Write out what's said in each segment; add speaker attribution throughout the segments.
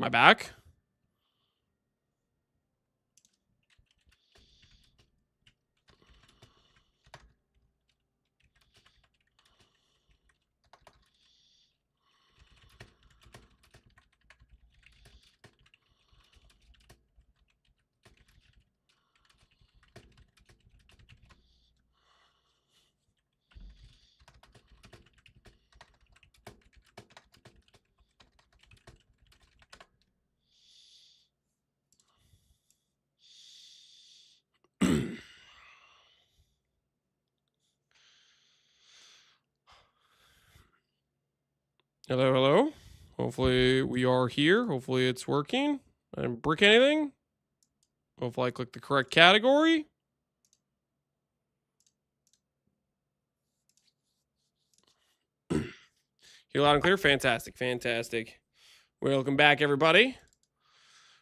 Speaker 1: Am I back? Hello, hello. Hopefully we are here. Hopefully it's working. I didn't brick anything. Hopefully I clicked the correct category. Hear loud and clear. Fantastic, fantastic. Welcome back, everybody.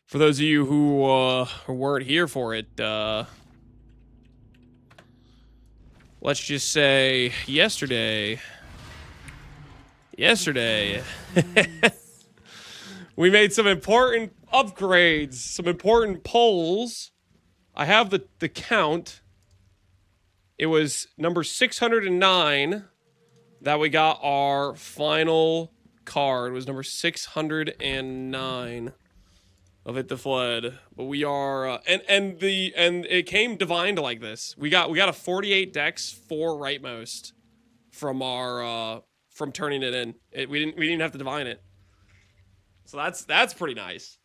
Speaker 1: For those of you who weren't here for it, let's just say yesterday, we made some important upgrades, some important polls. I have the count. It was number 609 that we got our final card. It was number 609 of It the Fled. But we are and it came divined like this. We got a 48 dex, 4 rightmost from our from turning it in. We didn't even have to divine it. So that's pretty nice.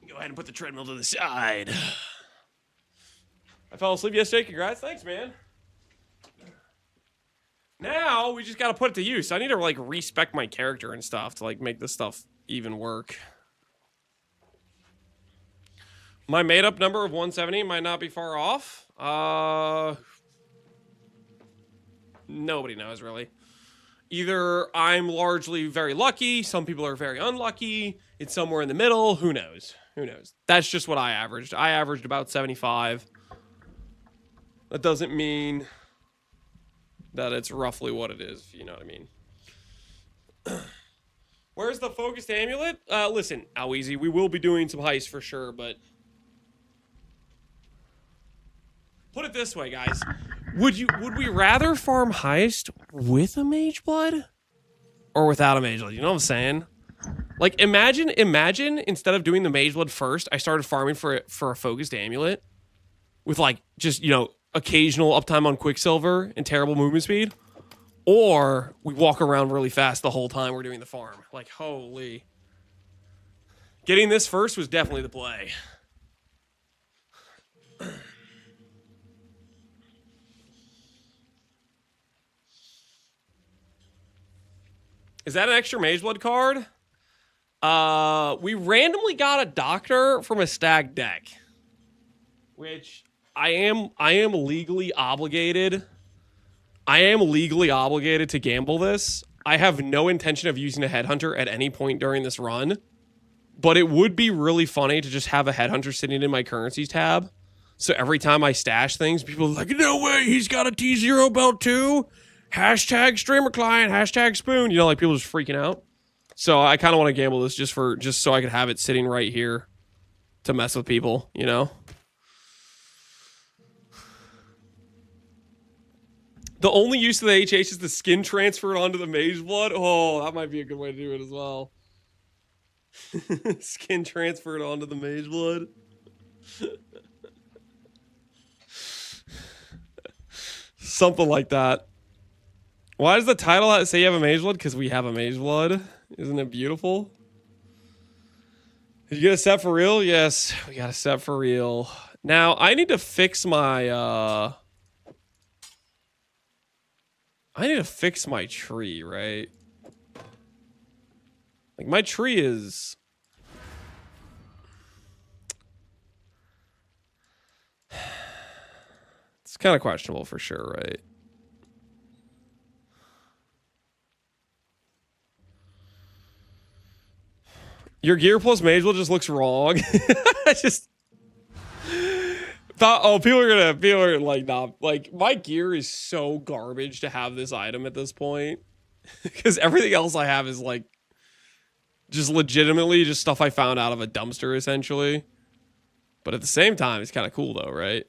Speaker 1: Go ahead and put the treadmill to the side. I fell asleep yesterday. Congrats. Thanks, man. Now we just got to put it to use. I need to like respec my character and stuff to like make this stuff even work. My made up number of 170 might not be far off. Nobody knows really. Either I'm largely very lucky, some people are very unlucky, it's somewhere in the middle, who knows? Who knows? That's just what I averaged. I averaged about 75. That doesn't mean that it's roughly what it is, if you know what I mean. Where's the focused amulet? Listen, Oweezy, we will be doing some heists for sure, but put it this way, guys. Would we rather farm heist with a Mageblood or without a Mageblood? You know what I'm saying? Like, imagine instead of doing the Mageblood first, I started farming for a focused amulet with like just, you know, occasional uptime on Quicksilver and terrible movement speed, or we walk around really fast the whole time we're doing the farm. Like, holy. Getting this first was definitely the play. Is that an extra Mageblood card? We randomly got a doctor from a stacked deck, which I am legally obligated. I am legally obligated to gamble this. I have no intention of using a headhunter at any point during this run, but it would be really funny to just have a headhunter sitting in my currencies tab. So every time I stash things, people are like, no way, he's got a T0 belt too. Hashtag streamer client, hashtag spoon. You know, like people just freaking out. So I kind of want to gamble this just so I could have it sitting right here to mess with people, you know? The only use of the HH is the skin transferred onto the Mageblood. Oh, that might be a good way to do it as well. Skin transferred onto the Mageblood. Something like that. Why does the title say you have a Mageblood? Because we have a Mageblood. Isn't it beautiful? Did you get a set for real? Yes, we got a set for real. Now, I need to fix my, I need to fix my tree, right? Like, my tree is... It's kind of questionable for sure, right? Your gear plus Mageblood just looks wrong. I just thought, oh, people are like, nah, like my gear is so garbage to have this item at this point. Because everything else I have is like just legitimately just stuff I found out of a dumpster, essentially. But at the same time, it's kind of cool though, right?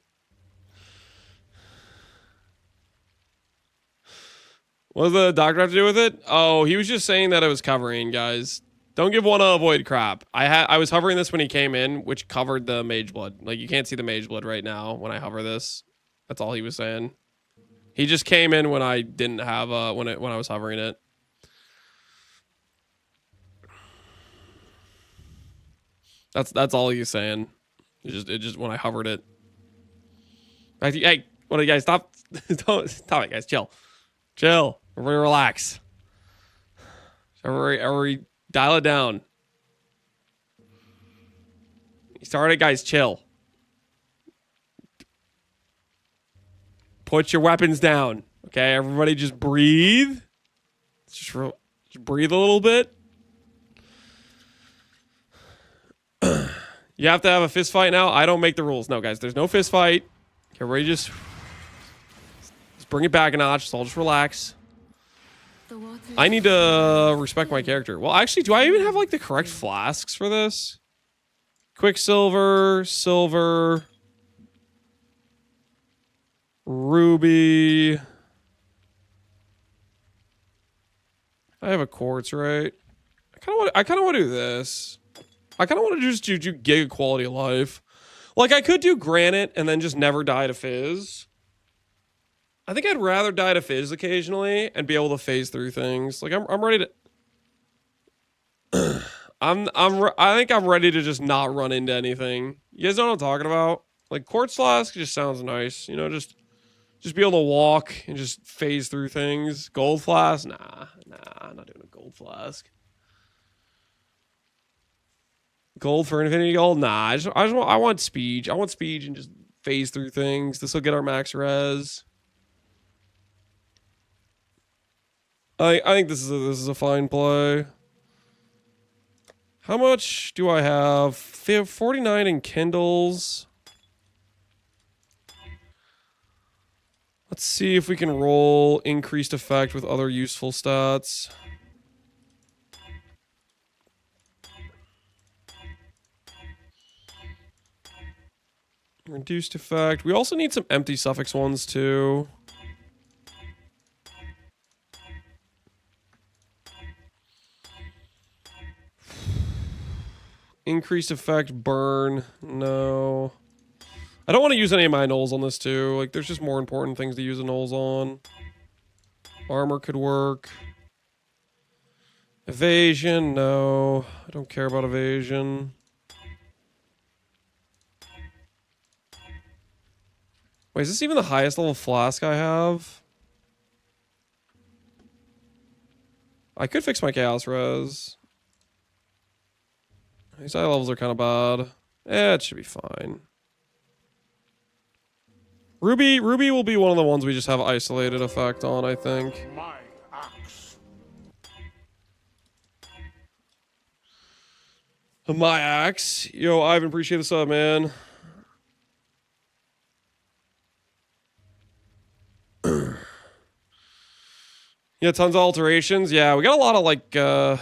Speaker 1: What does the doctor have to do with it? Oh, he was just saying that it was covering, guys. Don't give one a avoid crap. I was hovering this when he came in, which covered the Mageblood. Like, you can't see the Mageblood right now when I hover this. That's all he was saying. He just came in when I didn't have when I was hovering it. That's all he's saying. It just when I hovered it. Hey, what do you guys stop? Don't stop it, guys. Chill. Everybody relax. Everybody dial it down. You started, guys. Chill. Put your weapons down. Okay, everybody just breathe. Just breathe a little bit. You have to have a fist fight now. I don't make the rules. No, guys, there's no fist fight. Everybody just bring it back a notch. So I'll just relax. I need to respect my character. Well, actually, do I even have like the correct flasks for this? Quicksilver, silver, ruby. I have a quartz, right? I kind of want to do this. I kind of want to just do giga quality of life. Like, I could do granite and then just never die to fizz. I think I'd rather die to fizz occasionally and be able to phase through things. Like, I'm ready to. I think I'm ready to just not run into anything. You guys know what I'm talking about? Like, quartz flask just sounds nice. You know, just be able to walk and just phase through things. Gold flask? Nah, I'm not doing a gold flask. Gold for infinity gold? Nah, I want speed. I want speed and just phase through things. This will get our max res. I think this is a fine play. How much do I have? 49 in Kindles. Let's see if we can roll increased effect with other useful stats. Reduced effect. We also need some empty suffix ones too. Increased effect, burn. No. I don't want to use any of my nulls on this too. Like, there's just more important things to use the nulls on. Armor could work. Evasion, no. I don't care about evasion. Wait, is this even the highest level flask I have? I could fix my chaos res. These high levels are kind of bad. It should be fine. Ruby will be one of the ones we just have isolated effect on, I think.
Speaker 2: My axe.
Speaker 1: My axe. Yo, Ivan, appreciate the sub, man. Yeah, tons of alterations. Yeah, we got a lot of like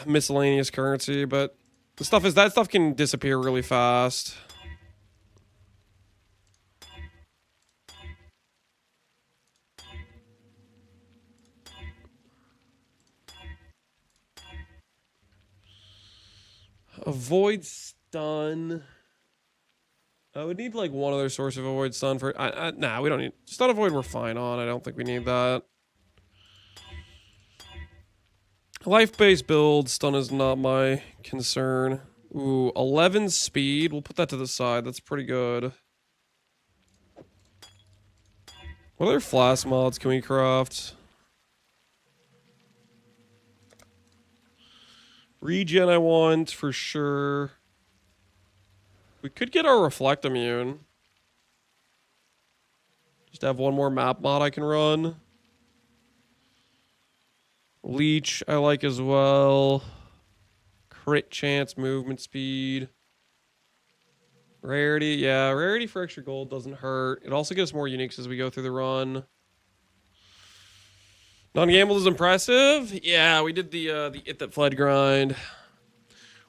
Speaker 1: miscellaneous currency, but that stuff can disappear really fast. Avoid stun. I would need like one other source of avoid stun for. Nah, we don't need stun avoid. We're fine on. I don't think we need that. Life-based build, stun is not my concern. Ooh, 11 speed. We'll put that to the side. That's pretty good. What other flask mods can we craft? Regen I want, for sure. We could get our Reflect immune. Just have one more map mod I can run. Leech I like as well. Crit chance, movement speed. Rarity, yeah, rarity for extra gold doesn't hurt. It also gives more uniques as we go through the run. Non-gambled is impressive. Yeah, we did the It That Fled grind.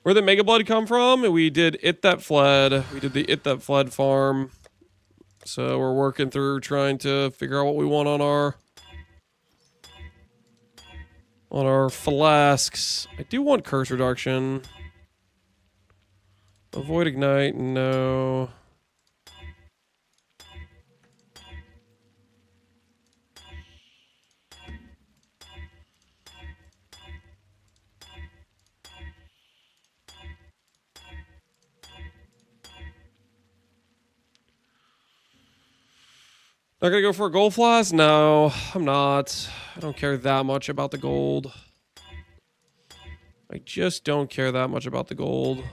Speaker 1: Where did Mageblood come from? We did It That Fled. We did the It That Fled farm. So we're working through trying to figure out what we want on our flasks. I do want curse reduction. Avoid ignite, no. Not gonna go for a gold flask? No, I'm not. I don't care that much about the gold. I just don't care that much about the gold.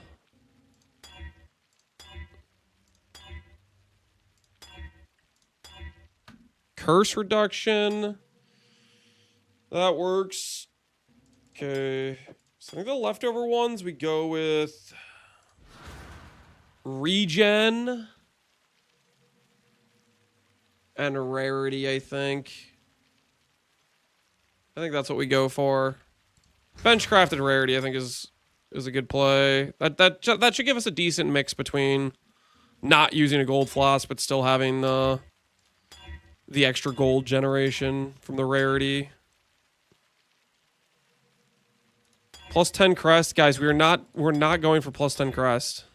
Speaker 1: Curse reduction. That works. Okay. So I think the leftover ones we go with regen and rarity, I think. I think that's what we go for. Benchcrafted rarity, I think, is a good play. That should give us a decent mix between not using a gold flask but still having the extra gold generation from the rarity. Plus 10 crest, guys. We're not going for plus 10 crest.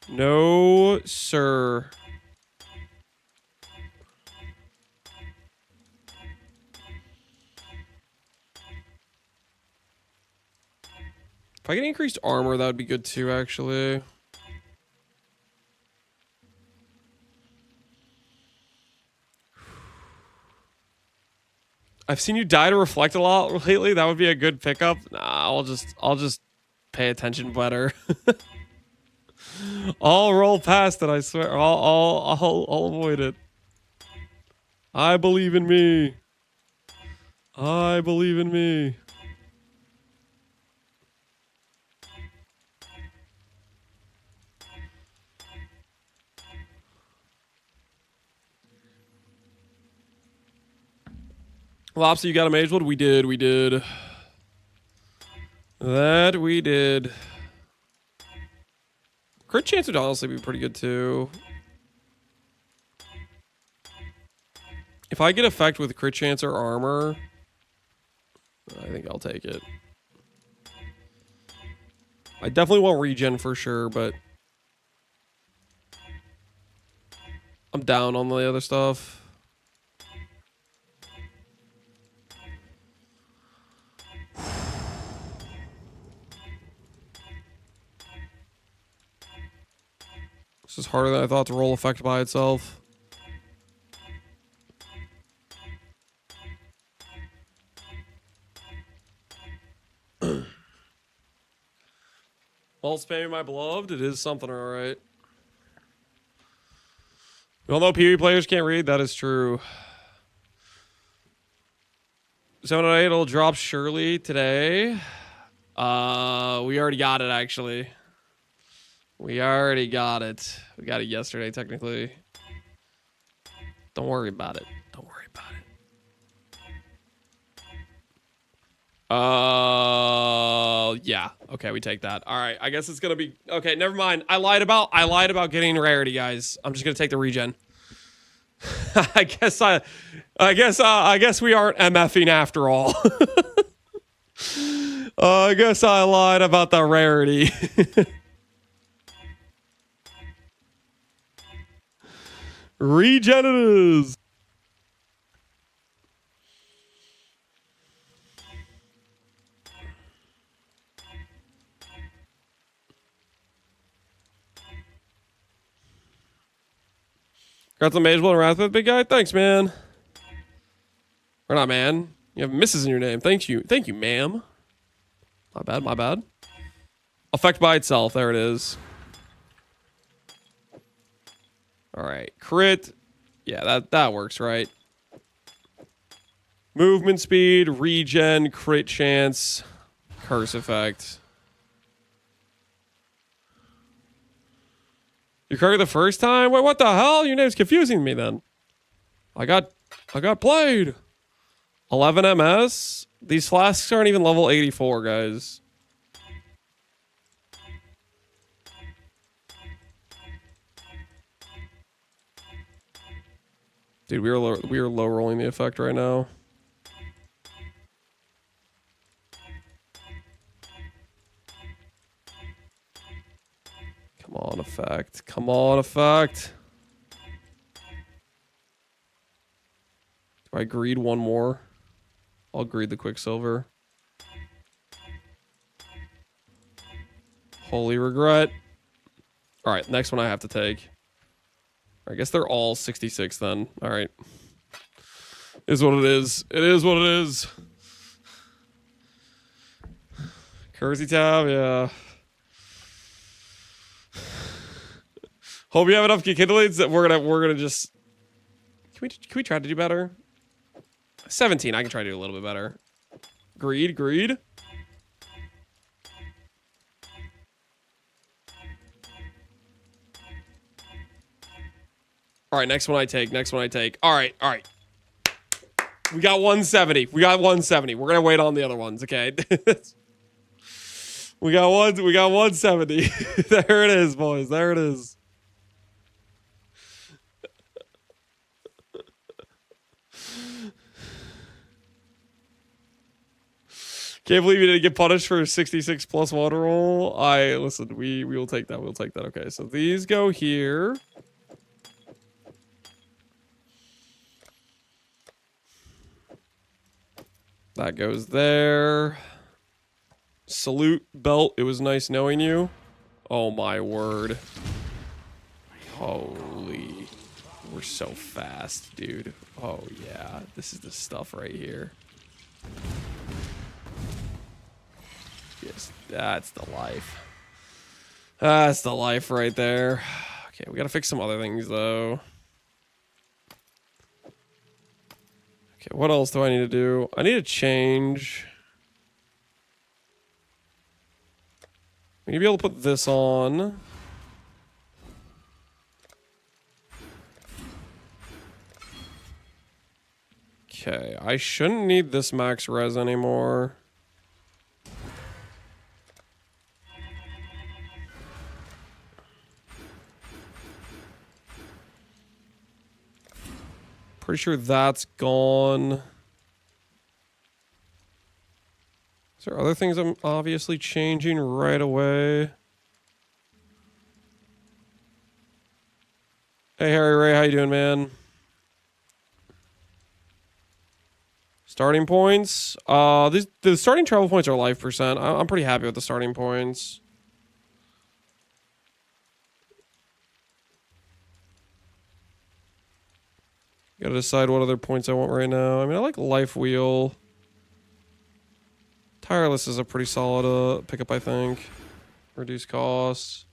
Speaker 1: No, sir. If I get increased armor, that would be good too, actually. I've seen you die to reflect a lot lately. That would be a good pickup. Nah, I'll just pay attention better. I'll roll past it, I swear. I'll avoid it. I believe in me. I believe in me. Lobster, you got a Mageblood? We did. That we did. Crit chance would honestly be pretty good too. If I get effect with crit chance or armor, I think I'll take it. I definitely want regen for sure, but I'm down on the other stuff. This is harder than I thought to roll effect by itself. Well, spamming my beloved, it is something, alright. Although PvE players can't read, that is true. 7 out of 8 will drop surely today. We already got it, actually. We already got it. We got it yesterday, technically. Don't worry about it. Don't worry about it. Yeah. Okay, we take that. All right. I guess it's gonna be okay. Never mind. I lied about getting rarity, guys. I'm just gonna take the regen. I guess we aren't MFing after all. I guess I lied about the rarity. Regen it is. Got some Mageblood and Wrathwith, big guy. Thanks, man. Or not, man. You have misses in your name. Thank you, ma'am. My bad. Effect by itself. There it is. All right, crit. Yeah, that works, right? Movement speed, regen, crit chance, curse effect. You card the first time? Wait, what the hell? Your name's confusing me then. I got I got played. 11 MS. These flasks aren't even level 84, guys. Dude, we are low rolling the effect right now. Come on, effect. Come on, effect. Do I greed one more? I'll greed the Quicksilver. Holy regret. All right, next one I have to take. I guess they're all 66 then. All right. Is what it is. It is what it is. Cursey tab, yeah. Hope you have enough kindlings that we're gonna just. Can we try to do better? 17. I can try to do a little bit better. Greed. All right, next one I take. All right. We got 170. We're gonna wait on the other ones, okay? we got 170. There it is, boys. There it is. Can't believe you didn't get punished for a 66 plus water roll. Listen, we will take that. We'll take that. Okay, so these go here. That goes there. Salute, belt. It was nice knowing you. Oh my word. Holy. We're so fast, dude. Oh yeah. This is the stuff right here. Yes, that's the life. That's the life right there. Okay, we gotta fix some other things though. Okay, what else do I need to do? I need to change. We need to be able to put this on. Okay, I shouldn't need this max res anymore. Pretty sure that's gone. Is there other things I'm obviously changing right away? Hey, Harry Ray, how you doing, man? Starting points. The starting travel points are life percent. I'm pretty happy with the starting points. Gotta decide what other points I want right now. I mean, I like life wheel. Tireless is a pretty solid pickup, I think. Reduce costs.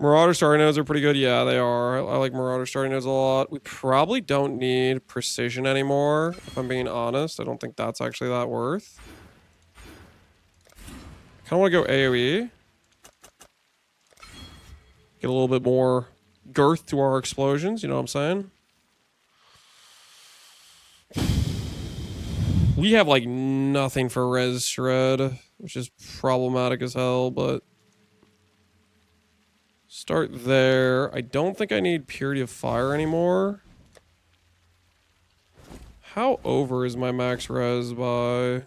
Speaker 1: Marauder starting nodes are pretty good. Yeah, they are. I like Marauder starting nodes a lot. We probably don't need precision anymore, if I'm being honest. I don't think that's actually that worth. I kind of want to go AoE. Get a little bit more girth to our explosions, you know what I'm saying? We have like nothing for res shred, which is problematic as hell, but start there. I don't think I need purity of fire anymore. How over is my max res by?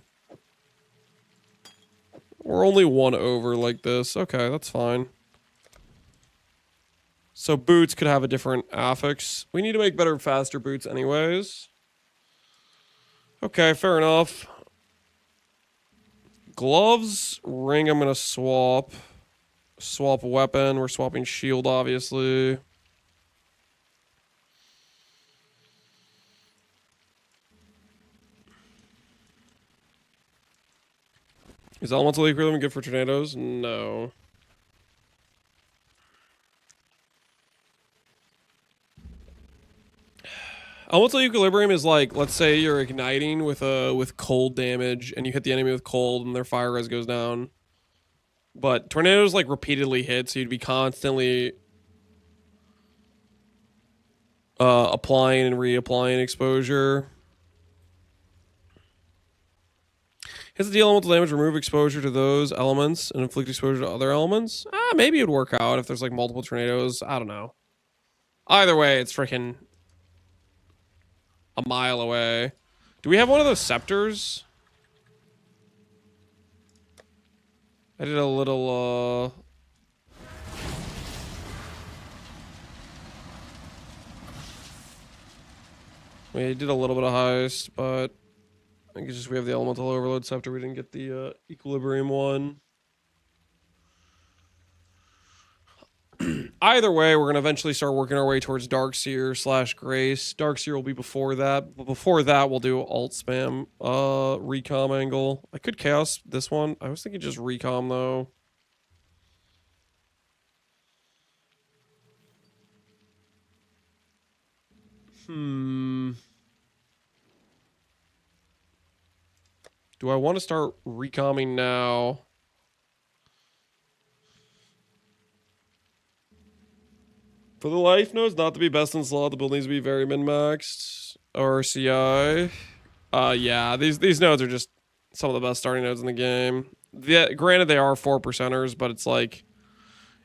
Speaker 1: We're only one over like this. Okay, that's fine. So boots could have a different affix. We need to make better, faster boots anyways. Okay, fair enough. Gloves, ring I'm going to swap. Swap weapon. We're swapping shield, obviously. Is elemental equilibrium good for tornadoes? No. Elemental equilibrium is like, let's say you're igniting with cold damage and you hit the enemy with cold and their fire res goes down. But tornadoes like repeatedly hit, so you'd be constantly. applying and reapplying exposure. Hits the elemental damage, remove exposure to those elements, and inflict exposure to other elements. Maybe it'd work out if there's like multiple tornadoes. I don't know. Either way, it's freaking a mile away. Do we have one of those scepters? I did a little, we did a little bit of heist, but I think it's just we have the elemental overload scepter. We didn't get the equilibrium one. Either way, we're going to eventually start working our way towards Darkseer / Grace. Darkseer will be before that. But before that, we'll do alt spam recom angle. I could chaos this one. I was thinking just recom, though. Do I want to start recomming now? For the life nodes, not to be best in slot, the build needs to be very min-maxed. RCI. Yeah, these nodes are just some of the best starting nodes in the game. Granted, they are 4%ers, but it's like,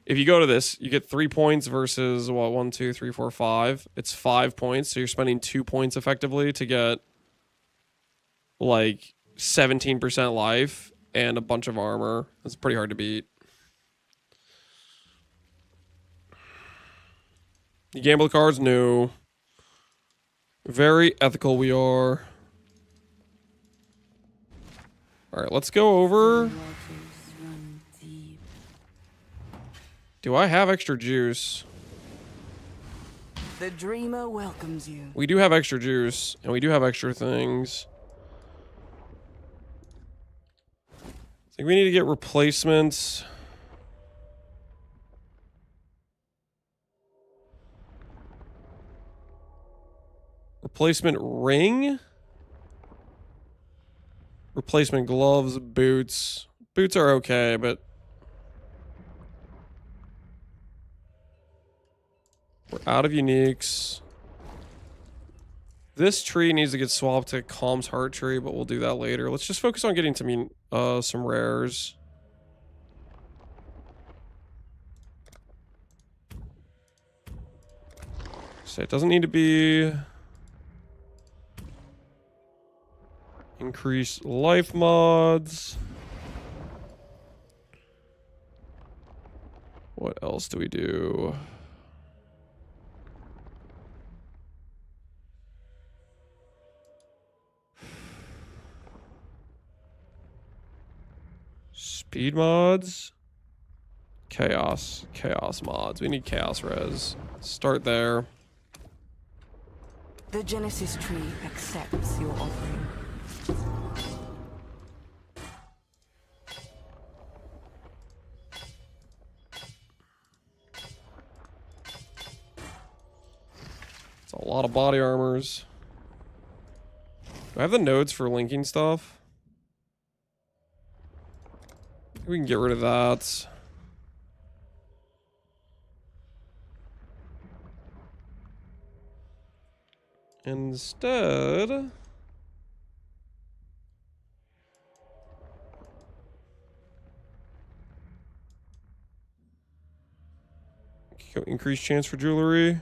Speaker 1: if you go to this, you get 3 points versus, what, 1, 2, 3, 4, 5. It's 5 points, so you're spending 2 points effectively to get, like, 17% life and a bunch of armor. It's pretty hard to beat. You gamble the cards? No. Very ethical we are. Alright, let's go over. Do I have extra juice?
Speaker 2: The dreamer welcomes you.
Speaker 1: We do have extra juice, and we do have extra things. I think we need to get replacements. Replacement ring? Replacement gloves, boots. Boots are okay, but we're out of uniques. This tree needs to get swapped to Calm's Heart Tree, but we'll do that later. Let's just focus on getting some rares. So it doesn't need to be increase life mods. What else do we do? Speed mods. Chaos mods. We need chaos res. Start there.
Speaker 2: The Genesis tree accepts your offering.
Speaker 1: It's a lot of body armors. Do I have the nodes for linking stuff? We can get rid of that. Instead, increase chance for jewelry.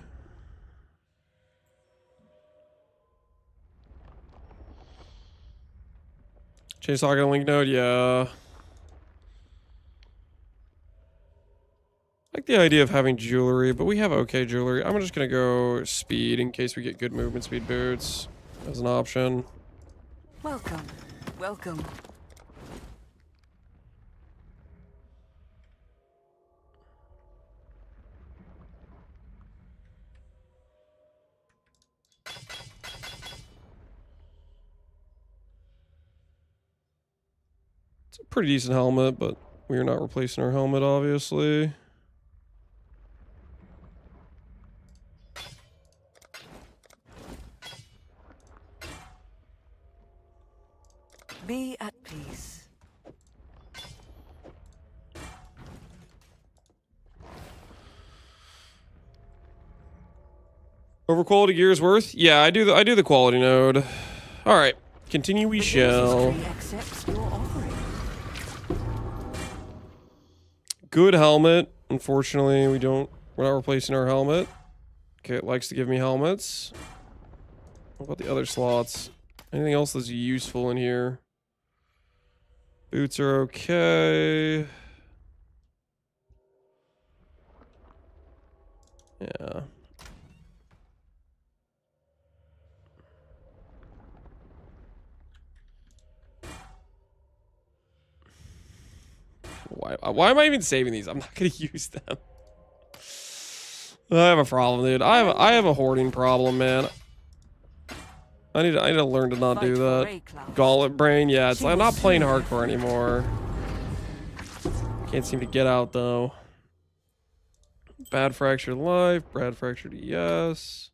Speaker 1: Change socket and link node, yeah. I like the idea of having jewelry, but we have okay jewelry. I'm just gonna go speed in case we get good movement speed boots as an option.
Speaker 2: Welcome. Welcome.
Speaker 1: It's a pretty decent helmet, but we are not replacing our helmet, obviously.
Speaker 2: Be at peace.
Speaker 1: Over quality gear's worth? Yeah, I do the quality node. All right, continue we shall.
Speaker 2: Accepts your offering.
Speaker 1: Good helmet. Unfortunately, we're not replacing our helmet. Okay, it likes to give me helmets. What about the other slots? Anything else that's useful in here? Boots are okay. Yeah. Why am I even saving these? I'm not gonna use them. I have a problem, dude. I have a hoarding problem, man. I need to learn to not do that. Gauntlet brain, yeah. It's like I'm not playing hardcore anymore. Can't seem to get out though. Bad fractured life. Bad fractured ES.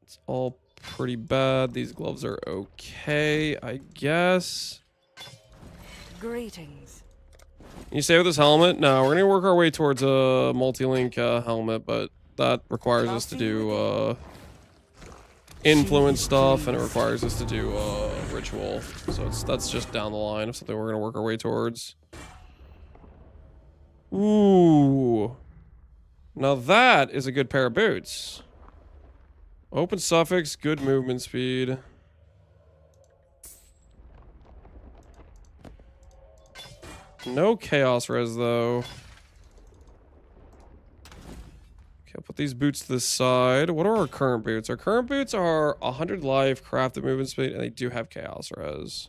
Speaker 1: It's all pretty bad. These gloves are okay, I guess.
Speaker 2: Greetings.
Speaker 1: You stay with this helmet? No, we're gonna work our way towards a multi-link helmet, but that requires us to do influence stuff, and it requires us to do ritual. So that's just down the line of something we're gonna work our way towards. Ooh, now that is a good pair of boots. Open suffix, good movement speed. No chaos res though. Okay, I'll put these boots to the side. What are our current boots? Our current boots are 100 life, crafted movement speed, and they do have chaos res.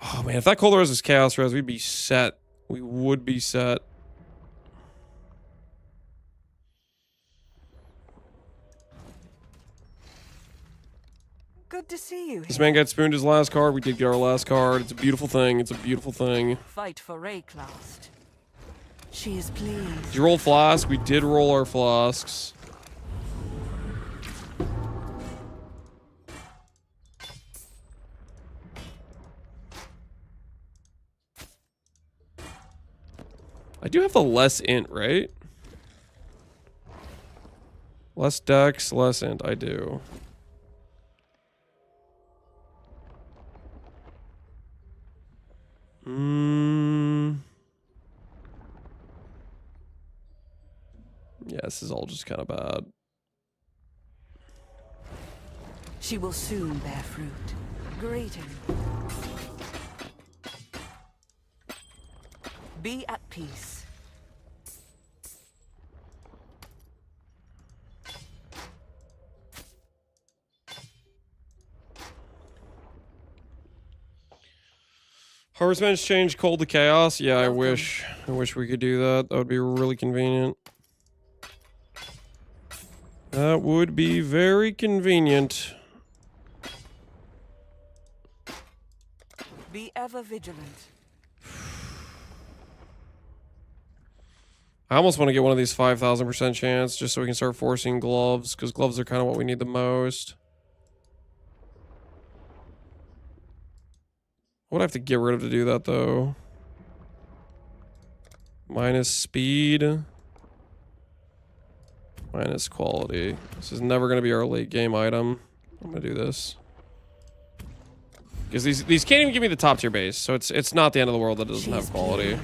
Speaker 1: Oh man, if that cold res is chaos res, we'd be set. We would be set.
Speaker 2: Good to see you.
Speaker 1: This man got spooned his last card. We did get our last card. It's a beautiful thing. It's a beautiful thing.
Speaker 2: Fight for Rayclast. She is pleased.
Speaker 1: Did you roll flask? We did roll our flasks. I do have the less int, right? Less dex, less int. I do. Yeah, this is all just kind of bad.
Speaker 2: She will soon bear fruit. Greeting. Be at peace.
Speaker 1: Harvestman's changed cold to chaos. Yeah, I wish we could do that. That would be really convenient. That would be very convenient.
Speaker 2: Be ever vigilant.
Speaker 1: I almost want to get one of these 5,000% chance just so we can start forcing gloves, because gloves are kind of what we need the most. What would I have to get rid of to do that, though? Minus speed. Minus quality. This is never going to be our late game item. I'm going to do this. Because these can't even give me the top tier base, so it's not the end of the world that it doesn't have quality.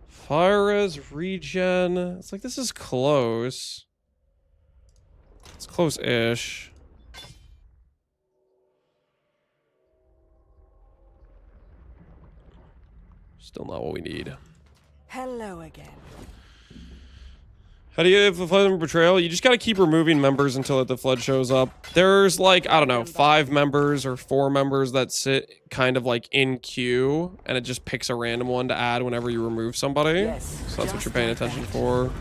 Speaker 1: Fire res, regen. It's like this is close. It's close-ish. Still not what we need.
Speaker 2: Hello again.
Speaker 1: How do you have the flood betrayal? You just gotta keep removing members until the flood shows up. There's like, I don't know, 5 members or 4 members that sit kind of like in queue, and it just picks a random one to add whenever you remove somebody.
Speaker 2: Yes,
Speaker 1: So that's what you're paying attention for.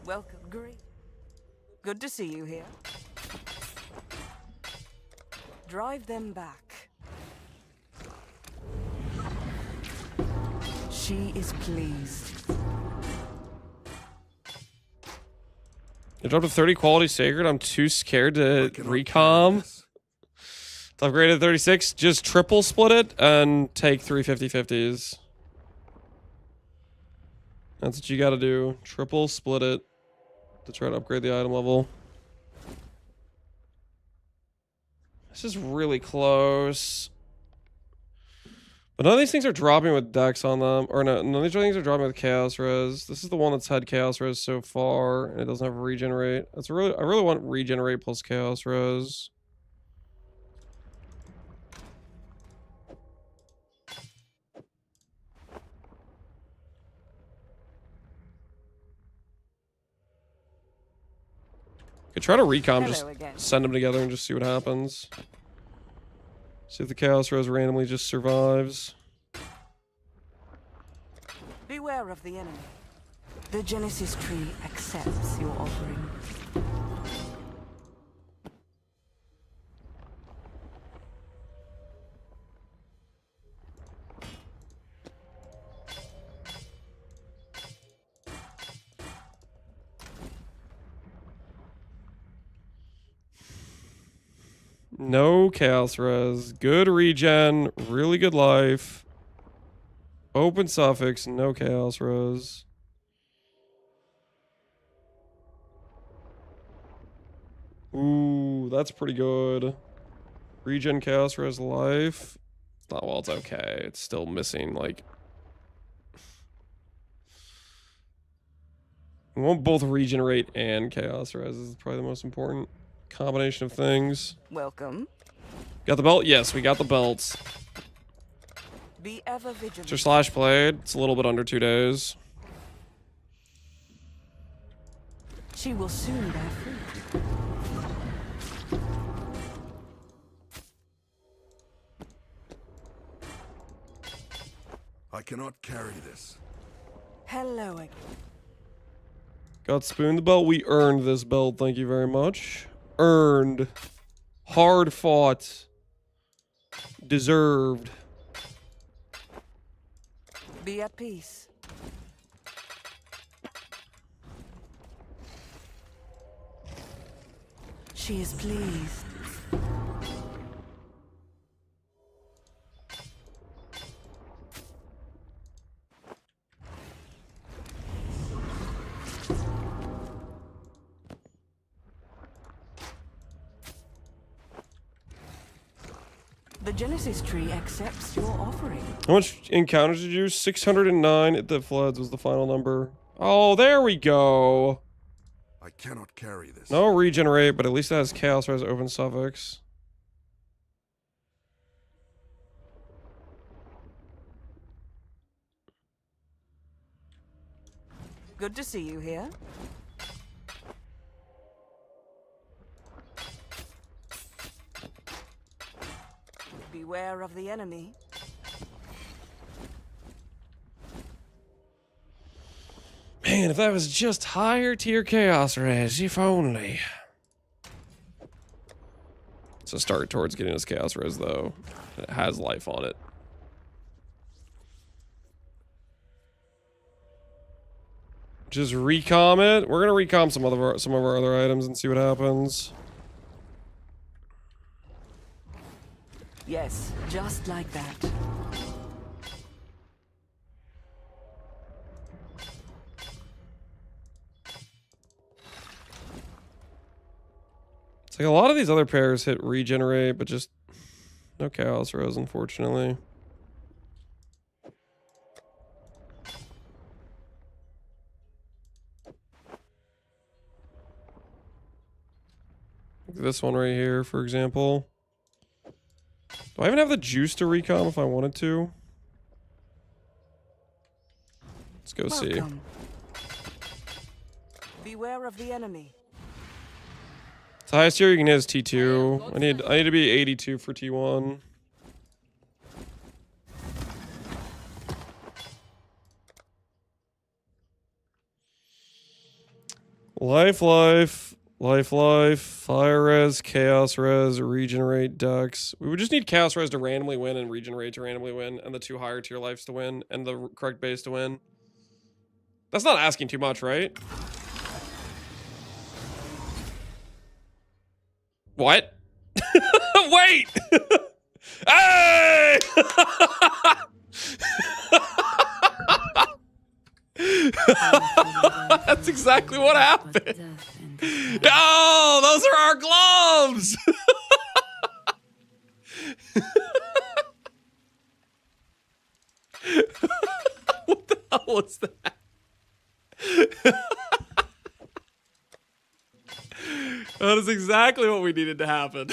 Speaker 2: Welcome. Great. Good to see you here. drive them back. She is pleased.
Speaker 1: It dropped to 30 quality sacred. I'm too scared to recom. It's upgraded to 36. Just triple split it and take 3 50/50s. That's what you gotta do. Triple split it to try to upgrade the item level. This is really close. But none of these things are dropping with dex on them. Or no, none of these things are dropping with chaos res. This is the one that's had chaos res so far. And it doesn't have regenerate. I really want regenerate plus chaos res. Could try to recom, just send them together and just see what happens. See if the chaos res randomly just survives.
Speaker 2: Beware of the enemy. The Genesis tree accepts your offering.
Speaker 1: No chaos res. Good regen. Really good life. Open suffix. No chaos res. Ooh, that's pretty good. Regen chaos res life. Oh, well, it's okay. It's still missing, like... We want both regenerate and chaos res. This is probably the most important combination of things.
Speaker 2: Welcome.
Speaker 1: Got the belt? Yes, we got the belts.
Speaker 2: Be ever vigilant.
Speaker 1: Just slash played. It's a little bit under 2 days.
Speaker 2: She will soon bear fruit.
Speaker 3: I cannot carry this.
Speaker 2: Hello again.
Speaker 1: Got spooned the belt. We earned this belt. Thank you very much. Earned. Hard fought. Deserved.
Speaker 2: Be at peace. She is pleased. The Genesis tree accepts your offering.
Speaker 1: How much encounters did you use? 609 at the floods was the final number. Oh, there we go.
Speaker 3: I cannot carry this.
Speaker 1: No regenerate, but at least it has chaos res open suffix.
Speaker 2: Good to see you here. Beware of the enemy.
Speaker 1: Man, if that was just higher tier chaos res, if only. It's a start towards getting us chaos res though. It has life on it. Just recom it. We're gonna recom some of our other items and see what happens.
Speaker 2: Yes, just like that.
Speaker 1: It's like a lot of these other pairs hit regenerate, but just no chaos res, unfortunately. This one right here, for example. Do I even have the juice to recom if I wanted to? Let's go see.
Speaker 2: Beware of the enemy.
Speaker 1: The highest tier you can hit is T2. I need to be 82 for T1. Life. Life, fire res, chaos res, regenerate ducks. We would just need chaos res to randomly win and regenerate to randomly win, and the 2 higher tier lives to win, and the correct base to win. That's not asking too much, right? What? Wait! Hey! That's exactly what happened. Oh, those are our gloves! What the hell was that? That is exactly what we needed to happen.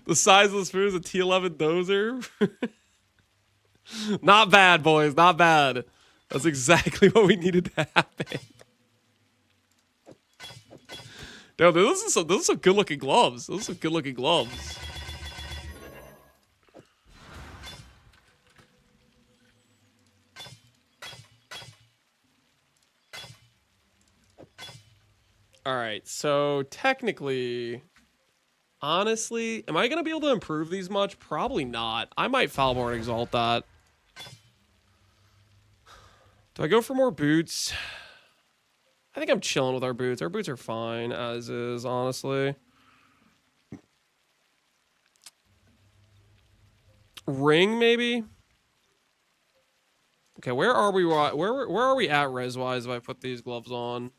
Speaker 1: The size of the spoon is a T11 dozer. Not bad, boys. Not bad. That's exactly what we needed to happen. No, those are some good looking gloves. Those are some good looking gloves. All right, so technically, honestly, am I going to be able to improve these much? Probably not. I might Foulborn Exalt that. Do I go for more boots? I think I'm chilling with our boots. Our boots are fine as is, honestly. Ring, maybe? Okay, where are we? Where are we at res-wise if I put these gloves on?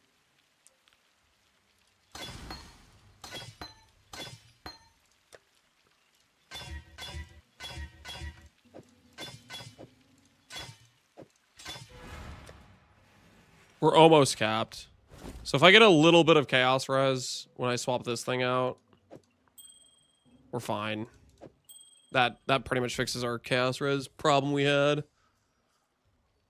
Speaker 1: We're almost capped. So if I get a little bit of chaos res when I swap this thing out, we're fine. That pretty much fixes our chaos res problem we had.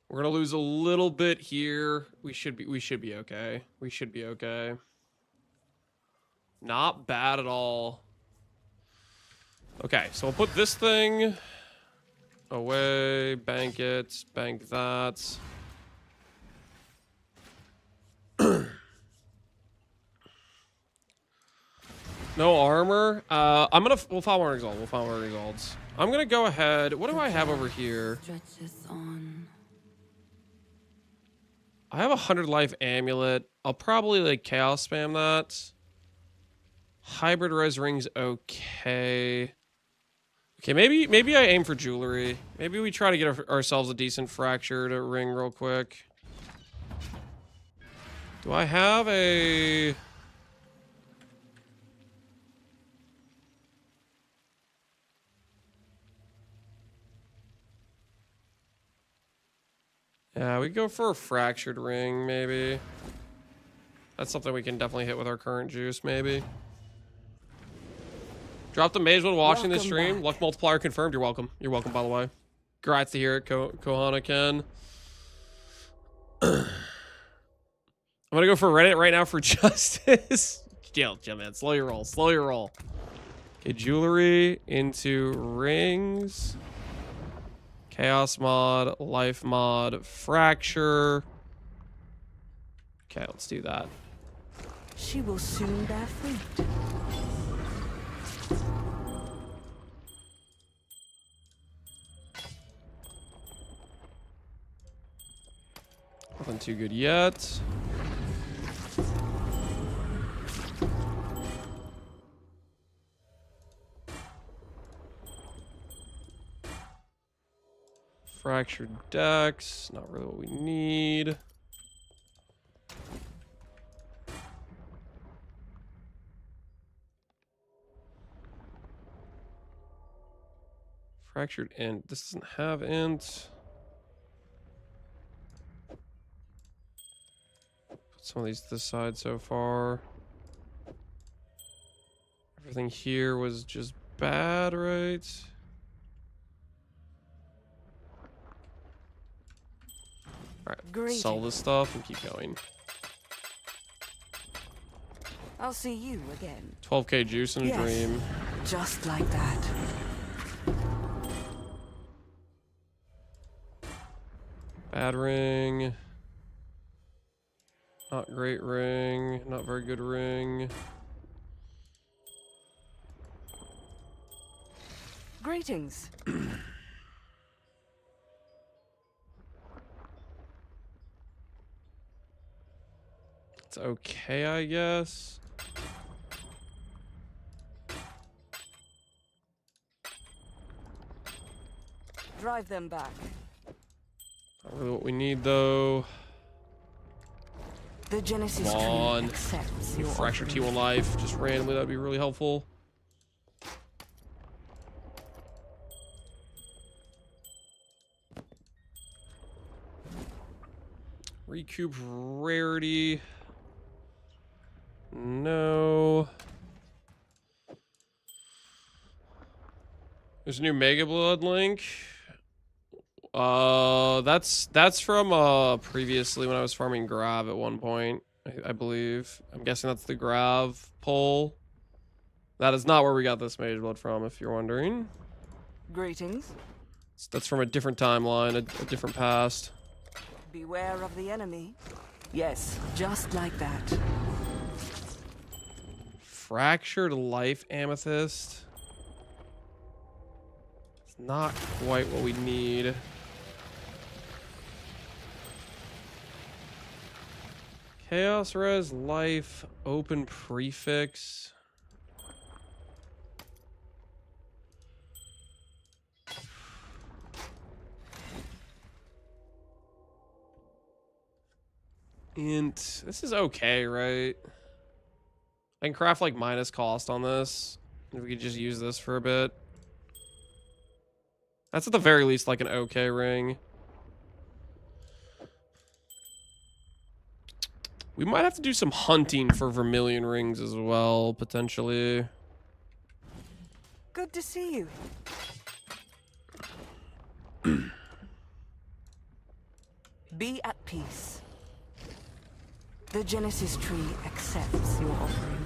Speaker 1: We're gonna lose a little bit here. We should be okay. We should be okay. Not bad at all. Okay, so we'll put this thing away, bank it, bank that. No armor. We'll find more exalts. We'll find more exalts. I'm gonna go ahead. What do I have over here? I have 100 life amulet. I'll probably like chaos spam that. Hybrid res rings okay. Okay, maybe I aim for jewelry. Maybe we try to get ourselves a decent fractured ring real quick. Do I have a... Yeah, we go for a fractured ring, maybe. That's something we can definitely hit with our current juice, maybe. Drop the Mageblood watching this stream. Luck multiplier confirmed. You're welcome. You're welcome, by the way. Grats to hear it, Kohana Ken. I'm gonna go for Reddit right now for justice. Chill, man. Slow your roll. Slow your roll. Okay, jewelry into rings. Chaos mod, life mod, fracture. Okay, let's do that.
Speaker 2: She will soon bear fruit.
Speaker 1: Nothing too good yet. Fractured decks, not really what we need. Fractured int. This doesn't have int. Put some of these to the side so far. Everything here was just bad, right? Alright, sell this stuff and keep going.
Speaker 2: I'll see you again.
Speaker 1: 12k juice in a dream.
Speaker 2: Just like that.
Speaker 1: Bad ring. Not great ring. Not very good ring.
Speaker 2: Greetings.
Speaker 1: It's okay, I guess.
Speaker 2: Drive them back.
Speaker 1: Not really what we need, though.
Speaker 2: The Genesis
Speaker 1: Come
Speaker 2: tree
Speaker 1: on.
Speaker 2: accepts your
Speaker 1: Fracture
Speaker 2: offering.
Speaker 1: T1 life, just randomly, that'd be really helpful. Recoup rarity. No. There's a new Mageblood link. That's from previously when I was farming Grav at one point, I believe. I'm guessing that's the Grav pull. That is not where we got this Mageblood from, if you're wondering.
Speaker 2: Greetings.
Speaker 1: That's from a different timeline, a different past.
Speaker 2: Beware of the enemy. Yes, just like that.
Speaker 1: Fractured life amethyst. It's not quite what we need. Chaos res life open prefix. Int. This is okay, right? I can craft like minus cost on this. If we could just use this for a bit. That's at the very least like an okay ring. We might have to do some hunting for vermilion rings as well, potentially.
Speaker 2: Good to see you. Be at peace. The Genesis tree accepts your offering.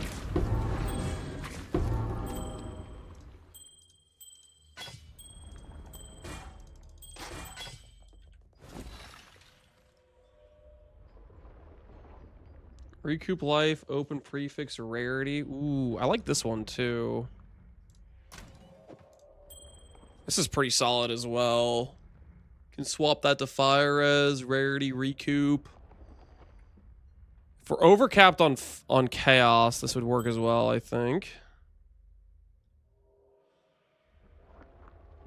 Speaker 1: Recoup life, open prefix, rarity. Ooh, I like this one too. This is pretty solid as well. Can swap that to fire res, rarity, recoup. If we're overcapped on chaos, this would work as well, I think.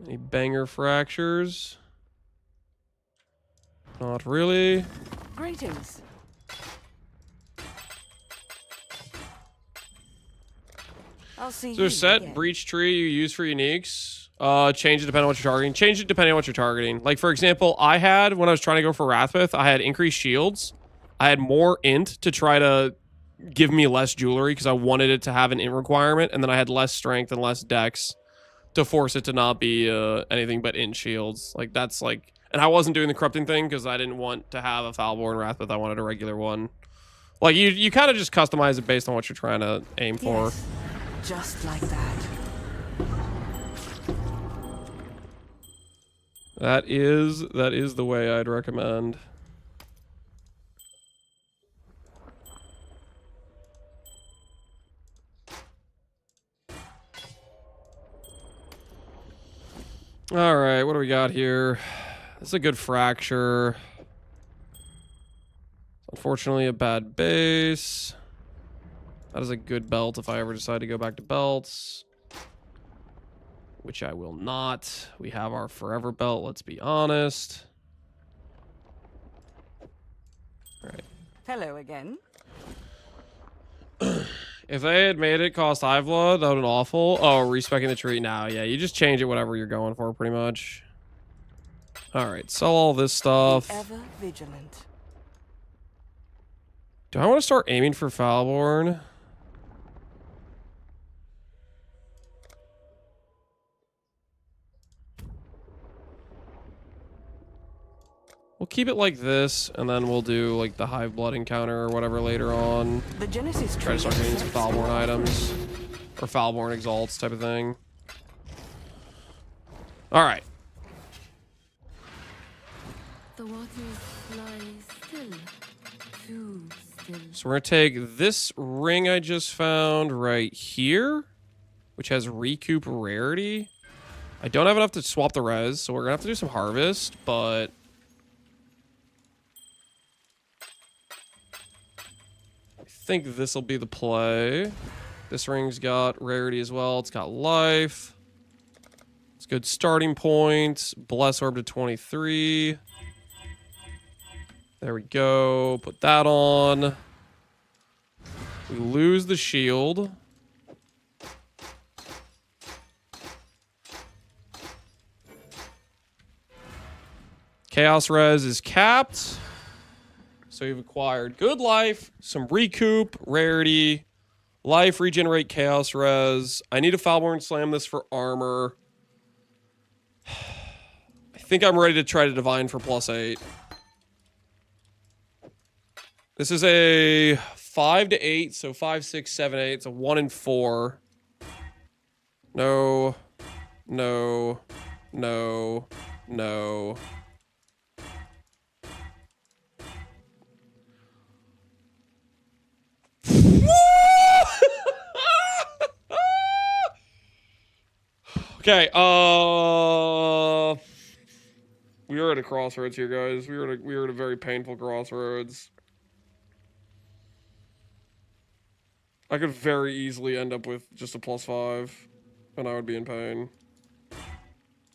Speaker 1: Any banger fractures? Not really.
Speaker 2: Greetings. I'll see
Speaker 1: Is there a
Speaker 2: you
Speaker 1: set
Speaker 2: again.
Speaker 1: breach tree you use for uniques? Change it depending on what you're targeting. Change it depending on what you're targeting. Like, for example, I had, when I was trying to go for Wrathmith, I had increased shields. I had more int to try to give me less jewelry because I wanted it to have an int requirement. And then I had less strength and less dex to force it to not be anything but int shields. Like, that's like... And I wasn't doing the corrupting thing because I didn't want to have a Foulborn Wrathmith. I wanted a regular one. Like, you kind of just customize it based on what you're trying to aim for.
Speaker 2: Yes, just like that.
Speaker 1: That is the way I'd recommend. All right, what do we got here? This is a good fracture. Unfortunately, a bad base. That is a good belt if I ever decide to go back to belts. Which I will not. We have our forever belt, let's be honest. All right.
Speaker 2: Hello again.
Speaker 1: If they had made it cost Hive Blood, that would have been awful. Oh, respecing the tree now. Yeah, you just change it whatever you're going for, pretty much. All right, sell all this stuff.
Speaker 2: Be ever vigilant.
Speaker 1: Do I want to start aiming for Foulborn? We'll keep it like this, and then we'll do like the Hive Blood encounter or whatever later on.
Speaker 2: The Genesis
Speaker 1: Try
Speaker 2: tree
Speaker 1: to start getting some
Speaker 2: accepts
Speaker 1: Foulborn
Speaker 2: your
Speaker 1: items. Or Foulborn exalts type of thing. Alright.
Speaker 4: The The waters lie still. Too still.
Speaker 1: So we're gonna take this ring I just found right here, which has recoup rarity. I don't have enough to swap the res, so we're gonna have to do some harvest, but I think this will be the play. This ring's got rarity as well. It's got life. It's a good starting point. Bless orb to 23. There we go. Put that on. We lose the shield. Chaos res is capped. So you've acquired good life, some recoup, rarity, life, regenerate, chaos res. I need a Foulborn Slam this for armor. I think I'm ready to try to divine for +8. This is a 5 to 8, so 5, 6, 7, 8. It's a 1 and 4. No. No. No. No. Okay, we are at a crossroads here, guys. We are at a very painful crossroads. I could very easily end up with just a +5, and I would be in pain.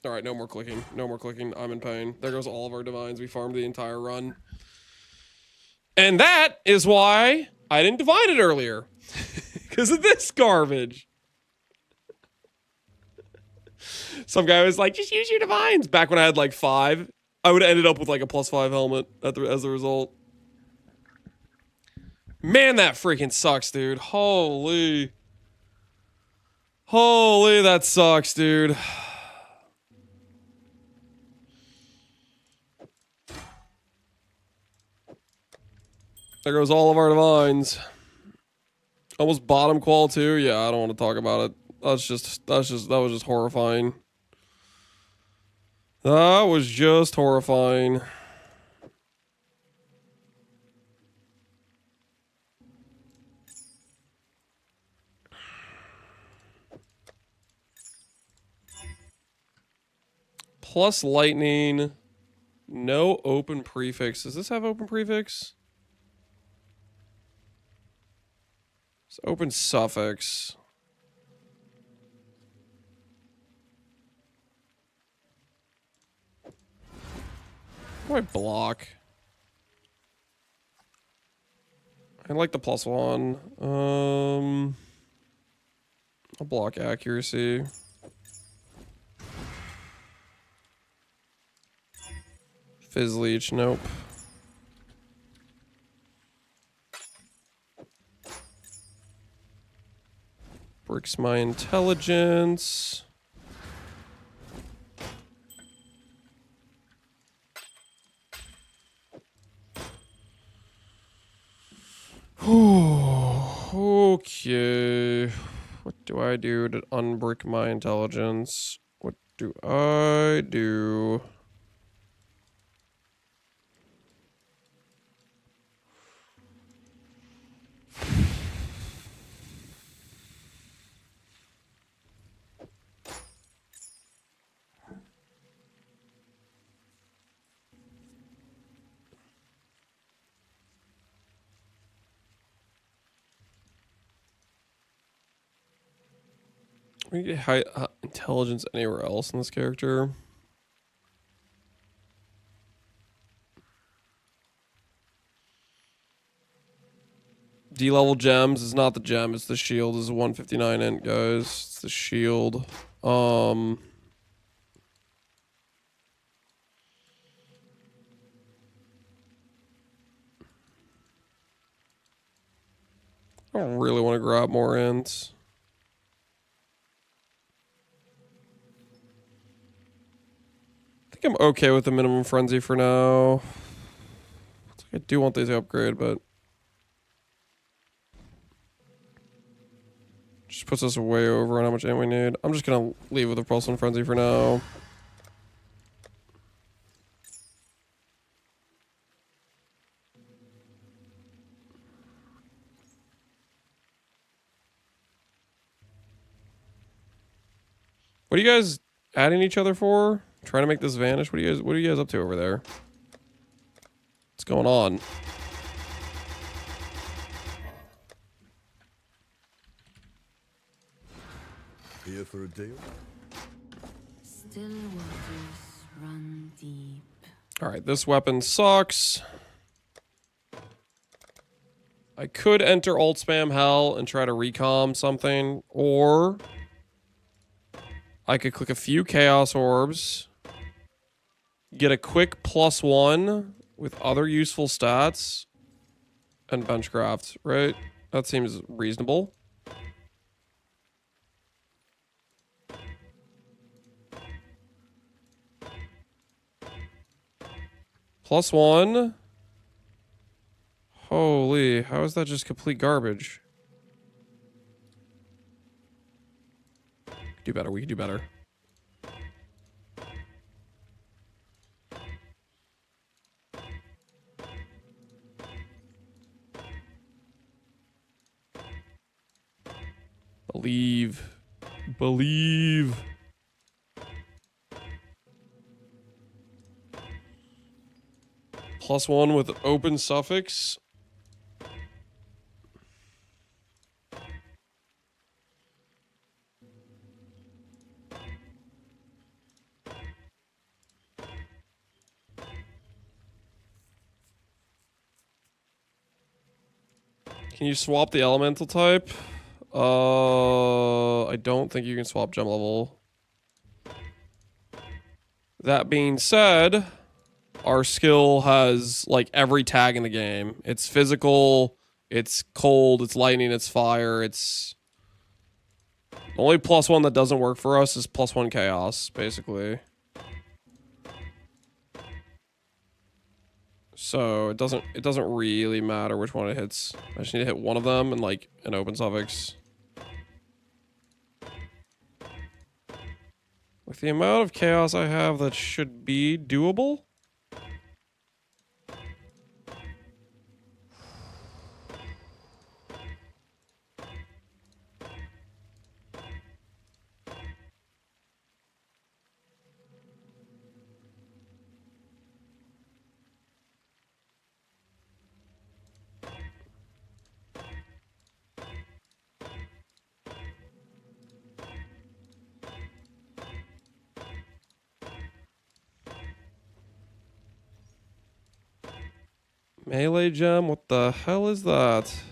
Speaker 1: All right, no more clicking. No more clicking. I'm in pain. There goes all of our divines. We farmed the entire run. And that is why I didn't divine it earlier. Because of this garbage. Some guy was like, just use your divines. Back when I had like 5, I would have ended up with like a +5 helmet as a result. Man, that freaking sucks, dude. Holy. Holy, that sucks, dude. There goes all of our divines. Almost bottom qual too. Yeah, I don't want to talk about it. That was just horrifying. That was just horrifying. Plus lightning. No open prefix. Does this have open prefix? It's open suffix. How do I block? I like the +1. I'll block accuracy. Fizz leech, nope. Breaks my intelligence. Okay. What do I do to unbrick my intelligence? What do I do? We get high intelligence anywhere else in this character. D-level gems is not the gem, it's the shield. This is a 159 int, guys. It's the shield. I don't really want to grab more ints. I think I'm okay with the minimum frenzy for now. I do want these to upgrade, but just puts us way over on how much ammo we need. I'm just gonna leave with a pulse and frenzy for now. What are you guys adding each other for? Trying to make this vanish? What are you guys up to over there? What's going on?
Speaker 3: Here for a deal?
Speaker 4: Still waters run deep.
Speaker 1: Alright, this weapon sucks. I could enter ult spam hell and try to recom something, or I could click a few chaos orbs, get a quick +1 with other useful stats, and benchcraft, right? That seems reasonable. +1. Holy, how is that just complete garbage? Do better, we can do better. Believe. Believe. +1 with open suffix. Can you swap the elemental type? I don't think you can swap gem level. That being said, our skill has like every tag in the game. It's physical, it's cold, it's lightning, it's fire, it's... The only +1 that doesn't work for us is +1 chaos, basically. So it doesn't really matter which one it hits. I just need to hit one of them and like an open suffix. With the amount of chaos I have, that should be doable. Melee gem? What the hell is that?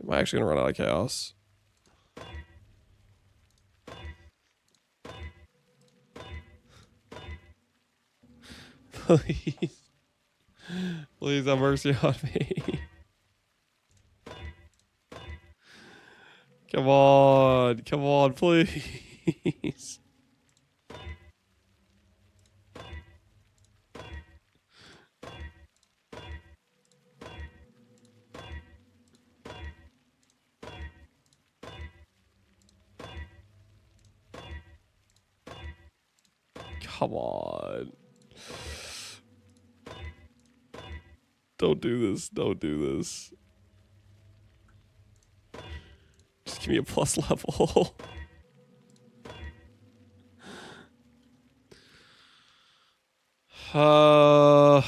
Speaker 1: Am I actually gonna run out of chaos? Please. Please have mercy on me. Come on, please. Come on. Don't do this. Don't do this. Just give me a plus level.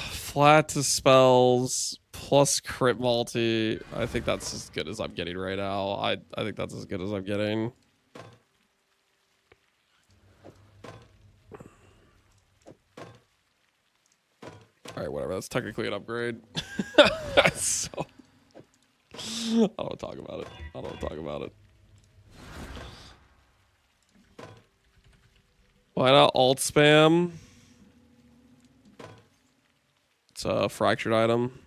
Speaker 1: Flat to spells plus crit multi. I think that's as good as I'm getting right now. I think that's as good as I'm getting. Alright, whatever. That's technically an upgrade. So, I don't want to talk about it. I don't want to talk about it. Why not alt spam? It's a fractured item.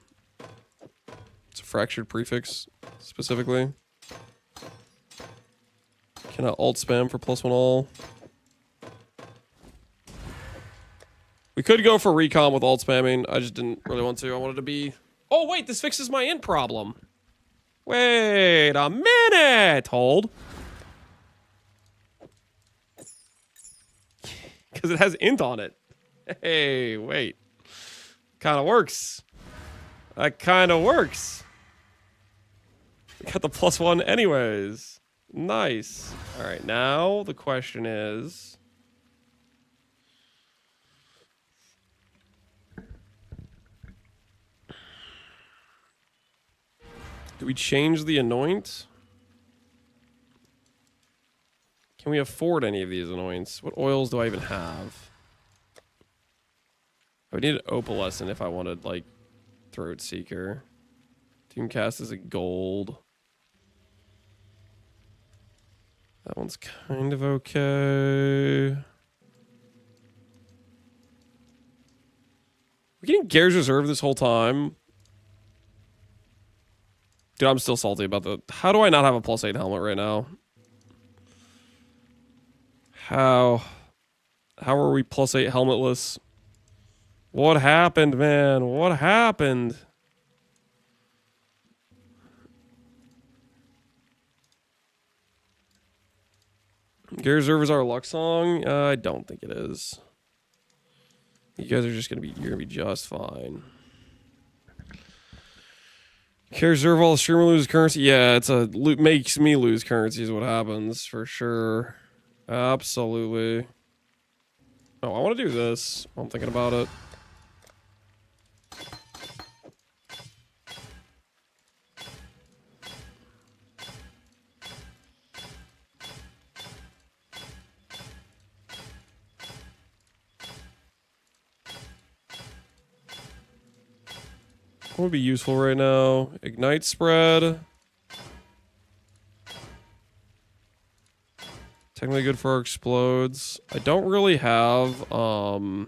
Speaker 1: It's a fractured prefix, specifically. Can I alt spam for +1 all? We could go for recon with alt spamming. I just didn't really want to. I wanted to be... Oh, wait, this fixes my int problem. Wait a minute. Hold. Because it has int on it. Hey, wait. Kind of works. That kind of works. We got the +1 anyways. Nice. All right, now the question is... Do we change the anoint? Can we afford any of these anoints? What oils do I even have? I would need an opalescent if I wanted, like, Throat Seeker. Doomcast is a gold. That one's kind of okay. We're getting Gears Reserve this whole time. Dude, I'm still salty about the... How do I not have a +8 helmet right now? How are we +8 helmetless? What happened, man? What happened? Gear Reserve is our luck song? I don't think it is. You guys are just gonna be... You're gonna be just fine. Gear Reserve, all the streamer loses currency. Yeah, it's a... Makes me lose currency is what happens, for sure. Absolutely. Oh, I want to do this. I'm thinking about it. What would be useful right now? Ignite spread. Technically good for our explodes. I don't really have, I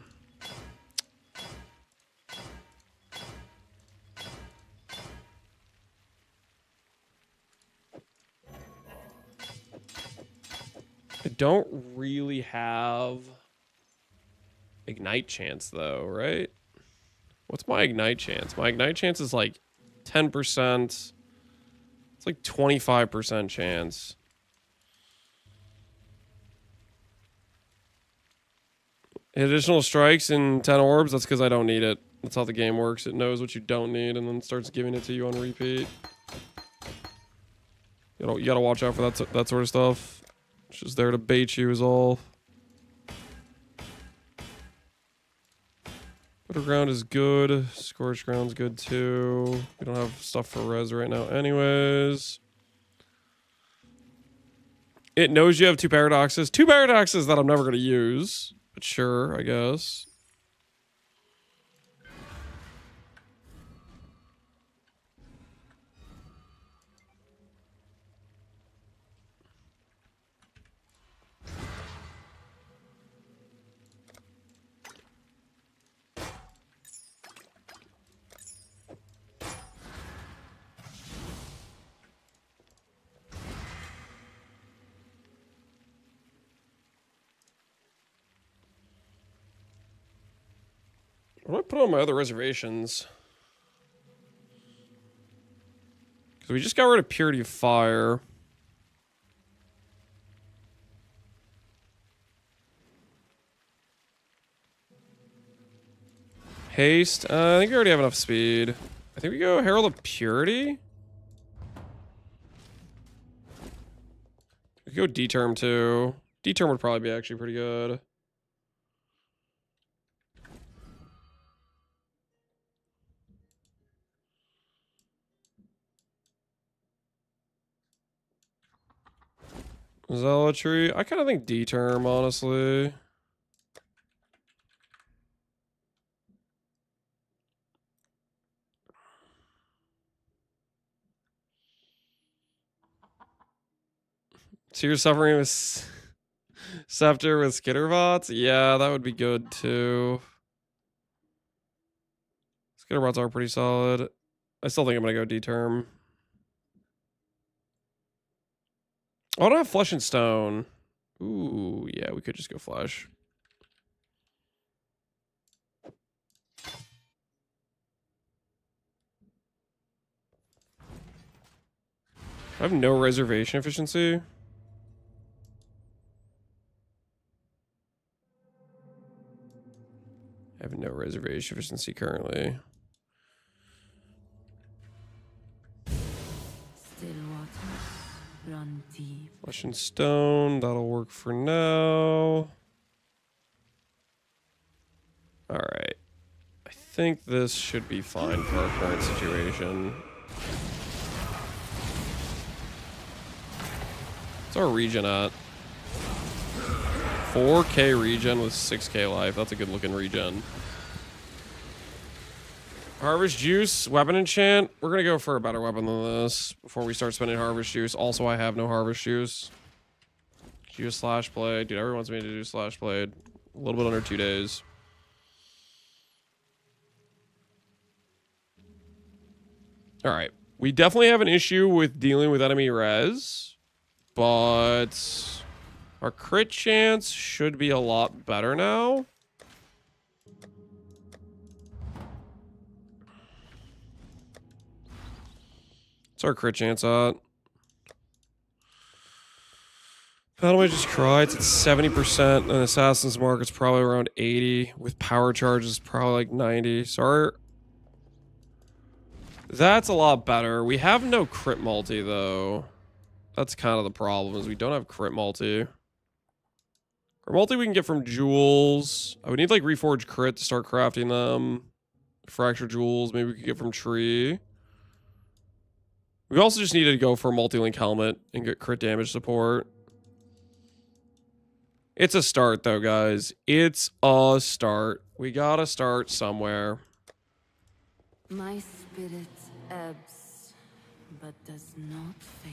Speaker 1: don't really have ignite chance though, right? What's my ignite chance? My ignite chance is like 10%. It's like 25% chance. Additional strikes and 10 orbs, that's because I don't need it. That's how the game works. It knows what you don't need and then starts giving it to you on repeat. You gotta watch out for that sort of stuff. It's just there to bait you is all. Underground is good. Scorched Ground's good too. We don't have stuff for res right now anyways. It knows you have 2 paradoxes. 2 paradoxes that I'm never going to use. But sure, I guess. What do I put on my other reservations? Because we just got rid of Purity of Fire. Haste. I think we already have enough speed. I think we go Herald of Purity. We could go D-Term too. D-Term would probably be actually pretty good. Zealotry. I kind of think D-Term, honestly. So you're suffering with Scepter with Skitterbots? Yeah, that would be good too. Skitterbots are pretty solid. I still think I'm going to go D-Term. Oh, I don't have Flesh and Stone. Ooh, yeah, we could just go Flesh. I have no reservation efficiency. I have no reservation efficiency currently.
Speaker 4: Still waters run deep.
Speaker 1: Flesh and stone, that'll work for now. Alright. I think this should be fine for our current situation. What's our regen at? 4k regen with 6k life. That's a good looking regen. Harvest juice, weapon enchant. We're gonna go for a better weapon than this before we start spending harvest juice. Also, I have no harvest juice. Do slash blade. Dude, everyone wants me to do slash blade. A little bit under 2 days. Alright. We definitely have an issue with dealing with enemy res. But our crit chance should be a lot better now. What's our crit chance at? Battle Mage just cry. It's at 70%. And Assassin's Mark is probably around 80. With power charges, probably like 90. So that's a lot better. We have no crit multi though. That's kind of the problem, is we don't have crit multi. Crit multi we can get from jewels. I would need like reforged crit to start crafting them. Fracture jewels, maybe we could get from tree. We also just needed to go for a multi-link helmet and get crit damage support. It's a start though, guys. It's a start. We gotta start somewhere.
Speaker 4: My spirit ebbs, but does not fade.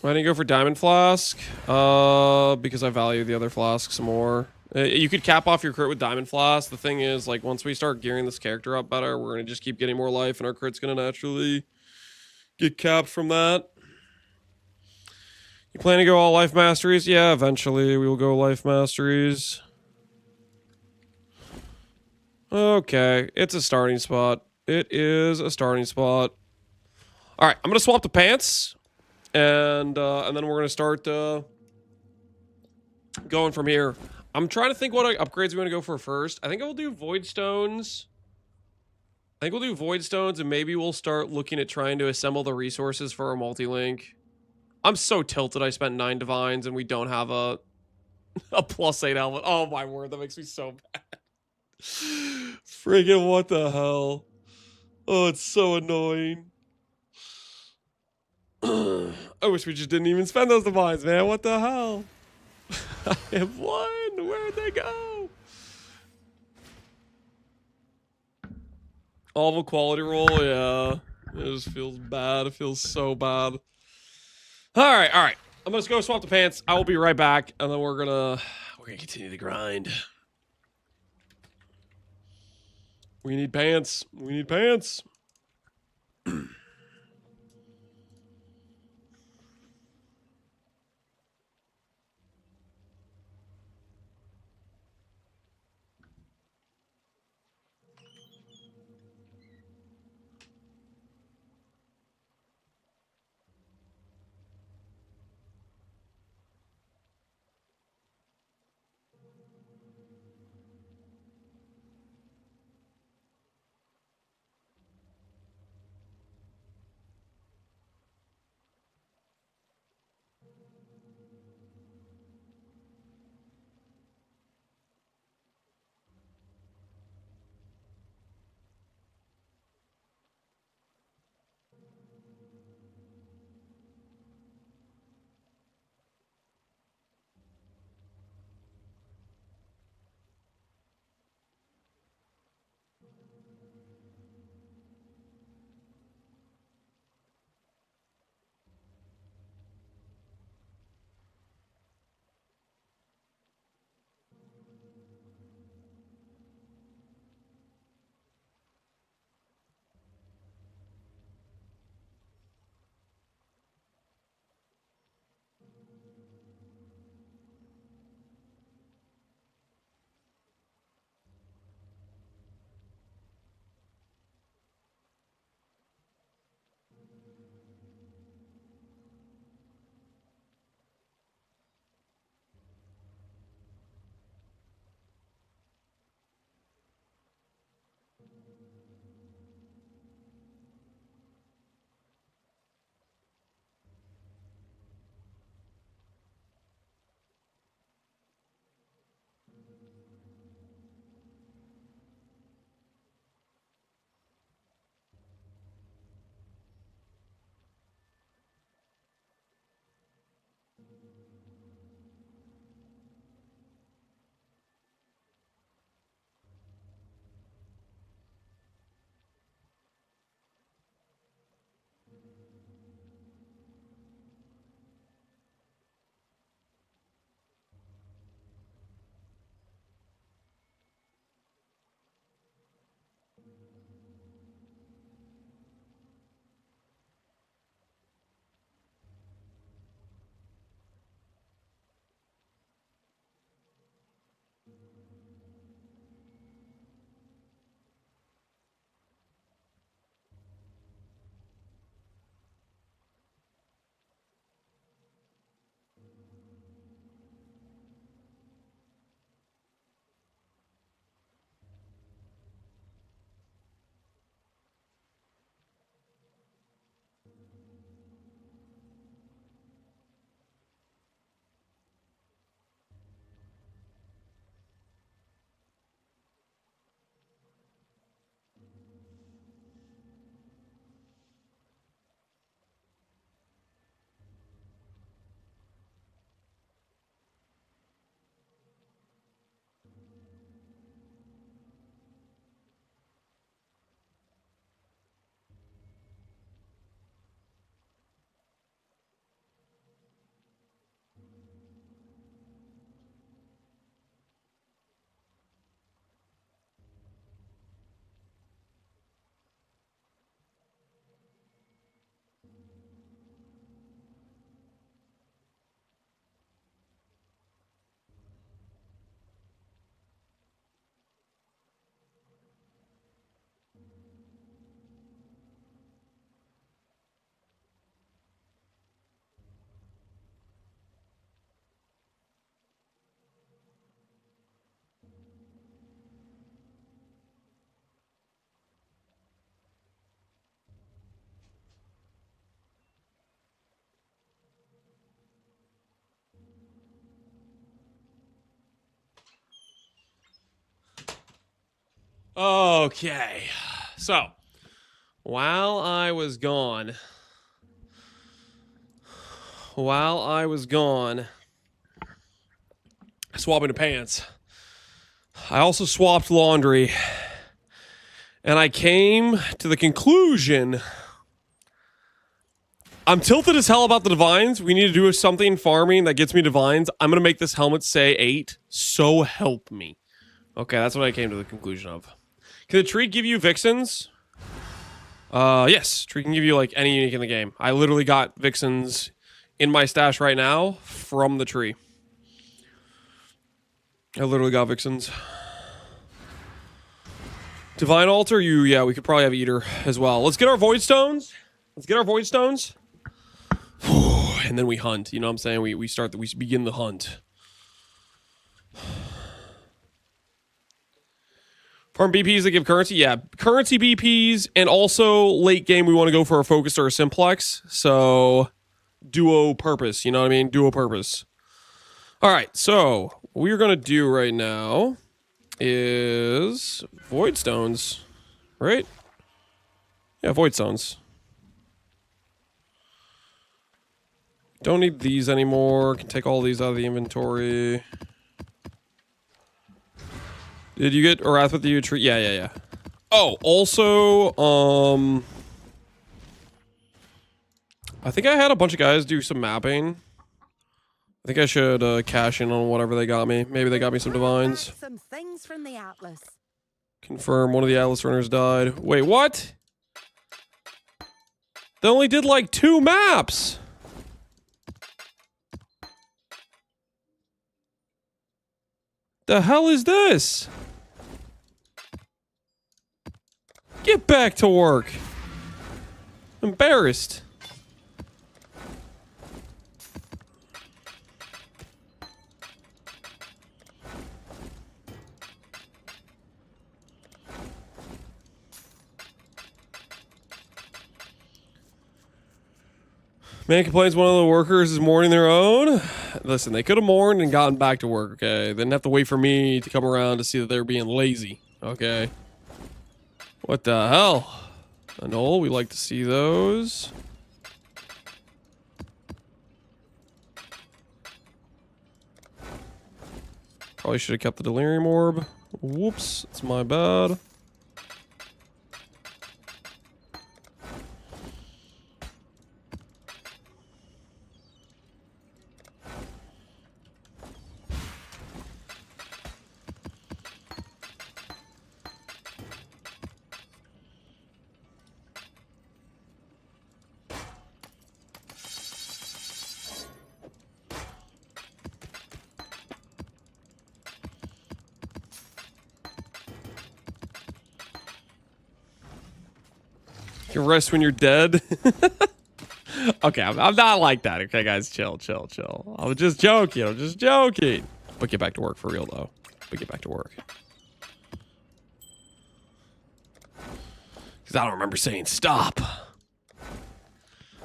Speaker 1: Why didn't you go for Diamond Flask? Because I value the other flasks more. You could cap off your crit with Diamond Flask. The thing is, like, once we start gearing this character up better, we're going to just keep getting more life, and our crit's going to naturally get capped from that. You plan to go all life masteries? Yeah, eventually we will go life masteries. Okay, it's a starting spot. It is a starting spot. All right, I'm going to swap the pants. And then we're going to start going from here. I'm trying to think what upgrades we want to go for first. I think I will do Void Stones. I think we'll do Void Stones, and maybe we'll start looking at trying to assemble the resources for our multi-link. I'm so tilted I spent 9 divines and we don't have a +8 helmet. Oh my word, that makes me so bad. Friggin' what the hell? Oh, it's so annoying. I wish we just didn't even spend those divines, man. What the hell? I have 1. Where'd they go? All of a quality roll, yeah. It just feels bad. It feels so bad. All right. I'm gonna go swap the pants. I will be right back, and then we're gonna continue the grind. We need pants. We need pants. Okay. So, while I was gone, swapping the pants, I also swapped laundry. And I came to the conclusion, I'm tilted as hell about the divines. We need to do something farming that gets me divines. I'm going to make this helmet say 8. So help me. Okay, that's what I came to the conclusion of. Can the tree give you vixens? Yes. Tree can give you like any unique in the game. I literally got vixens in my stash right now from the tree. I literally got vixens. Divine Altar, yeah, we could probably have Eater as well. Let's get our Void Stones. And then we hunt. You know what I'm saying? We begin the hunt. Farm BPs that give currency? Yeah, currency BPs, and also late game we want to go for a focus or a simplex. So, duo purpose, you know what I mean? Duo purpose. All right, so what we're going to do right now is Void Stones, right? Yeah, Void Stones. Don't need these anymore. Can take all these out of the inventory. Did you get Wrath with the tree? Yeah. Oh, also, I think I had a bunch of guys do some mapping. I think I should cash in on whatever they got me. Maybe they got me some divines.
Speaker 5: Some things from the Atlas.
Speaker 1: Confirm one of the Atlas runners died. Wait, what? They only did like 2 maps. The hell is this? Get back to work. Embarrassed. Man complains one of the workers is mourning their own. Listen, they could have mourned and gotten back to work, okay? They didn't have to wait for me to come around to see that they're being lazy, okay? What the hell? Anole, we like to see those. Probably should have kept the Delirium Orb. Whoops, it's my bad. You rest when you're dead. Okay, I'm not like that. Okay, guys, chill. I was just joking. But get back to work for real, though. Get back to work. Because I don't remember saying stop.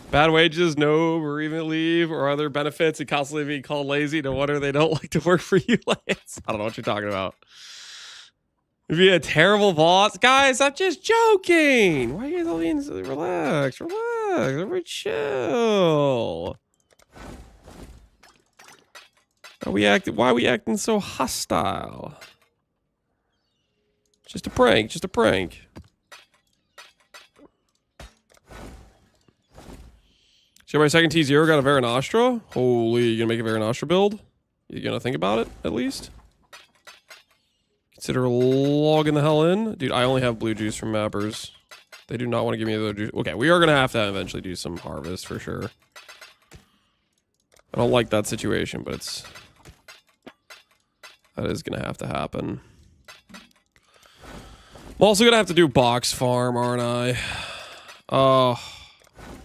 Speaker 1: Bad wages, no bereavement leave, or other benefits, and constantly being called lazy. No wonder they don't like to work for you, Lance. I don't know what you're talking about. It'd be a terrible boss. Guys, I'm just joking. Why are you guys all being so relax? Everybody chill. Why are we acting so hostile? Just a prank. So my second T0 got a Veranastra? Holy, you gonna make a Veranastra build? You gonna think about it, at least? Consider logging the hell in. Dude, I only have blue juice from mappers. They do not want to give me the juice. Okay, we are going to have to eventually do some harvest for sure. I don't like that situation, but that is going to have to happen. I'm also going to have to do box farm, aren't I? Oh,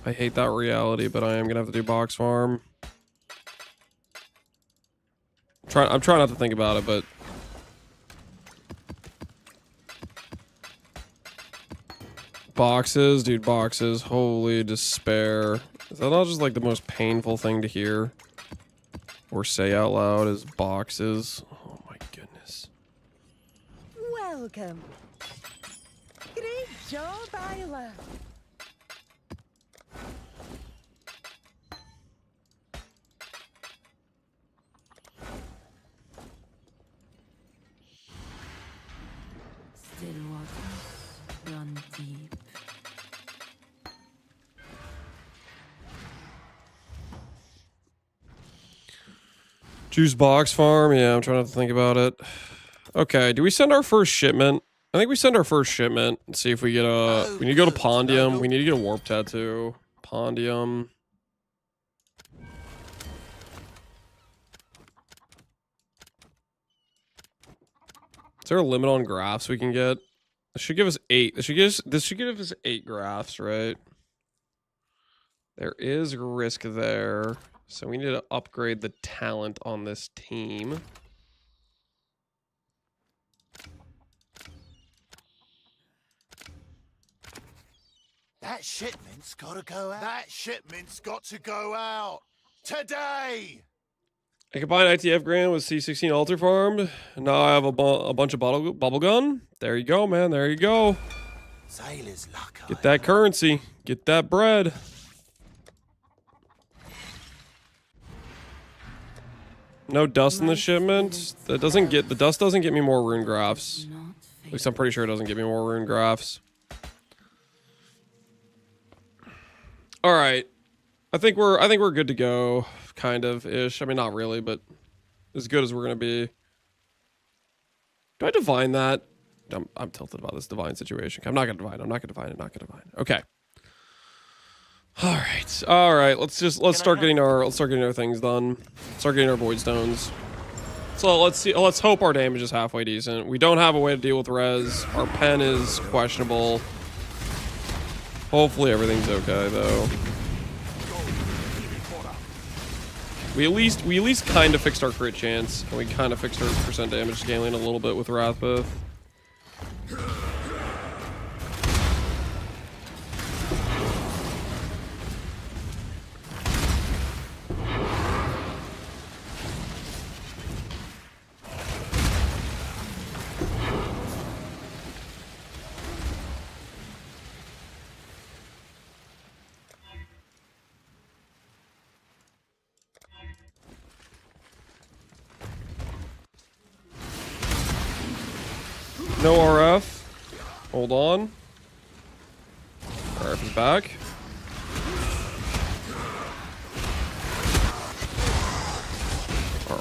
Speaker 1: I hate that reality, but I am going to have to do box farm. I'm trying not to think about it, but boxes, dude, boxes. Holy despair. Is that not just like the most painful thing to hear or say out loud is boxes? Oh my goodness.
Speaker 5: Welcome. Great job, Isla.
Speaker 4: Still waters run deep.
Speaker 1: Juice box farm. Yeah, I'm trying not to think about it. Okay, do we send our first shipment? I think we send our first shipment and see if we get a... We need to go to Pondium. We need to get a warp tattoo. Pondium. Is there a limit on graphs we can get? This should give us 8. This should give us 8 graphs, right? There is risk there. So we need to upgrade the talent on this team.
Speaker 6: That shipment's gotta go out. That shipment's got to go out. Today!
Speaker 1: I combine ITF Grand with C16 Altar Farm. Now I have a bunch of bubble gun. There you go, man. There you go.
Speaker 6: Sailor's luck.
Speaker 1: Get that currency. Get that bread. No dust in the shipment. That doesn't get... The dust doesn't get me more rune graphs. At least I'm pretty sure it doesn't get me more rune graphs. All right. I think we're good to go, kind of ish. I mean, not really, but as good as we're gonna be. Do I divine that? I'm tilted about this divine situation. I'm not gonna divine. I'm not gonna divine. I'm not gonna divine. Okay. All right. Let's start getting our things done. Start getting our void stones. So let's see. Let's hope our damage is halfway decent. We don't have a way to deal with res. Our pen is questionable. Hopefully everything's okay though. We at least kind of fixed our crit chance, and we kind of fixed our percent damage scaling a little bit with Wrathbith. No RF. Hold on. RF is back.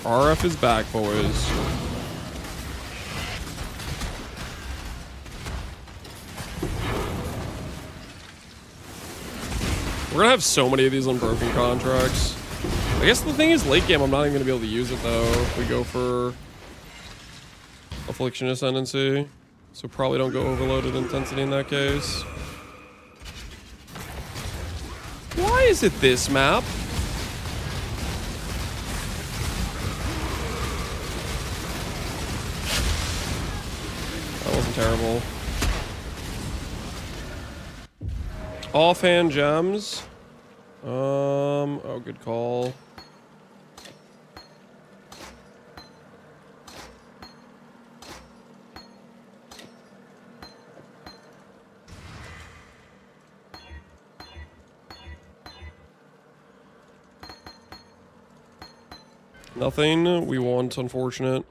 Speaker 1: Our RF is back, boys. We're gonna have so many of these unbroken contracts. I guess the thing is, late game, I'm not even gonna be able to use it though. If we go for Affliction Ascendancy, so probably don't go overloaded intensity in that case. Why is it this map? That wasn't terrible. Offhand gems. Oh, good call. Nothing we want, unfortunate.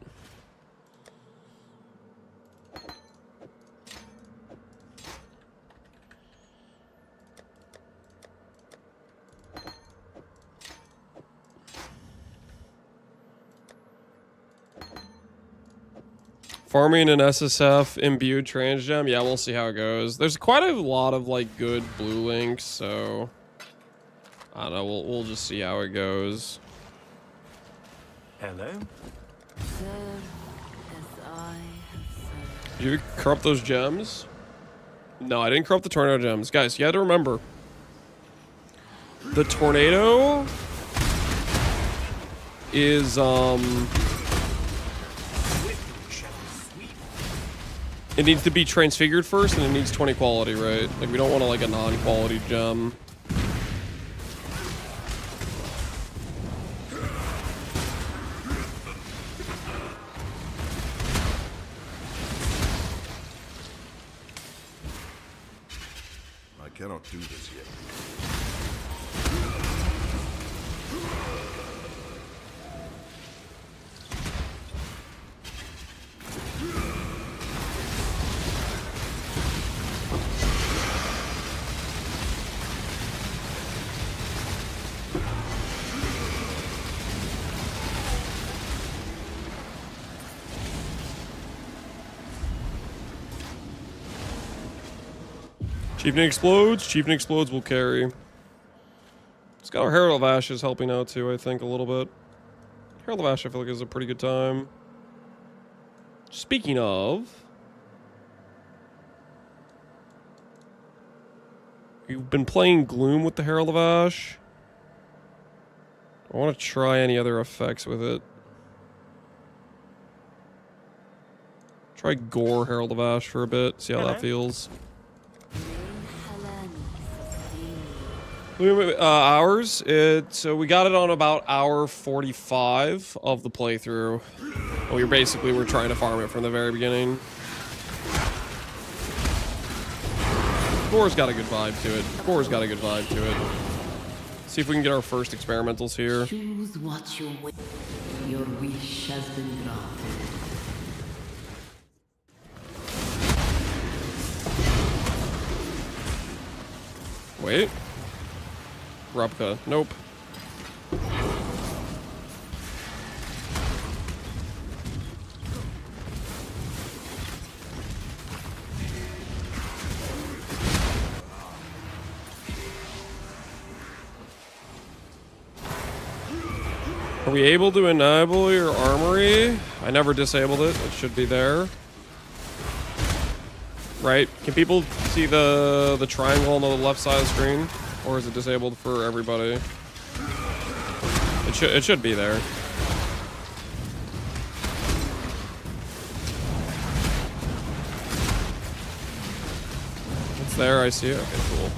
Speaker 1: Farming an SSF imbued transgem. Yeah, we'll see how it goes. There's quite a lot of like good blue links, so I don't know. We'll just see how it goes.
Speaker 6: Hello?
Speaker 4: Serve as I have served.
Speaker 1: Did you corrupt those gems? No, I didn't corrupt the tornado gems. Guys, you had to remember. The tornado is it needs to be transfigured first, and it needs 20 quality, right? Like, we don't want to, like, a non-quality gem.
Speaker 3: cannot do this yet.
Speaker 1: Chieftain explodes. Chieftain explodes will carry. Scholar Herald of Ash is helping out too, I think, a little bit. Herald of Ash, I feel like, is a pretty good time. Speaking of, you've been playing Gloom with the Herald of Ash. I want to try any other effects with it. Try Gore Herald of Ash for a bit, see how that feels. Hours. So we got it on about hour 45 of the playthrough. We're trying to farm it from the very beginning. Gore's got a good vibe to it. Gore's got a good vibe to it. See if we can get our first experimentals here.
Speaker 7: Choose what you wish. Your wish has been granted.
Speaker 1: Wait. Replica. Nope. Are we able to enable your armory? I never disabled it. It should be there. Right? Can people see the triangle on the left side of the screen? Or is it disabled for everybody? It should be there. It's there, I see it. Okay, cool.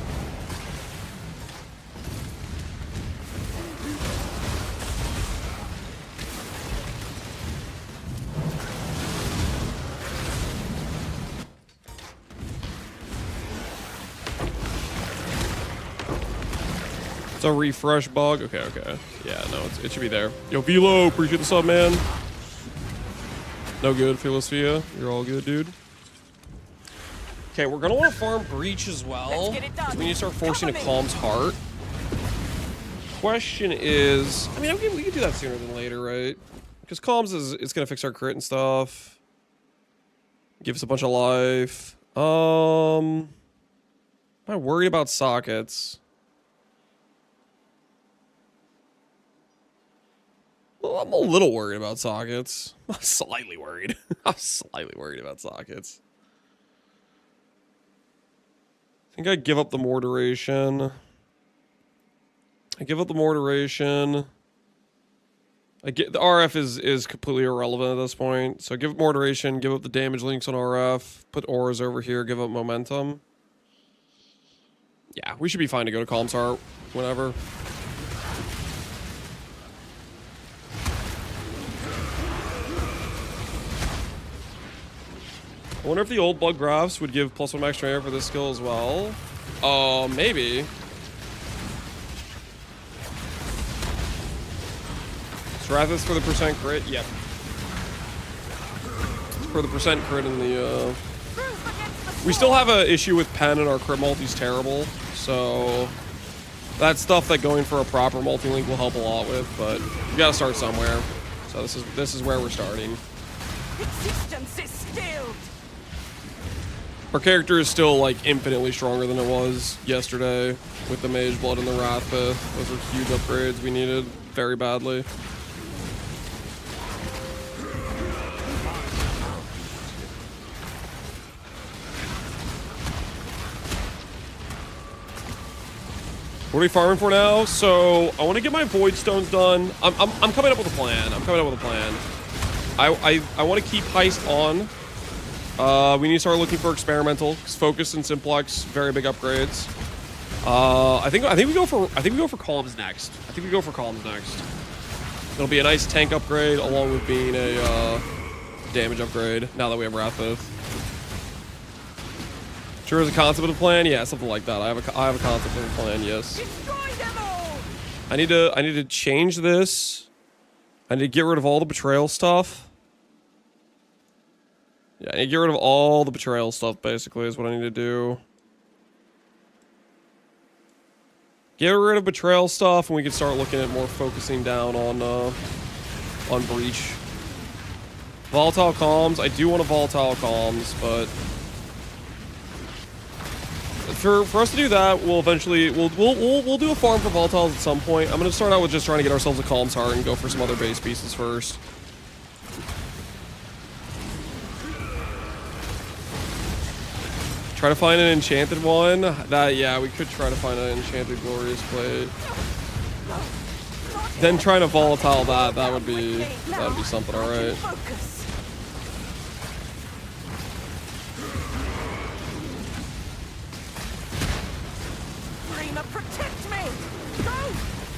Speaker 1: It's a refresh bug. Okay, okay. Yeah, no, it should be there. Yo, Velo, appreciate the sub, man. No good, Philosophia. You're all good, dude. Okay, we're gonna want to farm Breach as well. We need to start forcing a Calm's Heart. Question is, I mean, we can do that sooner than later, right? Because Calm's it's gonna fix our crit and stuff. Give us a bunch of life. Am I worried about sockets? Well, I'm a little worried about sockets. I'm slightly worried. I'm slightly worried about sockets. I think I give up the more duration. I give up the more duration. I get the RF is completely irrelevant at this point. So give up more duration, give up the damage links on RF, put auras over here, give up momentum. Yeah, we should be fine to go to Calm's Heart whenever. I wonder if the old bug graphs would give +1 max trainer for this skill as well. Maybe. Strathis for the percent crit? Yep. For the percent crit in the, We still have an issue with Pen and our crit multi's terrible, so that's stuff that going for a proper multi-link will help a lot with, but you gotta start somewhere. So this is where we're starting.
Speaker 2: Existence is stilled.
Speaker 1: Our character is still, like, infinitely stronger than it was yesterday with the Mageblood and the Wrathpith. Those are huge upgrades we needed very badly. What are we farming for now? So I want to get my Void Stones done. I'm coming up with a plan. I want to keep Heist on. We need to start looking for experimental, because Focus and Simplex, very big upgrades. I think we go for Calms next. It'll be a nice tank upgrade along with being a damage upgrade now that we have Wrathpith. Sure is a concept of a plan? Yeah, something like that. I have a concept of a plan, yes.
Speaker 5: Destroy them all!
Speaker 1: I need to change this. I need to get rid of all the betrayal stuff. Yeah, I need to get rid of all the betrayal stuff, basically, is what I need to do. Get rid of betrayal stuff, and we can start looking at more focusing down on breach. Volatile comms. I do want a volatile comms, but for us to do that, we'll eventually we'll do a farm for volatiles at some point. I'm gonna start out with just trying to get ourselves a calms heart and go for some other base pieces first. Try to find an enchanted one. Yeah, we could try to find an enchanted glorious plate. Then trying to volatile that would be something, all right.
Speaker 2: Focus. Rena, protect me! Go!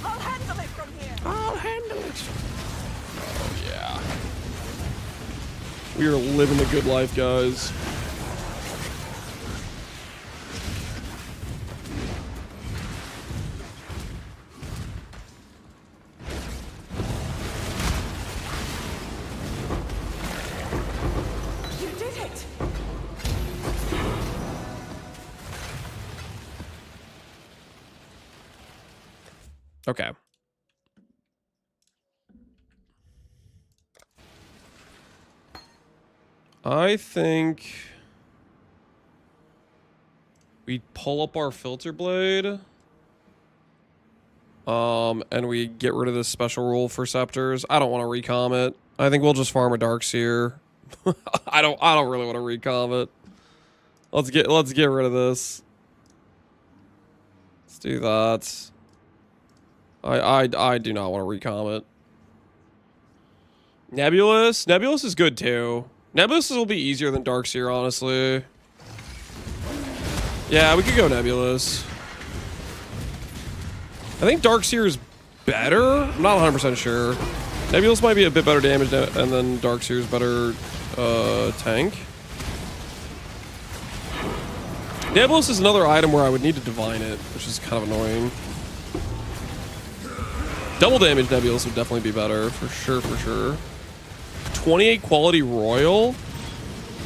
Speaker 2: I'll handle it from here!
Speaker 1: I'll handle it. Oh yeah. We are living the good life, guys. Okay. I think we pull up our filter blade. And we get rid of this special rule for scepters. I don't want to recom it. I think we'll just farm a Darkseer. I don't really want to recom it. Let's get rid of this. Let's do that. I do not want to recom it. Nebulous? Nebulous is good too. Nebulous will be easier than Darkseer, honestly. Yeah, we could go Nebulous. I think Darkseer is better. I'm not 100% sure. Nebulous might be a bit better damage, and then Darkseer is better tank. Nebulous is another item where I would need to divine it, which is kind of annoying. Double damage Nebulous would definitely be better, for sure, for sure. 28 quality Royal?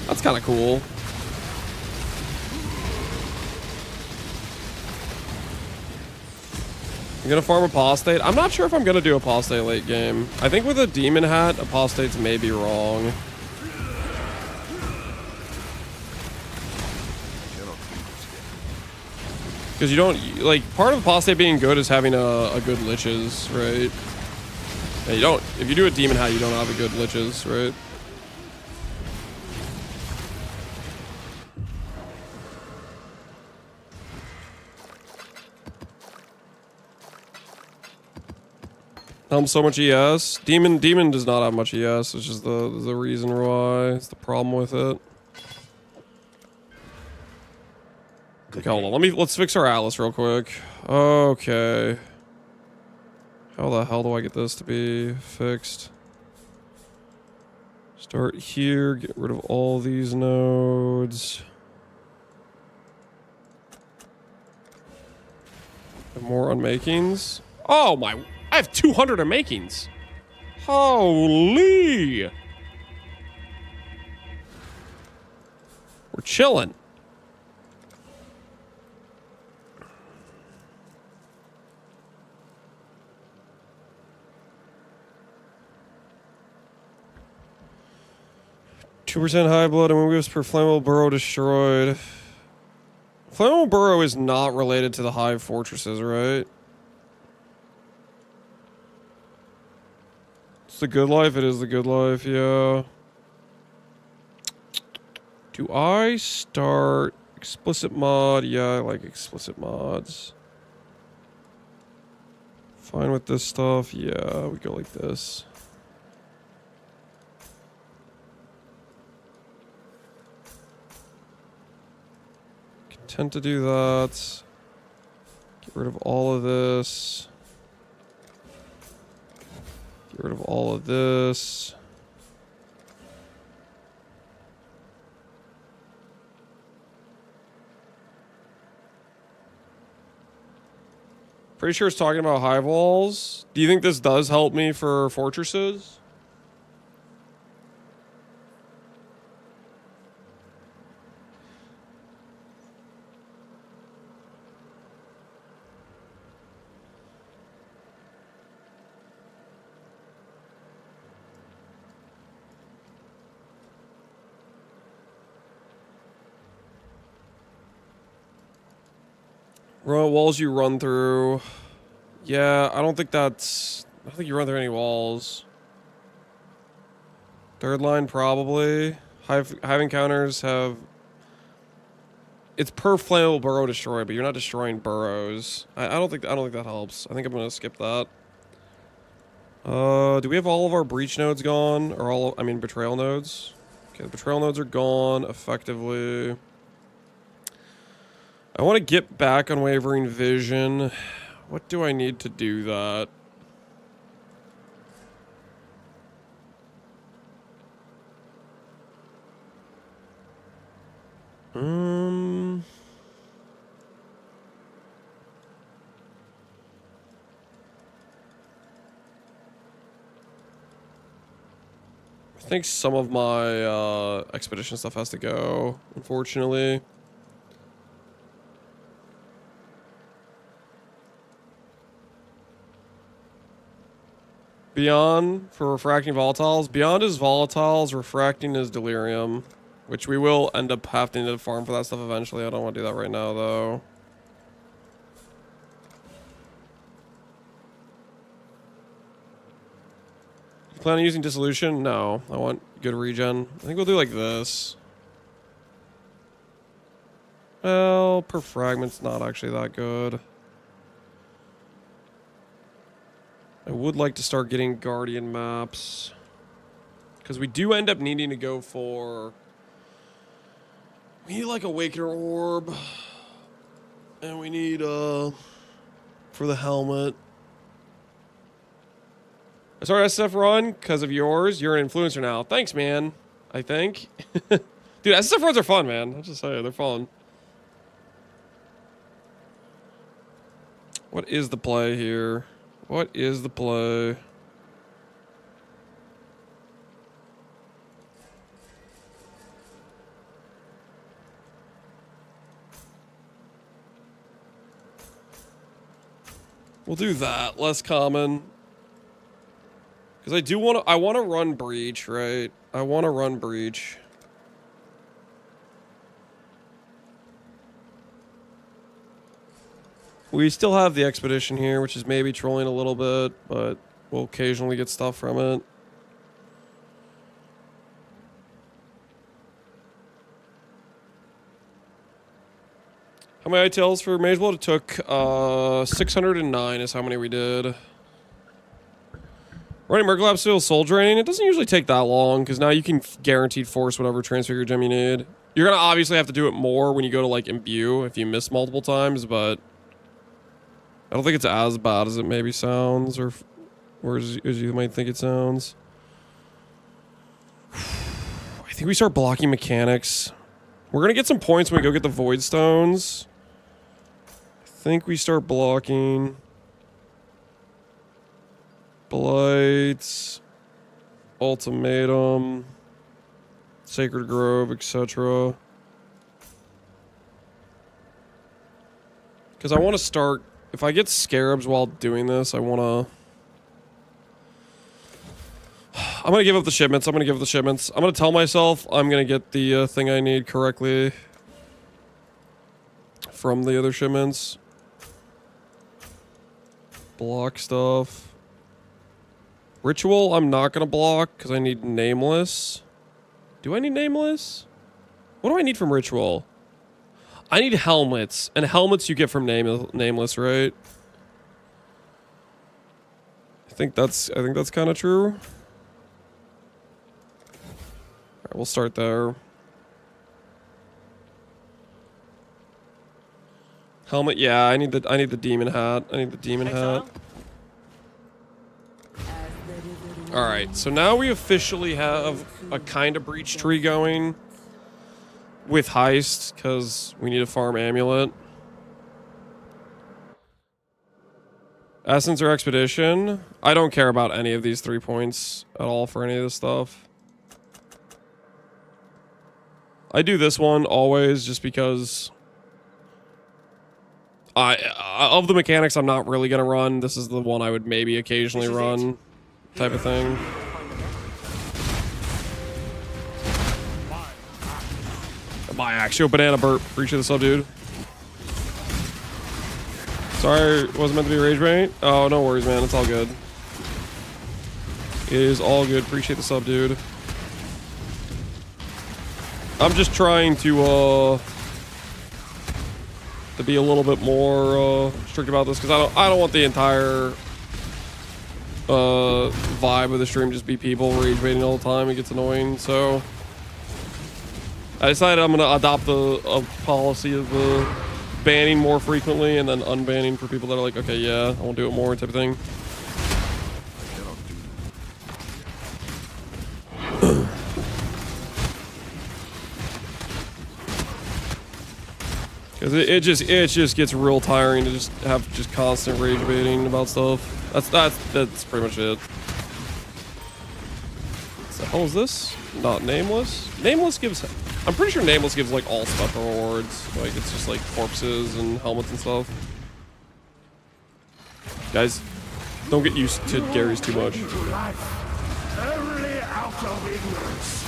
Speaker 1: That's kind of cool. I'm gonna farm Apostate. I'm not sure if I'm gonna do Apostate late game. I think with a Demon Hat, Apostates may be wrong. Because you don't, like, part of Apostate being good is having a good Liches, right? Yeah, you don't, if you do a Demon Hat, you don't have a good Liches, right? So much ES. Demon does not have much ES, which is the reason why. It's the problem with it. Okay, hold on. Let's fix our Atlas real quick. Okay. How the hell do I get this to be fixed? Start here, get rid of all these nodes. And more unmakings. Oh my, I have 200 unmakings. Holy. We're chilling. %, high blood and moves per flammable burrow destroyed. Flammable burrow is not related to the hive fortresses, right? It's the good life. It is the good life, yeah. Do I start explicit mod? Yeah, I like explicit mods. Fine with this stuff. Yeah, we go like this. Tend to do that. Get rid of all of this. Get rid of all of this. Pretty sure it's talking about hive walls. Do you think this does help me for fortresses? Walls you run through. Yeah, I don't think you run through any walls. Third line probably. Hive encounters have. It's per flammable burrow destroyed, but you're not destroying burrows. I don't think that helps. I think I'm gonna skip that. Do we have all of our breach nodes gone, or betrayal nodes? Okay, the betrayal nodes are gone effectively. I want to get back on Wavering Vision. What do I need to do that? I think some of my expedition stuff has to go, unfortunately. Beyond for refracting volatiles. Beyond is volatiles, refracting is delirium. Which we will end up having to farm for that stuff eventually. I don't want to do that right now, though. You plan on using dissolution? No. I want good regen. I think we'll do like this. Well, per fragment's not actually that good. I would like to start getting Guardian maps. Because we do end up needing to go for... We need like a Awakener Orb. And we need, for the helmet. I started SSF run because of yours. You're an influencer now. Thanks, man. I think. Dude, SSF runs are fun, man. I'll just say they're fun. What is the play here? What is the play? We'll do that. Less common. Because I want to run Breach, right? I want to run Breach. We still have the expedition here, which is maybe trolling a little bit, but we'll occasionally get stuff from it. How many ITLs for Mageblood? It took 609 is how many we did. Running Merklab still soul draining. It doesn't usually take that long, because now you can guaranteed force whatever transfigure gem you need. You're going to obviously have to do it more when you go to like imbue if you miss multiple times, but I don't think it's as bad as it maybe sounds, or as you might think it sounds. I think we start blocking mechanics. We're going to get some points when we go get the Void Stones. I think we start blocking Blights, Ultimatum, Sacred Grove, etc. Because I want to start... If I get Scarabs while doing this, I want to... I'm going to give up the shipments. I'm going to tell myself I'm going to get the thing I need correctly from the other shipments. Block stuff. Ritual, I'm not going to block because I need Nameless. Do I need Nameless? What do I need from Ritual? I need helmets, and helmets you get from Nameless, right? I think that's kind of true. All right, we'll start there. Helmet, yeah, I need the demon hat. I need the demon hat. All right, so now we officially have a kind of breach tree going with heist because we need to farm amulet. Essence or Expedition. I don't care about any of these 3 points at all for any of this stuff. I do this one always just because of the mechanics I'm not really gonna run. This is the one I would maybe occasionally run, type of thing. My actual banana burp. Appreciate the sub, dude. Sorry, wasn't meant to be rage bait. Oh, no worries, man. It's all good. It is all good. Appreciate the sub, dude. I'm just trying to be a little bit more strict about this because I don't want the entire vibe of the stream just be people rage baiting all the time. It gets annoying, so I decided I'm gonna adopt a policy of banning more frequently and then unbanning for people that are like, okay, yeah, I won't do it more type of thing. Because it just gets real tiring to just have just constant rage baiting about stuff. That's pretty much it. What the hell is this? Not Nameless? Nameless gives... I'm pretty sure Nameless gives like all special rewards. Like it's just like corpses and helmets and stuff. Guys, don't get used to Gary's too much.
Speaker 6: Only out of ignorance.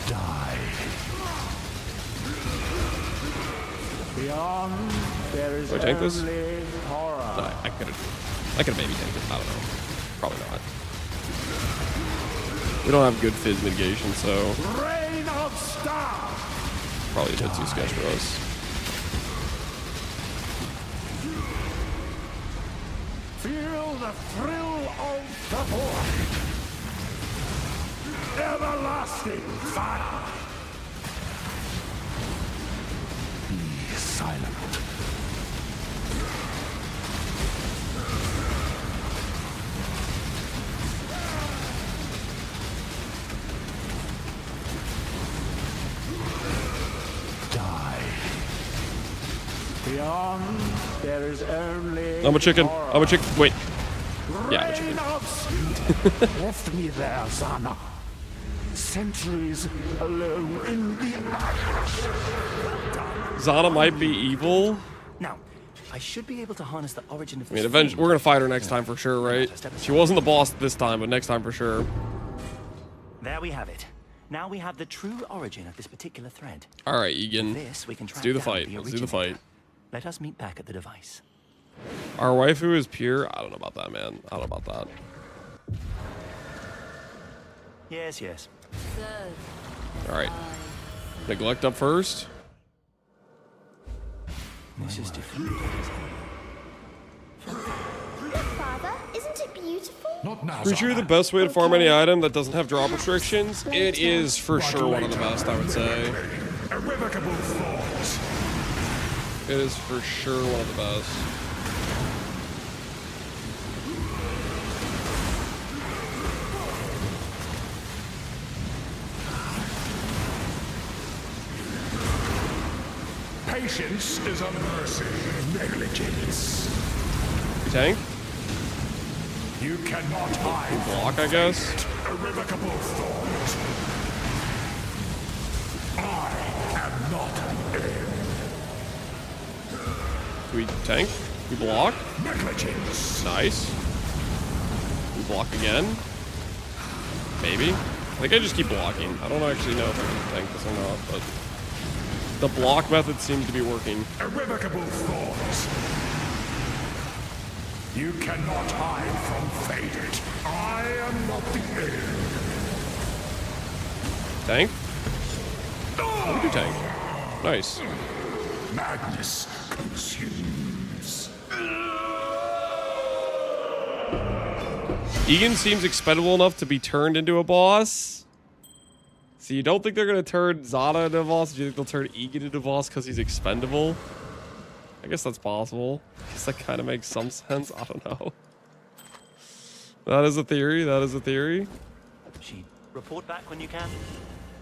Speaker 6: Die. Beyond, there is
Speaker 1: Do I tank this?
Speaker 6: only horror.
Speaker 1: No, I could've maybe tanked it. I don't know. Probably not. We don't have good fizz mitigation, so
Speaker 6: Rain of stars.
Speaker 1: probably a bit too sketch for us.
Speaker 6: Feel the thrill of the void. Everlasting fire. Be silent. Die. Beyond, there is only
Speaker 1: I'm a chicken.
Speaker 6: horror.
Speaker 1: I'm a chicken. Wait. Yeah, I'm a chicken.
Speaker 6: Rain of left me there, Zana. Centuries alone in the ash.
Speaker 1: Zana might be evil.
Speaker 8: Now, I should be able to harness the origin of
Speaker 1: I mean,
Speaker 8: this
Speaker 1: eventually,
Speaker 8: fiend.
Speaker 1: we're gonna fight her next time for sure, right? She wasn't the boss this time, but next time for sure.
Speaker 8: There we have it. Now we have the true origin of this particular thread.
Speaker 1: All right, Egan.
Speaker 8: This we can track
Speaker 1: Let's do the
Speaker 8: down
Speaker 1: fight.
Speaker 8: the
Speaker 1: Let's do the
Speaker 8: originator.
Speaker 1: fight.
Speaker 8: Let us meet back at the device.
Speaker 1: Our waifu is pure. I don't know about that, man. I don't know about that.
Speaker 8: Yes, yes.
Speaker 1: All right. Neglect up first.
Speaker 8: This is different.
Speaker 9: Father, isn't it beautiful?
Speaker 3: Not now.
Speaker 1: Pretty sure the best way to farm any item that doesn't have drop restrictions. It is for sure one of the best, I would say.
Speaker 3: Irrevocable thoughts.
Speaker 1: It is for sure one of the best.
Speaker 3: Patience is a mercy. Negligence.
Speaker 1: Tank?
Speaker 3: You cannot hide.
Speaker 1: Block, I guess.
Speaker 3: Irrevocable thought. I am not an end.
Speaker 1: Do we tank? We block?
Speaker 3: Negligence.
Speaker 1: Nice. We block again? Maybe? I think I just keep blocking. I don't actually know if I can tank this or not, but the block method seems to be working.
Speaker 3: Irrevocable thoughts. You cannot hide from fate. I am not the end.
Speaker 1: Tank? Oh, we do tank. Nice.
Speaker 3: Madness consumes.
Speaker 1: Egan seems expendable enough to be turned into a boss. So you don't think they're going to turn Zana into a boss? Do you think they'll turn Egan into a boss because he's expendable? I guess that's possible. I guess that kind of makes some sense. I don't know. That is a theory. That is a theory.
Speaker 8: She report back when you can.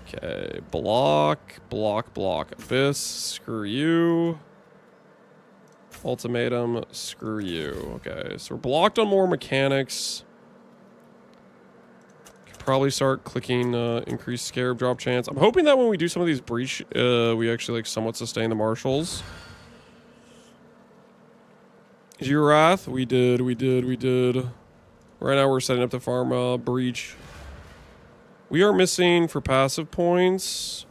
Speaker 1: Okay. Block. Block. Block. Abyss. Screw you. Ultimatum, screw you. Okay, so we're blocked on more mechanics. Could probably start clicking increased scarab drop chance. I'm hoping that when we do some of these breach, we actually like somewhat sustain the marshals. Girath, we did. Right now we're setting up to farm breach. We are missing for passive points.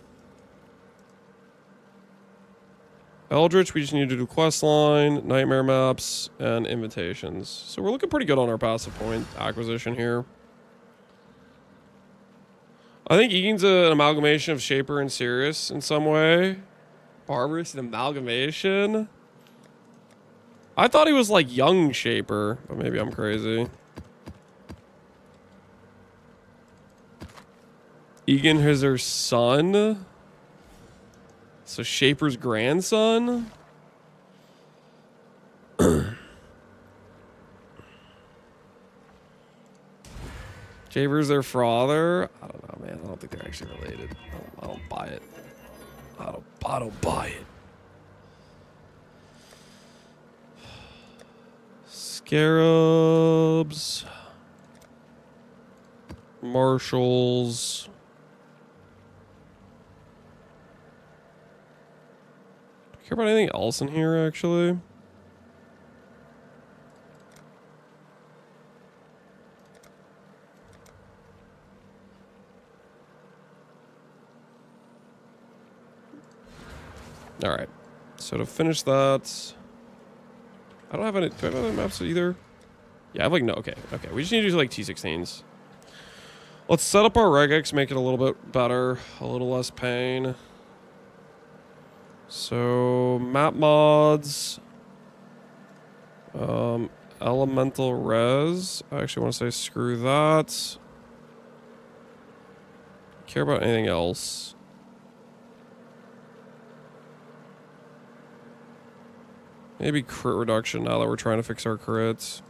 Speaker 1: Eldritch, we just need to do quest line, nightmare maps, and invitations. So we're looking pretty good on our passive point acquisition here. I think Egan's an amalgamation of Shaper and Sirius in some way. Barbarous, an amalgamation. I thought he was like young Shaper, but maybe I'm crazy. Egan is her son. So Shaper's grandson? Shaper's their father? I don't know, man. I don't think they're actually related. I don't buy it. I don't buy it. Scarabs. Marshals. Care about anything else in here, actually? All right. So to finish that, I don't have any. Do I have any maps either? Yeah, I have like no. Okay. We just need to do like T16s. Let's set up our regex, make it a little bit better, a little less pain. So map mods, elemental res. I actually want to say screw that. Care about anything else? Maybe crit reduction now that we're trying to fix our crits.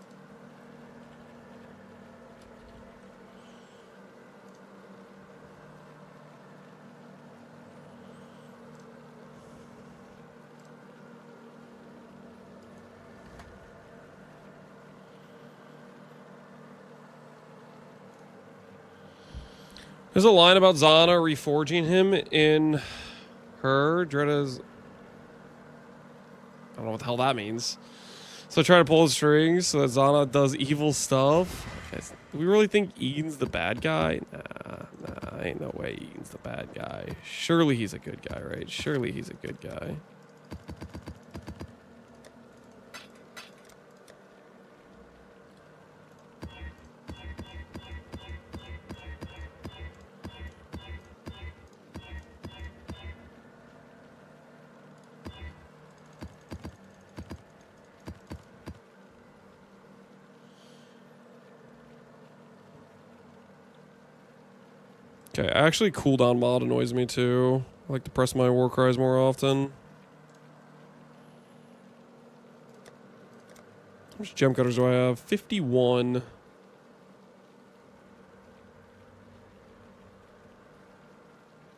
Speaker 1: There's a line about Zana reforging him in her. Dreda's... I don't know what the hell that means. So try to pull his strings so that Zana does evil stuff. Okay, do we really think Egan's the bad guy? Nah, ain't no way Egan's the bad guy. Surely he's a good guy, right? Surely he's a good guy. Okay, actually cooldown mod annoys me too. I like to press my war cries more often. How much gem cutters do I have? 51.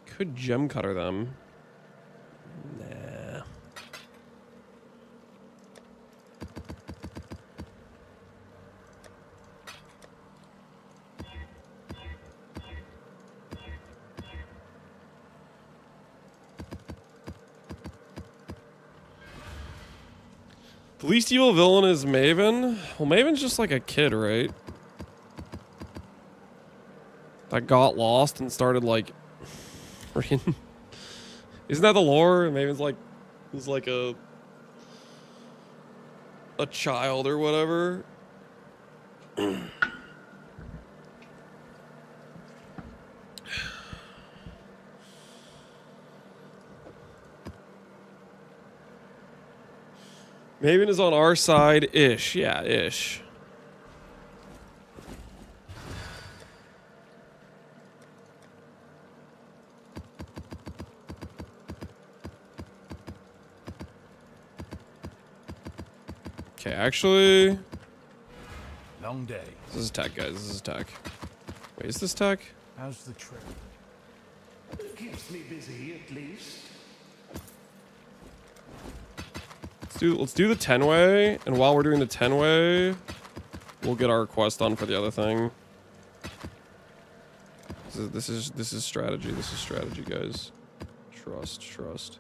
Speaker 1: Could gem cutter them. Nah. The least evil villain is Maven. Well, Maven's just like a kid, right? That got lost and started like... Isn't that the lore? Maven's like... He's like a child or whatever. Maven is on our side-ish. Yeah, ish. Okay, actually...
Speaker 3: Long day.
Speaker 1: This is tech, guys. This is tech. Wait, is this tech?
Speaker 3: How's the trip?
Speaker 6: Keeps me busy, at least.
Speaker 1: Let's do the 10-way, and while we're doing the 10-way, we'll get our quest done for the other thing. This is strategy. This is strategy, guys. Trust.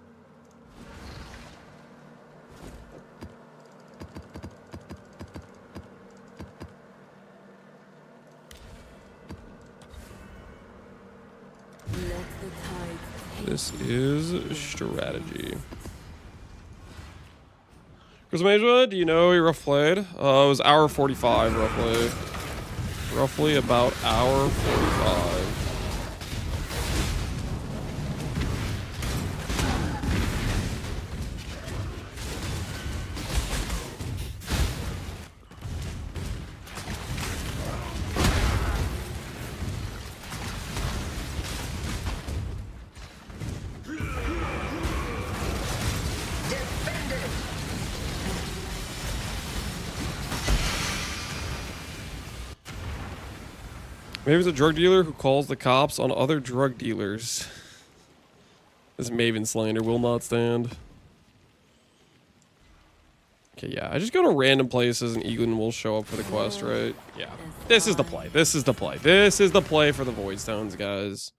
Speaker 1: This is strategy. Chris Mageblood, do you know your rough played? It was hour 45 roughly. Roughly about hour 45. Maybe it's a drug dealer who calls the cops on other drug dealers. This Maven slander will not stand. Okay, yeah. I just go to random places and Egan will show up for the quest, right? Yeah. This is the play. This is the play. This is the play for the Void Stones, guys.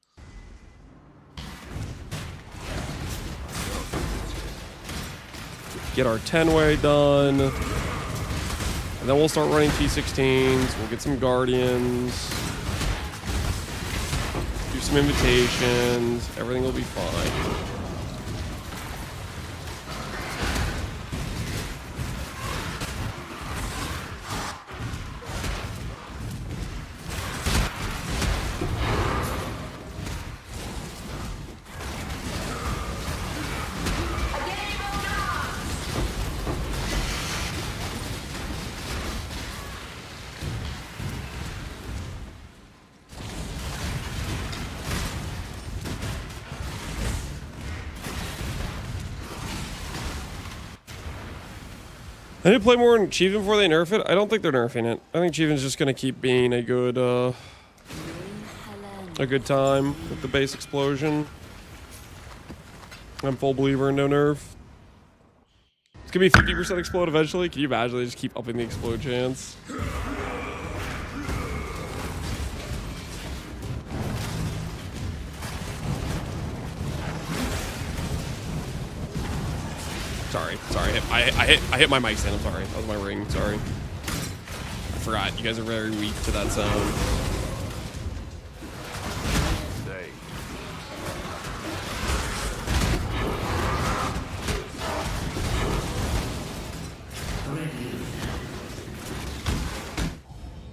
Speaker 1: Get our 10-way done. And then we'll start running T16s. We'll get some Guardians. Some invitations, everything will be fine. I need to play more in Chieftain before they nerf it. I don't think they're nerfing it. I think Chieftain's just gonna keep being a good time with the base explosion. I'm full believer in no nerf. It's gonna be 50% explode eventually. Can you imagine they just keep upping the explode chance? Sorry. I hit my mic stand. I'm sorry. That was my ring. Sorry. I forgot. You guys are very weak to that sound.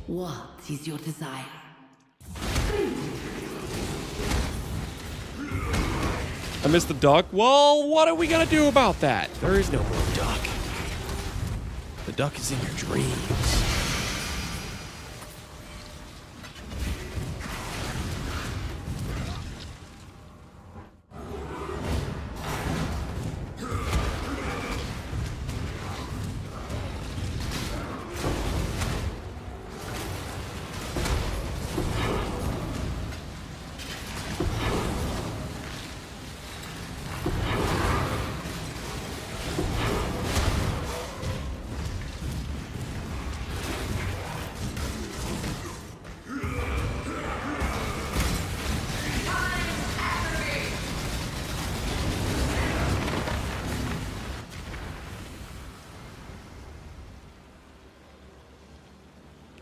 Speaker 7: What is your desire?
Speaker 1: I missed the duck. Well, what are we gonna do about that? There is no more duck. The duck is in your dreams.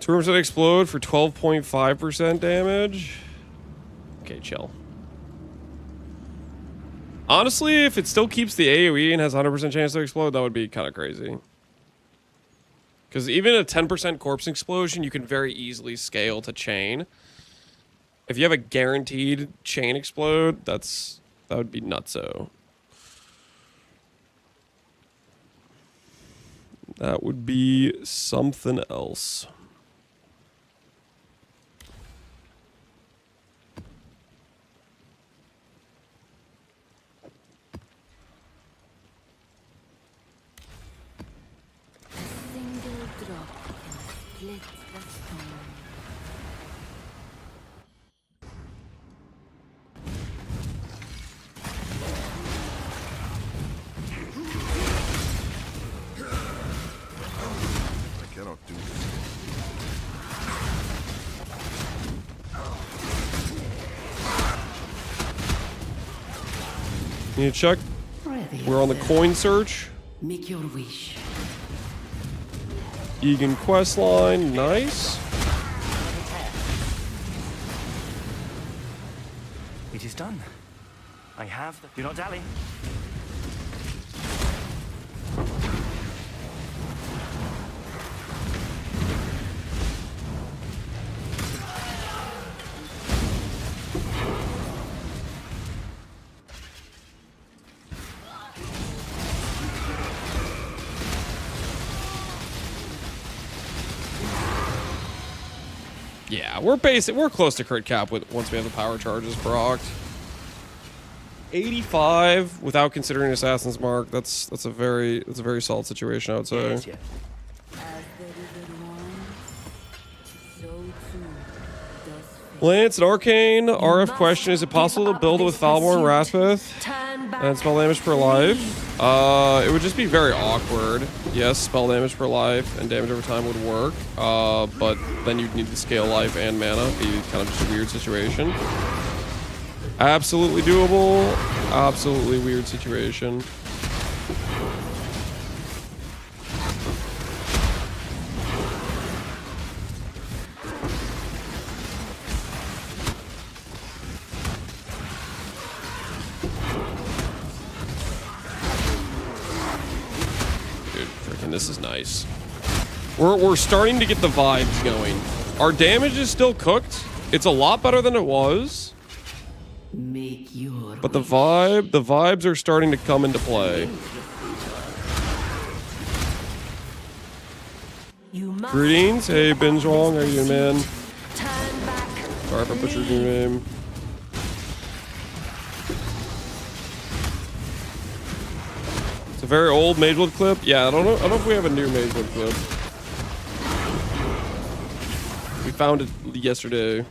Speaker 1: Two rooms that explode for 12.5% damage. Okay, chill. Honestly, if it still keeps the AoE and has 100% chance to explode, that would be kind of crazy. Because even a 10% corpse explosion, you can very easily scale to chain. If you have a guaranteed chain explode, that would be nutso. That would be something else. Need to check.
Speaker 7: Ready.
Speaker 1: We're on the coin search.
Speaker 7: Make your wish.
Speaker 1: Egan questline, nice.
Speaker 8: It is done. I have the... Do not dally.
Speaker 1: Yeah, we're close to crit cap with once we have the power charges procced. 85 without considering Assassin's Mark. That's a very solid situation, I would say.
Speaker 8: Yes, yes.
Speaker 4: As the river winds, so too does fate.
Speaker 1: Lance, an arcane RF question: is it possible to build with Falborn Raspith
Speaker 7: Turn back.
Speaker 1: and spell damage per life? It would just be very awkward. Yes, spell damage per life and damage over time would work. But then you'd need to scale life and mana. It'd be kind of just a weird situation. Absolutely doable. Absolutely weird situation. Dude, freaking this is nice. We're starting to get the vibes going. Our damage is still cooked. It's a lot better than it was.
Speaker 7: Make your
Speaker 1: But the vibes are starting to come into play.
Speaker 7: You must
Speaker 1: Greetings, hey Binge Wong, how you doing, man?
Speaker 7: turn back.
Speaker 1: Sorry if I butchered your name. It's a very old Mageblood clip. Yeah, I don't know if we have a new Mageblood clip. We found it yesterday.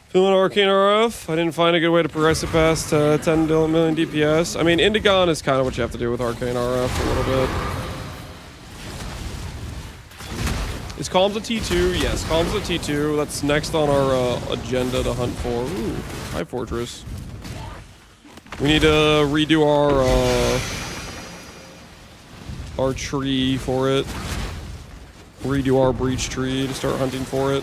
Speaker 1: Feeling Arcane RF. I didn't find a good way to progress it past 10 million DPS. I mean, Indigon is kind of what you have to do with Arcane RF a little bit. Is Calm's a T2? Yes, Calm's a T2. That's next on our agenda to hunt for. Ooh, High Fortress. We need to redo our tree for it. Redo our breach tree to start hunting for it.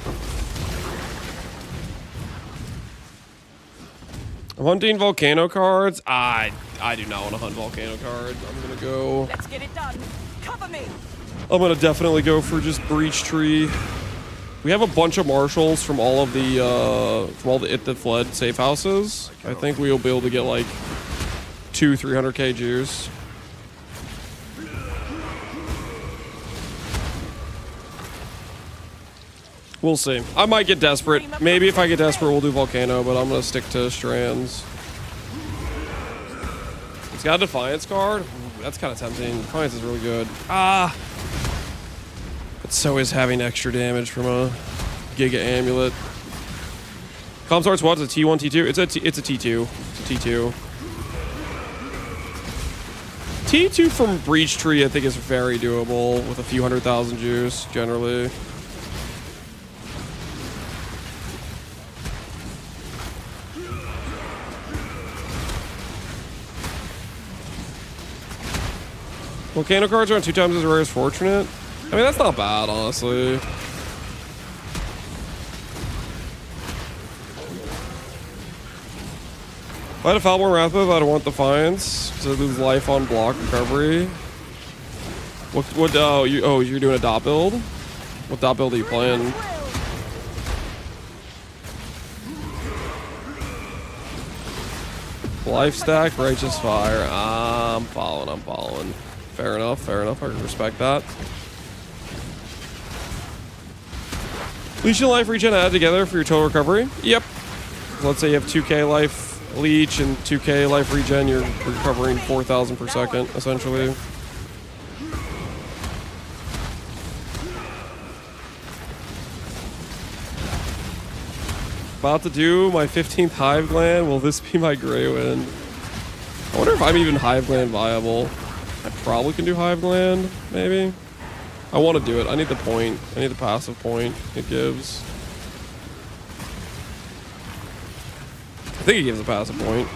Speaker 1: I'm hunting volcano cards. I do not want to hunt volcano cards. I'm gonna go.
Speaker 2: Let's get it done. Cover me.
Speaker 1: I'm gonna definitely go for just breach tree. We have a bunch of marshals from all of the It That Fled safe houses. I think we'll be able to get like 300k juice. We'll see. I might get desperate. Maybe if I get desperate, we'll do volcano, but I'm gonna stick to strands. It's got a Defiance card. Ooh, that's kind of tempting. Defiance is really good. Ah. But so is having extra damage from a Giga Amulet. Comsart's what? It's a T1, T2? It's a T2. It's a T2. T2 from Breach Tree, I think, is very doable with a few 100,000 juice, generally. Volcano cards are on 2 times as rare as Fortunate. I mean, that's not bad, honestly. If I had a Falborn Rathbith, I'd want Defiance, because I lose life on block recovery. You're doing a dot build? What dot build are you playing? Life stack, Righteous Fire. I'm following. Fair enough. I can respect that. Leech and life regen added together for your total recovery. Yep. Let's say you have 2k life leech and 2k life regen, you're recovering 4,000 per second, essentially. About to do my 15th Hive Gland. Will this be my Grey Wind? I wonder if I'm even Hive Gland viable. I probably can do Hive Gland, maybe. I want to do it. I need the point. I need the passive point it gives. I think it gives a passive point.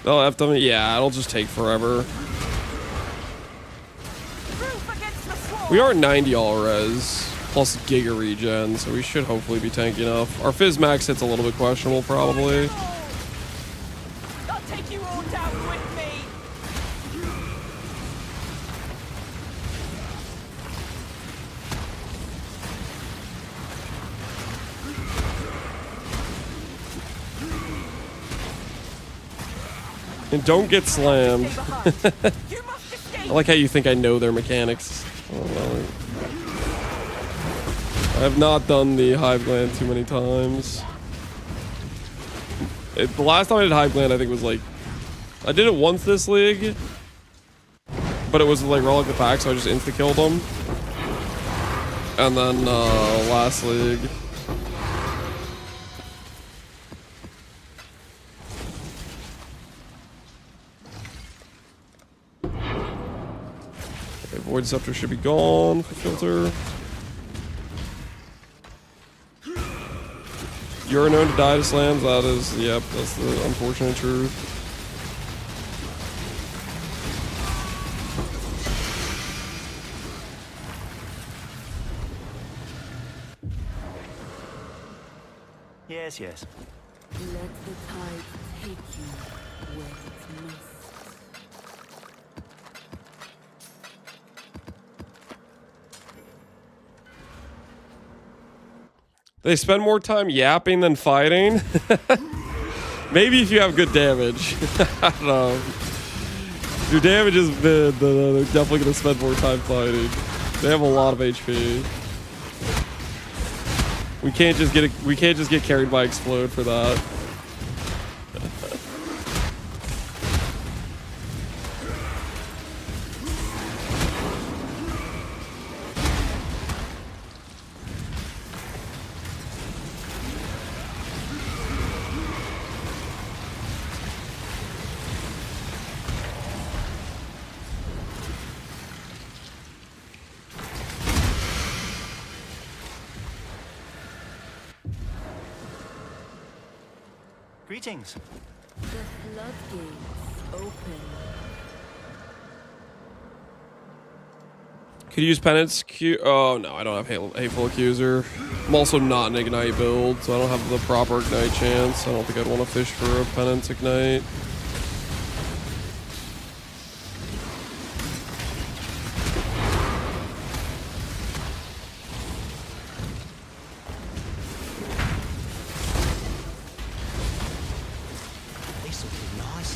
Speaker 1: Oh, F dummy. Yeah, it'll just take forever. We are 90 all res plus Giga regen, so we should hopefully be tanky enough. Our Fizz max hit's a little bit questionable, probably.
Speaker 5: I'll take you all down with me.
Speaker 1: And don't get slammed.
Speaker 5: You must escape.
Speaker 1: I like how you think I know their mechanics. Oh, well. I have not done the Hive Gland too many times. The last time I did Hive Gland, I think was like... I did it once this league. But it was like Relic the Pack, so I just insta-killed them. And then last league... Okay, Void Scepter should be gone for filter. You're known to die to slams. That is, yep, that's the unfortunate truth.
Speaker 8: Yes, yes.
Speaker 4: Let the tide take you where it must.
Speaker 1: They spend more time yapping than fighting. Maybe if you have good damage. I don't know. If your damage is mid, then they're definitely gonna spend more time fighting. They have a lot of HP. We can't just get carried by Explode for that.
Speaker 8: Greetings.
Speaker 4: The floodgates open.
Speaker 1: Could you use Penance Q? Oh no, I don't have Hateful Accuser. I'm also not an Ignite build, so I don't have the proper Ignite chance. I don't think I'd want to fish for a Penance Ignite.
Speaker 8: This will be nice.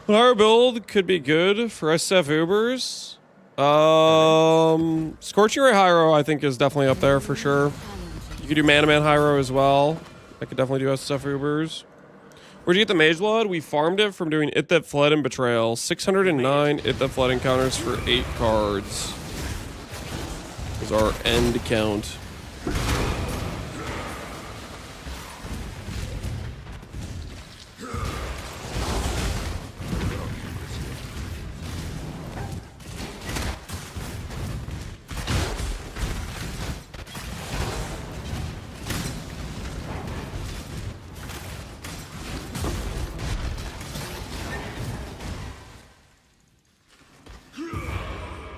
Speaker 1: Our build could be good for SSF Ubers. Scorching Ray Hyro, I think, is definitely up there for sure. You could do Mana Man Hyro as well. I could definitely do SSF Ubers. Where'd you get the Mageblood? We farmed it from doing It That Fled and Betrayal. 609 It That Fled encounters for 8 cards. Is our end count.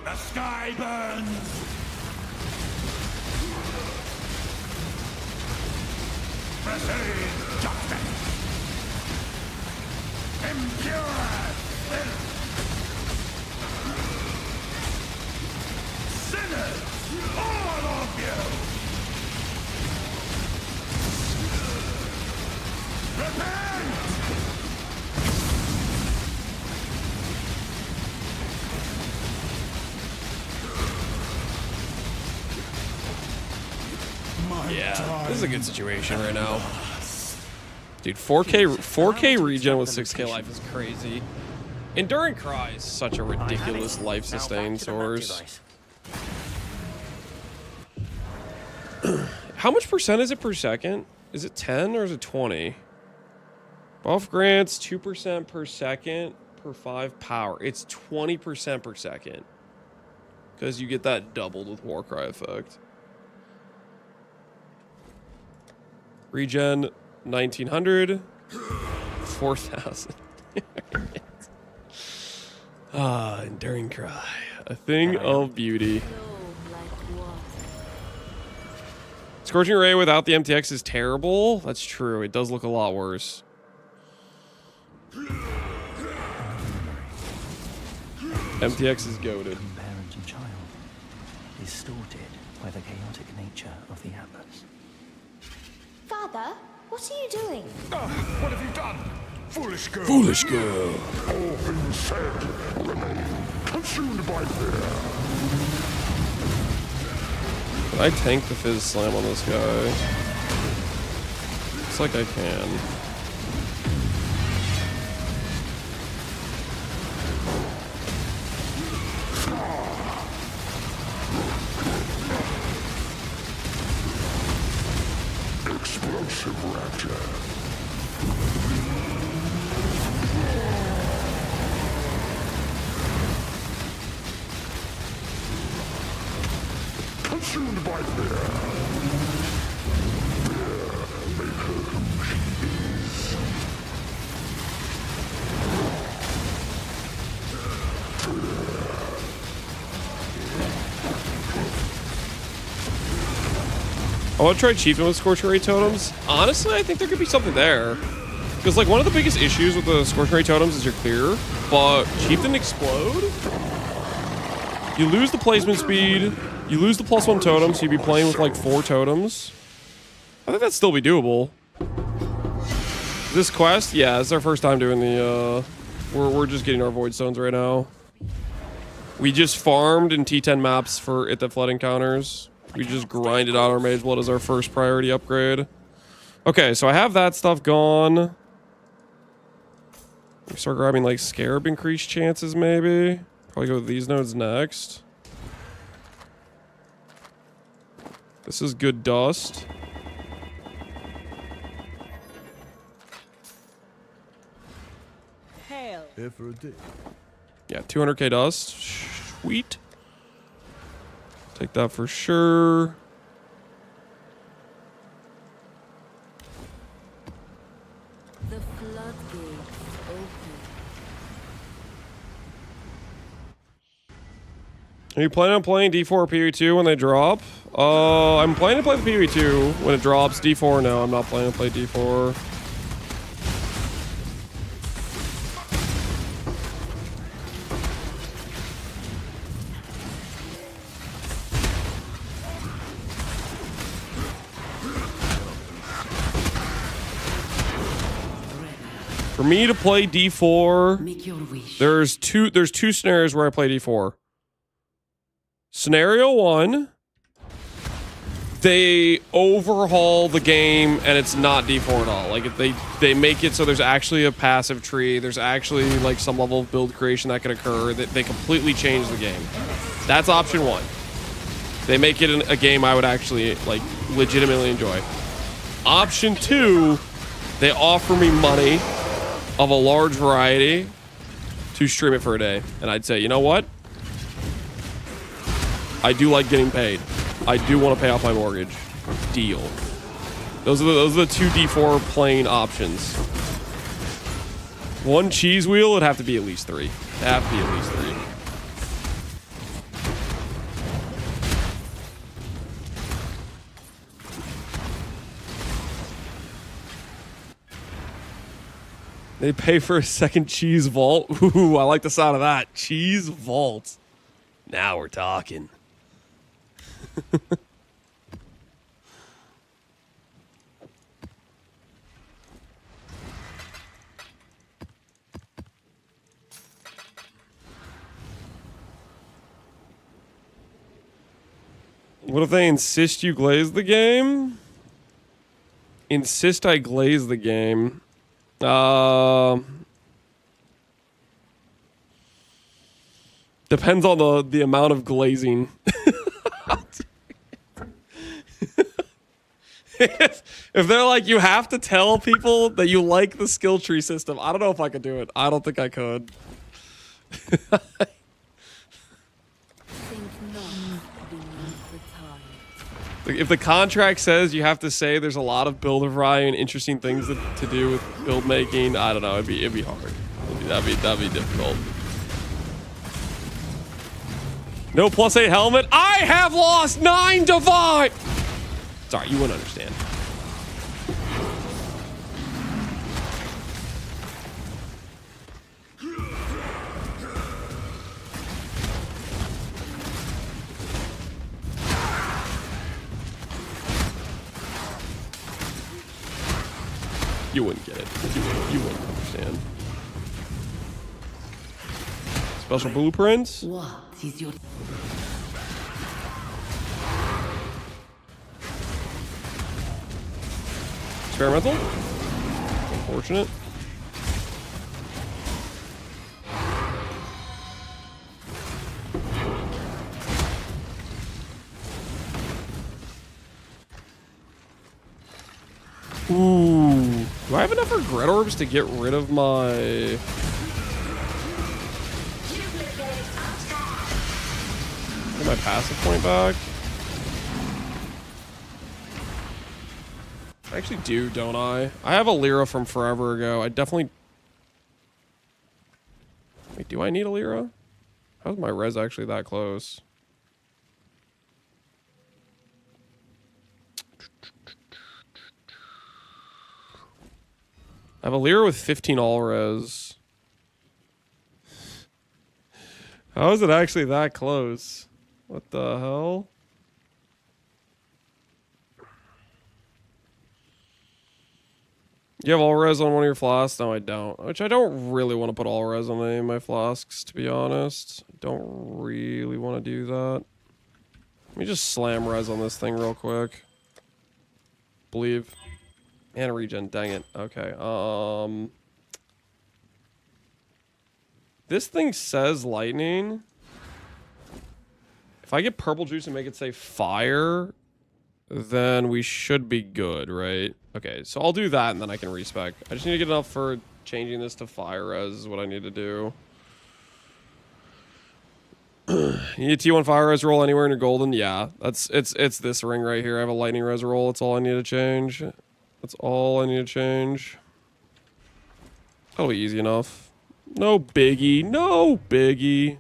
Speaker 3: The sky burns! Receive justice. Impure filth. Sinners, all of you. Repent.
Speaker 1: Yeah, this is a good situation right now. Dude, 4K regen with 6K life is crazy. Enduring Cry is such a ridiculous life sustain source. How much percent is it per second? Is it 10 or is it 20? Buff grants 2% per second per 5 power. It's 20% per second. Because you get that doubled with Warcry effect. Regen 1900. 4000. Ah, Enduring Cry. A thing of beauty. Scorching Ray without the MTX is terrible. That's true. It does look a lot worse. MTX is goated.
Speaker 8: Parent and child, distorted by the chaotic nature of the Atlas.
Speaker 9: Father, what are you doing?
Speaker 3: What have you done? Foolish girl.
Speaker 1: Foolish girl.
Speaker 6: All things said, consumed by fear.
Speaker 1: Can I tank the Fizz Slam on this guy? Looks like I can.
Speaker 6: Explosive rapture. Consumed by fear.
Speaker 1: I want to try Chieftain with Scorching Ray totems. Honestly, I think there could be something there. Because, like, one of the biggest issues with the Scorching Ray totems is you're clear, but Chieftain explode? You lose the placement speed, you lose the +1 totem, so you'd be playing with, like, 4 totems. I think that'd still be doable. This quest? Yeah, it's our first time doing the, We're just getting our Void Stones right now. We just farmed in T10 maps for at the flood encounters. We just grinded out our Mageblood as our first priority upgrade. Okay, so I have that stuff gone. We start grabbing like Scarab increased chances maybe. Probably go with these nodes next. This is good dust.
Speaker 5: Hail.
Speaker 1: Yeah, 200k dust. Sweet. Take that for sure.
Speaker 4: The floodgates open.
Speaker 1: Are you planning on playing D4 or PoE2 when they drop? I'm planning to play the PoE2 when it drops. D4, no, I'm not planning to play D4. For me to play D4,
Speaker 7: Make your wish.
Speaker 1: there's two scenarios where I play D4. Scenario 1, they overhaul the game and it's not D4 at all. Like they make it so there's actually a passive tree, there's actually like some level of build creation that can occur. They completely change the game. That's option 1. They make it a game I would actually like legitimately enjoy. Option 2, they offer me money of a large variety to stream it for a day. And I'd say, you know what? I do like getting paid. I do want to pay off my mortgage. Deal. Those are the two D4 playing options. One cheese wheel would have to be at least 3. It'd have to be at least 3. They pay for a second cheese vault. Ooh, I like the sound of that. Cheese vault. Now we're talking. What if they insist you glaze the game? Insist I glaze the game. Depends on the amount of glazing. If they're like, you have to tell people that you like the skill tree system, I don't know if I could do it. I don't think I could.
Speaker 4: Think not beneath the tide.
Speaker 1: If the contract says you have to say there's a lot of builder variety and interesting things to do with build making, I don't know. It'd be hard. That'd be difficult. No +8 helmet. I have lost 9 divine. Sorry, you wouldn't understand. You wouldn't get it. You wouldn't understand. Special blueprints.
Speaker 7: What is your...
Speaker 1: Experimental. Unfortunate. Ooh. Do I have enough regret orbs to get rid of my... Get my passive point back? I actually do, don't I? I have a Lyra from forever ago. I definitely... Wait, do I need a Lyra? How's my res actually that close? I have a Lyra with 15 all res. How is it actually that close? What the hell? You have all res on one of your flasks? No, I don't. Which I don't really want to put all res on any of my flasks, to be honest. I don't really want to do that. Let me just slam res on this thing real quick. Believe. And regen, dang it. Okay, this thing says lightning. If I get purple juice and make it say fire, then we should be good, right? Okay, so I'll do that and then I can respec. I just need to get enough for changing this to fire res is what I need to do. You need a T1 fire res roll anywhere in your golden? Yeah, it's this ring right here. I have a lightning res roll. That's all I need to change. That's all I need to change. That'll be easy enough. No biggie. No biggie.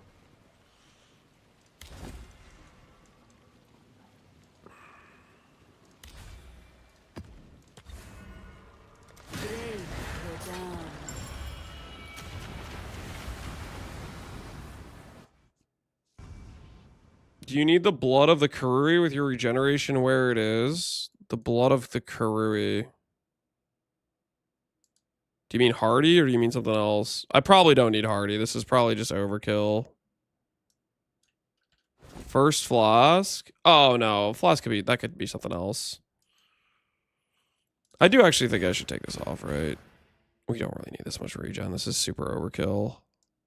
Speaker 1: Do you need the blood of the Karui with your regeneration where it is? The blood of the Karui. Do you mean Hardy or do you mean something else? I probably don't need Hardy. This is probably just overkill. First flask. Oh no, flask could be, that could be something else. I do actually think I should take this off, right? We don't really need this much regen. This is super overkill.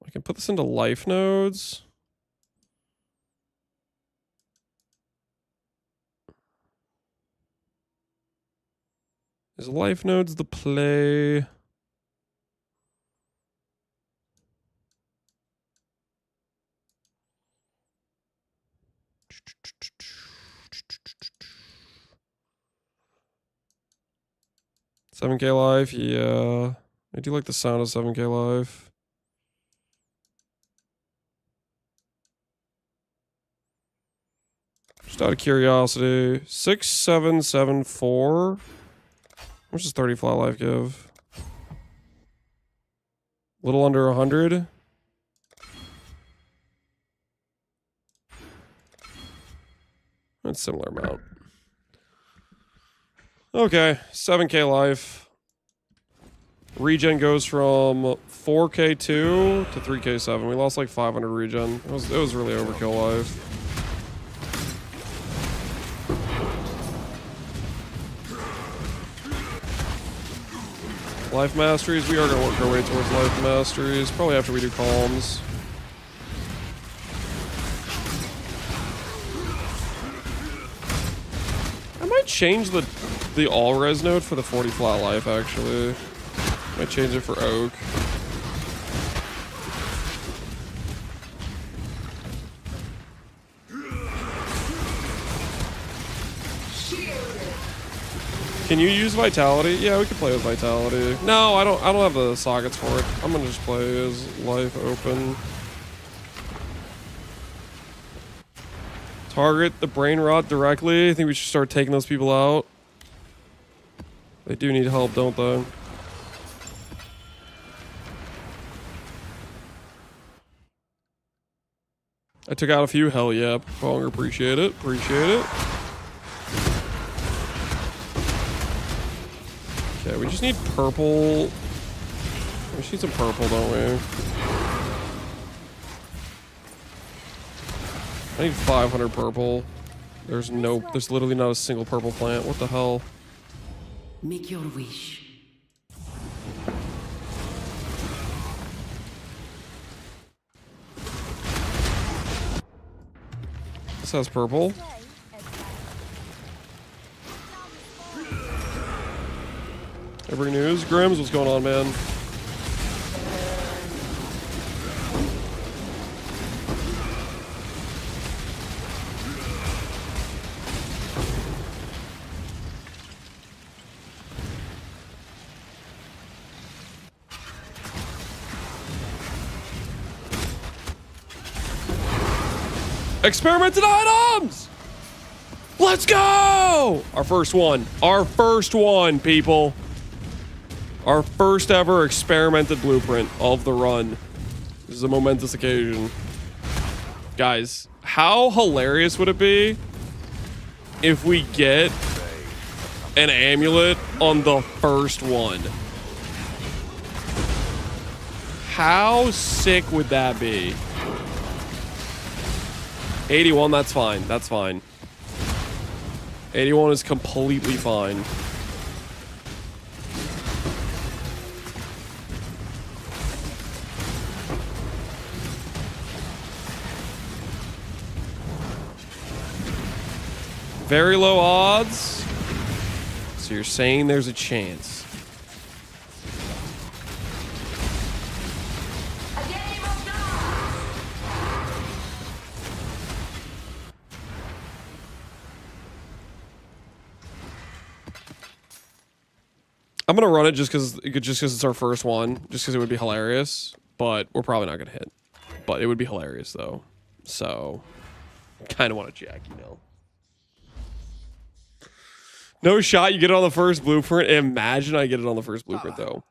Speaker 1: I can put this into life nodes. Is life nodes the play? $7K life, yeah. I do like the sound of 7K life. Just out of curiosity. 6774. What does 30 flat life give? Little under 100. That's a similar amount. Okay, 7k life. Regen goes from 4k2 to 3k7. We lost like 500 regen. It was really overkill life. Life masteries, we are going to work our way towards life masteries, probably after we do calms. I might change the all res node for the 40 flat life, actually. Might change it for oak. Can you use vitality? Yeah, we can play with vitality. No, I don't have the sockets for it. I'm gonna just play as life open. Target the brain rot directly. I think we should start taking those people out. They do need help, don't they? I took out a few. Hell yeah. Ponger, appreciate it. Appreciate it. Okay, we just need purple. We just need some purple, don't we? I need 500 purple. There's literally not a single purple plant. What the hell?
Speaker 7: Make your wish.
Speaker 1: This has purple. Every news? Grims, what's going on, man? Experimented items! Let's go! Our first one. Our first one, people. Our first ever experimented blueprint of the run. This is a momentous occasion. Guys, how hilarious would it be if we get an amulet on the first one? How sick would that be? 81, that's fine. That's fine. 81 is completely fine. Very low odds. So you're saying there's a chance. I'm gonna run it just because it's our first one, just because it would be hilarious. But we're probably not gonna hit. But it would be hilarious though. So, kind of want to check, you know. No shot. You get it on the first blueprint. Imagine I get it on the first blueprint though.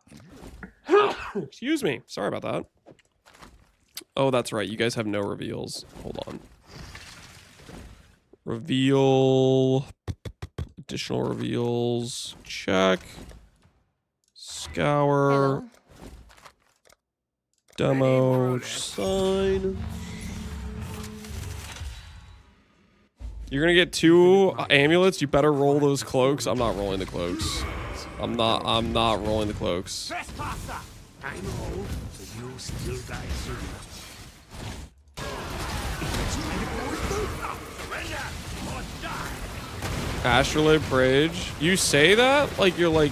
Speaker 1: Excuse me. Sorry about that. Oh, that's right. You guys have no reveals. Hold on. Reveal. Additional reveals. Check. Scour. Demo. Sign. You're gonna get 2 amulets. You better roll those cloaks. I'm not rolling the cloaks. I'm not rolling the cloaks.
Speaker 3: I know, so you still die soon.
Speaker 1: Astrolabe Rage. You say that like you're like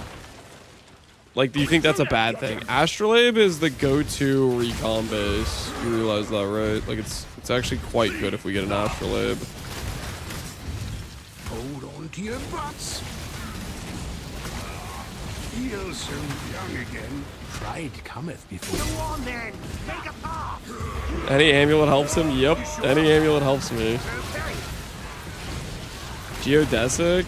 Speaker 1: do you think that's a bad thing? Astrolabe is the go-to recon base. You realize that, right? Like it's actually quite good if we get an Astrolabe.
Speaker 3: Hold on to your butts. You'll soon be young again. Pride cometh before. Go on then, take a path.
Speaker 1: Any amulet helps him? Yep. Any amulet helps me. Geodesic?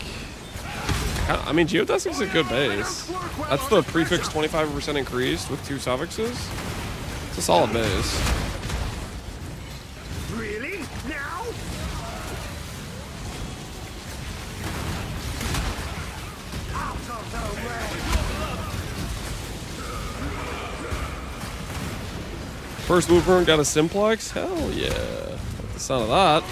Speaker 1: I mean, Geodesic's a good base. That's the prefix 25% increased with 2 suffixes. It's a solid base.
Speaker 3: Really? Now? Out of the way!
Speaker 1: First mover got a simplex? Hell yeah. Like the sound of that.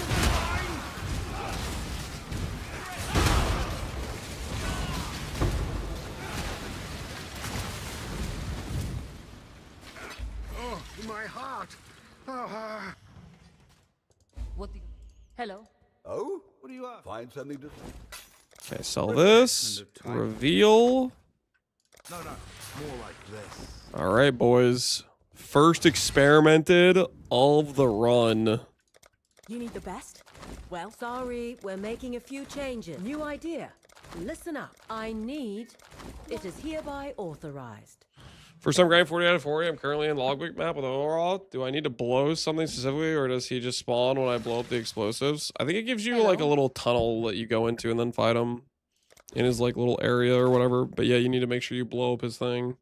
Speaker 3: Oh, my heart. Oh,
Speaker 5: What the? Hello.
Speaker 10: Oh? What do you have? Find something to...
Speaker 1: Okay, sell this. Reveal.
Speaker 3: no, more like this.
Speaker 1: All right, boys. First experimented of the run.
Speaker 11: You need the best? Well, sorry, we're making a few changes. New idea. Listen up. I need... It is hereby authorized.
Speaker 1: First time grinding 40 out of 40. I'm currently in logbook map with overall. Do I need to blow something specifically, or does he just spawn when I blow up the explosives? I think it gives you like a little tunnel that you go into and then fight him in his like little area or whatever. But yeah, you need to make sure you blow up his thing.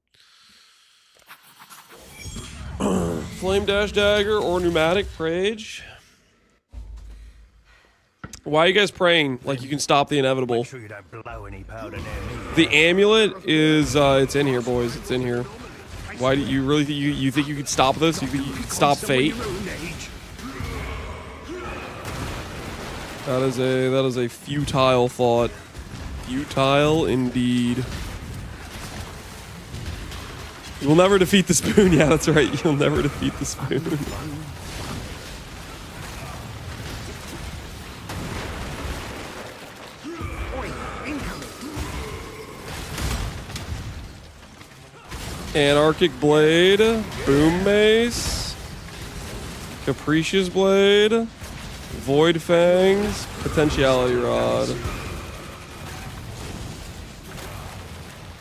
Speaker 1: Flame dash dagger or pneumatic rage. Why are you guys praying like you can stop the inevitable?
Speaker 8: Make sure you don't blow any powder near me.
Speaker 1: The amulet is it's in here, boys. It's in here. Why do you really think you think you could stop this? You think you could stop fate? That is a futile thought. Futile indeed. You will never defeat the spoon. Yeah, that's right. You'll never defeat the spoon. Anarchic Blade, Boom Mace, Capricious Blade, Void Fangs, Potentiality Rod.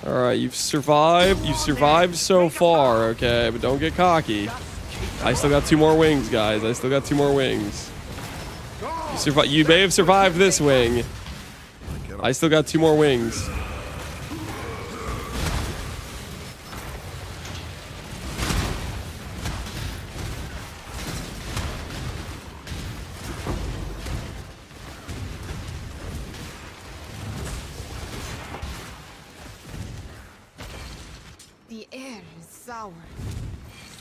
Speaker 1: Alright, you've survived. You've survived so far, okay? But don't get cocky. I still got 2 more wings, guys. I still got 2 more wings. You may have survived this wing. I still got 2 more wings.
Speaker 9: The air is sour.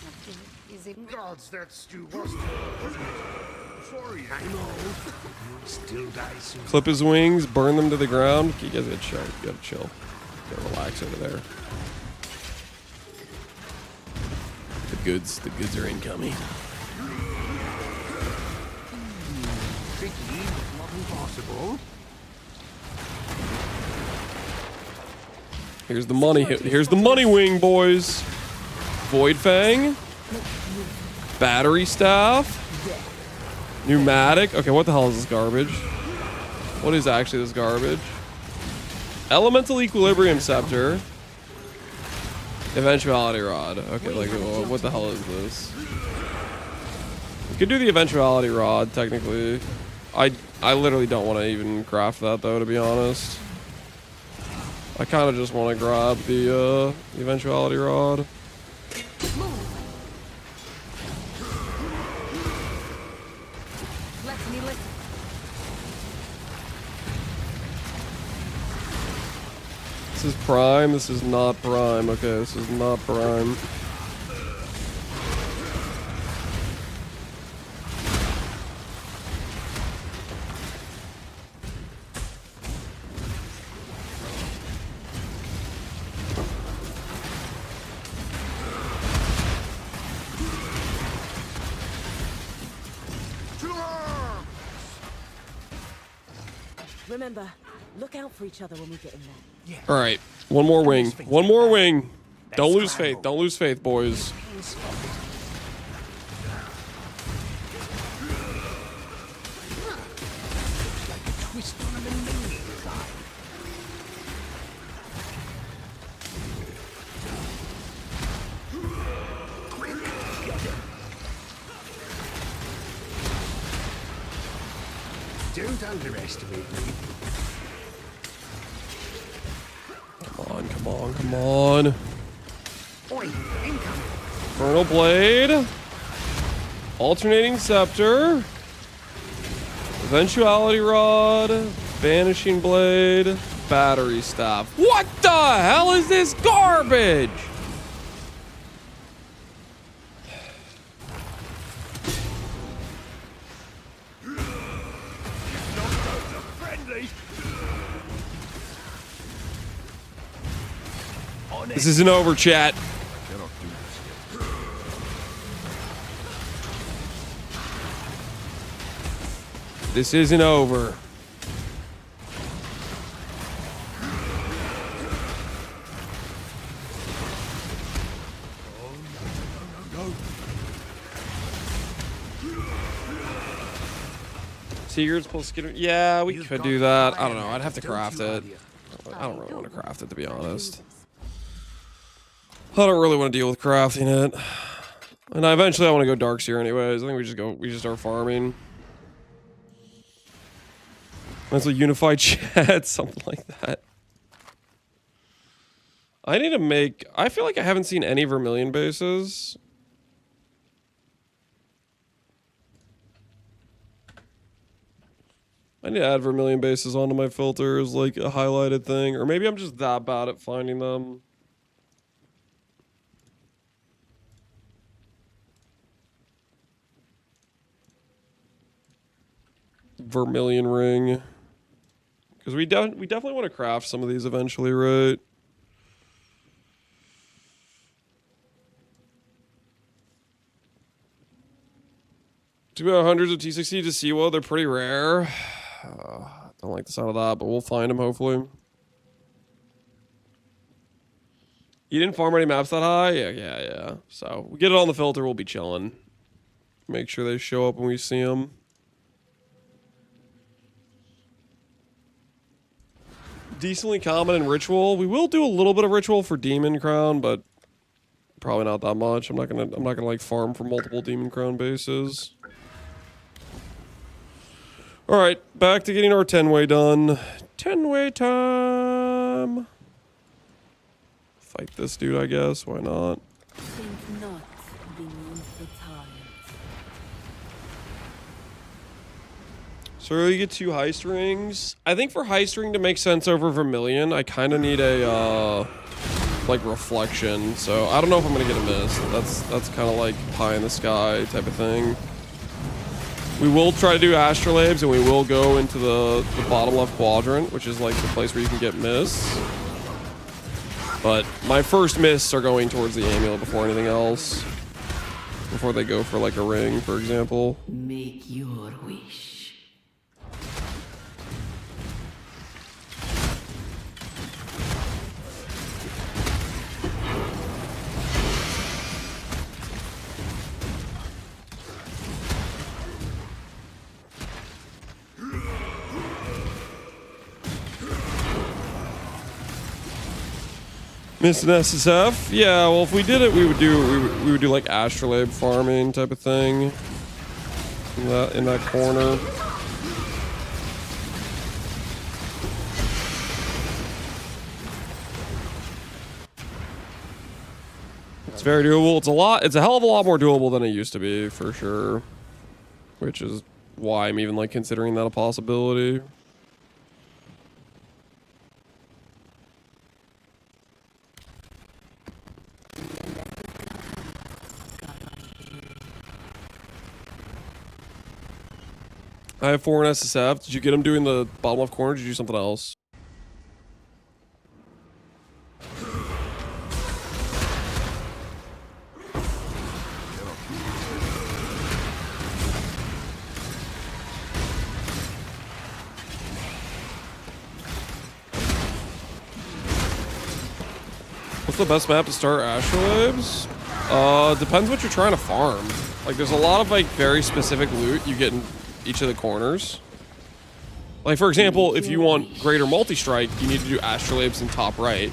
Speaker 9: Something is in
Speaker 3: Gods, that stew wasn't it? Sorry, I know. You'll still die soon.
Speaker 1: Clip his wings, burn them to the ground. You guys gotta chill. You gotta chill. You gotta relax over there. The goods are incoming.
Speaker 3: Tricky, but not impossible.
Speaker 1: Here's the money. Here's the money wing, boys. Void Fang. Battery staff. Pneumatic. Okay, what the hell is this garbage? What is actually this garbage? Elemental Equilibrium Scepter. Eventuality Rod. Okay, like, what the hell is this? We could do the Eventuality Rod, technically. I literally don't want to even craft that, though, to be honest. I kind of just want to grab the Eventuality Rod.
Speaker 5: Let me listen.
Speaker 1: This is prime. This is not prime. Okay, this is not prime.
Speaker 11: Remember, look out for each other when we get in there.
Speaker 1: All right, one more wing. One more wing. Don't lose faith. Don't lose faith, boys.
Speaker 3: Don't underestimate me.
Speaker 1: Come on, come on, come on.
Speaker 3: Oi, incoming.
Speaker 1: Infernal Blade. Alternating Scepter. Eventuality Rod. Vanishing Blade. Battery Staff. What the hell is this garbage? This isn't over, chat. This isn't over. Secrets plus Skinner. Yeah, we could do that. I don't know. I'd have to craft it. I don't really want to craft it, to be honest. I don't really want to deal with crafting it. And eventually I want to go Darkseer anyways. I think we just start farming. Might as well unify chat, something like that. I need to make... I feel like I haven't seen any Vermilion bases. I need to add Vermilion bases onto my filters, like a highlighted thing. Or maybe I'm just that bad at finding them. Vermilion ring. Because we definitely want to craft some of these eventually, right? Do about hundreds of T60 to Siwa. They're pretty rare. Don't like the sound of that, but we'll find them hopefully. You didn't farm any maps that high? Yeah. So we get it on the filter, we'll be chilling. Make sure they show up when we see them. Decently common in ritual. We will do a little bit of ritual for Demon Crown, but probably not that much. I'm not gonna like farm for multiple Demon Crown bases. All right, back to getting our 10-way done. 10-way time. Fight this dude, I guess. Why not?
Speaker 4: Think not beneath the tide.
Speaker 1: So you get 2 heist rings. I think for heist ring to make sense over Vermilion, I kind of need a like reflection. So I don't know if I'm gonna get a miss. That's kind of like pie in the sky type of thing. We will try to do astrolabes, and we will go into the bottom left quadrant, which is like the place where you can get miss. But my first miss are going towards the amulet before anything else. Before they go for like a ring, for example.
Speaker 7: Make your wish.
Speaker 1: Missed an SSF? Yeah, well if we did it we would do like astrolabe farming type of thing. In that corner. It's very doable. It's a hell of a lot more doable than it used to be, for sure. Which is why I'm even like considering that a possibility. I have 4 in SSF. Did you get him doing the bottom left corner? Or did you do something else? What's the best map to start astrolabes? Depends what you're trying to farm. Like, there's a lot of like very specific loot you get in each of the corners. Like, for example, if you want greater multi-strike, you need to do astrolabes in top right.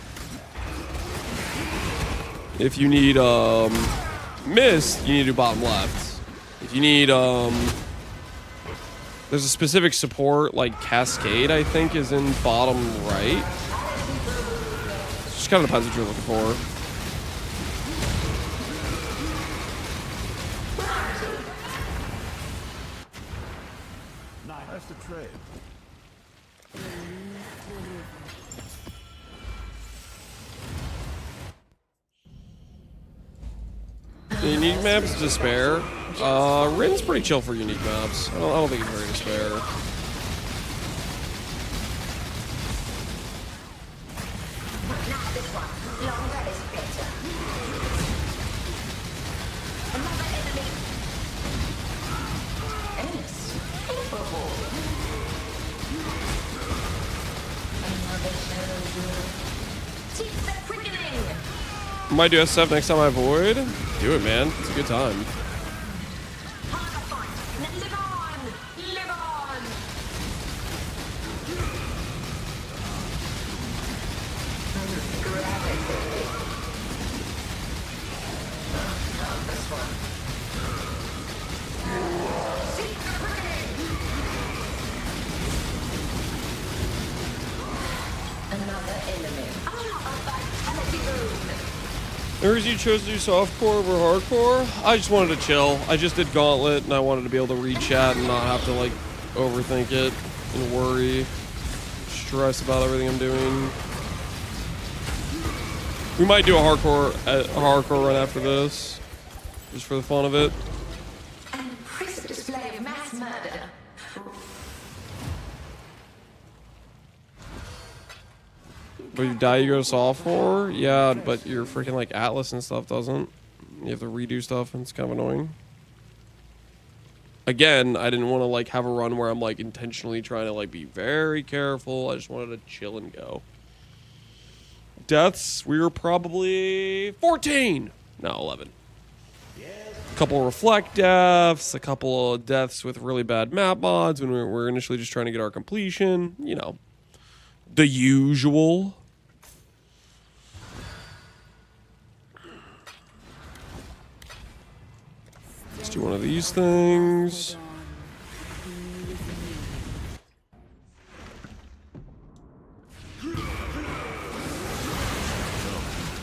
Speaker 1: If you need mist, you need to do bottom left. If you need there's a specific support like cascade, I think, is in bottom right. It just kind of depends what you're looking for.
Speaker 3: How's the trade?
Speaker 1: Unique maps to spare. Rin's pretty chill for unique maps. I don't think it's very to spare. Might do SSF next time I void. Do it, man. It's a good time. There's you chose to do softcore over hardcore. I just wanted to chill. I just did Gauntlet and I wanted to be able to read chat and not have to like overthink it and worry, stress about everything I'm doing. We might do a hardcore run after this, just for the fun of it.
Speaker 9: An impressive display of mass murder.
Speaker 1: But if you die, you go to softcore? Yeah, but your freaking like Atlas and stuff doesn't. You have to redo stuff and it's kind of annoying. Again, I didn't want to like have a run where I'm like intentionally trying to like be very careful. I just wanted to chill and go. Deaths, we were probably 14. No, 11. A couple of reflect deaths, a couple of deaths with really bad map mods when we were initially just trying to get our completion. You know, the usual. Let's do one of these things.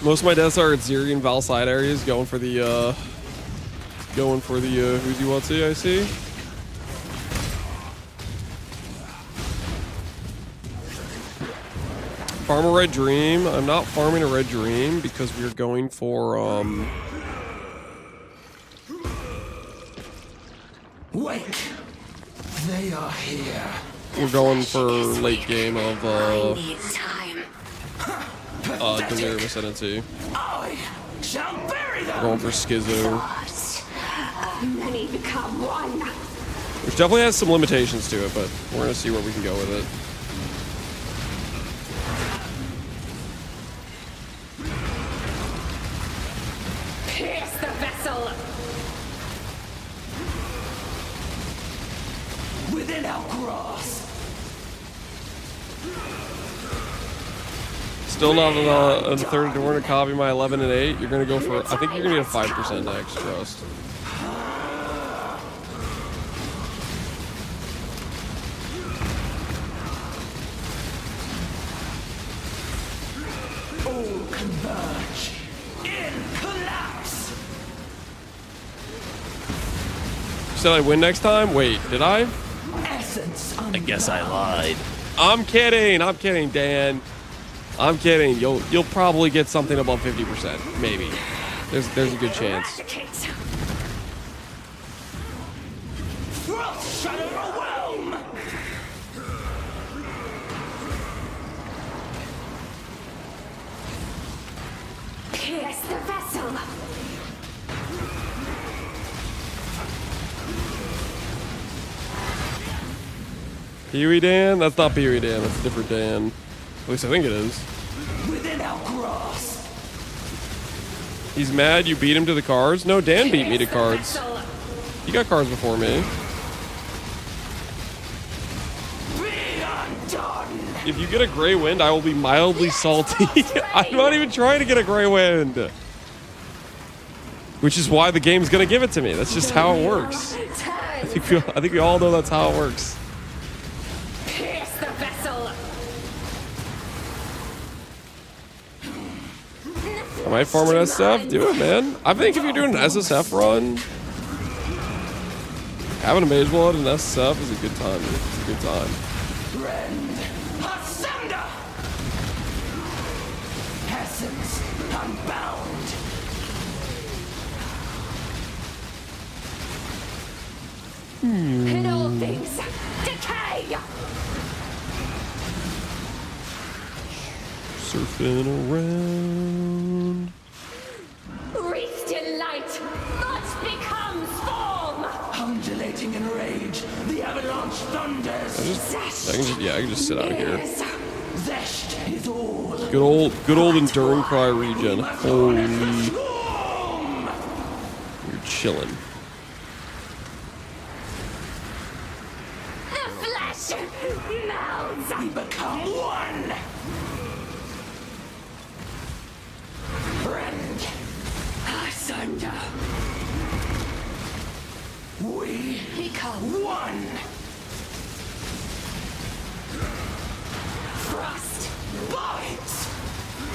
Speaker 1: Most of my deaths are at Ziri and Val side areas, going for the who's you want to, I see. Farm a red dream. I'm not farming a red dream because we're going for
Speaker 6: Wait! They are here.
Speaker 1: we're going for late game of Delirium Ascendancy.
Speaker 6: I shall bury them.
Speaker 1: We're going for Schizo.
Speaker 9: Many become one.
Speaker 1: Which definitely has some limitations to it, but we're gonna see where we can go with it.
Speaker 9: Pierce the vessel.
Speaker 6: Within our grasp.
Speaker 1: Still not a third door to copy my 11 and 8. You're gonna go for. I think you're gonna get a 5% next trust.
Speaker 6: All converge in collapse.
Speaker 1: Said I'd win next time? Wait, did I?
Speaker 6: Essence
Speaker 1: I guess I lied. I'm kidding, Dan. I'm kidding. You'll probably get something above 50%, maybe. There's a good chance.
Speaker 6: Frost shall overwhelm.
Speaker 9: Pierce the vessel.
Speaker 1: Pee-wee Dan? That's not Pee-wee Dan. That's a different Dan. At least I think it is.
Speaker 6: Within our grasp.
Speaker 1: He's mad you beat him to the cards? No, Dan beat me to cards. He got cards before me.
Speaker 6: Be undone.
Speaker 1: If you get a gray wind, I will be mildly salty. I'm not even trying to get a gray wind. Which is why the game's gonna give it to me. That's just how it works. I think we all know that's how it works.
Speaker 9: Pierce the vessel.
Speaker 1: I might farm an SSF. Do it, man. I think if you're doing an SSF run, Having a Mageblood and SSF is a good time. It's a good time.
Speaker 3: Rend asunder! Essence unbound!
Speaker 9: And all things decay!
Speaker 1: Surfing around.
Speaker 9: Wreathed in light, but becomes form!
Speaker 3: Undulating in rage, the avalanche thunders!
Speaker 1: I can just sit out here.
Speaker 3: Zest is all!
Speaker 1: Good old Enduring Cry regen. Holy. You're chilling.
Speaker 9: The flesh melds!
Speaker 3: We become one! Rend asunder! We become one! Frost bites!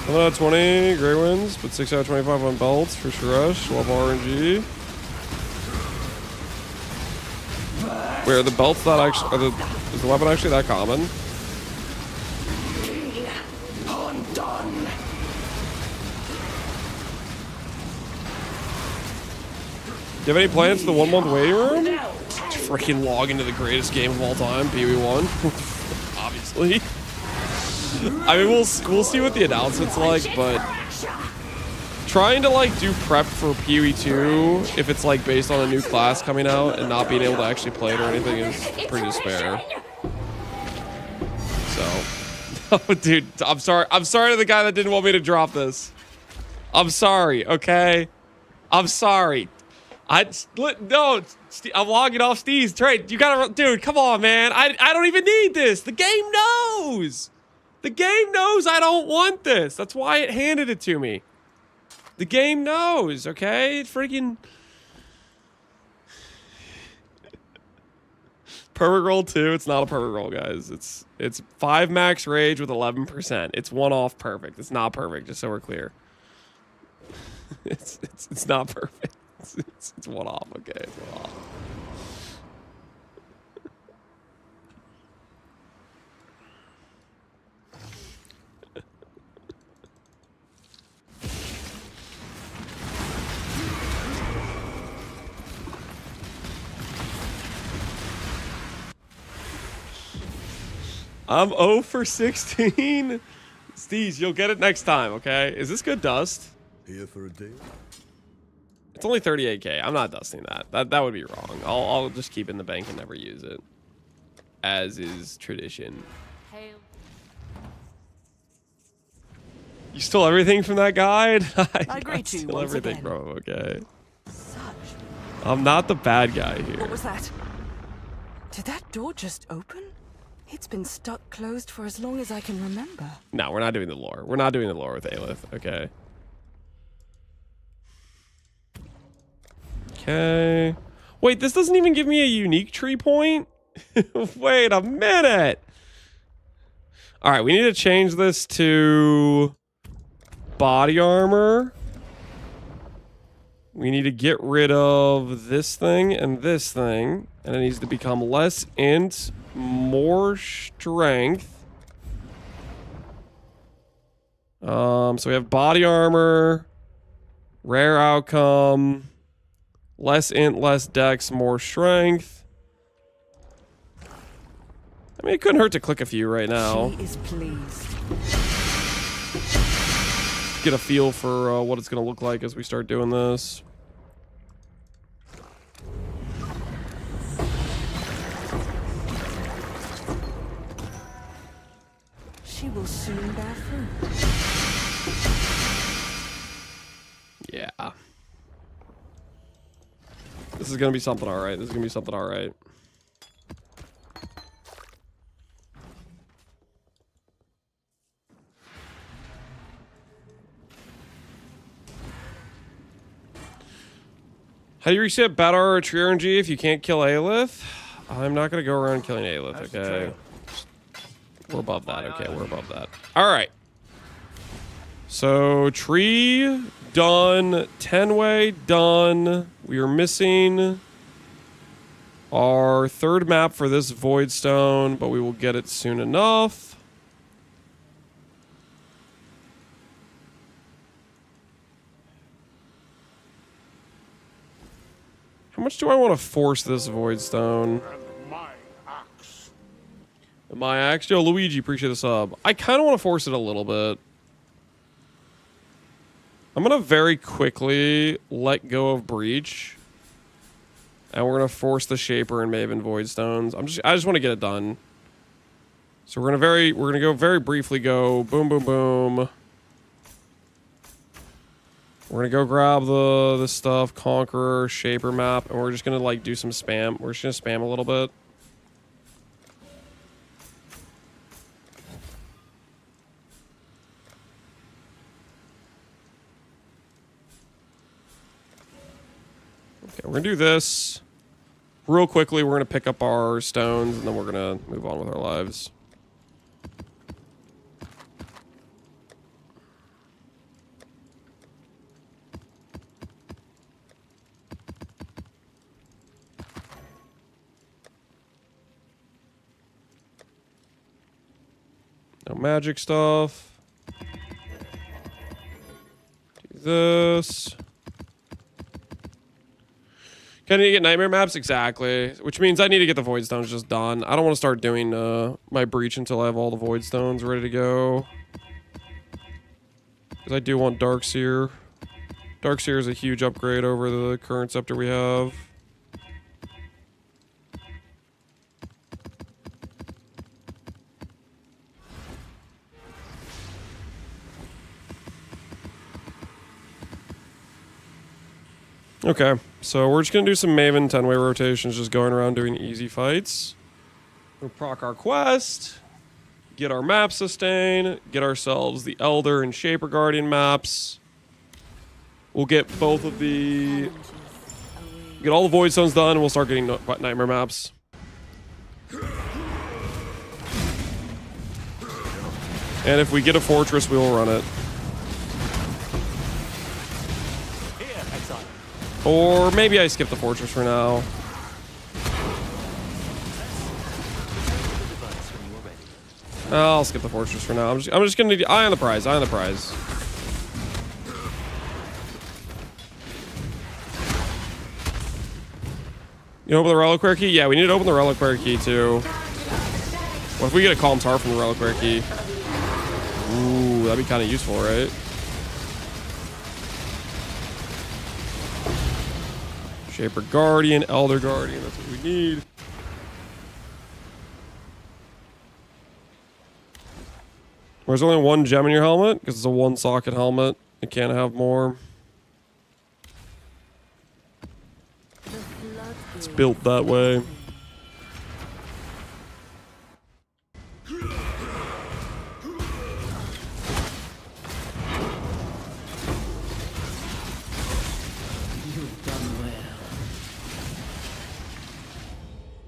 Speaker 1: 1 out of 20, Grey Winds, but 6 out of 25 on belts for Shresh, love RNG. Wait, are the belts that actually, is the weapon actually that common?
Speaker 3: Undone!
Speaker 1: Do you have any plans for the 1 month waiting room? Freaking log into the greatest game of all time, PoE1. Obviously. I mean, we'll see what the announcement's like, but trying to like do prep for PoE2 if it's like based on a new class coming out and not being able to actually play it or anything is pretty despair. So, oh, dude, I'm sorry. I'm sorry to the guy that didn't want me to drop this. I'm sorry. Okay, I'm sorry. No, I'm logging off Steve's trade. You gotta, dude, come on, man. I don't even need this. The game knows. The game knows I don't want this. That's why it handed it to me. The game knows, okay? It freaking... Perfect roll 2. It's not a perfect roll, guys. It's 5 max rage with 11%. It's 1 off perfect. It's not perfect, just so we're clear. It's not perfect. It's 1 off, okay? It's 1 off. I'm 0 for 16. Steez, you'll get it next time, okay? Is this good dust?
Speaker 10: Here for a deal?
Speaker 1: It's only 38k. I'm not dusting that. That would be wrong. I'll just keep it in the bank and never use it. As is tradition.
Speaker 5: Hail.
Speaker 1: You stole everything from that guide?
Speaker 2: I agree to
Speaker 1: stole
Speaker 2: once
Speaker 1: everything
Speaker 2: again.
Speaker 1: from him, okay?
Speaker 2: Such.
Speaker 1: I'm not the bad guy here.
Speaker 2: What was that? Did that door just open? It's been stuck closed for as long as I can remember.
Speaker 1: No, we're not doing the lore. We're not doing the lore with Aelith, okay? Okay. Wait, this doesn't even give me a unique tree point? Wait a minute. All right, we need to change this to body armor. We need to get rid of this thing and this thing. And it needs to become less int, more strength. So we have body armor, rare outcome, less int, less dex, more strength. I mean, it couldn't hurt to click a few right now.
Speaker 2: She is pleased.
Speaker 1: Get a feel for what it's going to look like as we start doing this.
Speaker 2: She will soon bear fruit.
Speaker 1: Yeah. This is going to be something all right. This is going to be something all right. How do you reset battle or tree RNG if you can't kill Aelith? I'm not going to go around killing Aelith, okay? We're above that, okay? We're above that. All right. So, tree, done. 10-way, done. We are missing our third map for this Void Stone, but we will get it soon enough. How much do I want to force this Void Stone? My axe. Yo, Luigi, appreciate the sub. I kind of want to force it a little bit. I'm going to very quickly let go of Breach. And we're going to force the Shaper and Maven Void Stones. I just want to get it done. So we're going to go very briefly go boom, boom, boom. We're going to go grab this stuff, Conqueror, Shaper map, and we're just going to like do some spam. We're just going to spam a little bit. Okay, we're going to do this. Real quickly, we're going to pick up our stones, and then we're going to move on with our lives. No magic stuff. Do this. Can I get nightmare maps? Exactly. Which means I need to get the void stones just done. I don't want to start doing my breach until I have all the void stones ready to go. Because I do want Darkseer. Darkseer is a huge upgrade over the current scepter we have. Okay, so we're just going to do some Maven 10-way rotations, just going around doing easy fights. We'll proc our quest, get our map sustain, get ourselves the Elder and Shaper Guardian maps. We'll get both of the... Get all the Void Stones done, and we'll start getting Nightmare maps. And if we get a fortress, we will run it. Or maybe I skip the fortress for now. I'll skip the fortress for now. I'm just gonna eye on the prize. Eye on the prize. You open the Reliquary Key? Yeah, we need to open the Reliquary Key too. What if we get a Calm's Heart from the Reliquary Key? Ooh, that'd be kind of useful, right? Shaper Guardian, Elder Guardian, that's what we need. There's only one gem in your helmet, because it's a one-socket helmet. You can't have more. It's built that way.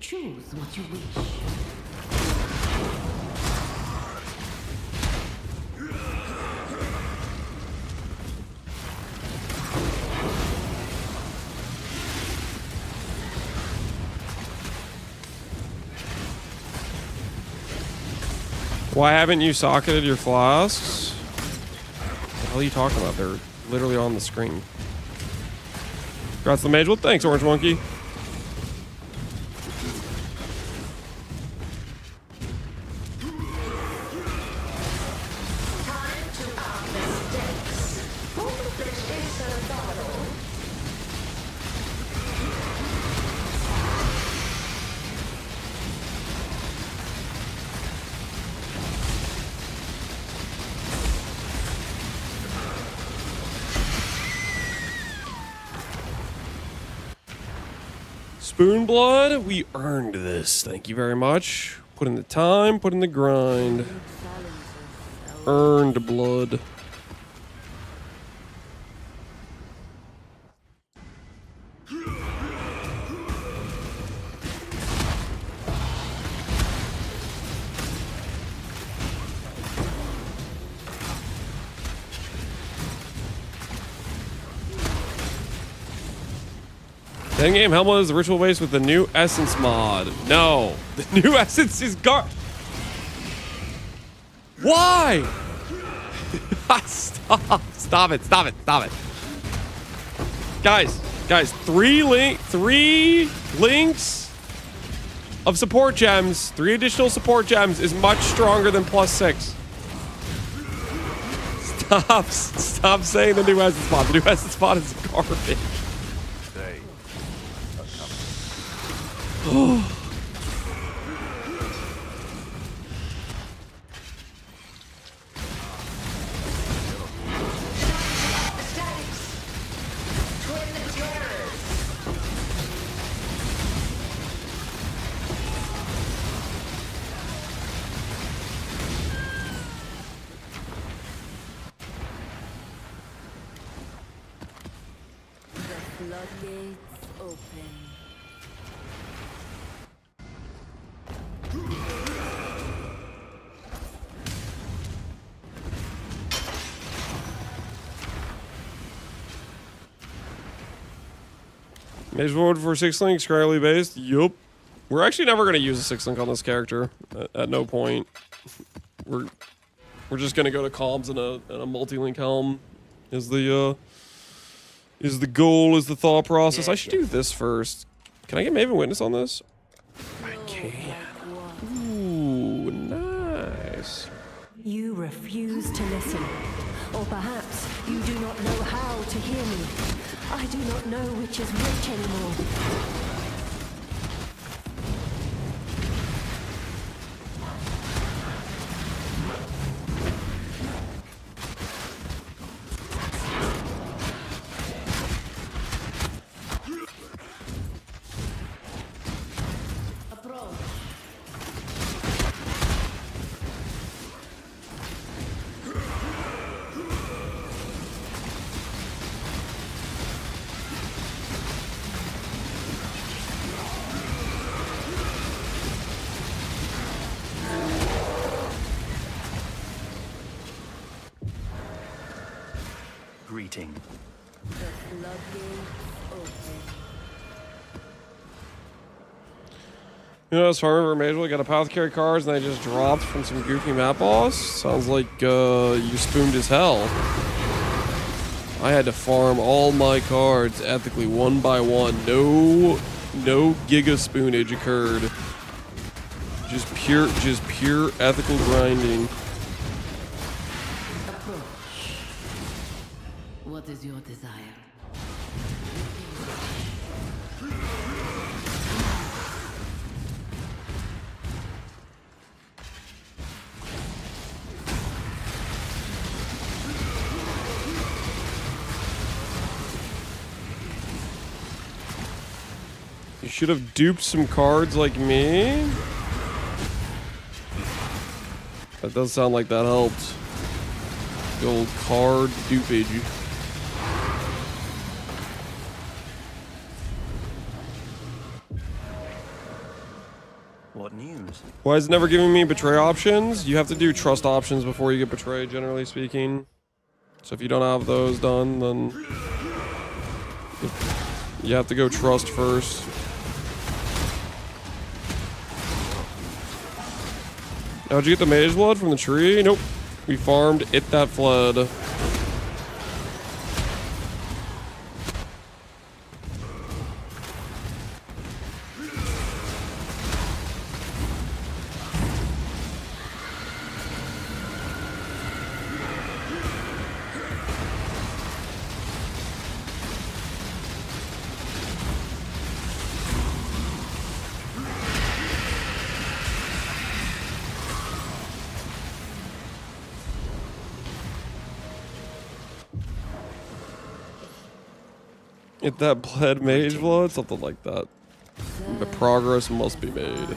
Speaker 7: Choose what you wish.
Speaker 1: Why haven't you socketed your flasks? What the hell are you talking about? They're literally on the screen. Congrats to the Mageblood. Thanks, Orange Monkey. Spoonblood, we earned this. Thank you very much. Put in the time, put in the grind. Earned blood. Endgame helmet is the ritual base with the new essence mod. No, the new essence is Why? Stop it. Guys, three links of support gems, 3 additional support gems is much stronger than +6. Stop saying the new essence mod. The new essence mod is garbage.
Speaker 4: Floodgates open.
Speaker 1: Mageblood for 6 link, Scryly based. Yup. We're actually never gonna use a 6 link on this character. At no point. We're just gonna go to comms and a multi-link helm. Is the goal, is the thought process. I should do this first. Can I get Maven Witness on this? I can. Ooh, nice.
Speaker 11: You refuse to listen. Or perhaps you do not know how to hear me. I do not know which is which anymore.
Speaker 8: Greeting.
Speaker 4: The floodgates open.
Speaker 1: You know, as far as Mageblood got apothecary cards and they just dropped from some goofy map boss. Sounds like you spooned as hell. I had to farm all my cards ethically one by one. No giga spoonage occurred. Just pure ethical grinding.
Speaker 7: What is your desire?
Speaker 1: You should have duped some cards like me. That does sound like that helped. The old card dupage.
Speaker 8: What news?
Speaker 1: Why is it never giving me betray options? You have to do trust options before you get betrayed, generally speaking. So if you don't have those done, then you have to go trust first. Now, did you get the Mageblood from the tree? Nope. We farmed it that fled. Get that bled Mageblood? Something like that. The progress must be made.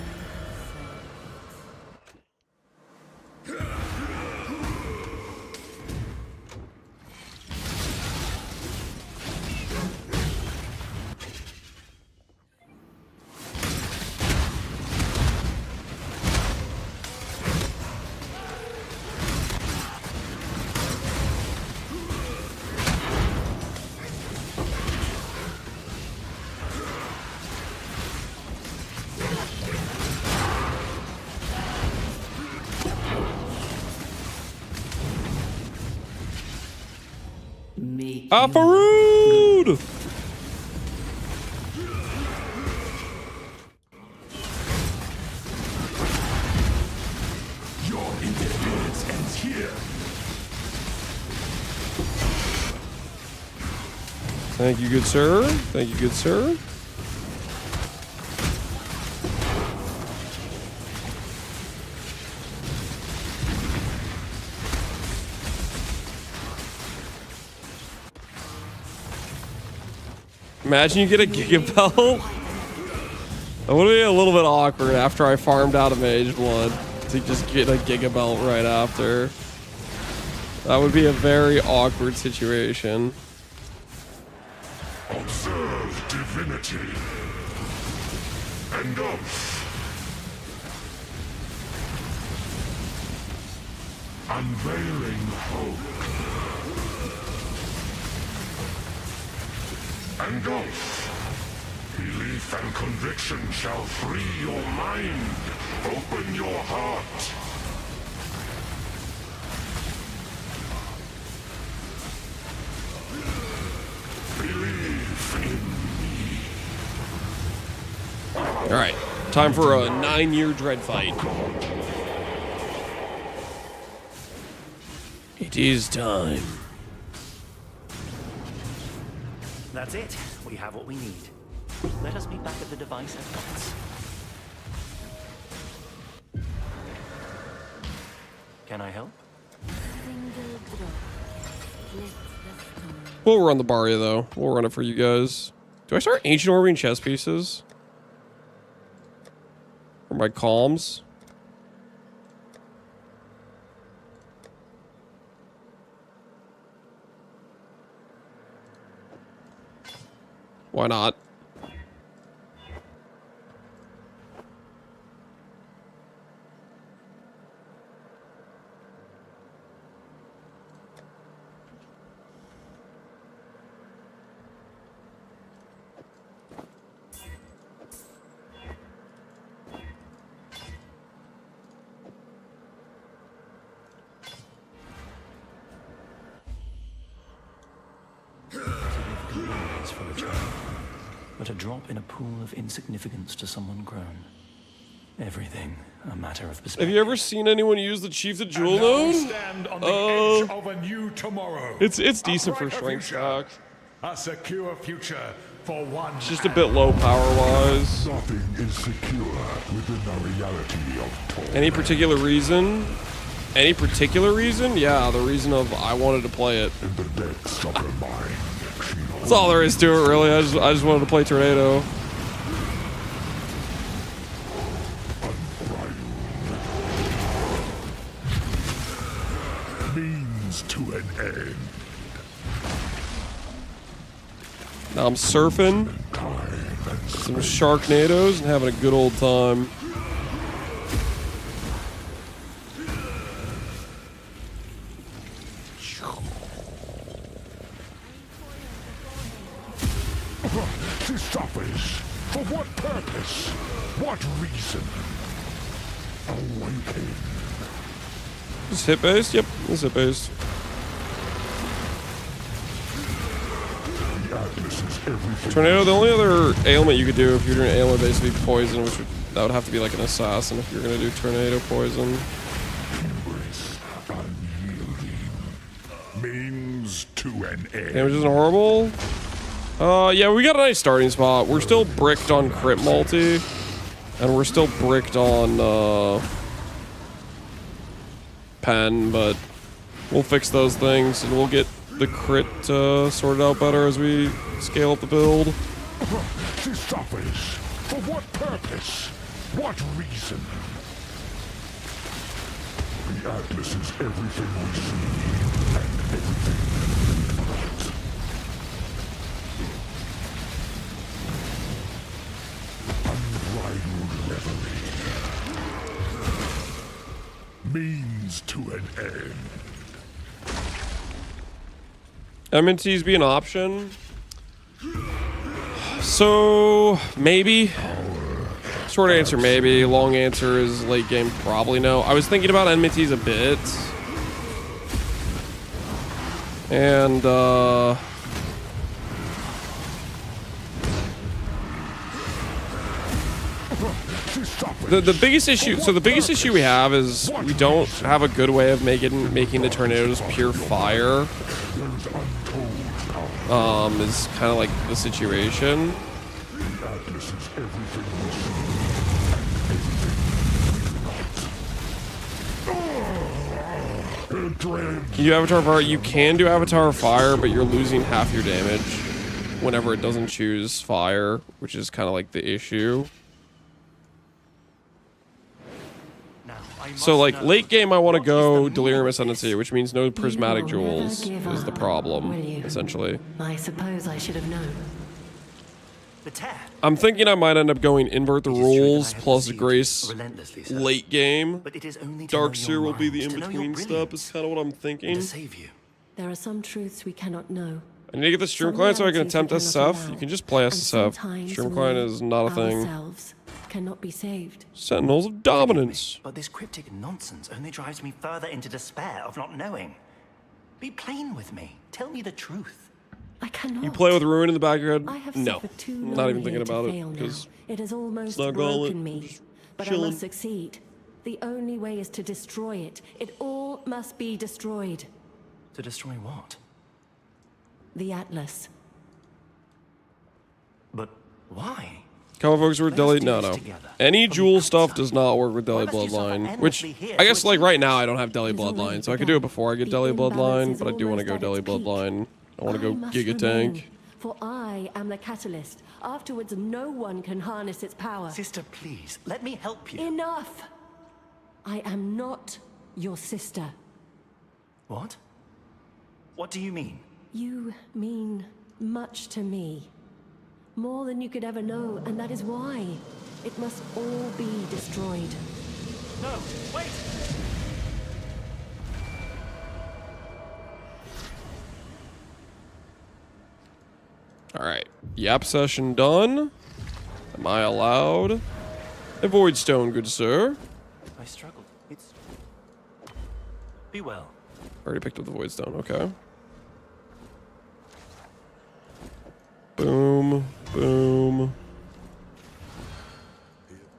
Speaker 1: Alpharood!
Speaker 6: Your interference ends here.
Speaker 1: Thank you, good sir. Thank you, good sir. Imagine you get a Gigabelt. That would be a little bit awkward after I farmed out of Mageblood to just get a Gigabelt right after. That would be a very awkward situation.
Speaker 6: Observe divinity. And oath. Unveiling hope. And oath. Belief and conviction shall free your mind. Open your heart. Believe in me.
Speaker 1: All right, time for a 9-year dread fight. It is time.
Speaker 8: That's it. We have what we need. Let us meet back at the device at once. Can I help?
Speaker 1: We'll run the Barria though. We'll run it for you guys. Do I start Ancient Orbiting chess pieces? For my calms? Why not?
Speaker 8: For a child, but a drop in a pool of insignificance to someone grown. Everything a matter of perspective.
Speaker 1: Have you ever seen anyone use the Chieftain jewel node?
Speaker 6: Stand on the edge of a new tomorrow.
Speaker 1: It's decent for strength shock.
Speaker 6: A secure future for one.
Speaker 1: It's just a bit low power wise.
Speaker 6: Nothing is secure within the reality of torment.
Speaker 1: Any particular reason? Any particular reason? Yeah, the reason of I wanted to play it.
Speaker 6: In the depths of her mind.
Speaker 1: That's all there is to it, really. I just wanted to play Tornado.
Speaker 6: Means to an end.
Speaker 1: Now I'm surfing some Sharknadoes and having a good old time.
Speaker 6: This suffers. For what purpose? What reason? Awaken.
Speaker 1: Is hit based? Yep, it's hit based.
Speaker 6: The Atlas is everything.
Speaker 1: Tornado, the only other ailment you could do if you're doing ailment based would be poison, which that would have to be like an assassin if you're gonna do tornado poison.
Speaker 6: Hubris, unyielding. Means to an end.
Speaker 1: Damage isn't horrible. Yeah, we got a nice starting spot. We're still bricked on crit multi, and we're still bricked on pen, but we'll fix those things and we'll get the crit sorted out better as we scale up the build.
Speaker 6: This suffers. For what purpose? What reason? The Atlas is everything we see and everything we want. Unbridled reverie. Means to an end.
Speaker 1: MNTs be an option. So maybe. Short answer maybe. Long answer is late game probably no. I was thinking about MNTs a bit. And the biggest issue. So the biggest issue we have is we don't have a good way of making the tornadoes pure fire. Is kind of like the situation. Can you do Avatar Fire? You can do Avatar Fire, but you're losing half your damage whenever it doesn't choose fire, which is kind of like the issue. So like late game I want to go Delirium Ascendancy, which means no prismatic jewels is the problem, essentially.
Speaker 7: I suppose I should have known.
Speaker 1: I'm thinking I might end up going Invert the Rules plus Grace late game. Darkseer will be the in-between step, is kind of what I'm thinking.
Speaker 11: There are some truths we cannot know.
Speaker 1: I need to get the stream client so I can attempt SSF. You can just play SSF. Stream client is not a thing.
Speaker 11: Cannot be saved.
Speaker 1: Sentinels of Dominance.
Speaker 8: But this cryptic nonsense only drives me further into despair of not knowing. Be plain with me. Tell me the truth.
Speaker 11: I cannot.
Speaker 1: You play with Ruin in the back of your head?
Speaker 11: I have
Speaker 1: No.
Speaker 11: I'm
Speaker 1: not even thinking about it. Because
Speaker 11: it has almost
Speaker 1: not
Speaker 11: broken me. But I
Speaker 1: chilling.
Speaker 11: must succeed. The only way is to destroy it. It all must be destroyed.
Speaker 8: To destroy what?
Speaker 11: The Atlas.
Speaker 8: But why?
Speaker 1: Common folks with Deli. No. Any jewel stuff does not work with Deli Bloodline. Which, I guess, like, right now I don't have Deli Bloodline. So I could do it before I get Deli Bloodline. But I do want to go Deli Bloodline. I want to go Giga Tank.
Speaker 11: For I am the catalyst. Afterwards, no one can harness its power.
Speaker 8: Sister, please, let me help you.
Speaker 11: Enough! I am not your sister.
Speaker 8: What? What do you mean?
Speaker 11: You mean much to me. More than you could ever know, and that is why it must all be destroyed.
Speaker 8: No, wait!
Speaker 1: Alright. Yap session done. Am I allowed a Void Stone, good sir?
Speaker 8: I struggled. It's... Be well.
Speaker 1: Already picked up the Void Stone, okay. Boom. Boom.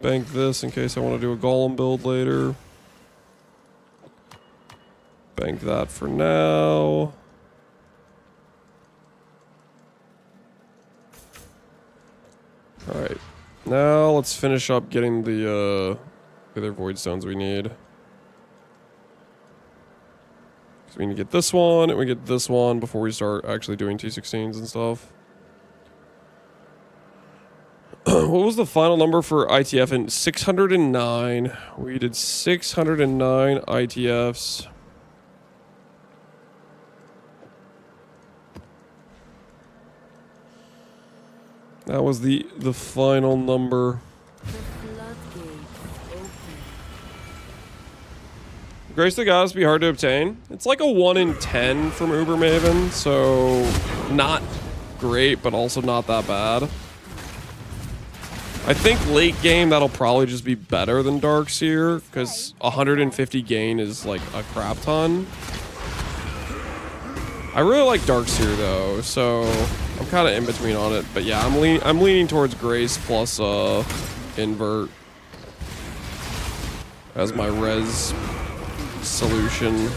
Speaker 1: Bank this in case I want to do a Golem build later. Bank that for now. Alright. Now let's finish up getting the other Void Stones we need. Because we need to get this one, and we get this one before we start actually doing T16s and stuff. What was the final number for ITF? In 609. We did 609 ITFs. That was the final number. Grace the Goddess be hard to obtain. It's like a 1 in 10 from Uber Maven, so not great, but also not that bad. I think late game that'll probably just be better than Darkseer, because 150 gain is like a crap ton. I really like Darkseer though, so I'm kind of in between on it. But yeah, I'm leaning towards Grace plus Invert as my res solution.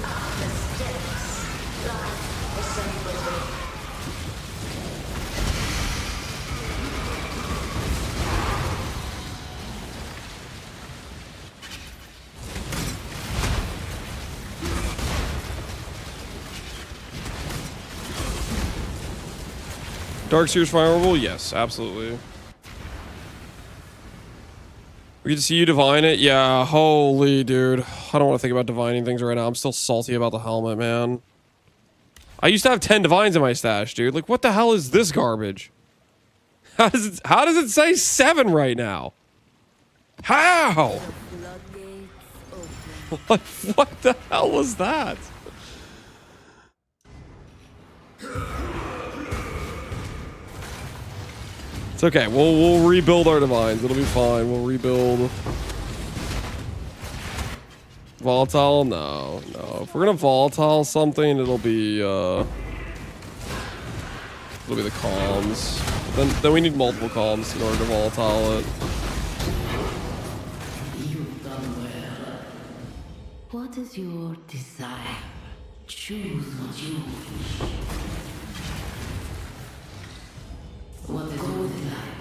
Speaker 1: Darkseer's fireable? Yes, absolutely. We get to see you divine it? Yeah, holy dude. I don't want to think about divining things right now. I'm still salty about the helmet, man. I used to have 10 divines in my stash, dude. Like, what the hell is this garbage? How does it say 7 right now? How? What the hell was that? It's okay. We'll rebuild our divines. It'll be fine. We'll rebuild. Volatile? No. If we're gonna volatile something, it'll be the calms. Then we need multiple calms in order to volatile it.
Speaker 7: What is your desire? Choose what you wish. What is your desire?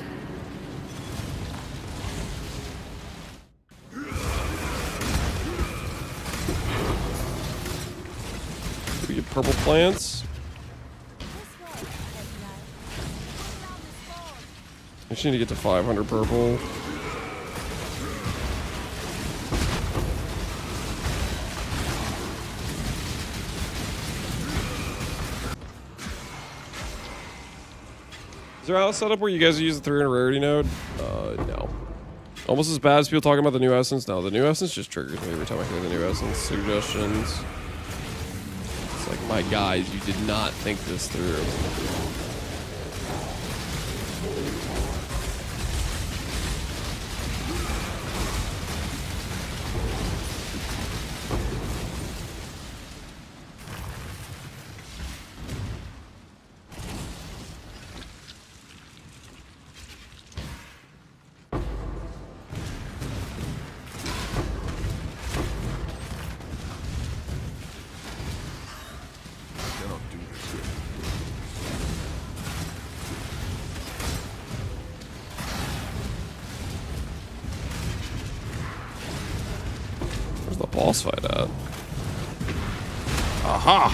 Speaker 1: We get purple plants. I just need to get to 500 purple. Is there a setup where you guys use the 300 rarity node? No. Almost as bad as people talking about the new essence. No, the new essence just triggers me every time I hear the new essence suggestions. It's like, my guys, you did not think this through. Where's the boss fight at? Aha!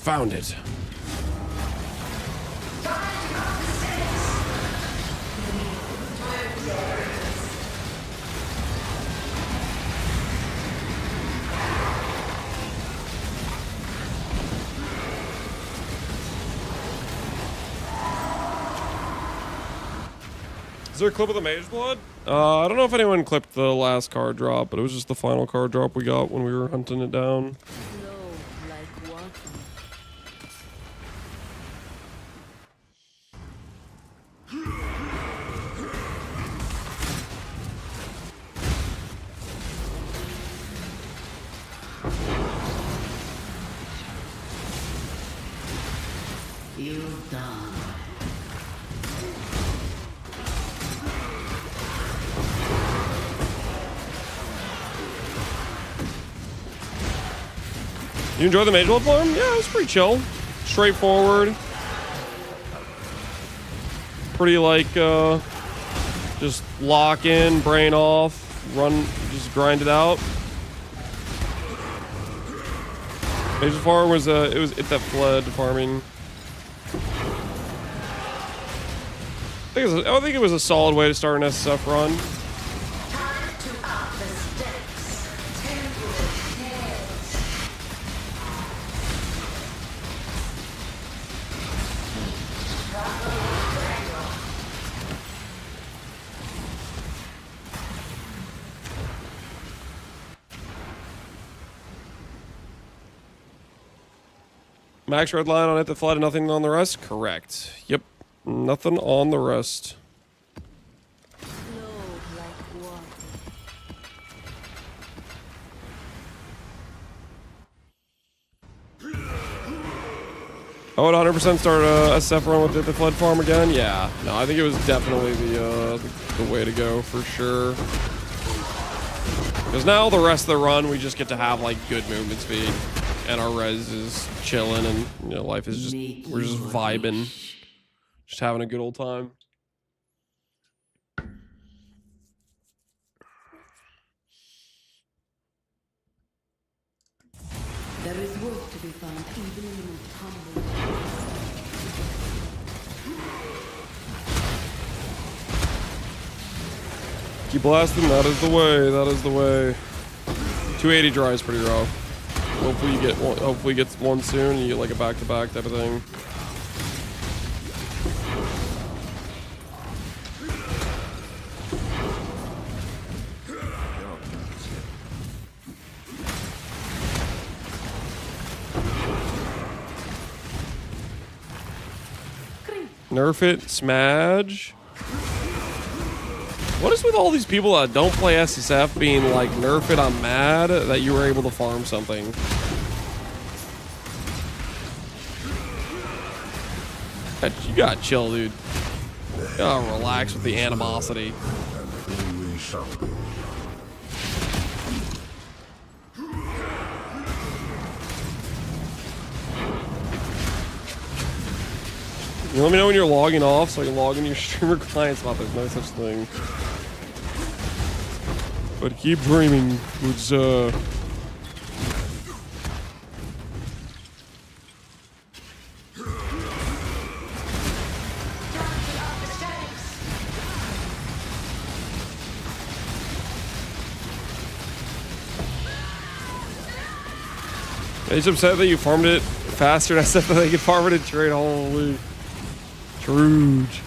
Speaker 1: Found it. Is there a clip of the Mageblood? I don't know if anyone clipped the last card drop, but it was just the final card drop we got when we were hunting it down.
Speaker 7: You're done.
Speaker 1: You enjoy the Mageblood farm? Yeah, it was pretty chill. Straightforward. Pretty like, just lock in, brain off, run, just grind it out. Mageblood farm was, it was it that fled farming. I think it was a solid way to start an SSF run. Max red line on it that flood and nothing on the rest? Correct. Yep. Nothing on the rest. I would 100% start a SF run with the flood farm again. Yeah. No, I think it was definitely the way to go for sure. Because now the rest of the run, we just get to have like good movement speed. And our res is chilling, and you know, life is just, we're just vibing, just having a good old time.
Speaker 7: There is work to be found even in the most humble.
Speaker 1: Keep blasting, that is the way, that is the way. 280 dry is pretty rough. Hopefully you get one, hopefully gets one soon and you get like a back-to-back type of thing. Nerf it, Smudge. What is with all these people that don't play SSF being like, nerf it, I'm mad that you were able to farm something? You gotta chill, dude. You gotta relax with the animosity. You let me know when you're logging off so I can log into your streamer client spot. There's no such thing. But keep dreaming, good sir. He's upset that you farmed it faster than I said that they could farm it in trade. Holy. Trooge.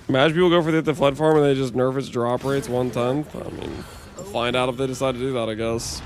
Speaker 1: Imagine people go for the flood farm and they just nerf its drop rates 1/10. I mean, we'll find out if they decide to do that, I guess.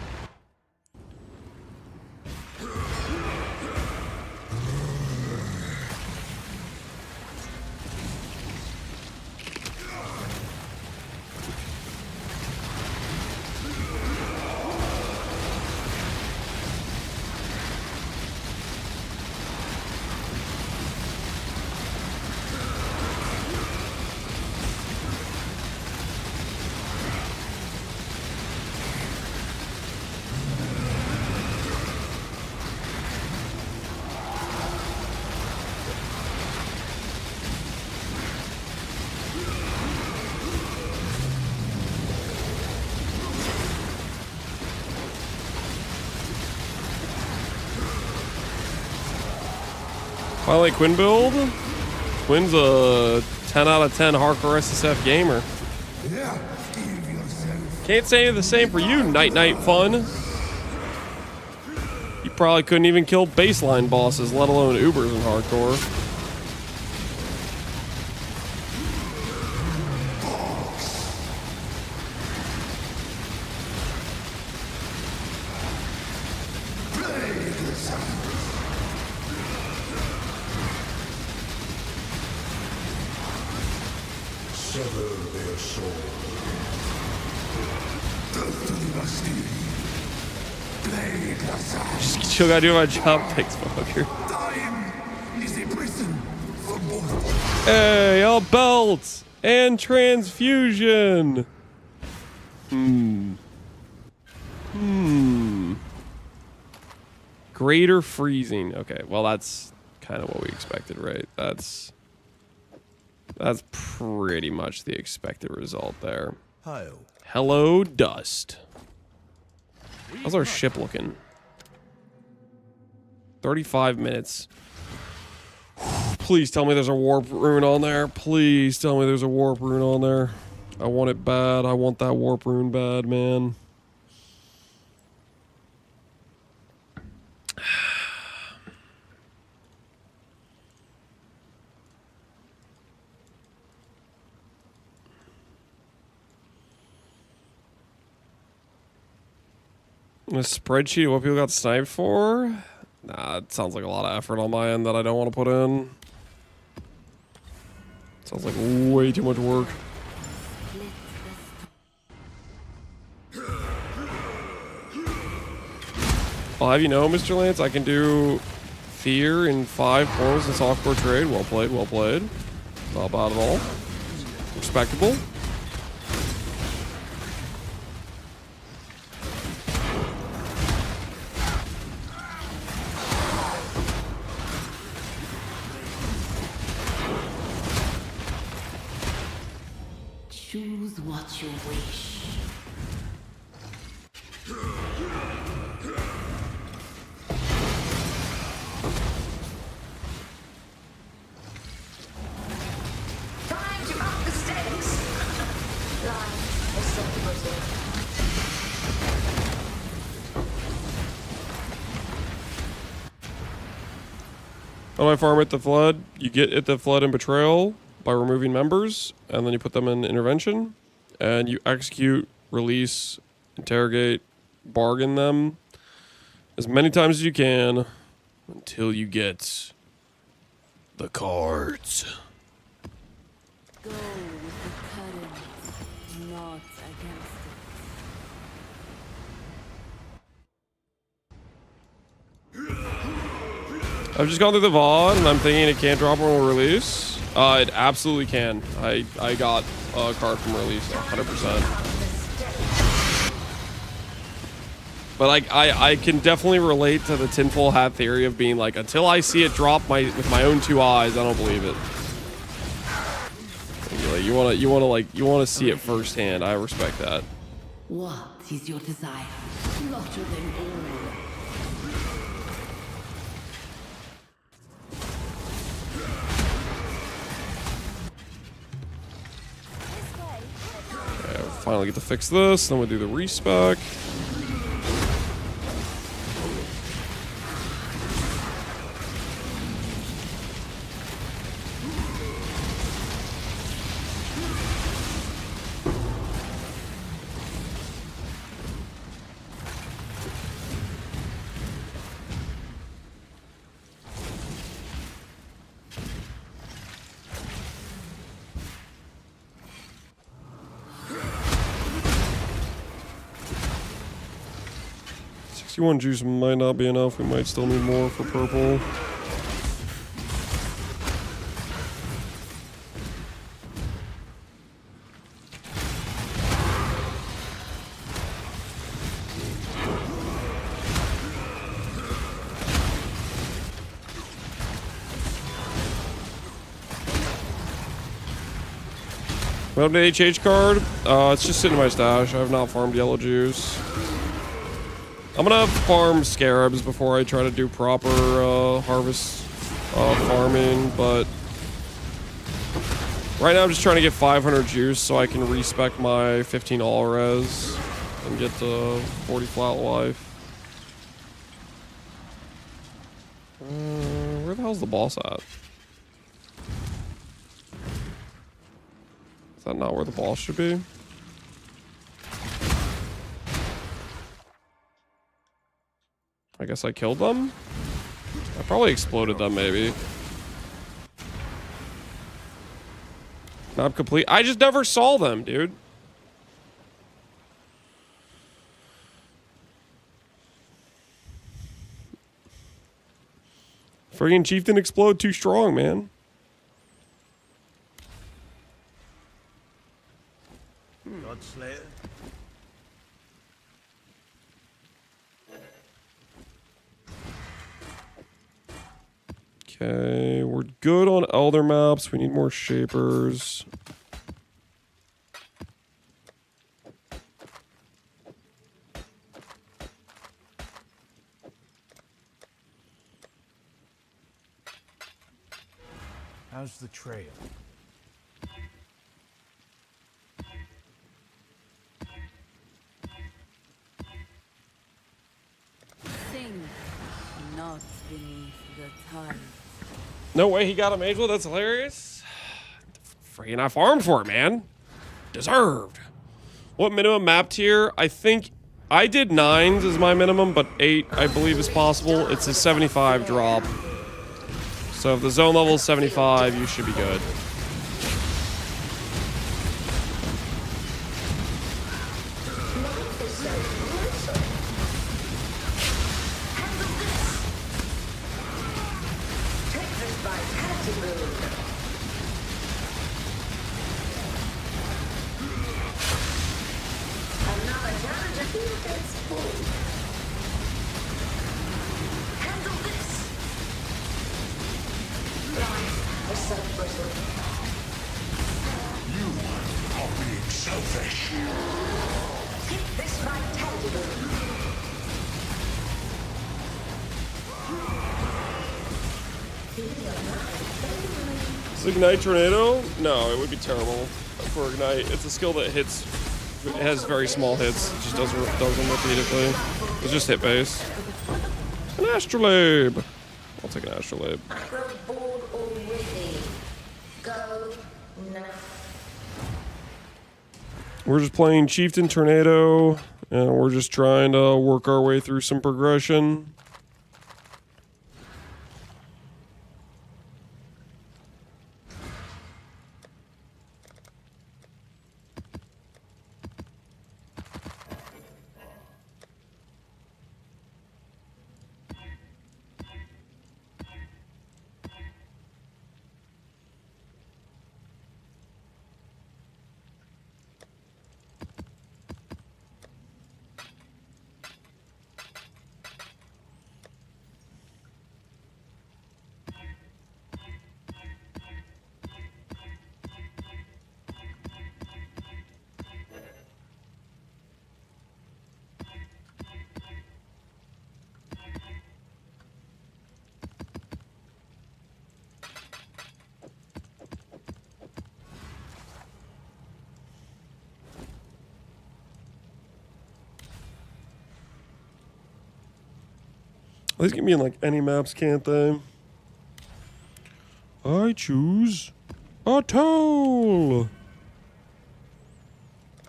Speaker 1: Finally, Quinn build. Quinn's a 10 out of 10 hardcore SSF gamer. Can't say the same for you, Night Night Fun. You probably couldn't even kill baseline bosses, let alone Ubers in hardcore. Still gotta do my job, thanks, fucker. Hey, all belts and transfusion. Greater freezing. Okay, well that's kind of what we expected, right? That's pretty much the expected result there. Hello, Dust. How's our ship looking? 35 minutes. Please tell me there's a warp rune on there. Please tell me there's a warp rune on there. I want it bad. I want that warp rune bad, man. A spreadsheet of what people got sniped for? Nah, it sounds like a lot of effort on my end that I don't want to put in. Sounds like way too much work. I'll have you know, Mr. Lance, I can do fear in 5 points in softcore trade. Well played, well played. Not bad at all. Respectable.
Speaker 7: Choose what you wish.
Speaker 9: Time to up the stakes. Life is celebrated.
Speaker 1: How do I farm at the flood? You get at the flood and betrayal by removing members, and then you put them in intervention, and you execute, release, interrogate, bargain them as many times as you can until you get the cards.
Speaker 4: Go with the current, not against
Speaker 1: I've just gone through the VOD, and I'm thinking it can't drop on a release. It absolutely can. I got a card from release 100%. But like I can definitely relate to the tinfoil hat theory of being like, until I see it drop with my own 2 eyes, I don't believe it. Like, you wanna see it firsthand. I respect that.
Speaker 7: What is your desire? Slaughter them all.
Speaker 1: Okay, we'll finally get to fix this. Then we'll do the respec. One juice might not be enough. We might still need more for purple. What up to HH card? It's just sitting in my stash. I have not farmed yellow juice. I'm gonna farm scarabs before I try to do proper harvest farming, but right now I'm just trying to get 500 juice so I can respec my 15 all res and get to 40 flat life. Where the hell's the boss at? Is that not where the boss should be? I guess I killed them? I probably exploded them, maybe. Map complete. I just never saw them, dude. Friggin' Chieftain explode too strong, man.
Speaker 3: Godslayer.
Speaker 1: Okay, we're good on elder maps. We need more shapers.
Speaker 3: How's the trail?
Speaker 4: Sing, not beneath the tide.
Speaker 1: No way he got a Mageblood? That's hilarious. Freaking I farmed for it, man. Deserved. What minimum map tier? I think I did 9s as my minimum, but 8 I believe is possible. It's a 75 drop. So if the zone level is 75, you should be good. Is Ignite Tornado? No, it would be terrible for Ignite. It's a skill that hits, it has very small hits. It just does them repeatedly. It's just hit base. An Astrolabe. I'll take an Astrolabe. We're just playing Chieftain Tornado, and we're just trying to work our way through some progression. These can be in like any maps, can't they? I choose a toll.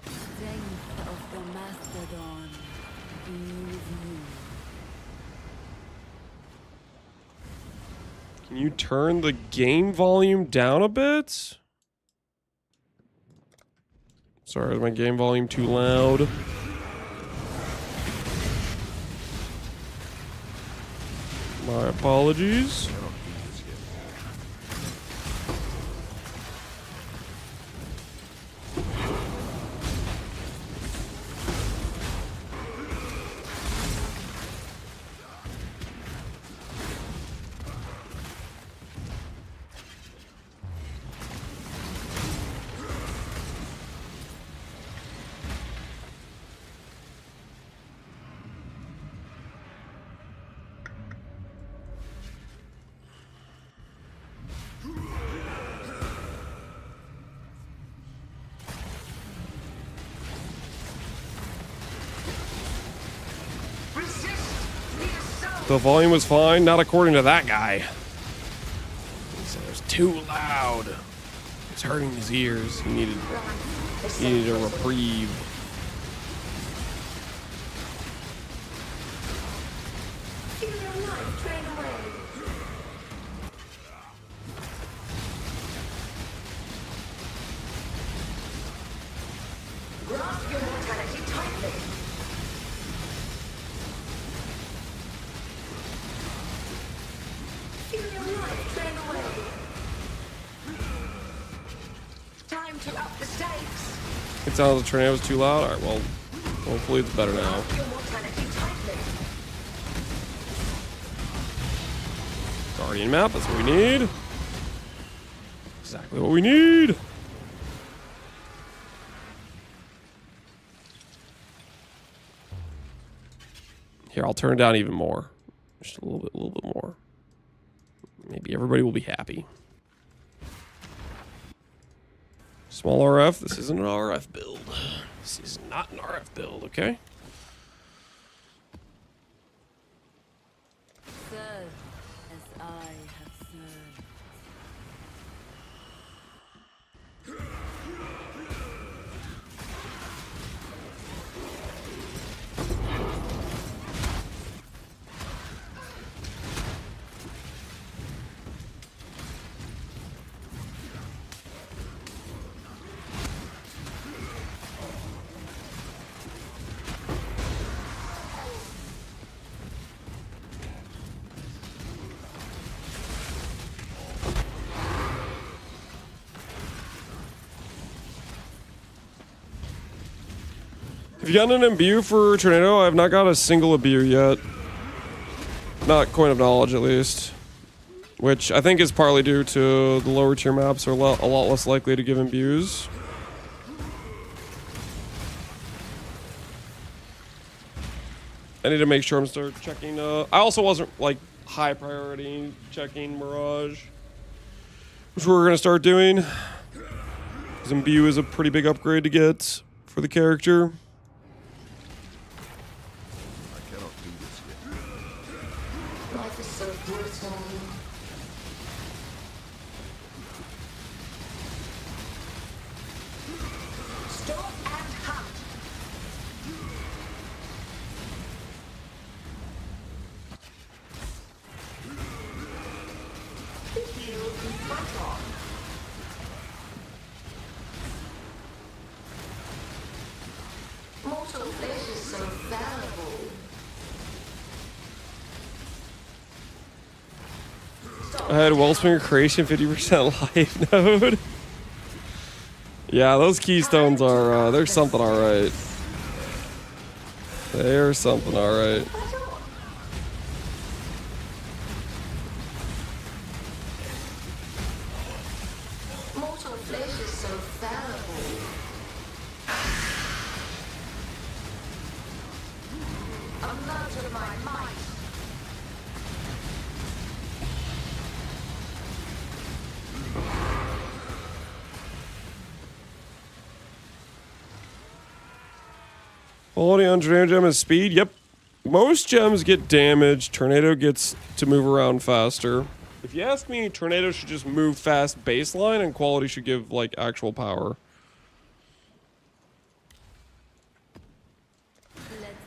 Speaker 4: Strength of the Mastodon be with you.
Speaker 1: Can you turn the game volume down a bit? Sorry, is my game volume too loud? My apologies. The volume was fine, not according to that guy. He said it was too loud. It's hurting his ears. He needed a reprieve. It sounded like the tornado was too loud. Alright, well, hopefully it's better now. Guardian map, that's what we need. Exactly what we need. Here, I'll turn it down even more. Just a little bit more. Maybe everybody will be happy. Small RF, this isn't an RF build. This is not an RF build, okay?
Speaker 4: Serve as I have served.
Speaker 1: Have you gotten an imbue for Tornado? I have not got a single imbue yet. Not Coin of Knowledge, at least. Which I think is partly due to the lower tier maps are a lot less likely to give imbues. I need to make sure I'm start checking. I also wasn't like high priority checking Mirage, which we're gonna start doing. Because imbue is a pretty big upgrade to get for the character. I had Wellspring Creation 50% life node. Yeah, those keystones are, there's something alright. There's something alright. Quality on Tornado Gem is speed. Yep. most gems get damaged. Tornado gets to move around faster. If you ask me, Tornado should just move fast baseline, and quality should give, like, actual power.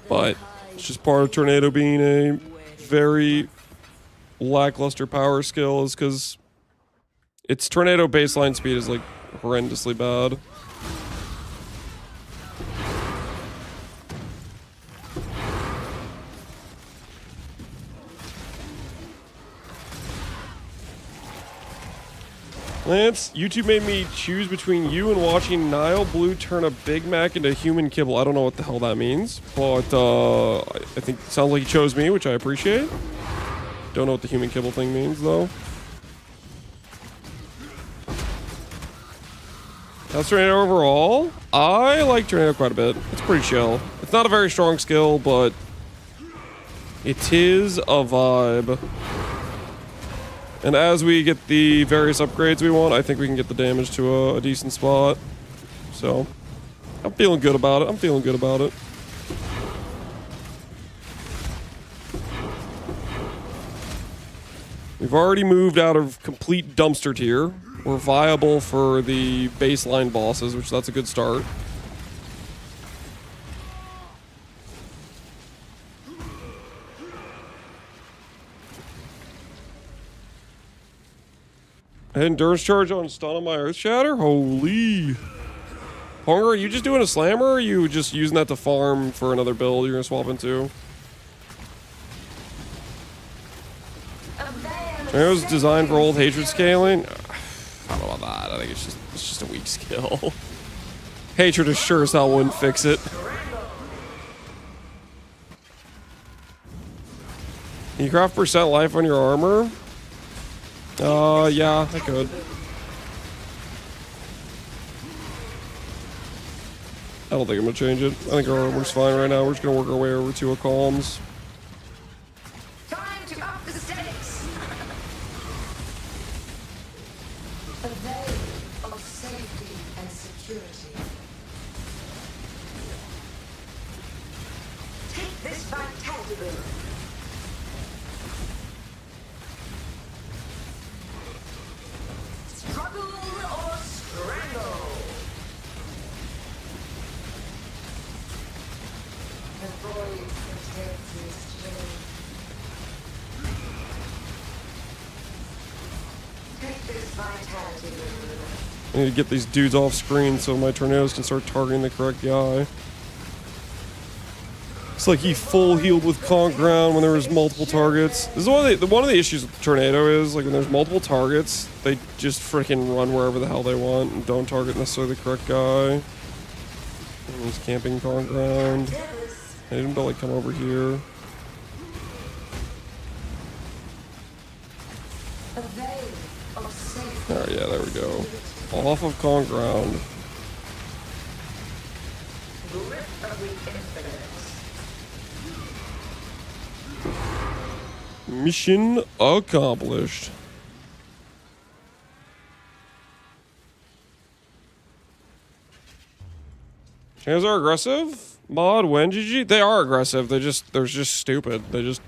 Speaker 1: But it's just part of Tornado being a very lackluster power skill is because its Tornado baseline speed is, like, horrendously bad. Lance, YouTube made me choose between you and watching Mageblood turn a Big Mac into human kibble. I don't know what the hell that means, but I think it sounds like he chose me, which I appreciate. Don't know what the human kibble thing means, though. That's Tornado overall. I like Tornado quite a bit. It's pretty chill. It's not a very strong skill, but it is a vibe. And as we get the various upgrades we want, I think we can get the damage to a decent spot. So, I'm feeling good about it. I'm feeling good about it. We've already moved out of complete dumpster tier. We're viable for the baseline bosses, which that's a good start. Endurance charge on stun on my Earth Shatter? Holy. Hunger, are you just doing a slammer, or are you just using that to farm for another build you're gonna swap into? Tornado's designed for old hatred scaling? I don't know about that. I think it's just a weak skill. Hatred is sure as hell wouldn't fix it. Can you craft percent life on your armor? Yeah, I could. I don't think I'm gonna change it. I think our armor's fine right now. We're just gonna work our way over to a calms.
Speaker 7: Time to up the stakes. A veil of safety and security. Take this vitality ring. Struggle or strangle. The void protects his strength. Take this vitality ring.
Speaker 1: I need to get these dudes off screen so my tornadoes can start targeting the correct guy. It's like he full healed with conk ground when there was multiple targets. This is one of the issues with Tornado is, like, when there's multiple targets, they just freaking run wherever the hell they want and don't target necessarily the correct guy. And he's camping conk ground. I need him to, like, come over here. Alright, yeah, there we go. Off of conk ground. Mission accomplished. Chans are aggressive? Mod, when GG? They are aggressive. They're just stupid. They just,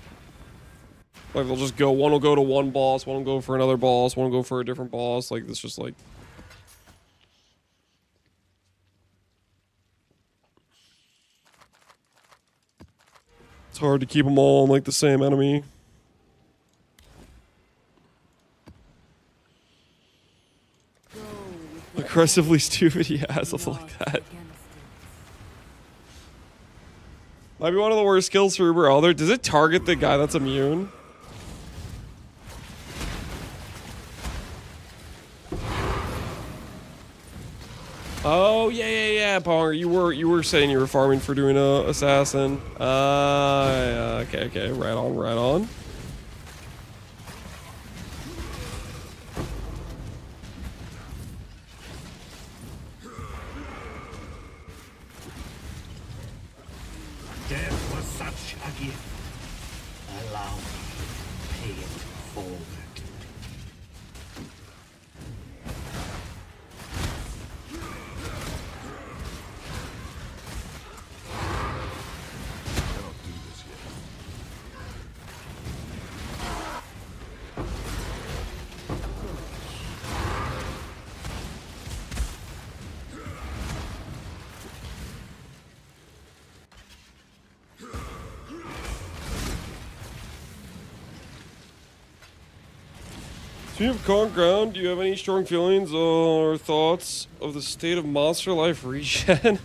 Speaker 1: like, they'll just go, one will go to one boss, one will go for another boss, one will go for a different boss. Like, it's just like, it's hard to keep them all on, like, the same enemy. Aggressively stupid, yeah, something like that. Might be one of the worst skills for Uber Elder. Does it target the guy that's immune? Oh, yeah, Ponger. You were saying you were farming for doing a assassin. Yeah, okay, right on.
Speaker 3: Death was such a gift. Allow me to pay it forward. Cannot do this yet.
Speaker 1: Speaking of Calm Ground, do you have any strong feelings or thoughts of the state of Monster Life regen?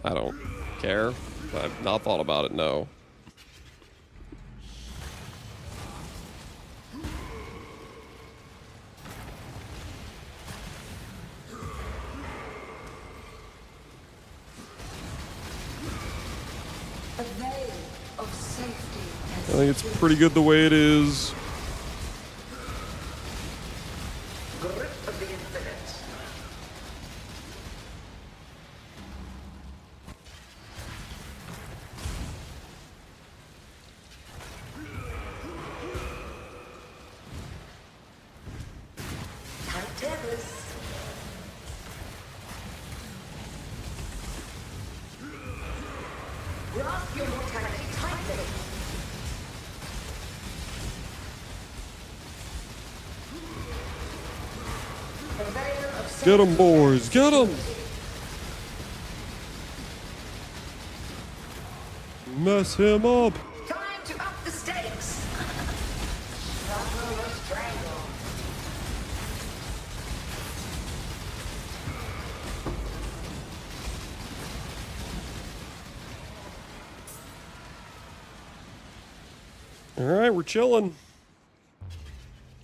Speaker 1: I don't care. I've not thought about it, no.
Speaker 9: A veil of safety.
Speaker 1: I think it's pretty good the way it is.
Speaker 7: Grip of the infinite. Tight tethers. Grasp your mortality tightly. A veil of
Speaker 1: Get 'em, boys, get 'em! Mess him up!
Speaker 7: time to up the stakes. Struggle or strangle.
Speaker 1: Alright, we're chilling.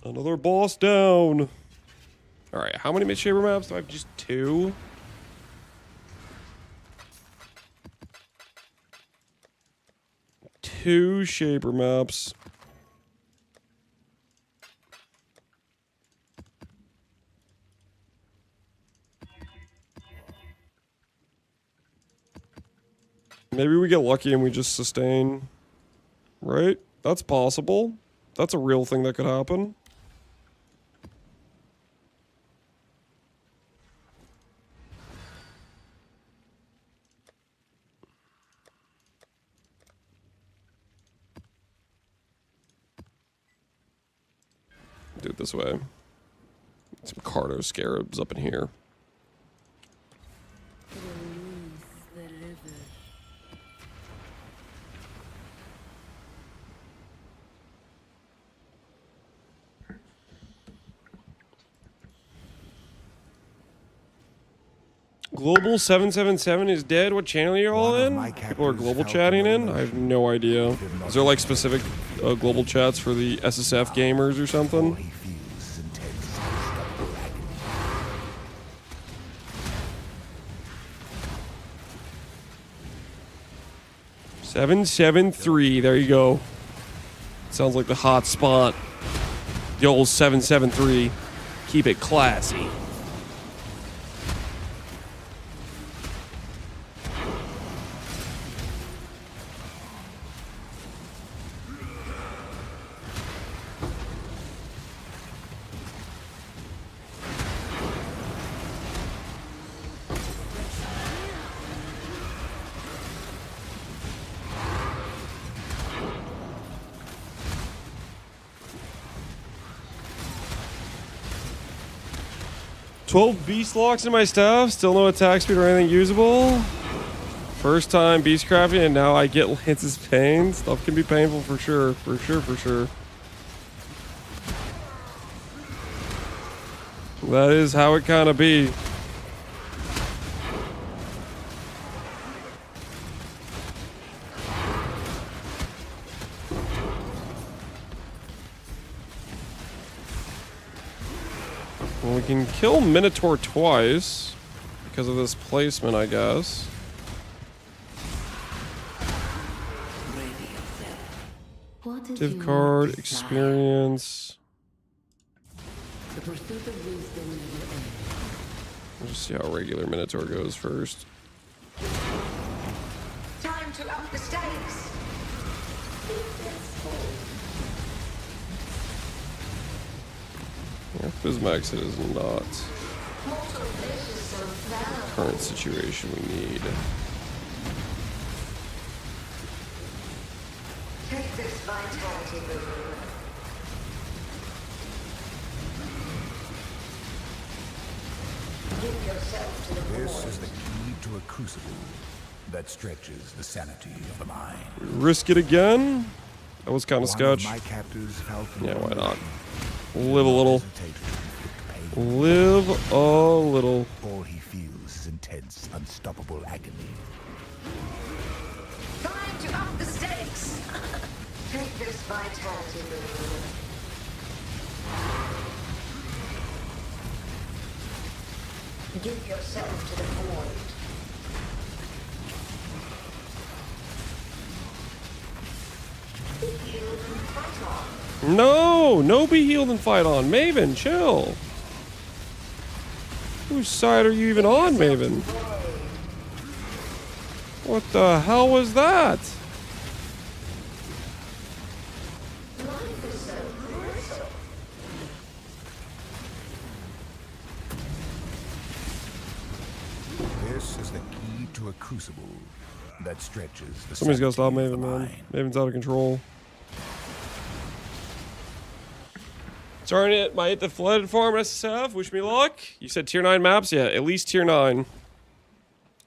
Speaker 1: Another boss down. Alright, how many mid-shaper maps do I have? Just 2? Two shaper maps. Maybe we get lucky and we just sustain. Right? That's possible. That's a real thing that could happen. Do it this way. Some Cardo Scarabs up in here.
Speaker 4: Release the river.
Speaker 1: Global 777 is dead. What channel are you all
Speaker 3: One of
Speaker 1: in?
Speaker 3: my
Speaker 1: People are
Speaker 3: captors
Speaker 1: global
Speaker 3: fell
Speaker 1: chatting
Speaker 3: from
Speaker 1: in? I have no idea. Is there like specific global chats for the SSF gamers or
Speaker 3: All
Speaker 1: something?
Speaker 3: he feels is intense struggle agony.
Speaker 1: 773. There you go. Sounds like the hot spot. The old 773. Keep it classy. "12 beast locks in my staff, still no attack speed or anything usable. First time beast crafting and now I get Lance's pain. Stuff can be painful for sure, for sure, for sure. That is how it kind of be. Well, we can kill Minotaur twice because of this placement, I guess.
Speaker 7: What is
Speaker 1: Div
Speaker 7: your
Speaker 1: card,
Speaker 7: desire?
Speaker 1: experience.
Speaker 7: The pursuit of wisdom never ends.
Speaker 1: We'll just see how regular Minotaur goes first.
Speaker 7: Time to up the stakes.
Speaker 1: Yeah, Bismax is not
Speaker 7: Mortal flesh is so foul.
Speaker 1: current situation we need.
Speaker 7: Take this vitality river. Give yourself to the
Speaker 3: This
Speaker 7: void.
Speaker 3: is the key to a crucible that stretches the sanity of the mind.
Speaker 1: Risk it again? That was kind of
Speaker 3: One of
Speaker 1: sketch.
Speaker 3: my captors fell from
Speaker 1: Yeah, why not? Live a little. Live a little.
Speaker 3: All he feels is intense, unstoppable agony.
Speaker 7: Time to up the stakes! Take this vitality balloon. Give yourself to the void. Be healed and fight on.
Speaker 1: No be healed and fight on. Maven, chill. Whose side are you even on, Maven? What the hell was that?
Speaker 7: Life is so cruel.
Speaker 3: This is the key to a crucible that stretches the
Speaker 1: Somebody's gotta stop
Speaker 3: sanctity of
Speaker 1: Maven,
Speaker 3: the
Speaker 1: man.
Speaker 3: mind.
Speaker 1: Maven's out of control. Starting it, might hit the flooded farm SSF. Wish me luck. You said tier 9 maps? Yeah, at least tier 9.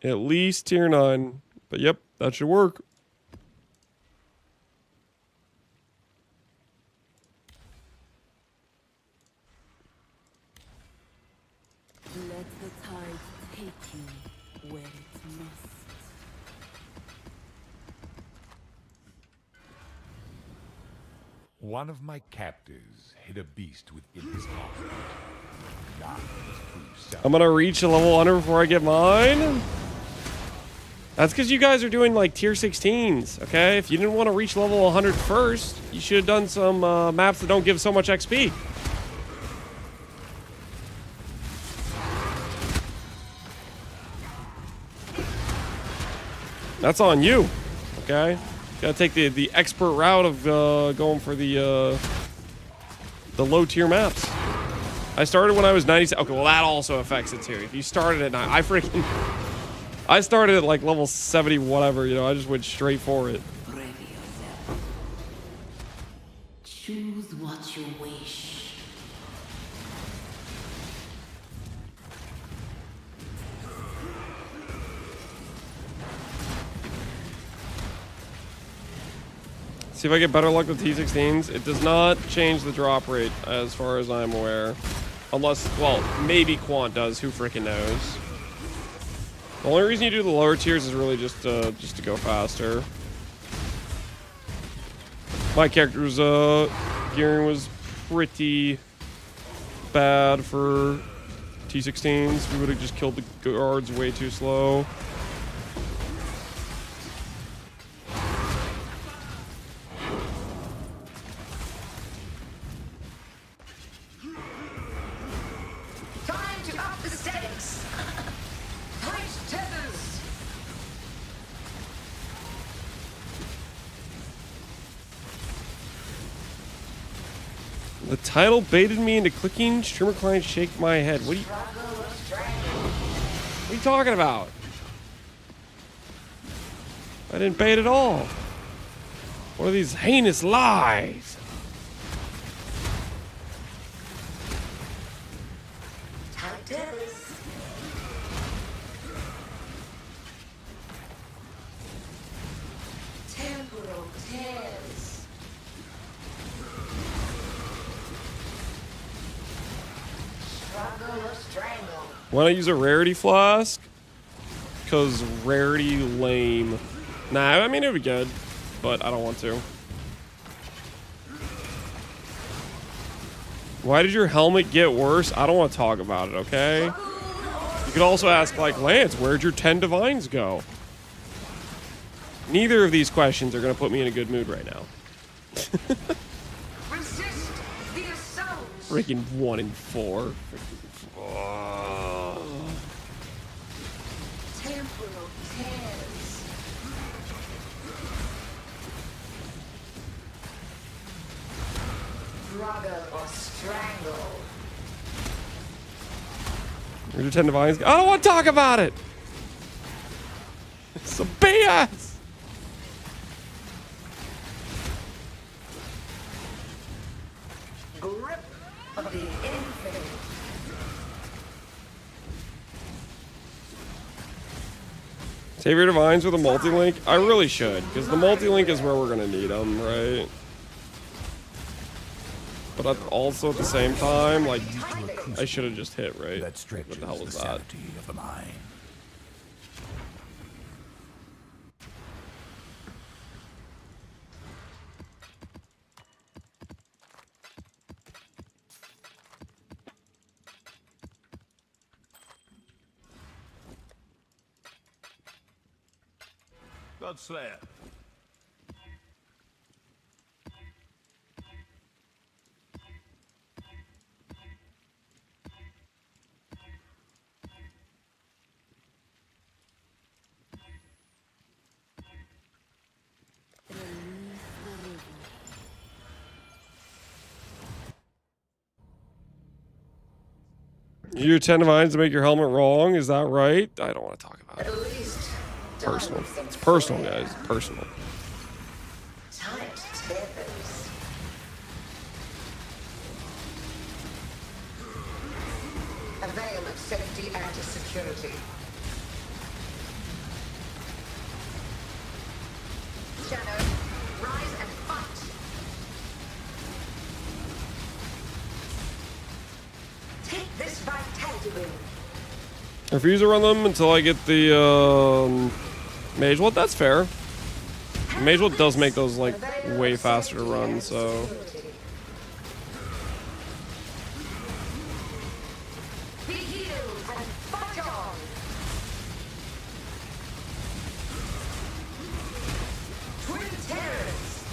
Speaker 1: At least tier 9. But yep, that should work.
Speaker 4: Let the tide take you where it must.
Speaker 3: One of my captors hid a beast within his heart. Now it's proved self-
Speaker 1: I'm gonna reach a level 100 before I get mine. That's because you guys are doing like tier 16s, okay? If you didn't want to reach level 100 first, you should have done some maps that don't give so much XP. That's on you, okay? Gotta take the expert route of going for the low tier maps. I started when I was 97. Okay, well that also affects it too. If you started at 9, I started at like level 70 whatever, you know, I just went straight for it.
Speaker 7: Ready yourself. Choose what you wish.
Speaker 1: See if I get better luck with T16s. It does not change the drop rate as far as I'm aware. Unless, well, maybe Quant does, who freaking knows. The only reason you do the lower tiers is really just to go faster. My character's gearing was pretty bad for T16s. We would have just killed the guards way too slow.
Speaker 7: Time to up the stakes! Tight tethers!
Speaker 1: The title baited me into clicking. Streamer client shake my head. What are you talking about? I didn't bait at all. What are these heinous lies?
Speaker 7: Tight tethers! Temporal tears! Struggle or strangle!
Speaker 1: Want to use a rarity flask? Because rarity lame. Nah, I mean, it would be good, but I don't want to. Why did your helmet get worse? I don't want to talk about it, okay? You could also ask, like, Lance, where'd your 10 divines go? Neither of these questions are going to put me in a good mood right now.
Speaker 7: Resist the assault!
Speaker 1: Freaking 1 in 4.
Speaker 7: Temporal tears! Struggle or strangle!
Speaker 1: Where'd your 10 divines go? I don't want to talk about it! It's some BS!
Speaker 7: Grip of the infinite!
Speaker 1: Save your divines with a multi-link? I really should, because the multi-link is where we're going to need them, right? but also at the same time, like, I should have just hit, right?
Speaker 3: That stretches
Speaker 1: What the hell was that?
Speaker 3: sanity of the mind.
Speaker 10: Godslayer.
Speaker 1: You do 10 vines to make your helmet wrong, is that right? I don't want to talk about it. Personal. It's personal, guys. Personal.
Speaker 7: Tight tethers. A veil of safety and security. Shadow, rise and fight. Take this vitality ring.
Speaker 1: I refuse to run them until I get the Mageblood. That's fair. Mageblood does make those like way faster to run, so.
Speaker 7: Be healed and fight on. Twin terrors.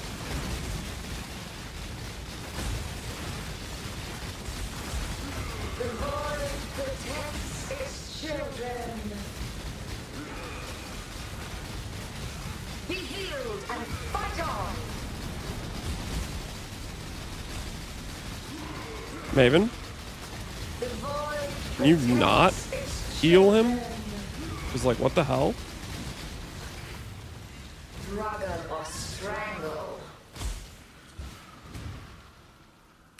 Speaker 7: The void protects its children. Be healed and fight on.
Speaker 1: Maven,
Speaker 7: The void
Speaker 1: can you not
Speaker 7: protects its
Speaker 1: heal him?
Speaker 7: children.
Speaker 1: He's like, what the hell?
Speaker 7: Struggle or strangle.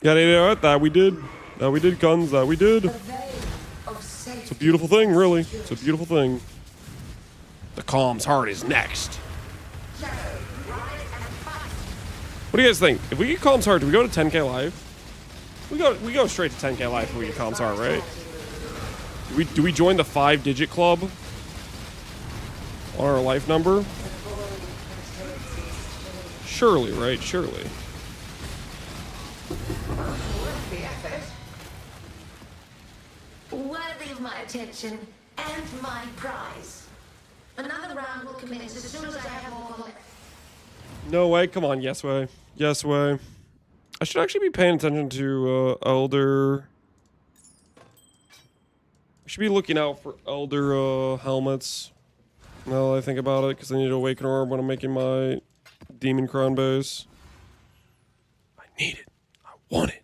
Speaker 1: Yeah, you know what? That we did. That we did, guns. That we did.
Speaker 7: A veil of safety.
Speaker 1: It's a beautiful thing, really. It's a beautiful thing. The Calm's heart is next.
Speaker 7: Shadow, rise and fight.
Speaker 1: What do you guys think? If we get Calm's heart, do we go to 10k live? We go straight to 10k live if we get Calm's heart, right? Do we join the 5-digit club on our life number? Surely, right? Surely.
Speaker 7: Worth the effort. Worthy of my attention and my prize. Another round will commence as soon as I have more collect.
Speaker 1: No way. Come on. Yes way. Yes way. I should actually be paying attention to Elder. I should be looking out for Elder helmets. Now that I think about it, because I need to awaken orb when I'm making my Demon Crown base. I need it. I want it.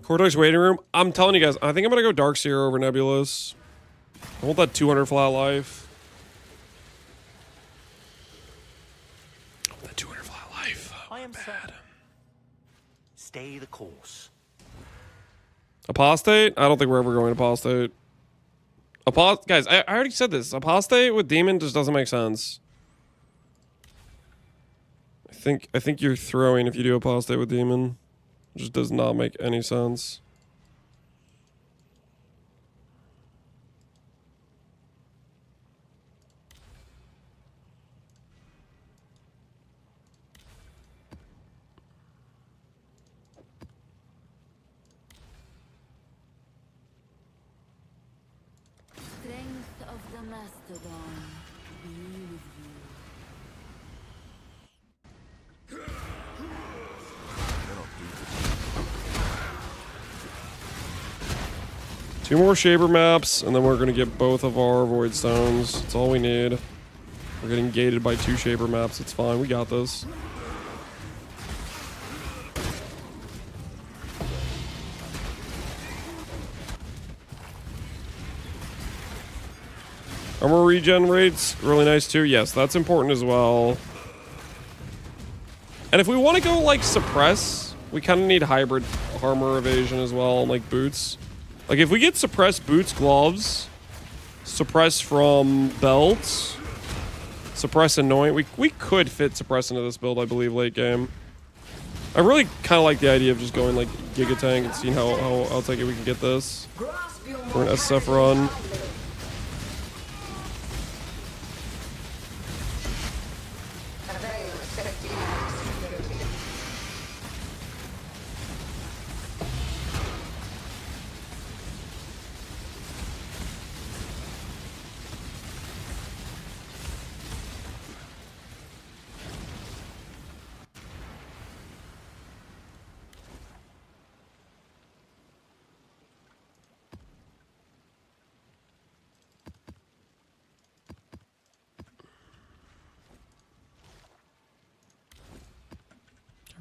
Speaker 1: Cortex waiting room. I'm telling you guys, I think I'm gonna go Darkseer over Nebulous. I want that 200 flat life. I want that 200 flat life.
Speaker 8: I am bad. Stay the course.
Speaker 1: Apostate? I don't think we're ever going Apostate. Guys, I already said this. Apostate with Demon just doesn't make sense. I think you're throwing if you do Apostate with Demon. It just does not make any sense.
Speaker 4: Strength of the Mastodon be with you.
Speaker 1: 2 more Shaper maps, and then we're going to get both of our Void Stones. That's all we need. We're getting gated by 2 Shaper maps. It's fine. We got this. Armor regen rates, really nice too. Yes, that's important as well. And if we want to go like suppress We kind of need hybrid armor evasion as well, like boots. Like if we get suppressed boots, gloves, suppress from belts, suppress anoint, we could fit suppress into this build, I believe, late game. I really kind of like the idea of just going like Giga Tank and seeing how I'll take it we can get this for an SSF run.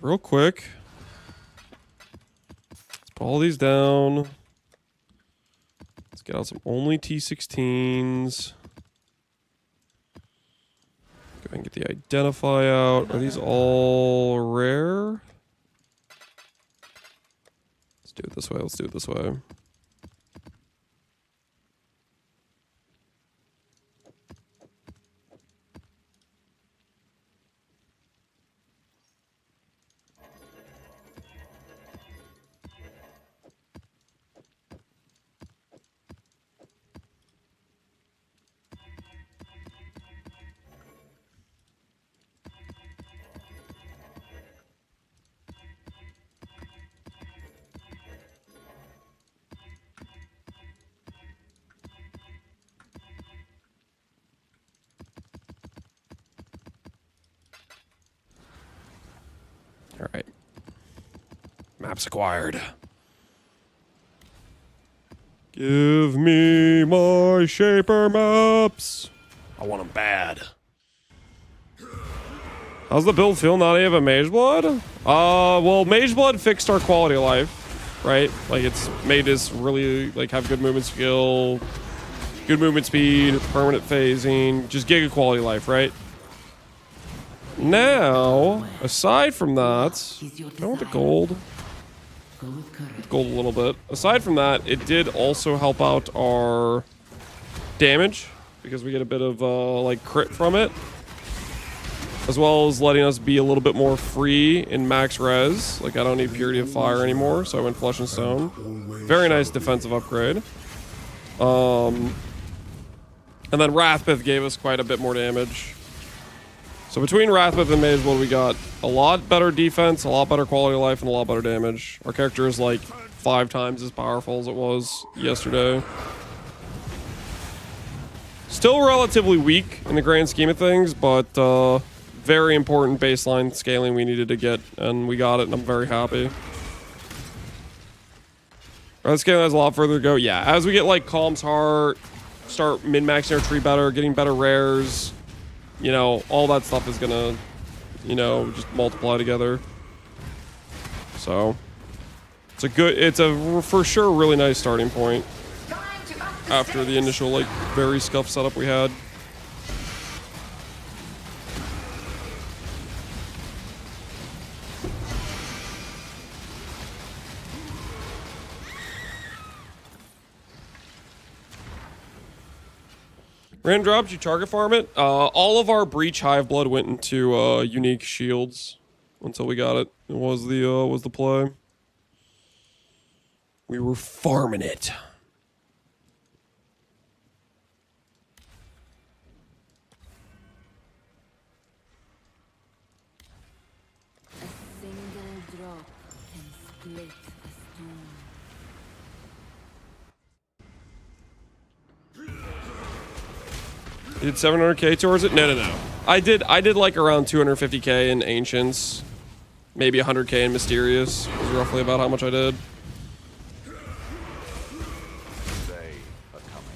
Speaker 1: Real quick. Let's put all these down. Let's get out some only T16s. Go ahead and get the identify out. Are these all rare? Let's do it this way. Let's do it this way. All right. Maps acquired. Give me my shaper maps. I want them bad. How's the build feel now that you have a Mageblood? Well, Mageblood fixed our quality of life, right? Like it's made us really like have good movement skill, good movement speed, permanent phasing, just giga quality of life, right? Now, aside from that, I want the gold. Gold a little bit. Aside from that, it did also help out our damage because we get a bit of like crit from it, as well as letting us be a little bit more free in max res. Like I don't need Purity of Fire anymore, so I went Flesh and Stone. Very nice defensive upgrade. And then Wrathbith gave us quite a bit more damage. So between Wrathbith and Mageblood, we got a lot better defense, a lot better quality of life, and a lot better damage. Our character is like 5 times as powerful as it was yesterday. Still relatively weak in the grand scheme of things, but very important baseline scaling we needed to get, and we got it, and I'm very happy. Our scaling has a lot further to go. Yeah, as we get like Calm's Heart, start min-maxing our tree better, getting better rares, you know, all that stuff is gonna, you know, just multiply together. So it's a for sure really nice starting point after the initial like very scuffed setup we had. Random drops, you target farm it. All of our Breach Hive Blood went into unique shields until we got it. It was the play. We were farming it.
Speaker 4: A single drop can split a stone.
Speaker 1: You did 700k towards it? No. I did like around 250k in Ancients. Maybe 100k in Mysterious. Was roughly about how much I did.
Speaker 3: They are coming.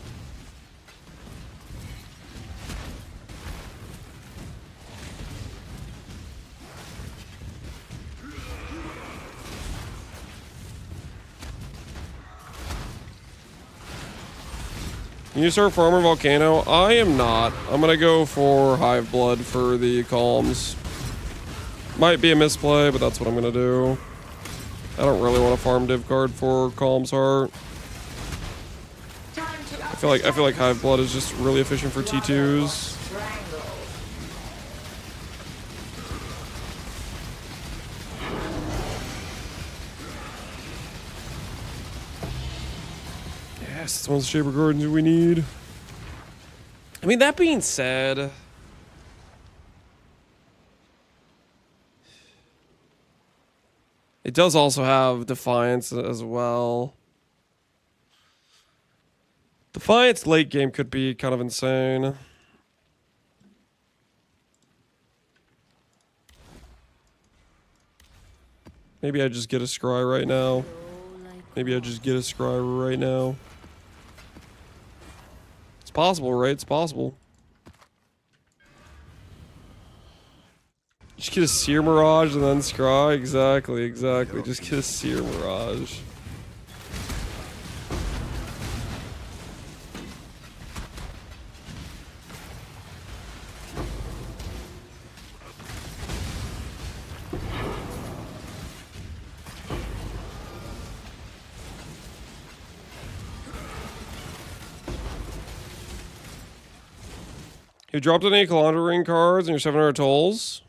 Speaker 1: Can you start Farmer Volcano? I am not. I'm gonna go for Hive Blood for the calms. Might be a misplay, but that's what I'm gonna do. I don't really want to farm div card for Calm's Heart. I feel like Hive Blood is just really efficient for T2s. Yes, it's one of the Shaper Gardens we need. I mean, that being said, it does also have Defiance as well. Defiance late game could be kind of insane. Maybe I just get a Scry right now. Maybe I just get a Scry right now. It's possible, right? It's possible. Just get a Seer Mirage and then Scry. Exactly, exactly. Just get a Seer Mirage. You dropped any Calandra Ring cards in your 700 tolls?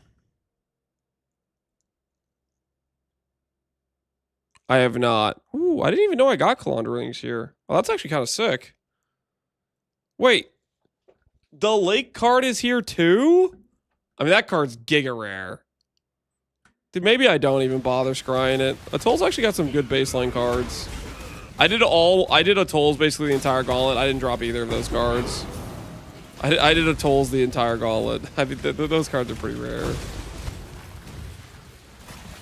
Speaker 1: I have not. Ooh, I didn't even know I got Calandra Rings here. Oh, that's actually kind of sick. Wait. The Lake card is here too? I mean, that card's giga rare. Dude, maybe I don't even bother scrying it. Atoll's actually got some good baseline cards. I did Atoll's basically the entire gauntlet. I didn't drop either of those cards. I did Atoll's the entire gauntlet. I mean, those cards are pretty rare.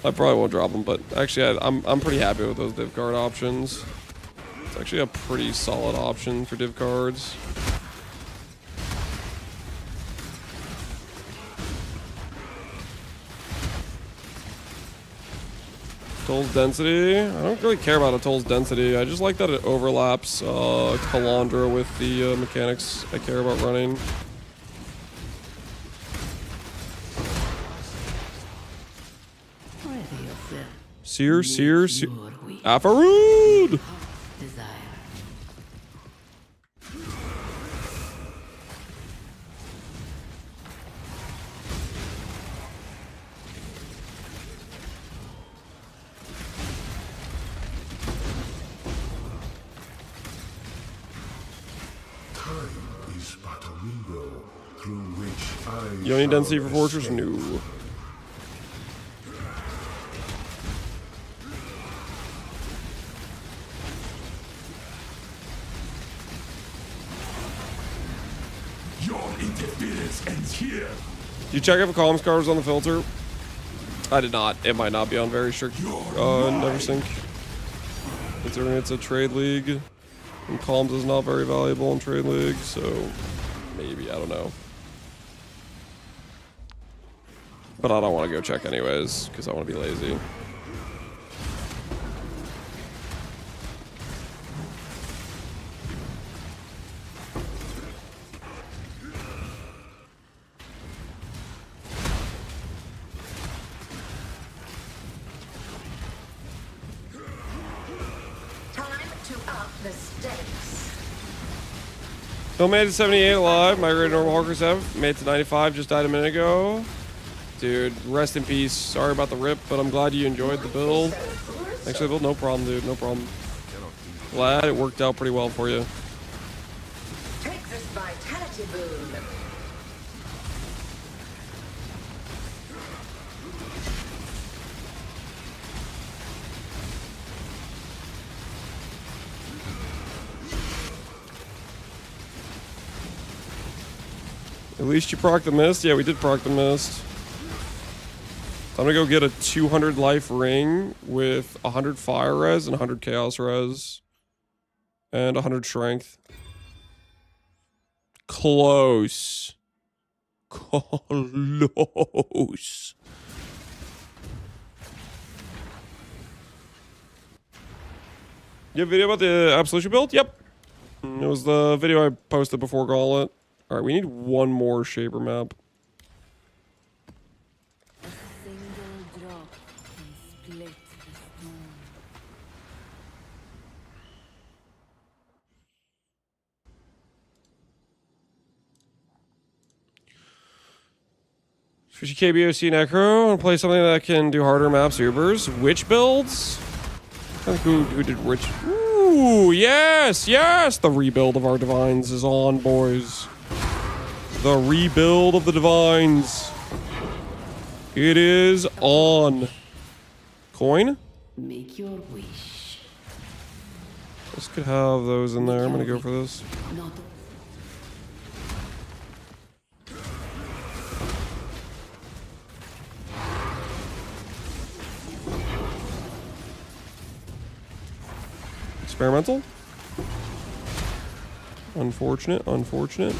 Speaker 1: I probably won't drop them, but actually, I'm pretty happy with those div card options. It's actually a pretty solid option for div cards. Atoll's density. I don't really care about Atoll's density. I just like that it overlaps Calandra with the mechanics I care about running. Seer. Afarood! You don't need density for Fortress? No.
Speaker 6: Your interference ends here.
Speaker 1: Did you check if a Calm's card was on the filter? I did not. It might not be on very strict never sync. Considering it's a trade league. And Calm's is not very valuable in trade league, so maybe, I don't know. But I don't want to go check anyways, because I want to be lazy. Bill made it 78 alive. Migrated normal Hawkers have made it to 95. Just died a minute ago. Dude, rest in peace. Sorry about the rip, but I'm glad you enjoyed the build. Thanks for the build. No problem, dude. No problem. Glad it worked out pretty well for you.
Speaker 7: Take this vitality boon.
Speaker 1: At least you proc the mist. Yeah, we did proc the mist. I'm gonna go get a 200 life ring with 100 fire res and 100 chaos res. And 100 strength. Close. Close. You have a video about the Absolution build? Yep. It was the video I posted before Gauntlet. Alright, we need one more Shaper map. 50 KBOC Necro. I want to play something that can do harder maps, Ubers. Which builds? I think who did which? Ooh, yes, yes! The rebuild of our Divines is on, boys. The rebuild of the Divines. It is on. Coin?
Speaker 4: Make your wish.
Speaker 1: This could have those in there. I'm gonna go for this.
Speaker 4: Not
Speaker 1: Experimental. Unfortunate, unfortunate.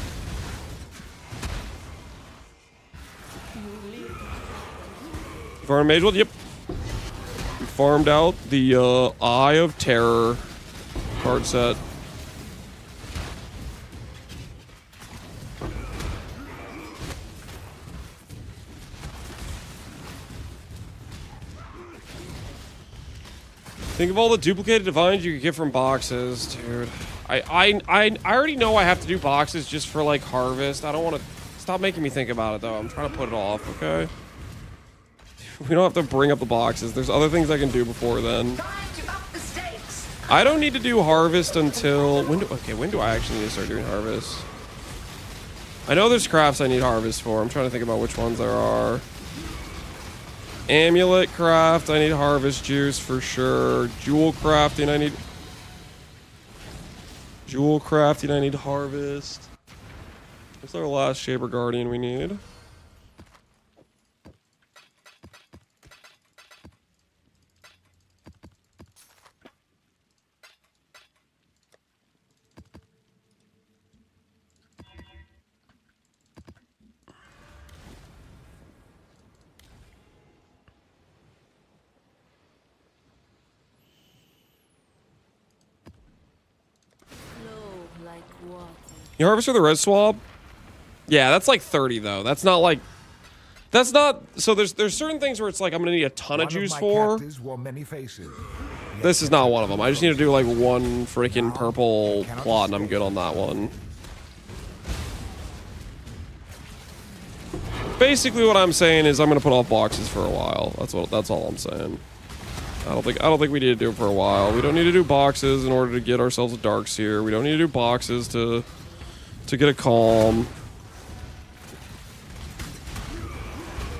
Speaker 1: Farm Mageblood, yep. We farmed out the Eye of Terror card set. Think of all the duplicated divines you could get from boxes, dude. I already know I have to do boxes just for like harvest. I don't want to. Stop making me think about it though. I'm trying to put it off, okay? We don't have to bring up the boxes. There's other things I can do before then. I don't need to do harvest until when do I actually need to start doing harvest? I know there's crafts I need harvest for. I'm trying to think about which ones there are. Amulet craft, I need harvest juice for sure. Jewel crafting, I need harvest. What's our last Shaper Guardian we need? You harvest for the red swab? Yeah, that's like 30 though. That's not like so there's certain things where it's like I'm gonna need a ton of juice for. This is not one of them. I just need to do like one freaking purple plot and I'm good on that one. Basically what I'm saying is I'm gonna put off boxes for a while. That's all I'm saying. I don't think we need to do it for a while. We don't need to do boxes in order to get ourselves a darks here. We don't need to do boxes to get a calm.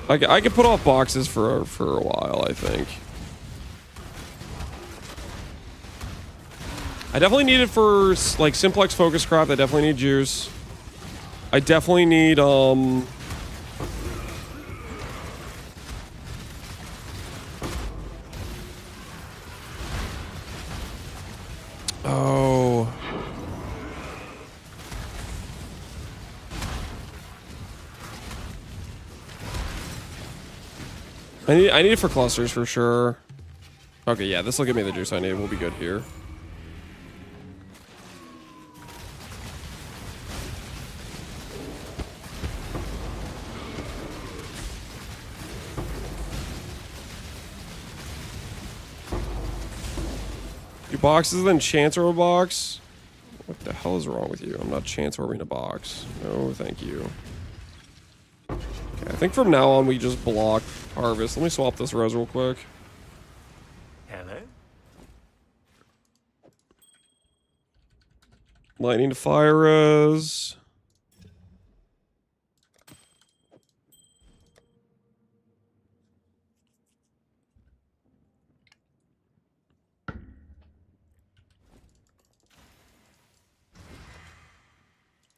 Speaker 1: I could put off boxes for a while, I think. I definitely need it for like simplex focus craft. I definitely need juice. I definitely need oh. I need it for clusters for sure. Okay, yeah, this will give me the juice I need. We'll be good here. Do boxes then chance orb a box? What the hell is wrong with you? I'm not chance orbing a box. No, thank you. Okay, I think from now on we just block harvest. Let me swap this res real quick.
Speaker 8: Hello?
Speaker 1: Lightning to fire res.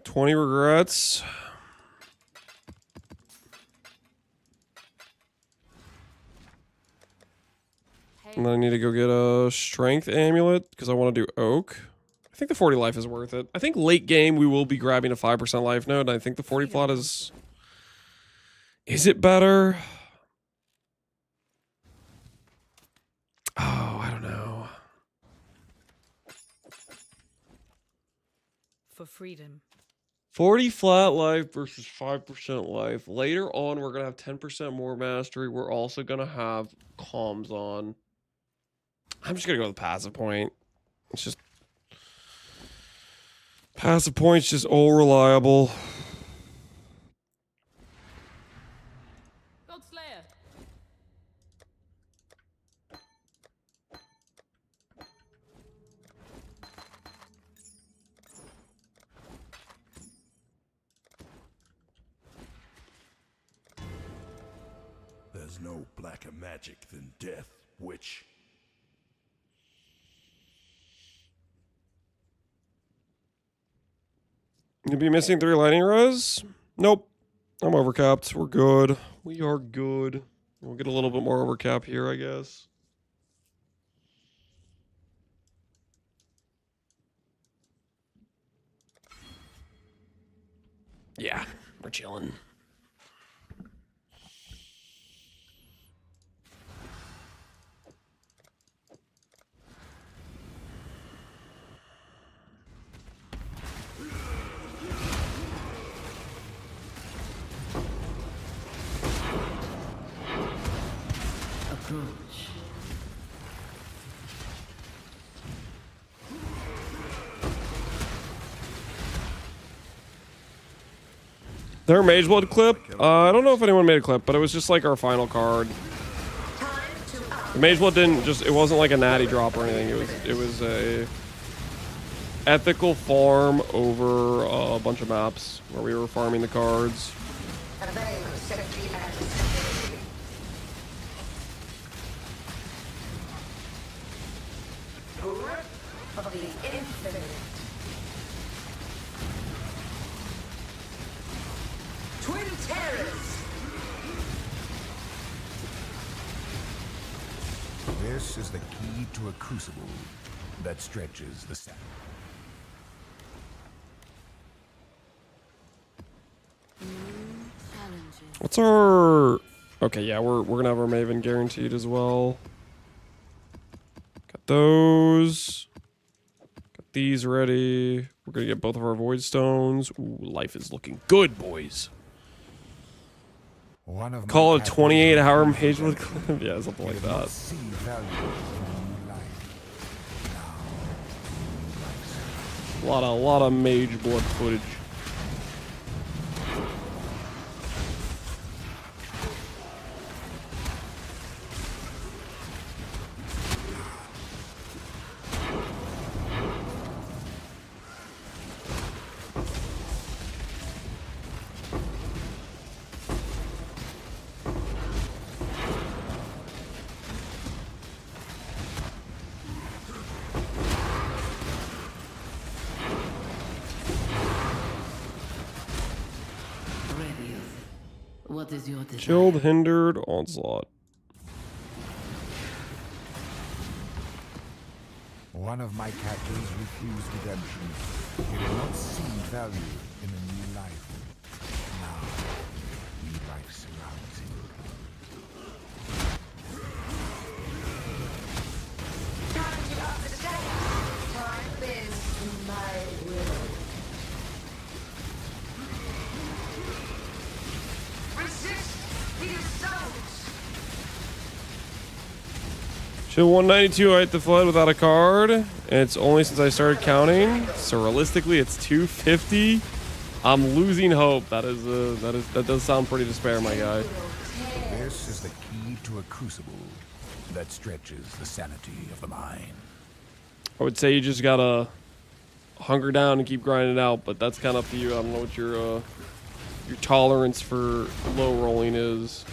Speaker 1: $20 regrets. And then I need to go get a strength amulet because I want to do oak. I think the 40 life is worth it. I think late game we will be grabbing a 5% life node. I think the 40 plot is... Is it better? Oh, I don't know.
Speaker 2: For freedom.
Speaker 1: 40 flat life versus 5% life. Later on, we're going to have 10% more mastery. We're also going to have comms on. I'm just going to go with the passive point. It's just... Passive point's just all reliable.
Speaker 5: Slayer.
Speaker 3: There's no blacker magic than death, witch.
Speaker 1: You'll be missing 3 lightning rows? Nope. I'm overcapped. We're good. We are good. We'll get a little bit more overcap here, I guess. Yeah, we're chilling.
Speaker 11: Approach.
Speaker 1: Their Mageblood clip? I don't know if anyone made a clip, but it was just like our final card. The Mageblood didn't just, it wasn't like a natty drop or anything. It was a ethical farm over a bunch of maps where we were farming the cards.
Speaker 7: Of the infinite. Twin terrors.
Speaker 3: This is the key to a crucible that stretches the sun.
Speaker 1: What's our... Okay, yeah, we're gonna have our Maven guaranteed as well. Got those. Got these ready. We're gonna get both of our Void Stones. Ooh, life is looking good, boys. Call it a 28-hour Mageblood clip. Yeah, something like that. A lot of Mageblood footage.
Speaker 11: What is your desire?
Speaker 1: Chilled, hindered, onslaught.
Speaker 3: One of my captors refused redemption. He did not see value in a new life. Now, new life surrounds him.
Speaker 7: Time bends my will. Resist the assault.
Speaker 1: Chill 192, I hit the flood without a card. And it's only since I started counting. So realistically, it's 250. I'm losing hope. That does sound pretty despair, my guy.
Speaker 3: This is the key to a crucible that stretches the sanity of the mind.
Speaker 1: I would say you just gotta hunker down and keep grinding out, but that's kind of up to you. I don't know what your tolerance for low rolling is.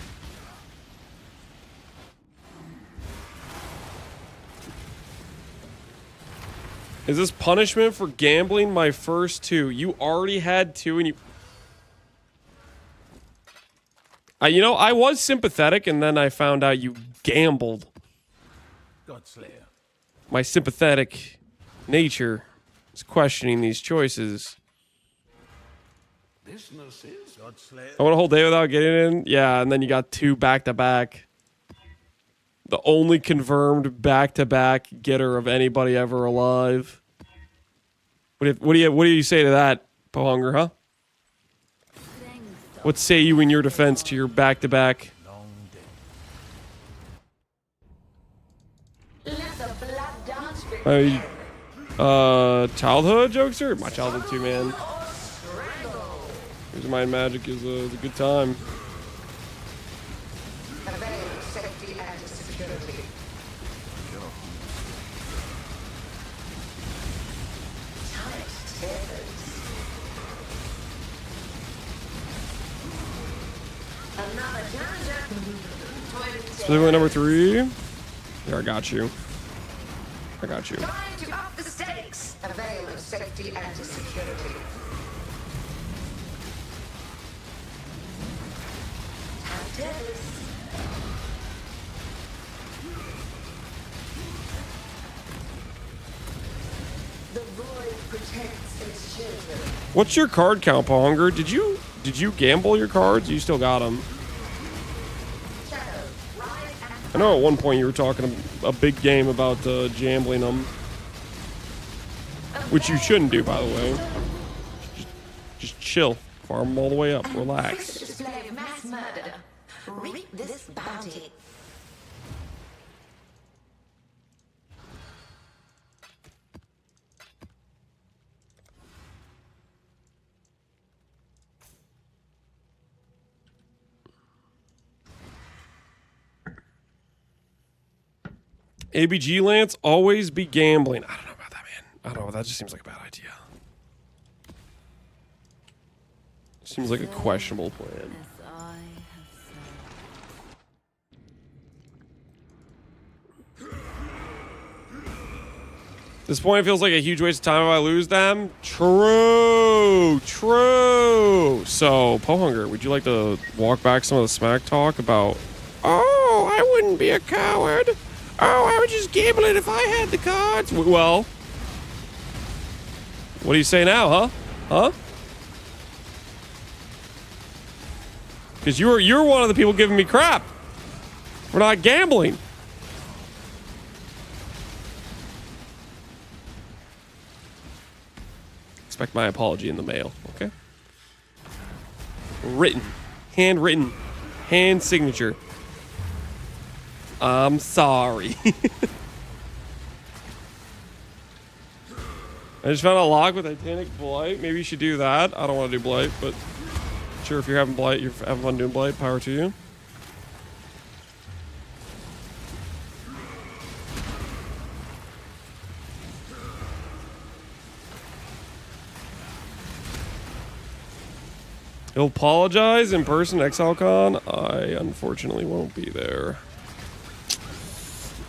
Speaker 1: Is this punishment for gambling my first 2? You already had 2 and you... you know, I was sympathetic and then I found out you gambled.
Speaker 3: Godslayer.
Speaker 1: My sympathetic nature is questioning these choices.
Speaker 3: Business is Godslayer.
Speaker 1: I went a whole day without getting in. Yeah, and then you got 2 back-to-back. The only confirmed back-to-back getter of anybody ever alive. What do you say to that, Pohunger, huh? What say you in your defense to your back-to-back? Childhood jokester? My childhood too, man. Here's Mind Magic is a good time.
Speaker 7: security. Tight tethers. Another challenger.
Speaker 1: Specifically number 3. There, I got you. I got you.
Speaker 7: Trying to up the stakes. A veil of safety and security. Tight tethers. The void protects its children.
Speaker 1: What's your card count, Ponger? Did you gamble your cards? You still got them. I know at one point you were talking a big game about gambling them, which you shouldn't do, by the way. Just chill, farm them all the way up, relax.
Speaker 7: Display of mass murder. Reap this bounty.
Speaker 1: ABG Lance, always be gambling. I don't know about that, man. I don't know. That just seems like a bad idea. Seems like a questionable plan. This point feels like a huge waste of time if I lose them. True. So, Pohunger, would you like to walk back some of the smack talk about, oh, I wouldn't be a coward. Oh, I would just gamble it if I had the cards. Well, what do you say now, huh? Because you're one of the people giving me crap for not gambling. Expect my apology in the mail, okay? Written, handwritten, hand signature. I'm sorry. I just found a lock with Titanic Blight. Maybe you should do that. I don't want to do Blight, but sure, if you're having Blight, you're having fun doing Blight. Power to you. He'll apologize in person, ExileCon. I unfortunately won't be there.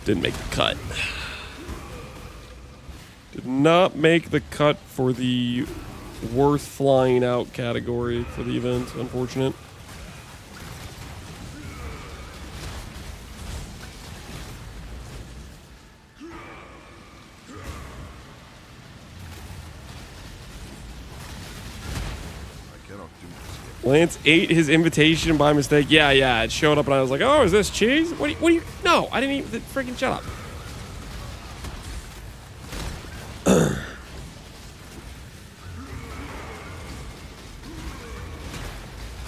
Speaker 1: Didn't make the cut. Did not make the cut for the worth flying out category for the event. Unfortunate. Lance ate his invitation by mistake. Yeah, it showed up and I was like, oh, is this cheese? What do you, no, I didn't eat the freaking, shut up.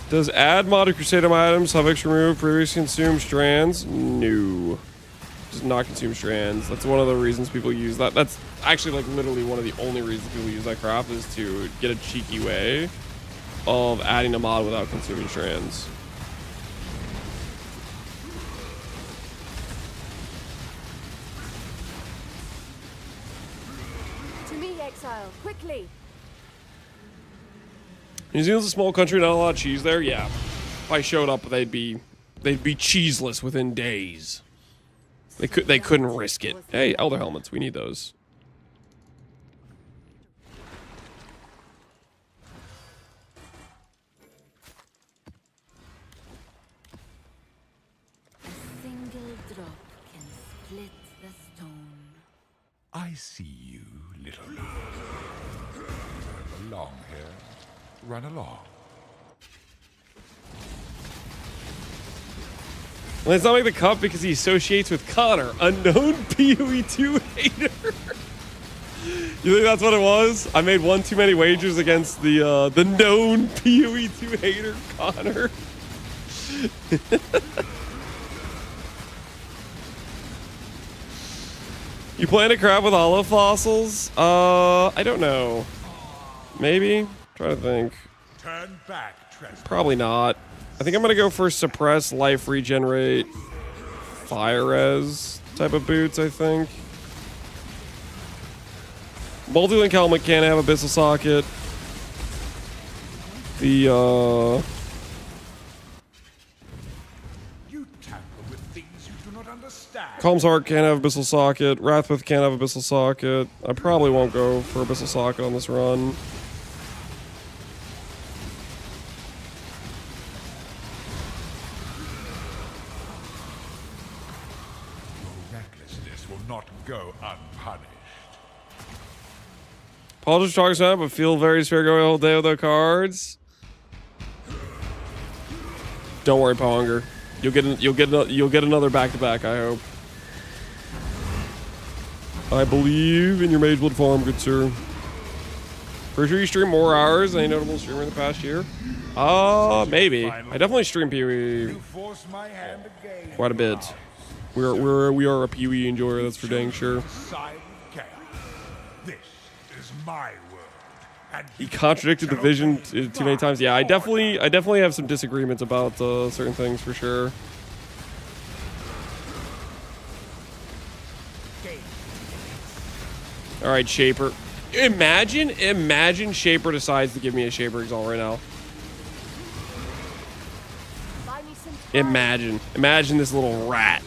Speaker 1: Does add modded Crusader items have extra remove previously consumed strands? No. Does not consume strands. That's one of the reasons people use that. That's actually like literally one of the only reasons people use that craft is to get a cheeky way of adding a mod without consuming strands.
Speaker 9: To me, Exile, quickly!
Speaker 1: New Zealand's a small country, not a lot of cheese there. Yeah, if I showed up, they'd be cheeseless within days. They couldn't risk it. Hey, Elder Helmets, we need those.
Speaker 3: I see you, little love. Turn along here. Run along.
Speaker 1: Let's not make the cut because he associates with Connor, unknown PoE2 hater. You think that's what it was? I made one too many wagers against the known PoE2 hater, Connor. You plan to crab with hollow fossils? I don't know. Maybe? Trying to think.
Speaker 3: Turn back,
Speaker 1: Probably not. I think I'm gonna go for suppress, life regenerate, fire res type of boots, I think. Multi-link helmet can't have abyssal socket. The
Speaker 3: You tamper with things you do not understand.
Speaker 1: Calm's Heart can't have abyssal socket. Wrathwith can't have abyssal socket. I probably won't go for abyssal socket on this run.
Speaker 3: Your recklessness will not go unpunished.
Speaker 1: Apologies for talking about, but feel very spare going all day with the cards. Don't worry, Pohunger. You'll get another back-to-back, I hope. I believe in your Mageblood farm, good sir. Pretty sure you stream more hours than any notable streamer in the past year. Maybe. I definitely stream PoE quite a bit. We are a PoE enjoyer, that's for dang sure.
Speaker 3: This is my world. And
Speaker 1: He contradicted the vision too many times. Yeah, I definitely have some disagreements about certain things for sure. All right, Shaper. Imagine Shaper decides to give me a Shaper Exalt right now. Imagine this little rat.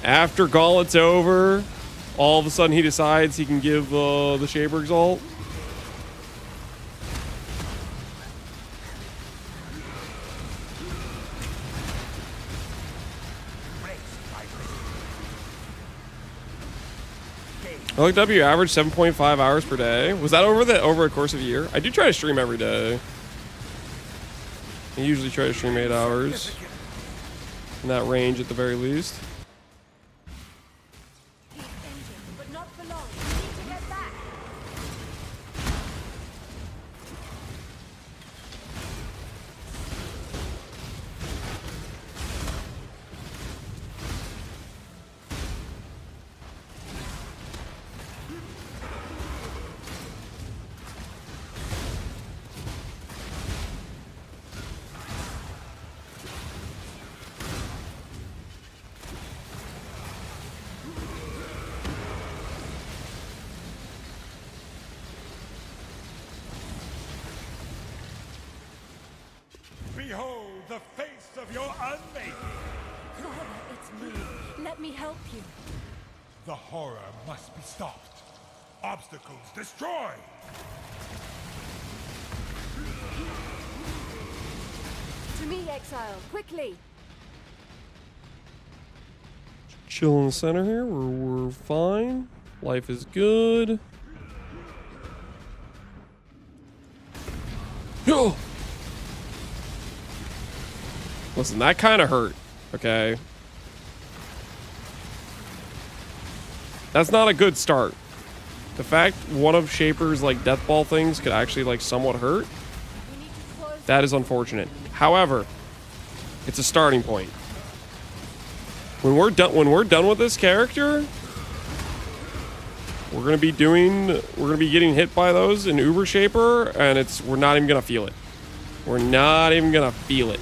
Speaker 1: After Gauntlet's over, all of a sudden he decides he can give the Shaper Exalt. I looked up, you average 7.5 hours per day. Was that over a course of a year? I do try to stream every day. I usually try to stream 8 hours. In that range at the very least.
Speaker 5: But not for long. We need to get back.
Speaker 3: behold the face of your unmaking.
Speaker 5: Father, it's me. Let me help you.
Speaker 3: The horror must be stopped. Obstacles destroyed.
Speaker 5: To me, exile, quickly.
Speaker 1: Chill in the center here. We're fine. Life is good. Yo! Listen, that kind of hurt. Okay. That's not a good start. The fact one of Shaper's like death ball things could actually like somewhat hurt. That is unfortunate. However, it's a starting point. When we're done with this character, we're gonna be getting hit by those in Uber Shaper, and we're not even gonna feel it. We're not even gonna feel it.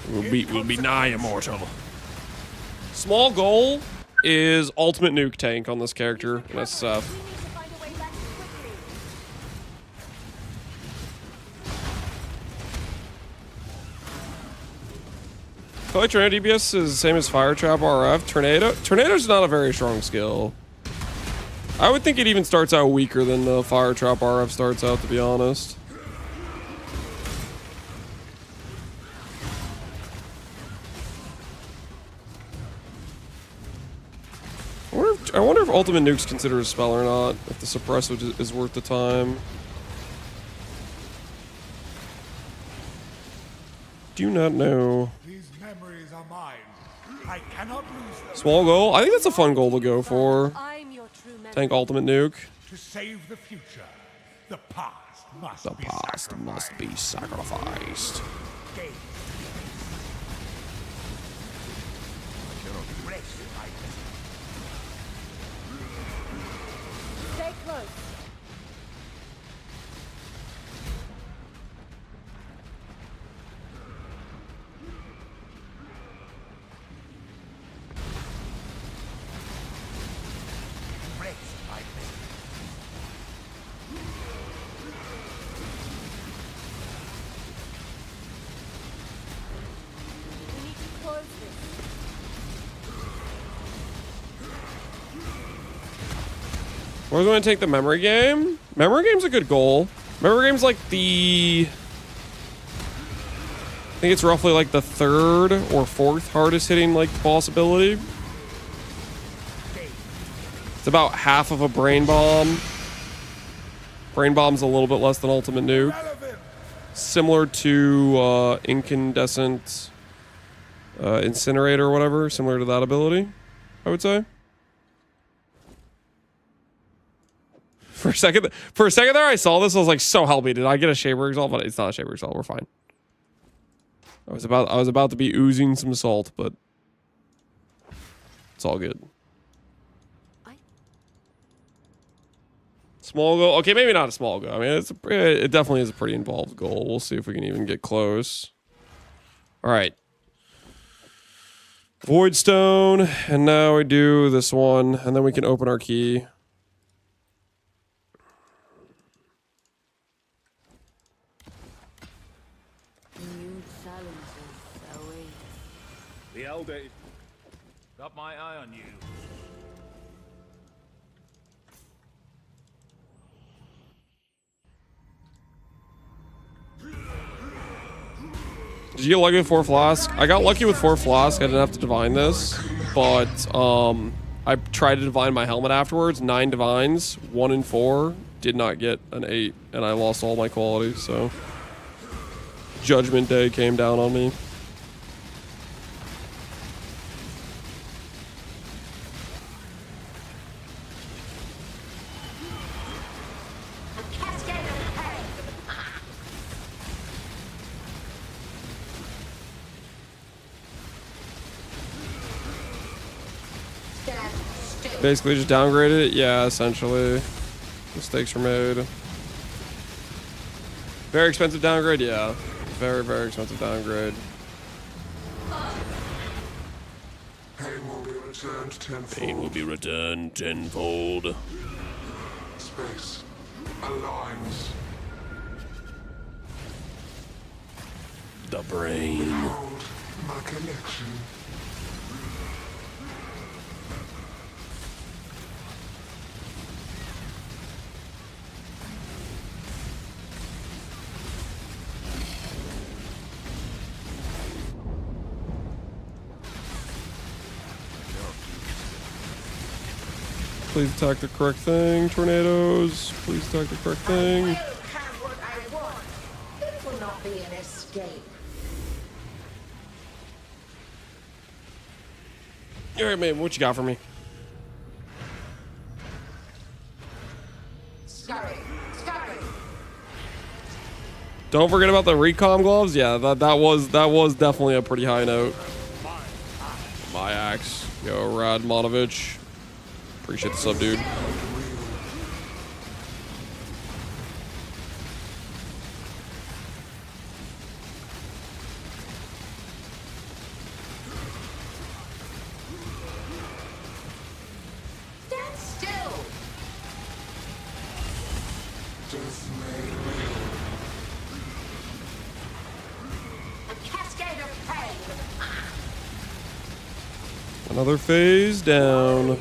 Speaker 1: We'll be nigh immortal. Small goal is ultimate nuke tank on this character in SSF. I feel like Tornado DPS is the same as Fire Trap RF. Tornado's not a very strong skill. I would think it even starts out weaker than the Fire Trap RF starts out, to be honest. I wonder if Ultimate Nuke's considered a spell or not, if the Suppress is worth the time. Do not know.
Speaker 3: These memories are mine. I cannot lose them.
Speaker 1: Small goal? I think that's a fun goal to go for. Tank Ultimate Nuke.
Speaker 3: To save the future, the past must
Speaker 1: be sacrificed.
Speaker 5: Stay close.
Speaker 1: We're going to take the memory game. Memory game's a good goal. Memory game's like the... I think it's roughly like the 3rd or 4th hardest hitting like possibility. It's about half of a brain bomb. Brain bomb's a little bit less than ultimate nuke. Similar to incandescent incinerator or whatever. Similar to that ability, I would say. For a second there, I saw this. I was like, "So help me! Did I get a Shaper Exalt?" But it's not a Shaper Exalt. We're fine. I was about to be oozing some salt, but it's all good. Small goal. Okay, maybe not a small goal. I mean, it definitely is a pretty involved goal. We'll see if we can even get close. All right. Void Stone, and now we do this one, and then we can open our key.
Speaker 6: The elder got my eye on you.
Speaker 1: Did you get lucky with 4 flasks? I got lucky with 4 flasks. I didn't have to divine this, but I tried to divine my helmet afterwards. 9 divines, 1 in 4. Did not get an 8, and I lost all my qualities. So Judgment Day came down on me. Basically just downgraded it? Yeah, essentially. Mistakes were made. Very expensive downgrade? Yeah. Very, very expensive downgrade.
Speaker 6: Pain will be returned tenfold.
Speaker 1: Pain will be returned tenfold.
Speaker 6: Space aligns.
Speaker 1: The brain.
Speaker 6: Behold my connection.
Speaker 1: Please attack the correct thing, tornadoes. Please attack the correct thing.
Speaker 7: I will have what I want. It will not be an escape.
Speaker 1: Alright, man, what you got for me?
Speaker 7: Scurry. Scurry.
Speaker 1: Don't forget about the recom gloves. Yeah, that was definitely a pretty high note. My axe. Yo, Radmonovich. Appreciate the sub, dude.
Speaker 7: Stand still.
Speaker 6: Death made real.
Speaker 7: A cascade of pain.
Speaker 1: Another phase down.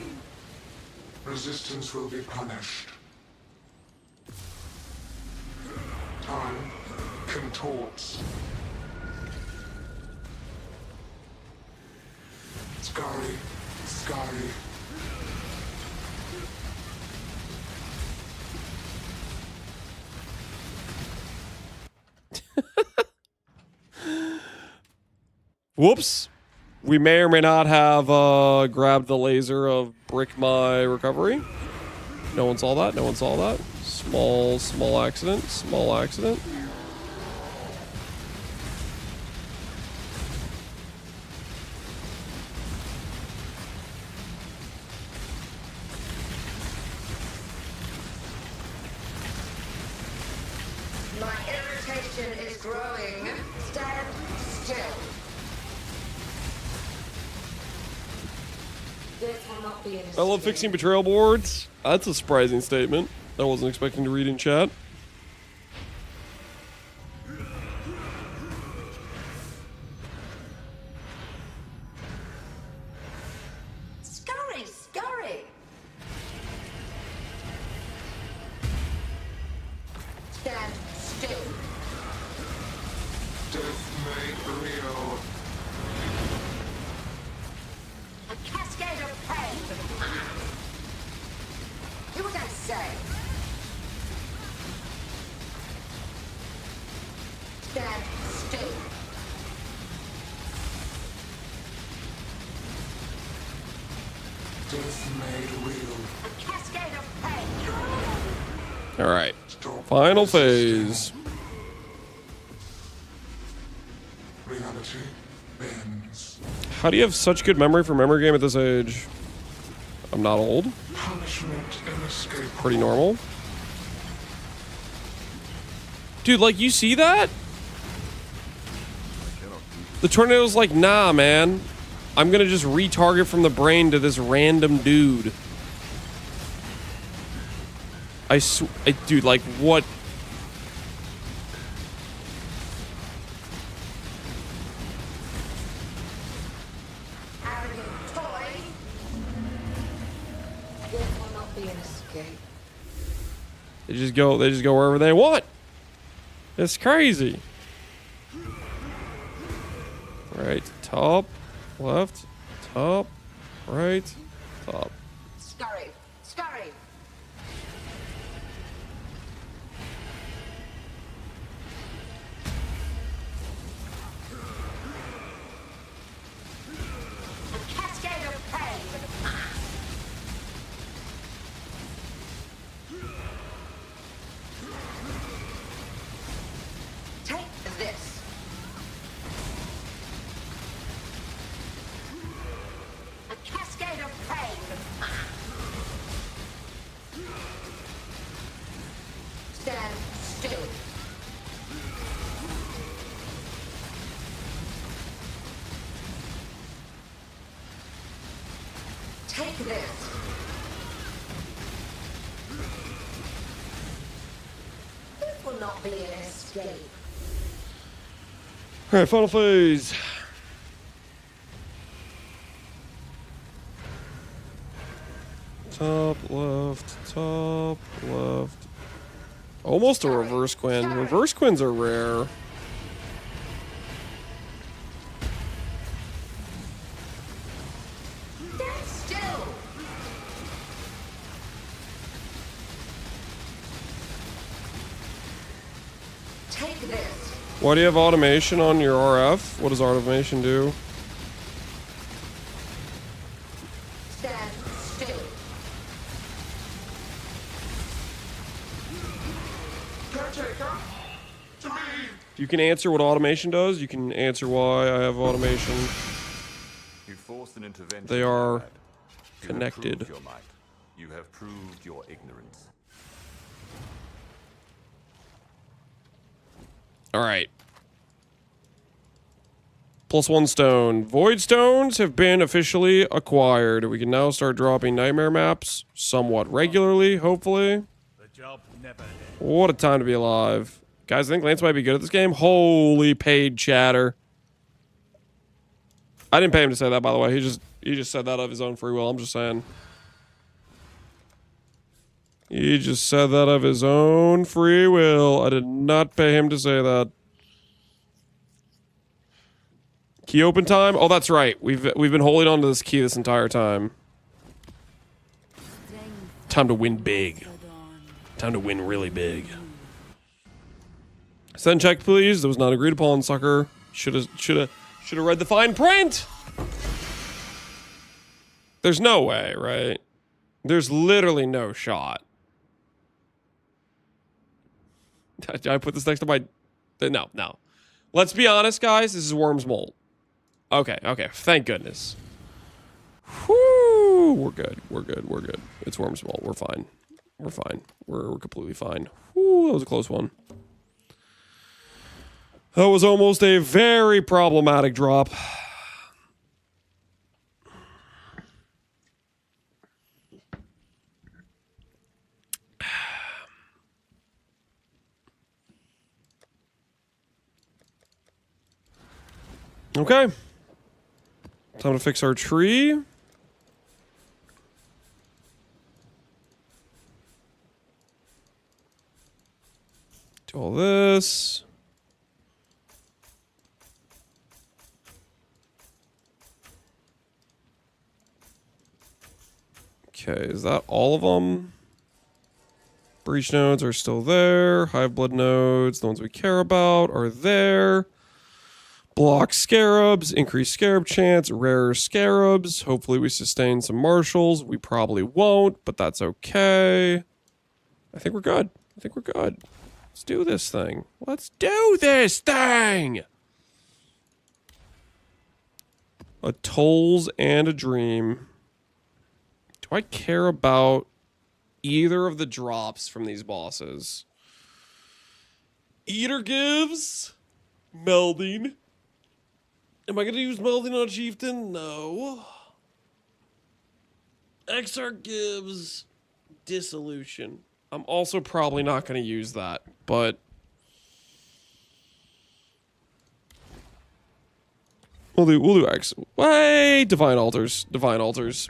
Speaker 6: Resistance will be punished. Time contorts. Scurry, scurry.
Speaker 1: Whoops. We may or may not have grabbed the laser of Brick My Recovery. No one saw that. No one saw that. Small accident. Small accident.
Speaker 7: My irritation is growing. Stand still. This will not be an
Speaker 1: I love fixing betrayal boards. That's a surprising statement. I wasn't expecting to read in chat.
Speaker 7: Scurry, scurry. say. Stand still.
Speaker 6: Death made real.
Speaker 7: A cascade of pain.
Speaker 1: All right. Final phase.
Speaker 6: Reality bends.
Speaker 1: How do you have such good memory for memory game at this age? I'm not old.
Speaker 6: Punishment inescapable.
Speaker 1: Pretty normal. Dude, like, you see that? The tornado's like, nah, man. I'm gonna just retarget from the brain to this random dude. Dude, like, what?
Speaker 7: Arrogant toy. This will not be an escape.
Speaker 1: They just go wherever they want. It's crazy. Right, top, left, top, right, top.
Speaker 7: Scurry. Scurry. A cascade of pain. Take this. A cascade of pain. Stand still. Take this. This will not be an escape.
Speaker 1: All right, final phase. Top, left, almost a reverse Quinn. Reverse Quins are rare.
Speaker 7: Stand still. Take this.
Speaker 1: Why do you have automation on your RF? What does automation do?
Speaker 7: Stand still.
Speaker 6: Caretaker, to me.
Speaker 1: If you can answer what automation does, you can answer why I have automation.
Speaker 12: You forced an intervention.
Speaker 1: They are
Speaker 12: You have
Speaker 1: connected.
Speaker 12: proved your might. You have proved your ignorance.
Speaker 1: All right. +1 stone. Void stones have been officially acquired. We can now start dropping nightmare maps somewhat regularly, hopefully.
Speaker 13: The job never ends.
Speaker 1: What a time to be alive. Guys, I think Lance might be good at this game. Holy paid chatter. I didn't pay him to say that, by the way. He just said that of his own free will. I'm just saying. He just said that of his own free will. I did not pay him to say that. Key open time? Oh, that's right. We've been holding on to this key this entire time. Time to win big. Time to win really big. Send check, please. That was not agreed upon, sucker. Should have read the fine print. There's no way, right? There's literally no shot. Did I put this next to my... No. Let's be honest, guys. This is Worm's Molt. Okay. Thank goodness. Whoo! We're good. It's Worm's Molt. We're fine. We're completely fine. Whoo, that was a close one. That was almost a very problematic drop. Okay. Time to fix our tree. Do all this. Okay, is that all of them? Breach nodes are still there. Hive blood nodes, the ones we care about, are there. Block scarabs, increase scarab chance, rarer scarabs. Hopefully we sustain some marshals. We probably won't, but that's okay. I think we're good. I think we're good. Let's do this thing. Let's do this thing! A Tolls and a Dream. Do I care about either of the drops from these bosses? Eater gives melding. Am I going to use melding on Chieftain? No. Exarch gives dissolution. I'm also probably not going to use that, but we'll do X. Wait, divine altars. Divine altars.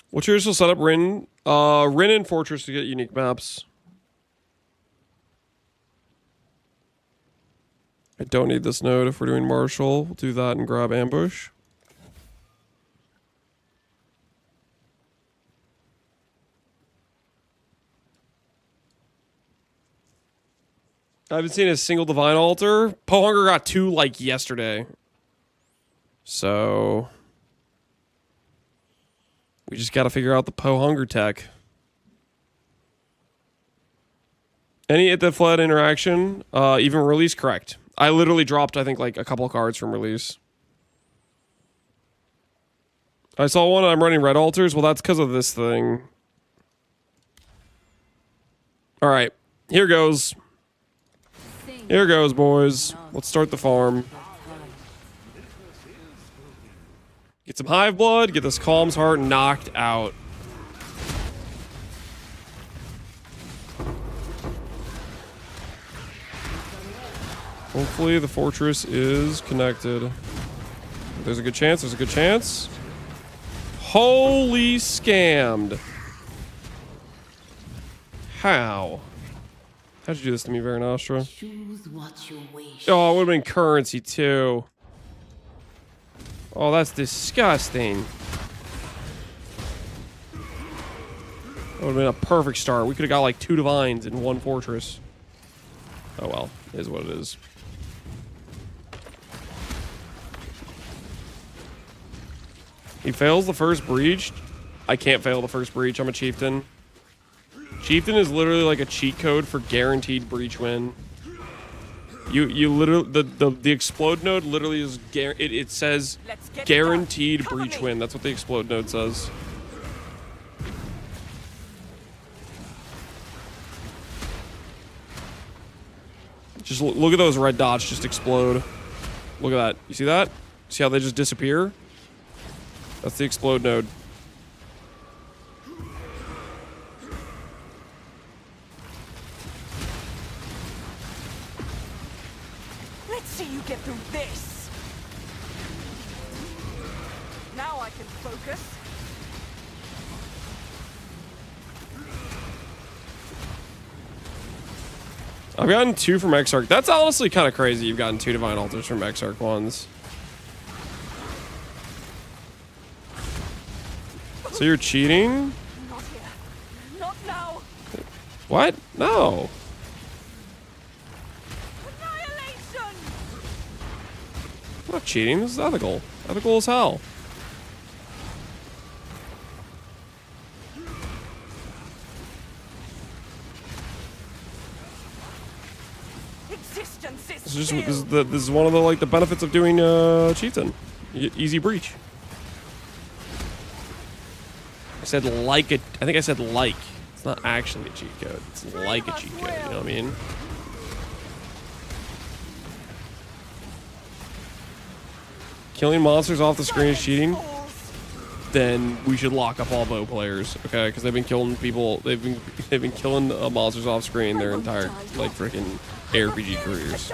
Speaker 1: What's your initial setup, Rin? Rin and Fortress to get unique maps. I don't need this node if we're doing Marshall. We'll do that and grab Ambush. I haven't seen a single Divine Altar. Pohunger got 2 like yesterday. So we just got to figure out the Pohunger tech. Any at the Fled interaction, even release, correct. I literally dropped, I think, like a couple of cards from release. I saw one, I'm running red altars. Well, that's because of this thing. All right, here goes. Here goes, boys. Let's start the farm. Get some Hive Blood, get this Calm's Heart knocked out. Hopefully the fortress is connected. There's a good chance, there's a good chance. Holy scammed. How? How'd you do this to me, Veranostra?
Speaker 7: Choose what you wish.
Speaker 1: Oh, it would have been currency too. Oh, that's disgusting. That would have been a perfect start. We could have got like 2 divines in 1 fortress. Oh well, it is what it is. He fails the first breach. I can't fail the first breach. I'm a chieftain. Chieftain is literally like a cheat code for guaranteed breach win. You literally the explode node literally is it says guaranteed breach win. That's what the explode node says. Just look at those red dots just explode. Look at that. You see that? See how they just disappear? That's the explode node.
Speaker 5: Let's see you get through this. Now I can focus.
Speaker 1: I've gotten 2 from Exarch. That's honestly kind of crazy. You've gotten 2 divine altars from Exarch ones. So you're cheating?
Speaker 5: Not here. Not now.
Speaker 1: What? No.
Speaker 5: Annihilation.
Speaker 1: I'm not cheating. This is ethical. Ethical as hell.
Speaker 5: Existence is
Speaker 1: This is one of the benefits of doing Chieftain. Easy breach. I said like it. I think I said like. It's not actually a cheat code. It's like a cheat code. You know what I mean? Killing monsters off the screen is cheating. Then we should lock up all bow players, okay? Because they've been killing people. They've been killing monsters off screen their entire like freaking ARPG careers.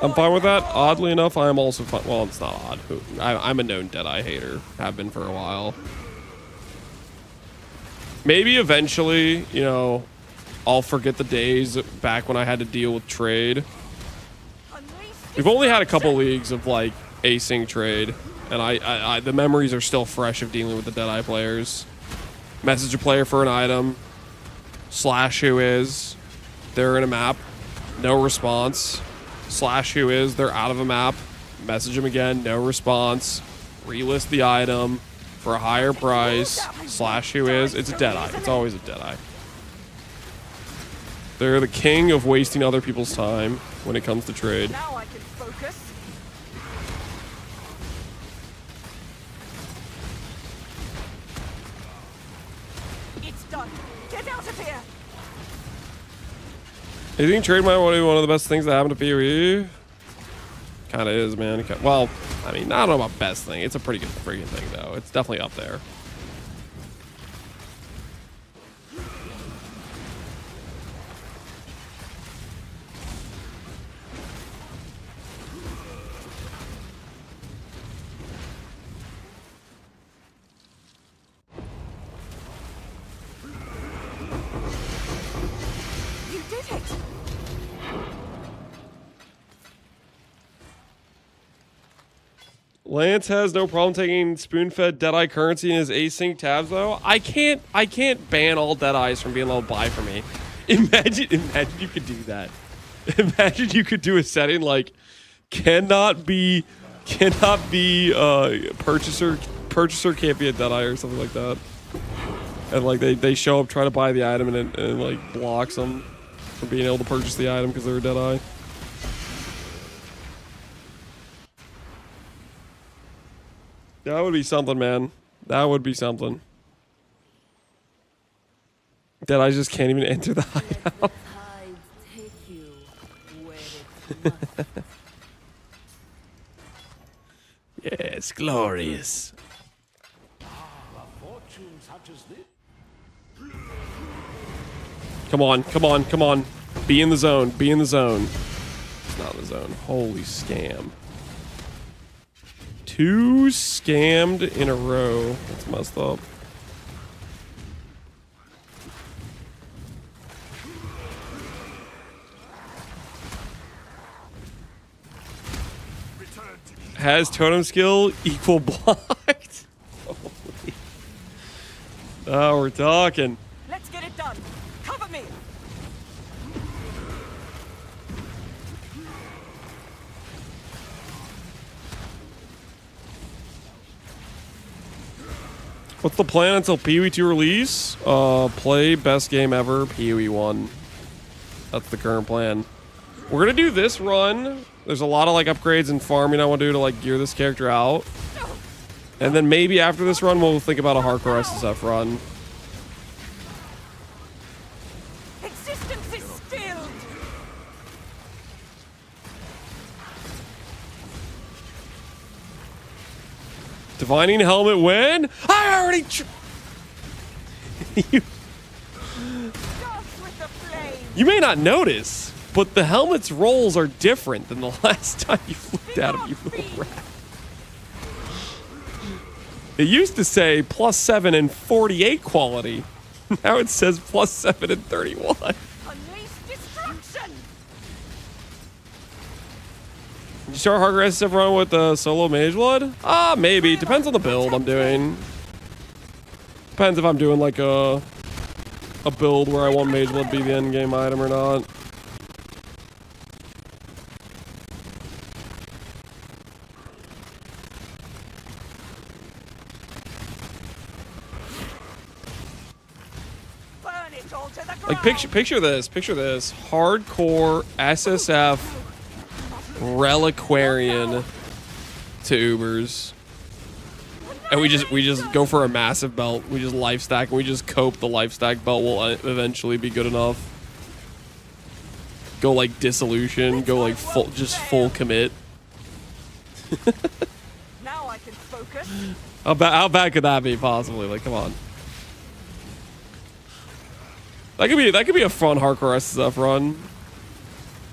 Speaker 1: I'm fine with that. Oddly enough, I am also fine. Well, it's not odd. I'm a known Deadeye hater. Have been for a while. Maybe eventually, you know, I'll forget the days back when I had to deal with trade. We've only had a couple leagues of like async trade, and I the memories are still fresh of dealing with the Deadeye players. Message a player for an item, slash who is, they're in a map, no response, slash who is, they're out of a map, message them again, no response, relist the item for a higher price, slash who is, it's a Deadeye, it's always a Deadeye. They're the king of wasting other people's time when it comes to trade.
Speaker 5: Now I can focus. It's done. Get out of here.
Speaker 1: You think trade might be one of the best things that happened to PoE? Kind of is, man. Well, I mean, I don't know about best thing. It's a pretty good freaking thing, though. It's definitely up there.
Speaker 5: You did it.
Speaker 1: Lance has no problem taking spoon-fed Deadeye currency in his async tabs, though. I can't ban all Deadeyes from being able to buy for me. Imagine you could do that. Imagine you could do a setting like cannot be purchaser can't be a Deadeye or something like that. And like they show up, try to buy the item, and like blocks them from being able to purchase the item because they're a Deadeye. That would be something, man. That would be something. That I just can't even enter the hideout. Yes, glorious. Come on, come on, come on. Be in the zone, be in the zone. It's not in the zone. Holy scam. 2 scammed in a row. That's messed up. Has totem skill equal blocked? Holy. Oh, we're talking.
Speaker 5: Let's get it done. Cover me.
Speaker 1: What's the plan until PoE 2 release? Play best game ever, PoE 1. That's the current plan. We're gonna do this run. There's a lot of like upgrades and farming I want to do to like gear this character out. And then maybe after this run, we'll think about a hardcore SSF run.
Speaker 5: Existence is stilled.
Speaker 1: Divining helmet when? I already You may not notice, but the helmet's rolls are different than the last time you looked at him, you little rat. It used to say +7 and 48 quality. Now it says +7 and 31.
Speaker 5: Unleash destruction.
Speaker 1: Did you start hardcore SSF run with the solo Mageblood? Maybe. Depends on the build I'm doing. Depends if I'm doing like a build where I want Mageblood to be the endgame item or not.
Speaker 5: Burn it all to the ground.
Speaker 1: Like picture this. Hardcore SSF Reliquarian to Ubers. And we just go for a massive belt. We just life stack and we just cope the life stack belt will eventually be good enough. Go like dissolution, go like full commit.
Speaker 5: Now I can focus.
Speaker 1: How bad could that be possibly? Like come on. That could be a fun hardcore SSF run.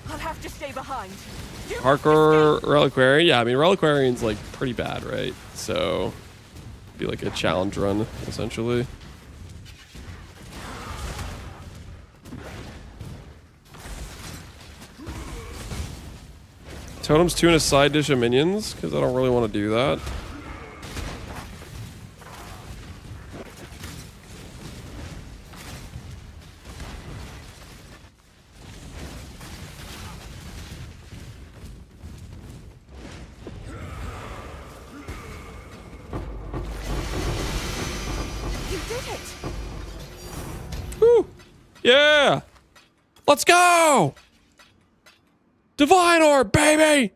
Speaker 5: I'll have to stay behind.
Speaker 1: Hardcore Reliquary. Yeah, I mean, Reliquarian's like pretty bad, right? So, be like a challenge run, essentially. Totem's 2 and a side dish of minions, because I don't really want to do that.
Speaker 2: You did it!
Speaker 1: Woo! Yeah! Let's go! Divine Orb, baby!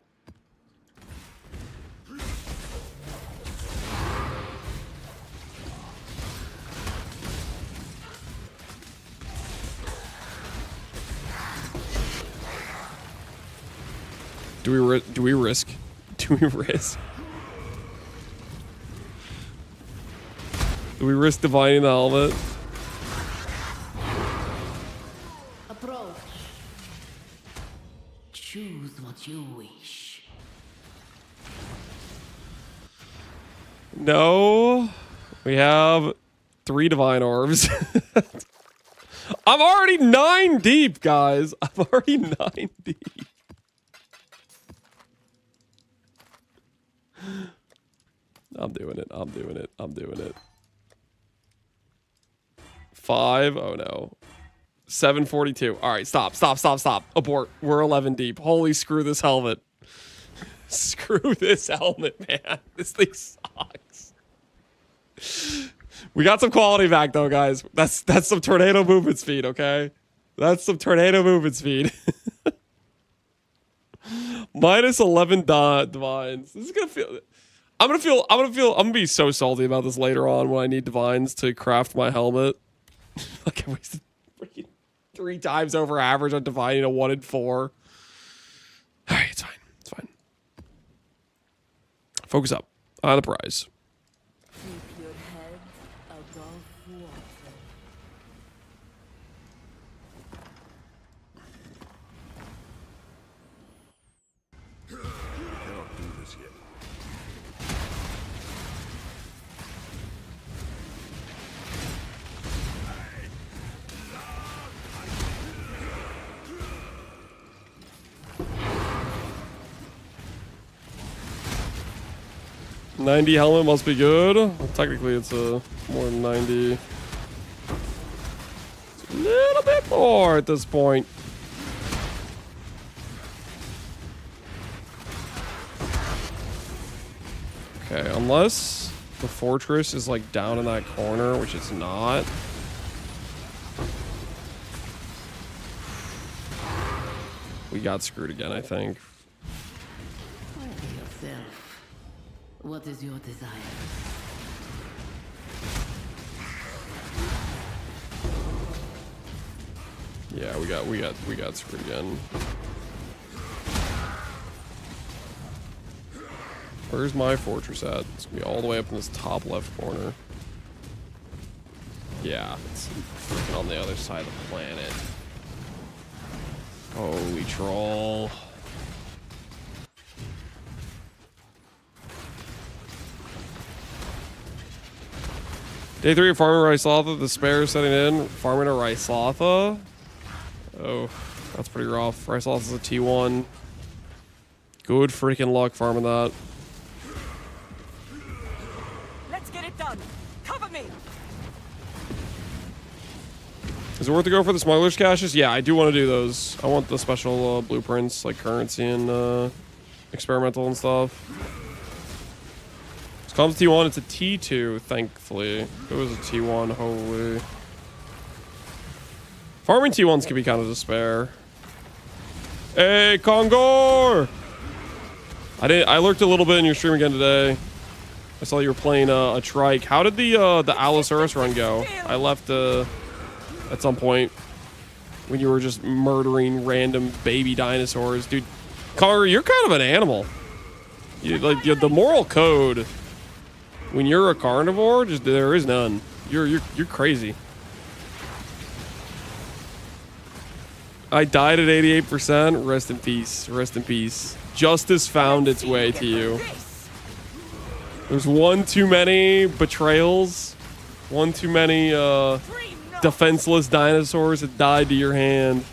Speaker 1: Do we risk? Do we risk? Do we risk divining the helmet?
Speaker 4: Approach. Choose what you wish.
Speaker 1: No. We have 3 divine orbs. I'm already 9 deep, guys. I'm already 9 deep. I'm doing it. I'm doing it. I'm doing it. 5. Oh no. 742. All right, stop. Abort. We're 11 deep. Holy screw this helmet. Screw this helmet, man. This thing sucks. We got some quality back though, guys. That's some tornado movement speed, okay? That's some tornado movement speed. Minus 11 divines. This is gonna feel. I'm gonna be so salty about this later on when I need divines to craft my helmet. Like I wasted freaking 3 times over average on divining a 1 in 4. Alright, it's fine. It's fine. Focus up. On the prize.
Speaker 4: Keep your head above water.
Speaker 10: Cannot do this yet.
Speaker 1: $90 helmet must be good. Well, technically, it's a more than 90. It's a little bit more at this point. Okay, unless the fortress is like down in that corner, which it's not. We got screwed again, I think.
Speaker 4: Yourself. What is your desire?
Speaker 1: Yeah, we got screwed again. Where's my fortress at? It's gonna be all the way up in this top left corner. Yeah, it's freaking on the other side of the planet. Holy troll. Day 3 of farming Ryslatha, the spare is setting in. Farming a Ryslatha. Oh, that's pretty rough. Ryslatha's a T1. Good freaking luck farming that.
Speaker 5: Let's get it done. Cover me.
Speaker 1: Is it worth to go for the smuggler's caches? Yeah, I do want to do those. I want the special blueprints, like currency and experimental and stuff. Comes T1, it's a T2, thankfully. If it was a T1, holy. Farming T1s can be kind of despair. Hey, Kongor! I lurked a little bit in your stream again today. I saw you were playing a trike. How did the Allosaurus run go? I left at some point when you were just murdering random baby dinosaurs. Dude, Kongor, you're kind of an animal. The moral code. When you're a carnivore, just there is none. You're crazy. I died at 88%. Rest in peace. Rest in peace. Justice found its way to you. There's one too many betrayals. One too many defenseless dinosaurs that died to your hand.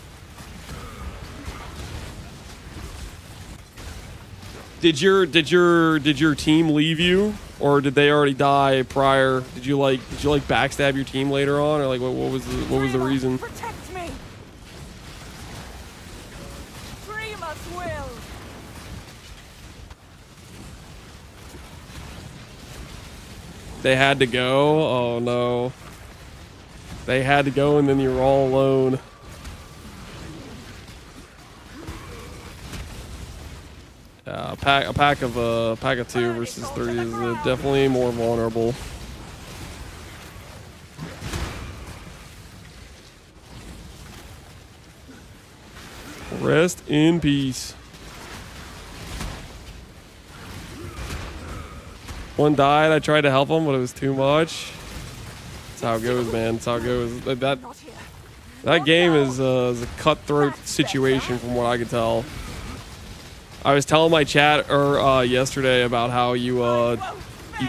Speaker 1: Did your team leave you, or did they already die prior? Did you backstab your team later on, or like what was the reason?
Speaker 5: Protect me. Dream us will.
Speaker 1: They had to go. Oh no. They had to go, and then you were all alone. A pack of 2 versus 3 is definitely more vulnerable. Rest in peace. One died. I tried to help him, but it was too much. That's how it goes, man. That's how it goes. That game is a cutthroat situation, from what I can tell. I was telling my chat yesterday about how you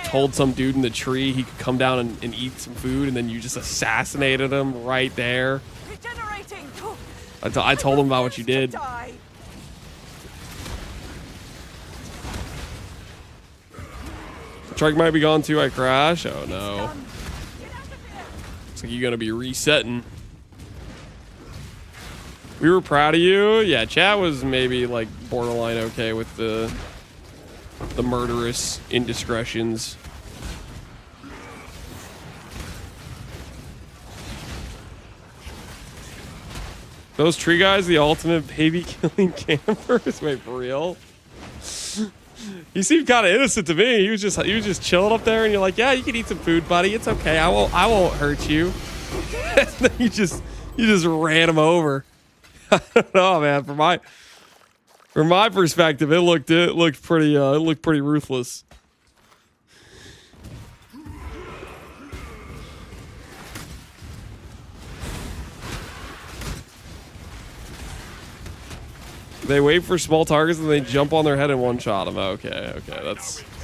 Speaker 1: told some dude in the tree he could come down and eat some food, and then you just assassinated him right there. I told him about what you did. Trike might be gone too. I crash. Oh no. Looks like you're gonna be resetting. We were proud of you. Yeah, chat was maybe like borderline okay with the murderous indiscretions. Those tree guys, the ultimate baby killing campers. Wait, for real? He seemed kind of innocent to me. He was just chilling up there, and you're like, yeah, you can eat some food, buddy. It's okay. I won't hurt you. And then you just ran him over. I don't know, man. From my perspective, it looked pretty ruthless. They wait for small targets and they jump on their head and one-shot them. Okay.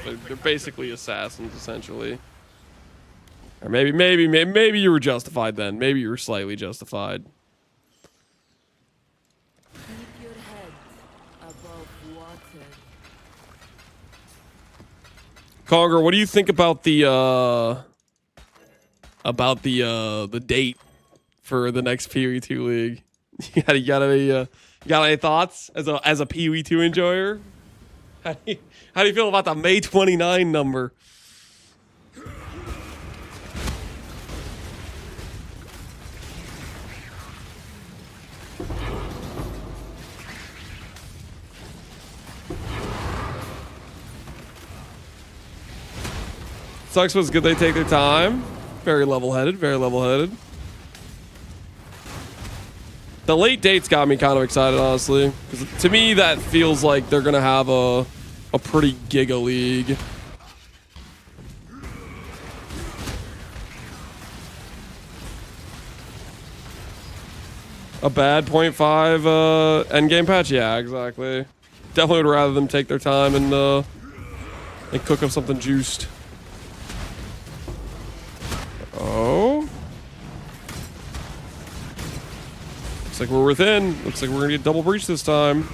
Speaker 1: They're basically assassins, essentially. Or maybe you were justified then. Maybe you were slightly justified.
Speaker 4: Keep your head above water.
Speaker 1: Conger, what do you think about the date for the next PoE2 league? You got any thoughts as a PoE2 enjoyer? How do you feel about the May 29 number? Sucks was good they take their time. Very level-headed, very level-headed. The late dates got me kind of excited, honestly. Because to me, that feels like they're going to have a pretty giga league. A bad 0.5 endgame patch? Yeah, exactly. Definitely would rather them take their time and cook up something juiced. Oh. Looks like we're within. Looks like we're gonna get double breach this time.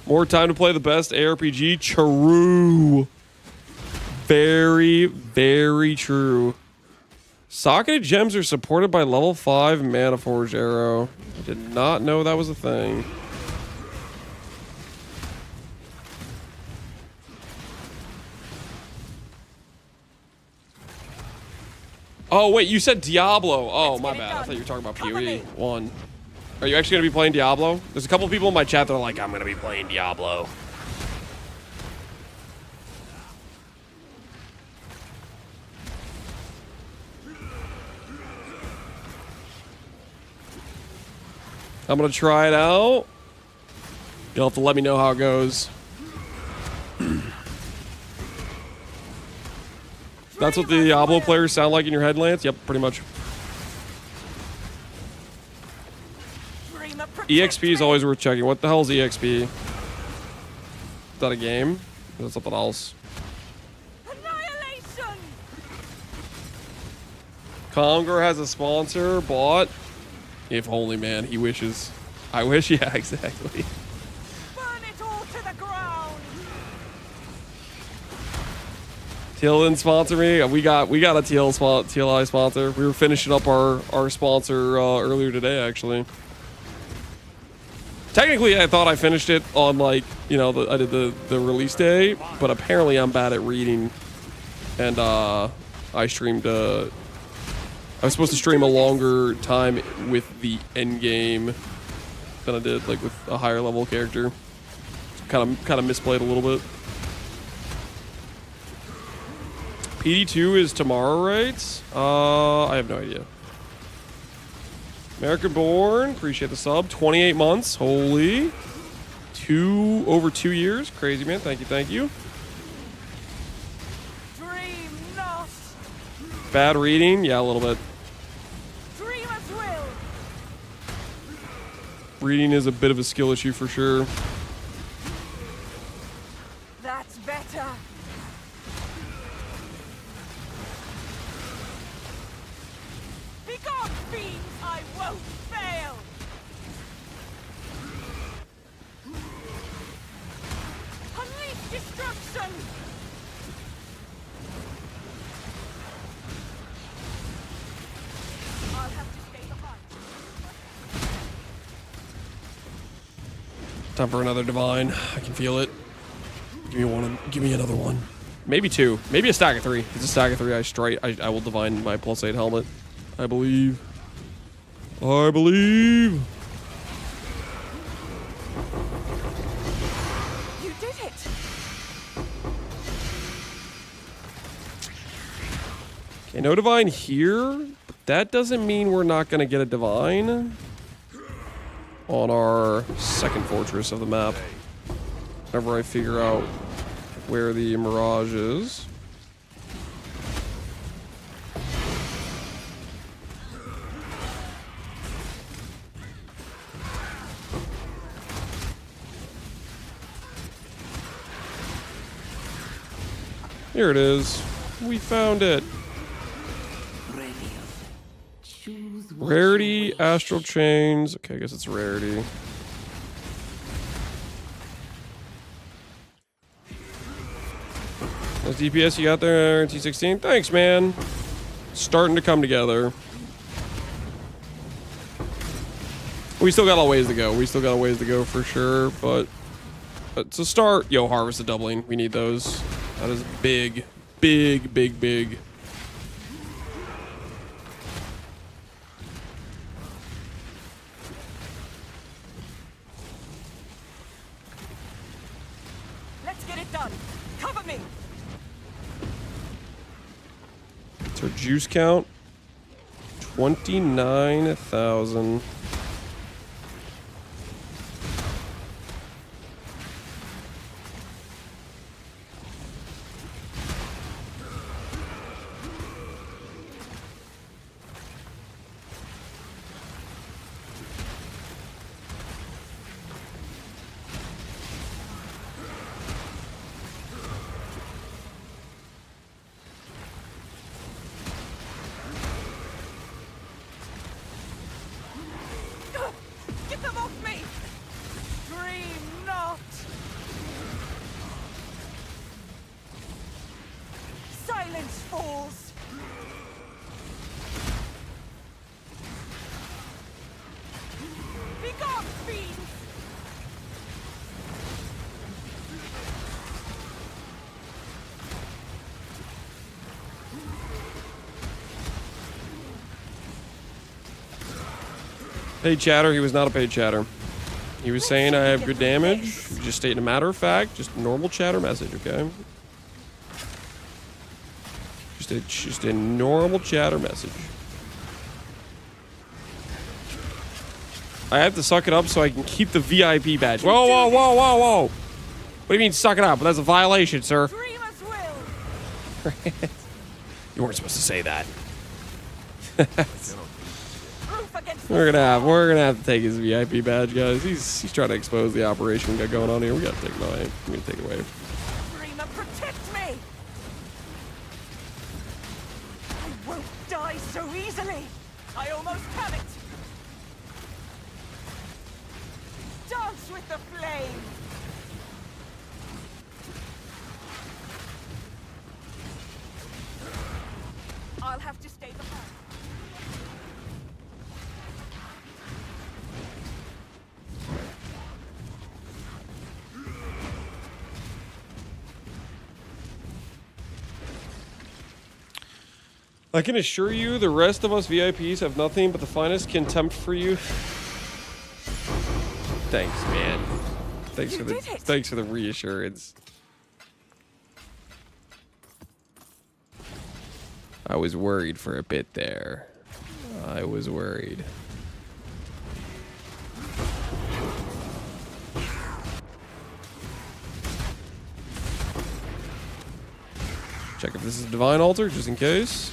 Speaker 1: More time to play the best ARPG. True. Very, very true. Socketed gems are supported by level 5 Mana Forge Arrow. I did not know that was a thing. Oh, wait, you said Diablo. Oh, my bad. I thought you were talking about PoE 1. Are you actually going to be playing Diablo? There's a couple people in my chat that are like, I'm going to be playing Diablo. I'm going to try it out. You'll have to let me know how it goes. That's what the Diablo players sound like in your head, Lance? Yep, pretty much. EXP is always worth checking. What the hell is EXP? Is that a game? Or is that something else?
Speaker 5: Annihilation!
Speaker 1: Conger has a sponsor, bought. If only, man. He wishes. I wish, yeah, exactly.
Speaker 5: Burn it all to the ground!
Speaker 1: Teal didn't sponsor me. We got a TLI sponsor. We were finishing up our sponsor earlier today, actually. Technically, I thought I finished it on, like, you know, I did the release day, but apparently I'm bad at reading. And I streamed. I was supposed to stream a longer time with the Endgame than I did, like, with a higher level character. Kind of misplayed a little bit. PD2 is tomorrow, right? I have no idea. American Born, appreciate the sub. 28 months, holy. Over 2 years. Crazy, man. Thank you, thank you.
Speaker 5: Dream not!
Speaker 1: Bad reading? Yeah, a little bit.
Speaker 5: Dream at will!
Speaker 1: Reading is a bit of a skill issue for sure.
Speaker 5: That's better! Begone, fiends! I won't fail! Unleash destruction! I'll have to stay behind.
Speaker 1: Time for another divine. I can feel it. Give me one. Give me another one. Maybe two. Maybe a stack of three. If it's a stack of three, I will divine my +8 helmet. I believe. I believe.
Speaker 5: You did it!
Speaker 1: Okay, no divine here. But that doesn't mean we're not going to get a divine on our second fortress of the map. Whenever I figure out where the Mirage is. Here it is. We found it. Rarity, astral chains. Okay, I guess it's rarity. Nice DPS you got there, T16. Thanks, man. Starting to come together. We still got a ways to go. We still got a ways to go for sure, but to start, yo, harvest the doubling. We need those. That is big, big, big, big.
Speaker 5: Let's get it done. Cover me.
Speaker 1: It's our juice count. 29,000.
Speaker 5: Get them off me! Dream not! Silence, fools! Begone, fiends!
Speaker 1: Paid chatter. He was not a paid chatter. He was saying I have good damage. Just stating a matter of fact. Just a normal chatter message, okay? Just a normal chatter message. I have to suck it up so I can keep the VIP badge. Whoa, whoa, whoa, whoa, whoa! What do you mean suck it up? That's a violation, sir.
Speaker 5: Dreamers will!
Speaker 1: You weren't supposed to say that. We're gonna have to take his VIP badge, guys. He's trying to expose the operation we got going on here. We gotta take it away. We gotta take it away.
Speaker 5: Dreamer, protect me! I won't die so easily! I almost have it! Dance with the flame! I'll have to stay behind.
Speaker 1: I can assure you the rest of us VIPs have nothing but the finest contempt for you. Thanks, man. Thanks for the reassurance. I was worried for a bit there. I was worried. Check if this is a divine altar, just in case.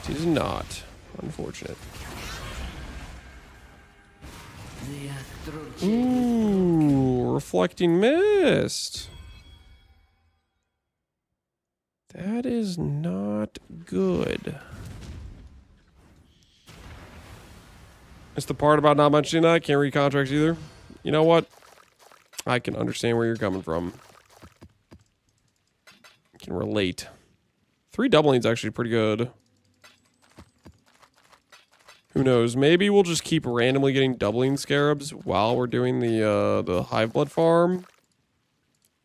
Speaker 1: It is not. Unfortunate. Ooh, reflecting mist. That is not good. It's the part about not mentioning that. Can't read contracts either. You know what? I can understand where you're coming from. I can relate. 3 doubling is actually pretty good. Who knows? Maybe we'll just keep randomly getting doubling scarabs while we're doing the hive blood farm,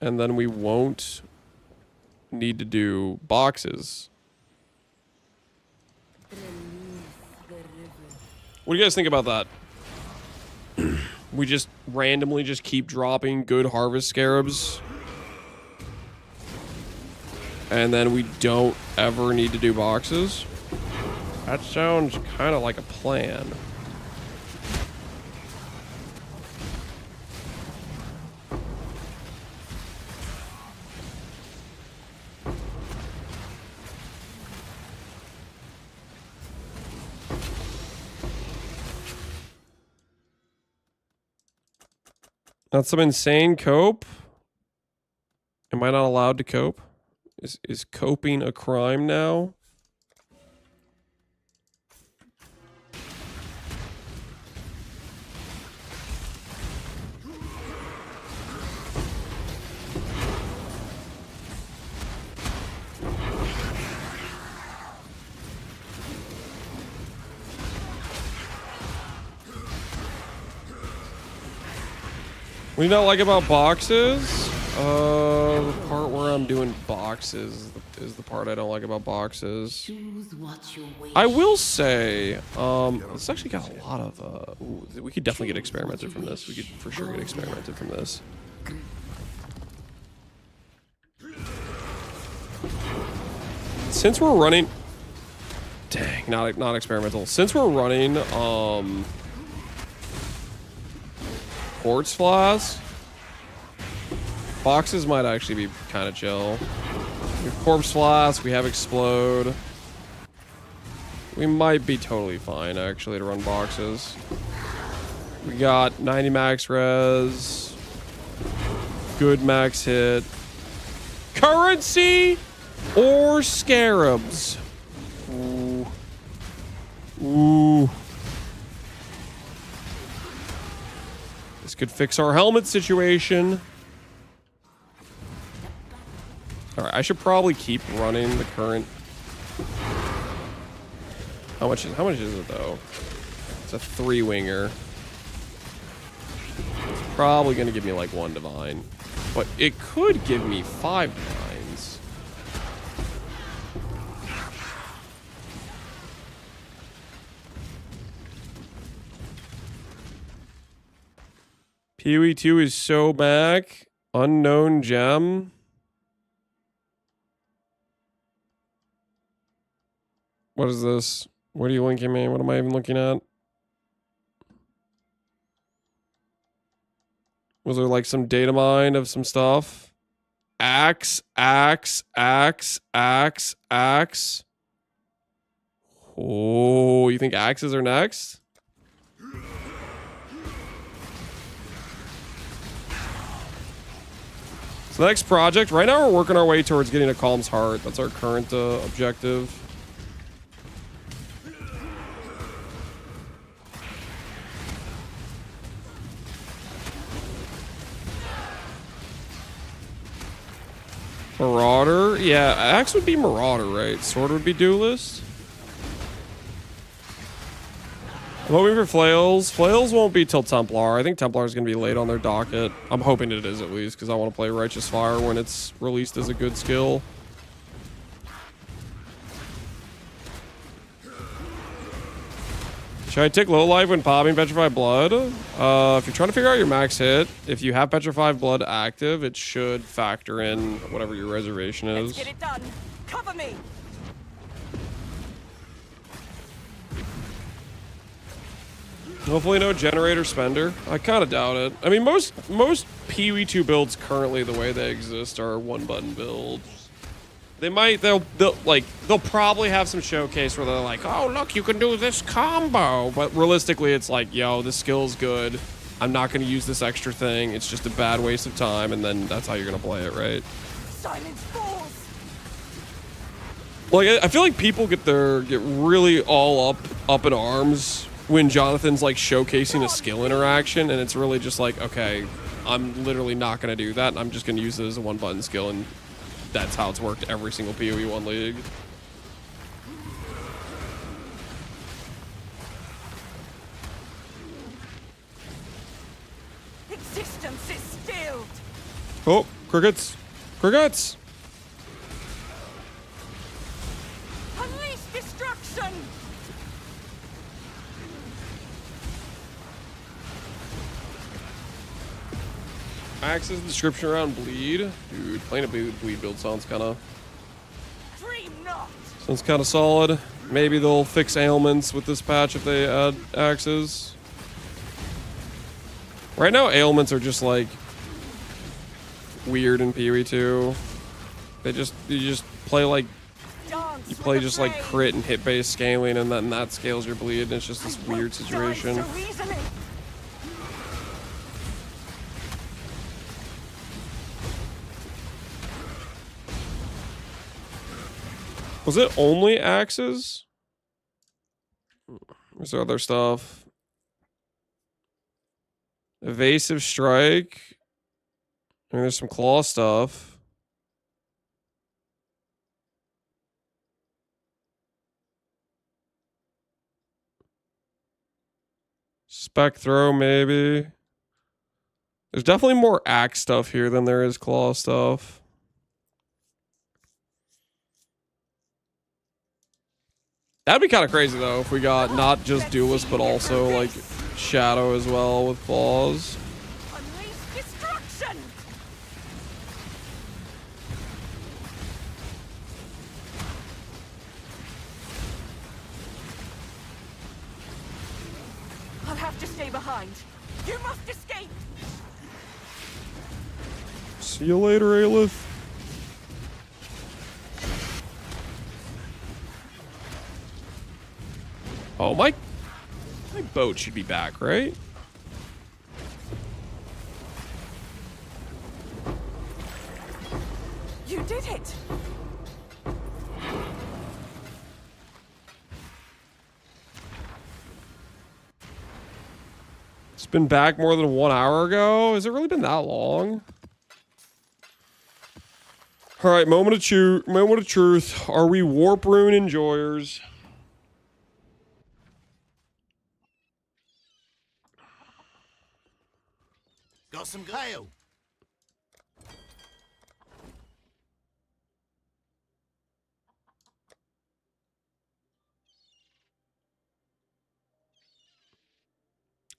Speaker 1: and then we won't need to do boxes. What do you guys think about that? We just randomly just keep dropping good harvest scarabs, and then we don't ever need to do boxes. That sounds kind of like a plan. That's some insane cope. Am I not allowed to cope? Is coping a crime now? What do you not like about boxes? The part where I'm doing boxes is the part I don't like about boxes. I will say, it's actually got a lot of, ooh, we could definitely get experimented from this. We could for sure get experimented from this. Since we're running, dang, not experimental. Since we're running, quartz flasks, boxes might actually be kind of chill. We have corpse flask, we have explode. We might be totally fine actually to run boxes. We got 90 max res, good max hit, currency or scarabs. Ooh. Ooh. This could fix our helmet situation. Alright, I should probably keep running the current. How much is it though? It's a 3-winger. It's probably gonna give me like 1 divine. But it could give me 5 divines. PoE 2 is so back. Unknown gem. What is this? What are you linking me? What am I even looking at? Was there like some data mine of some stuff? Axe, axe, axe, axe, axe. Oh, you think axes are next? So next project, right now we're working our way towards getting a Calm's Heart. That's our current objective. Marauder? Yeah, axe would be Marauder, right? Sword would be Duelist. I'm hoping for Flails. Flails won't be till Templar. I think Templar is going to be late on their docket. I'm hoping it is at least, because I want to play Righteous Fire when it's released as a good skill. Should I take Low Life when popping Petrified Blood? If you're trying to figure out your max hit, if you have Petrified Blood active, it should factor in whatever your reservation is.
Speaker 5: Let's get it done. Cover me.
Speaker 1: Hopefully no Generator Spender. I kind of doubt it. I mean, most PoE2 builds currently the way they exist are one-button builds. They'll probably have some showcase where they're like, oh, look, you can do this combo. But realistically, it's like, yo, this skill's good. I'm not going to use this extra thing. It's just a bad waste of time. And then that's how you're going to play it, right?
Speaker 5: Silence falls.
Speaker 1: Like, I feel like people get really all up in arms when Jonathan's like showcasing a skill interaction. And it's really just like, okay, I'm literally not going to do that. And I'm just going to use it as a one-button skill. And that's how it's worked every single PoE1 league.
Speaker 5: Existence is stilled.
Speaker 1: Oh, crickets. Crickets!
Speaker 5: Unleash destruction.
Speaker 1: Access description around bleed. Dude, playing a bleed build sounds kind of solid. Maybe they'll fix ailments with this patch if they add axes. Right now, ailments are just like weird in PoE2. You just play like just like crit and hit based scaling, and then that scales your bleed. And it's just this weird situation. Was it only axes? Is there other stuff? Evasive strike. I mean, there's some claw stuff. Spec throw, maybe. There's definitely more axe stuff here than there is claw stuff. That'd be kind of crazy though if we got not just Duelist but also like Shadow as well with claws.
Speaker 5: Unleash destruction. I'll have to stay behind. You must escape.
Speaker 1: See you later, Aelith. Oh, my boat should be back, right?
Speaker 5: You did it.
Speaker 1: It's been back more than 1 hour ago. Has it really been that long? All right, moment of truth. Are we Warp Rune enjoyers?
Speaker 10: Got some hail.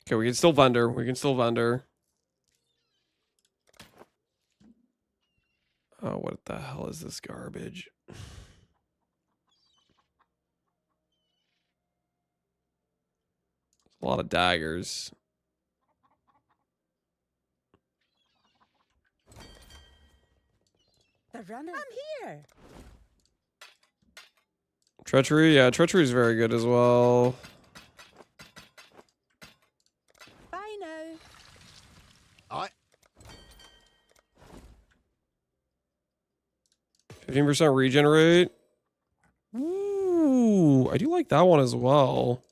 Speaker 1: Okay, we can still vendor. Oh, what the hell is this garbage? A lot of daggers.
Speaker 5: I'm here.
Speaker 1: Treachery, yeah, treachery is very good as well.
Speaker 5: Bye now.
Speaker 10: I
Speaker 1: 15% regenerate. Ooh, I do like that one as well.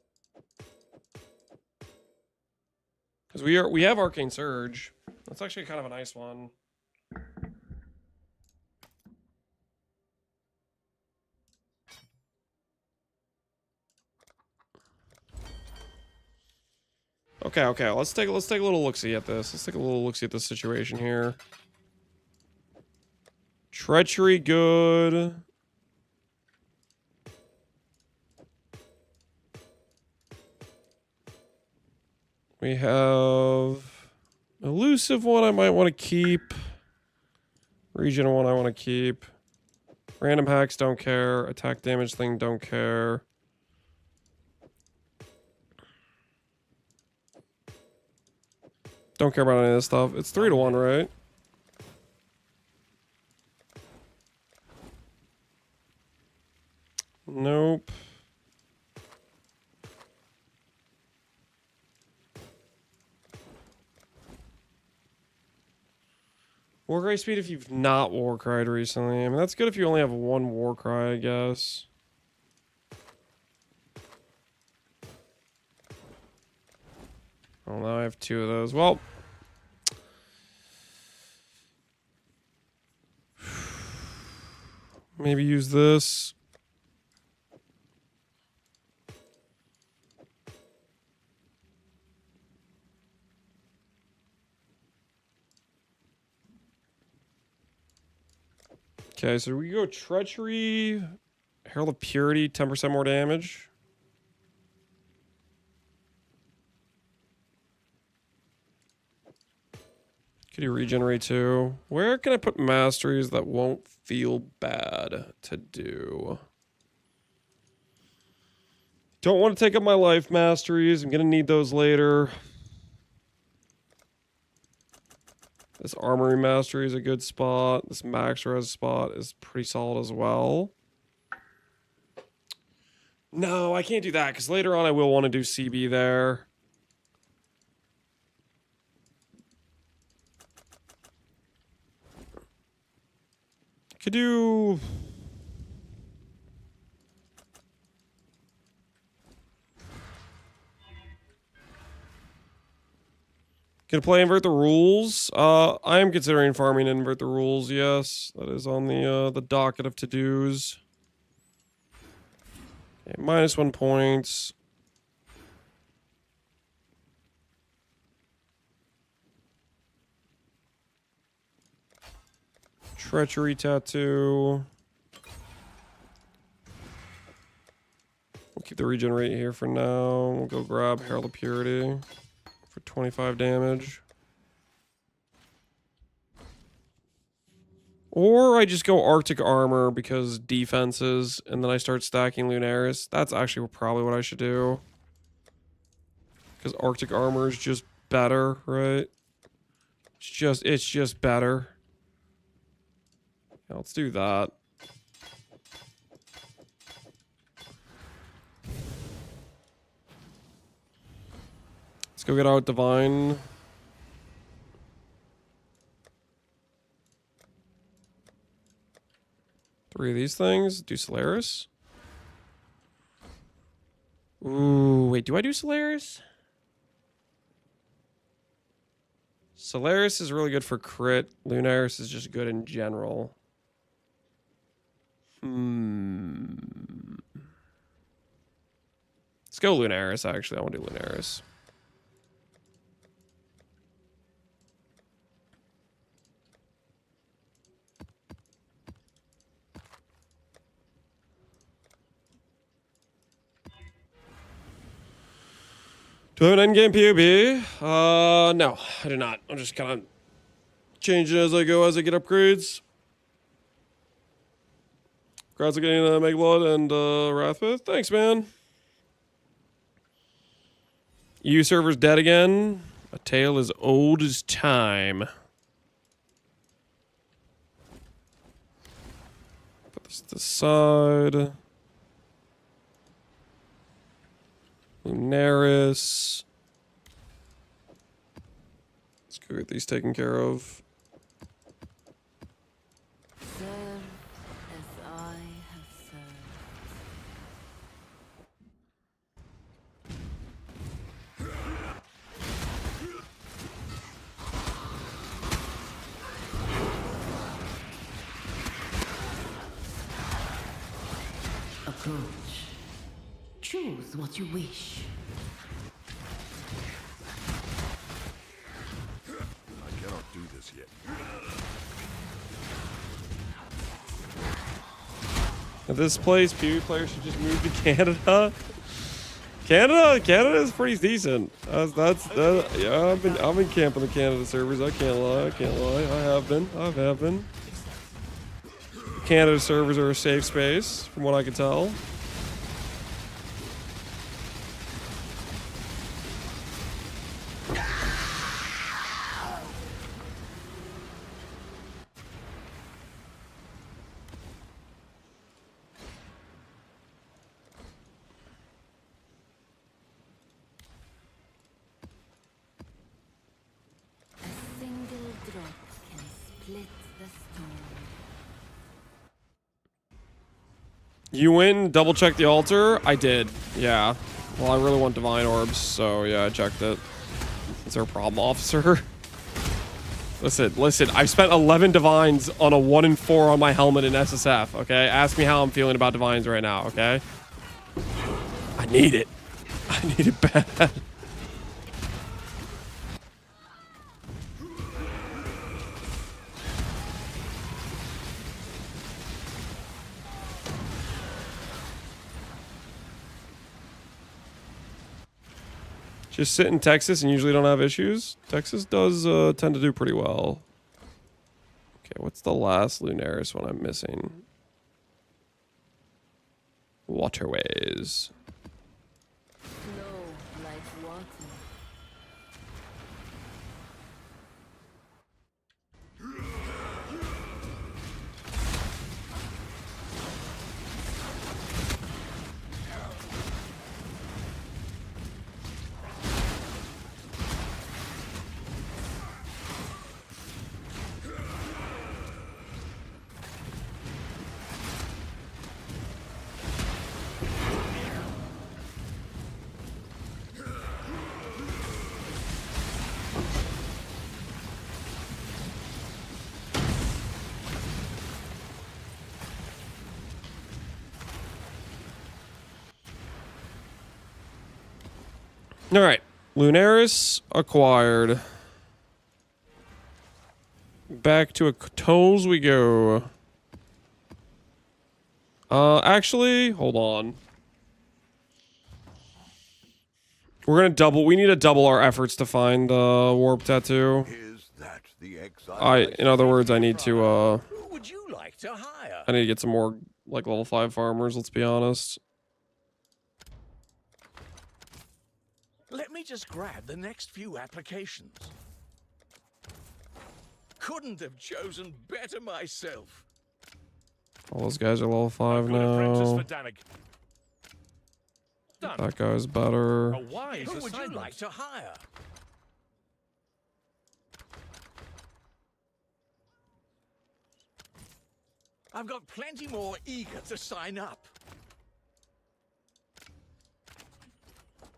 Speaker 1: Because we have Arcane Surge. That's actually kind of a nice one. Okay. Let's take a little look-see at this. Let's take a little look-see at this situation here. Treachery, good. We have elusive one I might want to keep. Region one I want to keep. Random hacks, don't care. Attack damage thing, don't care. Don't care about any of this stuff. It's 3-1, right? Nope. Warcry speed if you've not Warcried recently. I mean, that's good if you only have one Warcry, I guess. Oh, now I have 2 of those. Well, maybe use this. Okay, so we go Treachery, Herald of Purity, 10% more damage. Could you regenerate too? Where can I put masteries that won't feel bad to do? Don't want to take up my life masteries. I'm going to need those later. This Armory Mastery is a good spot. This Max Res spot is pretty solid as well. No, I can't do that because later on I will want to do CB there. Could do... Gonna play Invert the Rules. I am considering farming Invert the Rules, yes. That is on the docket of to-dos. Okay, -1 points. Treachery Tattoo. We'll keep the regenerate here for now. We'll go grab Herald of Purity for 25 damage. Or I just go Arctic Armor because defenses, and then I start stacking Lunaris. That's actually probably what I should do. Because Arctic Armor is just better, right? It's just better. Yeah, let's do that. Let's go get out Divine. Three of these things. Do Solaris. Ooh, wait, do I do Solaris? Solaris is really good for crit. Lunaris is just good in general. Let's go Lunaris, actually. I want to do Lunaris. Do I have an endgame POB? No, I do not. I'm just kind of changing as I go as I get upgrades. Congrats on getting Mageblood and Wrathwith. Thanks, man. EU server's dead again. A tale as old as time. this side. Lunaris. Let's go get these taken care of.
Speaker 4: Serve as I have served. Approach. Choose what you wish.
Speaker 3: I cannot do this yet.
Speaker 1: At this place, PvP players should just move to Canada. Canada is pretty decent. Yeah, I've been camping the Canada servers. I can't lie. I have been. Canada servers are a safe space, from what I can tell.
Speaker 4: A single drop can split the storm.
Speaker 1: You win, double check the altar? I did, yeah. Well, I really want divine orbs, so yeah, I checked it. Is there a problem, officer? Listen, I've spent 11 divines on a 1 in 4 on my helmet in SSF, okay? Ask me how I'm feeling about divines right now, okay? I need it. I need it bad. Just sit in Texas and usually don't have issues. Texas does tend to do pretty well. Okay, what's the last Lunaris one I'm missing? Waterways.
Speaker 4: Flow like water.
Speaker 1: All right, Lunaris acquired. Back to a toes we go. Actually, hold on. We're gonna double. We need to double our efforts to find warp tattoo.
Speaker 3: Is that the exile?
Speaker 1: In other words, I need to.
Speaker 10: Who would you like to hire?
Speaker 1: I need to get some more like level 5 farmers. Let's be honest.
Speaker 10: Let me just grab the next few applications. Couldn't have chosen better myself.
Speaker 1: All those guys are level 5
Speaker 10: Good apprentice
Speaker 1: now.
Speaker 10: for Danik. Done.
Speaker 1: That guy's better.
Speaker 10: A wise Who would you like to hire? I've got plenty more eager to sign up.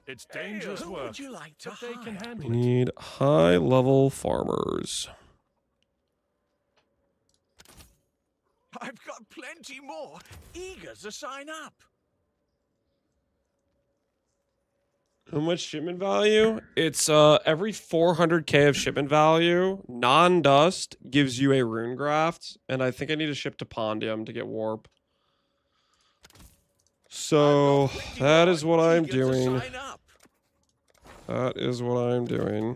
Speaker 13: It's dangerous
Speaker 10: Who
Speaker 13: work,
Speaker 10: would you like to
Speaker 13: but they can
Speaker 10: hire?
Speaker 13: handle
Speaker 1: We
Speaker 13: it.
Speaker 1: need high level farmers.
Speaker 10: I've got plenty more eager to sign up.
Speaker 1: How much shipment value? It's every 400k of shipment value, non-dust gives you a rune graft, and I think I need to ship to Pondium to get warp. So that is what I'm doing. That is what I'm doing.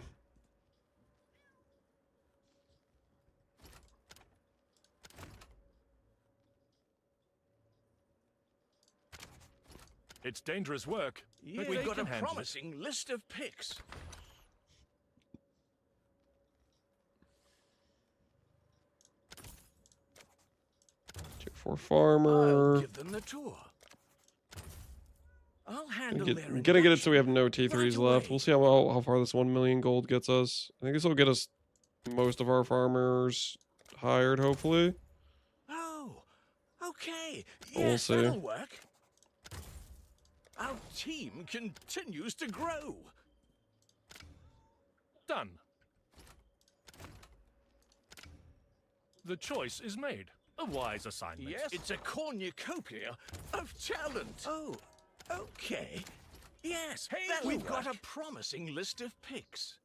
Speaker 13: It's dangerous work,
Speaker 10: Yeah,
Speaker 13: but
Speaker 10: we've
Speaker 13: they
Speaker 10: got
Speaker 13: can
Speaker 10: a
Speaker 13: handle it.
Speaker 10: promising list of picks.
Speaker 1: 4
Speaker 10: I'll
Speaker 1: farmer.
Speaker 10: give them the tour. I'll handle their
Speaker 1: I'm gonna get it so we have no
Speaker 10: induction
Speaker 1: T3s
Speaker 10: right
Speaker 1: left.
Speaker 10: away.
Speaker 1: We'll see how far this 1 million gold gets us. I think this will get us most of our farmers hired, hopefully.
Speaker 10: Oh, okay.
Speaker 1: But we'll
Speaker 10: Yes,
Speaker 1: see.
Speaker 10: that'll work. Our team continues to grow.
Speaker 13: Done. The choice is made. A wise assignment.
Speaker 10: Yes, it's a cornucopia of talent. Oh, okay. Yes, we've got a promising list of picks.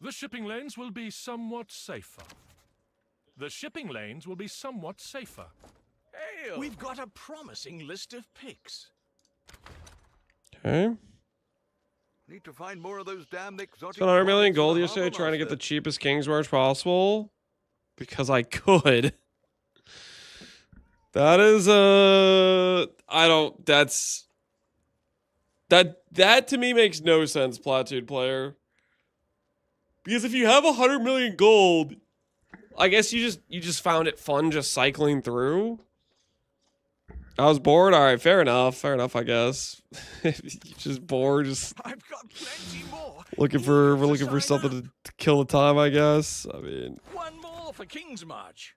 Speaker 13: The shipping lanes will be somewhat safer. The shipping lanes will be somewhat safer.
Speaker 10: We've got a promising list of picks.
Speaker 1: Okay.
Speaker 14: Need to find more of those damn exotic.
Speaker 1: Spent 100 million
Speaker 14: products
Speaker 1: gold
Speaker 14: for
Speaker 1: yesterday
Speaker 14: Harbour
Speaker 1: trying to get the
Speaker 14: Master.
Speaker 1: cheapest King's March possible. Because I could. That is I don't that's that to me makes no sense, Platoon player. Because if you have 100 million gold, I guess you just found it fun just cycling through. I was bored. All right, fair enough, I guess. You're just bored, just
Speaker 10: I've got plenty more.
Speaker 1: looking for something to kill the time, I guess. I mean,
Speaker 10: One more for King's March.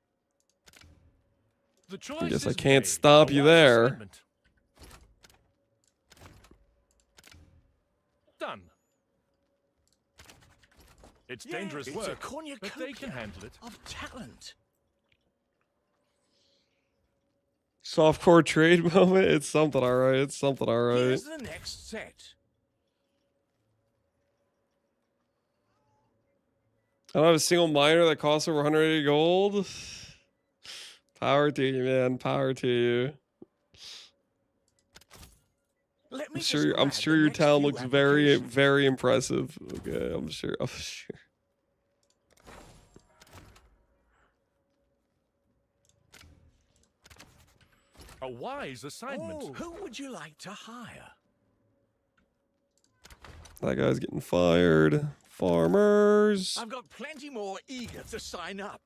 Speaker 13: The choice
Speaker 1: I guess I
Speaker 13: is
Speaker 1: can't
Speaker 13: made.
Speaker 1: stop
Speaker 13: A
Speaker 1: you
Speaker 13: wise
Speaker 1: there.
Speaker 13: assignment. Done. It's dangerous
Speaker 10: it's
Speaker 13: work,
Speaker 10: a
Speaker 13: but they
Speaker 10: cornucopia
Speaker 13: can handle it.
Speaker 10: of talent.
Speaker 1: Softcore trade moment. It's something, all right. It's something, all right.
Speaker 10: Here's the next set.
Speaker 1: I don't have a single miner that costs over 180 gold. Power to you, man. Power to you.
Speaker 10: Let me
Speaker 1: I'm sure your town looks very, very impressive. Okay, I'm sure.
Speaker 13: A wise assignment.
Speaker 10: Oh, who would you like to hire?
Speaker 1: That guy's getting fired. Farmers.
Speaker 10: I've got plenty more eager to sign up.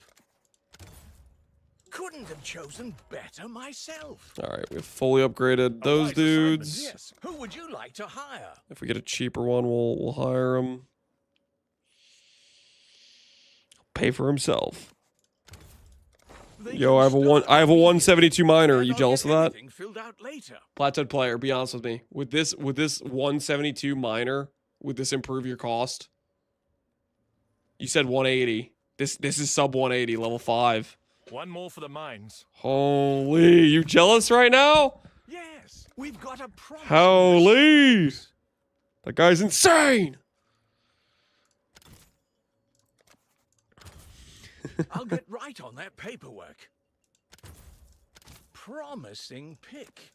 Speaker 10: Couldn't have chosen better myself.
Speaker 1: All right, we've fully upgraded those dudes.
Speaker 10: Yes. Who would you like to hire?
Speaker 1: If we get a cheaper one, we'll hire him. Pay for himself. Yo, I have a 172 miner. Are you jealous of that?
Speaker 10: Filled out later.
Speaker 1: Plateaued player, be honest with me. With this 172 miner, would this improve your cost? You said 180. This is sub 180, level 5.
Speaker 13: One more for the mines.
Speaker 1: Holy, you jealous right now?
Speaker 10: Yes, we've got a promise.
Speaker 1: Holy! That guy's insane!
Speaker 10: I'll get right on that paperwork. Promising pick.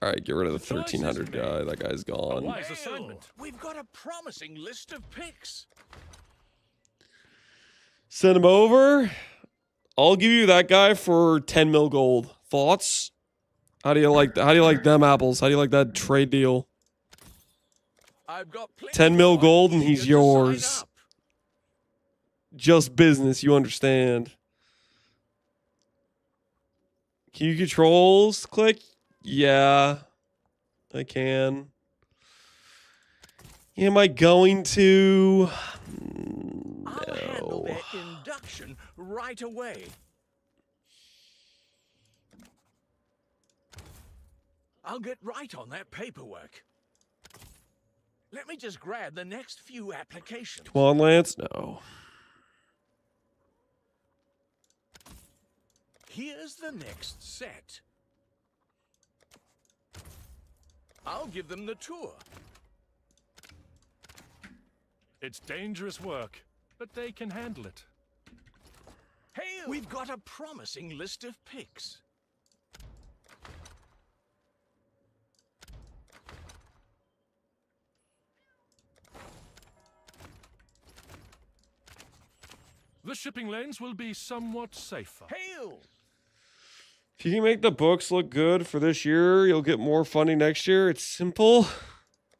Speaker 1: All right, get rid of the 1300 guy. That guy's gone.
Speaker 13: Wise assignment.
Speaker 10: We've got a promising list of picks.
Speaker 1: Send him over. I'll give you that guy for 10 mil gold. Thoughts? How do you like them apples? How do you like that trade deal?
Speaker 10: I've got
Speaker 1: 10 mil gold and
Speaker 10: eager
Speaker 1: he's
Speaker 10: to sign
Speaker 1: yours.
Speaker 10: up.
Speaker 1: Just business, you understand. Can you controls click? Yeah, I can. Am I going to?
Speaker 10: I'll handle
Speaker 1: No.
Speaker 10: their induction right away. I'll get right on that paperwork. Let me just grab the next few applications.
Speaker 1: Come on, Lance. No.
Speaker 10: Here's the next set. I'll give them the tour.
Speaker 13: It's dangerous work, but they can handle it.
Speaker 10: Hail! We've got a promising list of picks.
Speaker 13: The shipping lanes will be somewhat safer.
Speaker 10: Hail!
Speaker 1: If you can make the books look good for this year, you'll get more funding next year. It's simple.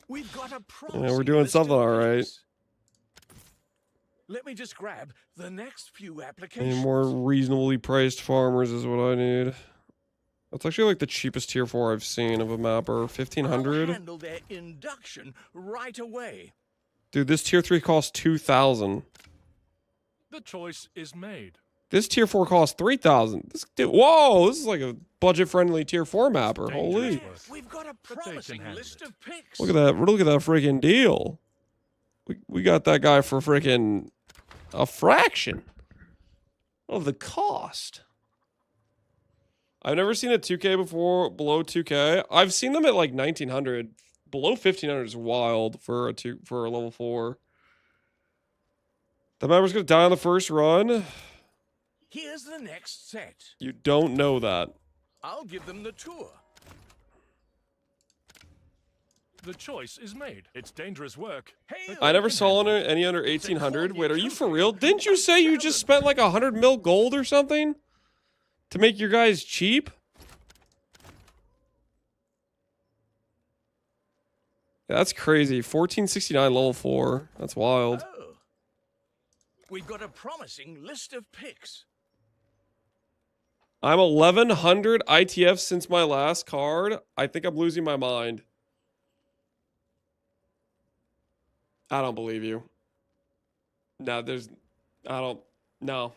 Speaker 10: We've got a
Speaker 1: Yeah, we're doing something all right.
Speaker 10: Let me just grab the next few
Speaker 1: Any
Speaker 10: applications.
Speaker 1: more reasonably priced farmers is what I need. That's actually like the cheapest tier 4 I've seen of a mapper. 1,500.
Speaker 10: I'll handle their induction right away.
Speaker 1: Dude, this tier 3 costs 2,000.
Speaker 13: The choice is made.
Speaker 1: This tier 4 costs 3,000. This dude, whoa, this is like a budget-friendly tier 4 mapper. Holy.
Speaker 10: We've got a promising list of picks.
Speaker 1: Look at that. Look at that freaking deal. We got that guy for freaking a fraction of the cost. I've never seen a 2K before below 2K. I've seen them at like 1,900. Below 1,500 is wild for a level 4. The mapper's gonna die on the first run.
Speaker 10: Here's the next set.
Speaker 1: You don't know that.
Speaker 10: I'll give them the tour.
Speaker 13: The choice is made. It's dangerous work.
Speaker 1: I never saw any under 1,800. Wait, are you for real? Didn't you say you just spent like 100 mil gold or something to make your guys cheap? Yeah, that's crazy. 1469 level 4. That's wild.
Speaker 10: Oh. We've got a promising list of picks.
Speaker 1: I'm 1,100 ITF since my last card. I think I'm losing my mind. I don't believe you. No, I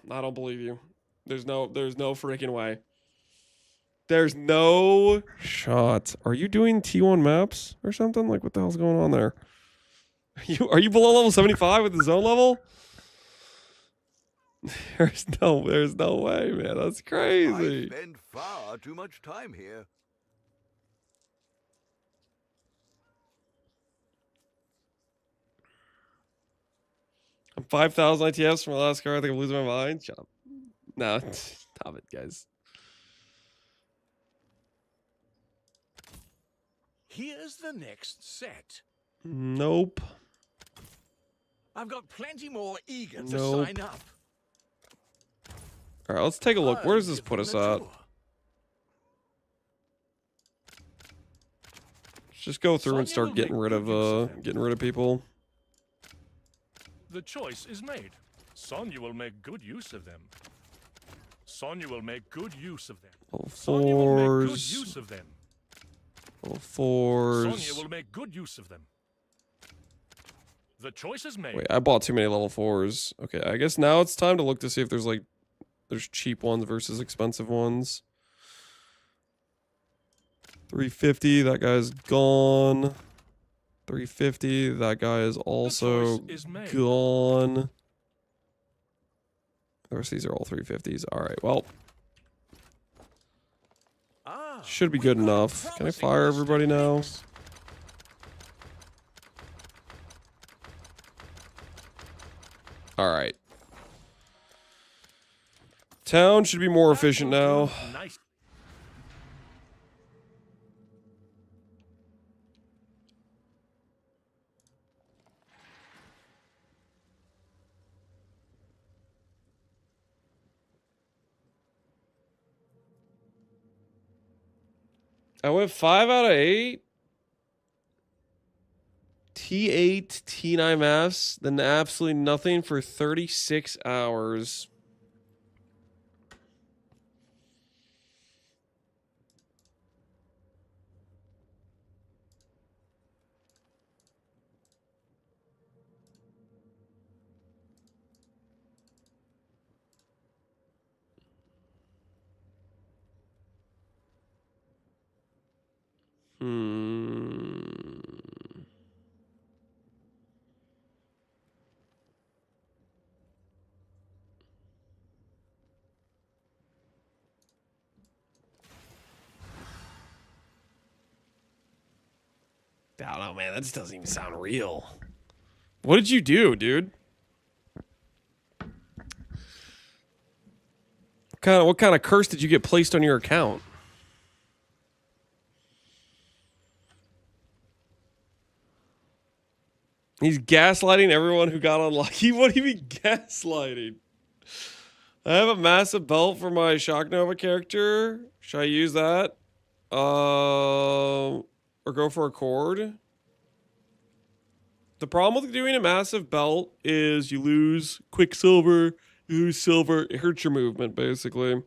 Speaker 1: don't believe you. There's no freaking way. There's no shot. Are you doing T1 maps or something? Like, what the hell's going on there? Are you below level 75 with the zone level? There's no way, man. That's crazy.
Speaker 14: I spend far too much time here.
Speaker 1: I'm 5,000 ITFs from my last card. I think I'm losing my mind. Shut up. No, stop it, guys.
Speaker 10: Here's the next set.
Speaker 1: Nope.
Speaker 10: I've got plenty more eager to
Speaker 1: Nope.
Speaker 10: sign up.
Speaker 1: All right, let's take a look. Where does this put us at? Let's just go through and start getting rid of people.
Speaker 13: The choice is made. Sonya will make good use of them. Sonya will make good use of them.
Speaker 1: Level
Speaker 13: Sonya will make good
Speaker 1: 4s.
Speaker 13: use of them.
Speaker 1: Level 4s.
Speaker 13: Sonya will make good use of them. The choice is made.
Speaker 1: Wait, I bought too many level 4s. Okay, I guess now it's time to look to see if there's cheap ones versus expensive ones. 350, that guy's gone. 350, that guy is also gone. Of course, these are all 350s. All right, well. Should be good enough. Can I fire everybody now? All right. Town should be more efficient now.
Speaker 13: Nice.
Speaker 1: I went 5 out of 8. T8, T9 maps, then absolutely nothing for 36 hours. I don't know, man. That just doesn't even sound real. What did you do, dude? What kind of curse did you get placed on your account? He's gaslighting everyone who got unlucky. What do you mean gaslighting? I have a massive belt for my Shock Nova character. Should I use that? Or go for a cord? The problem with doing a massive belt is you lose Quicksilver, you lose silver. It hurts your movement, basically.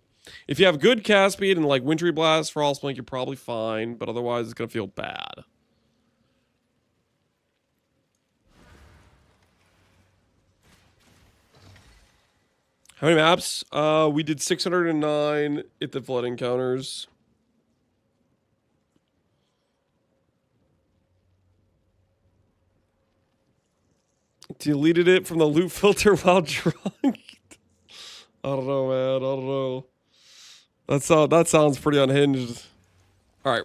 Speaker 1: If you have good cast speed and like Wintry Blast, Frostblink, you're probably fine, but otherwise it's going to feel bad. How many maps? We did 609 at the Flood Encounters. Deleted it from the loot filter while drunk. I don't know, man. I don't know. That sounds pretty unhinged. All right,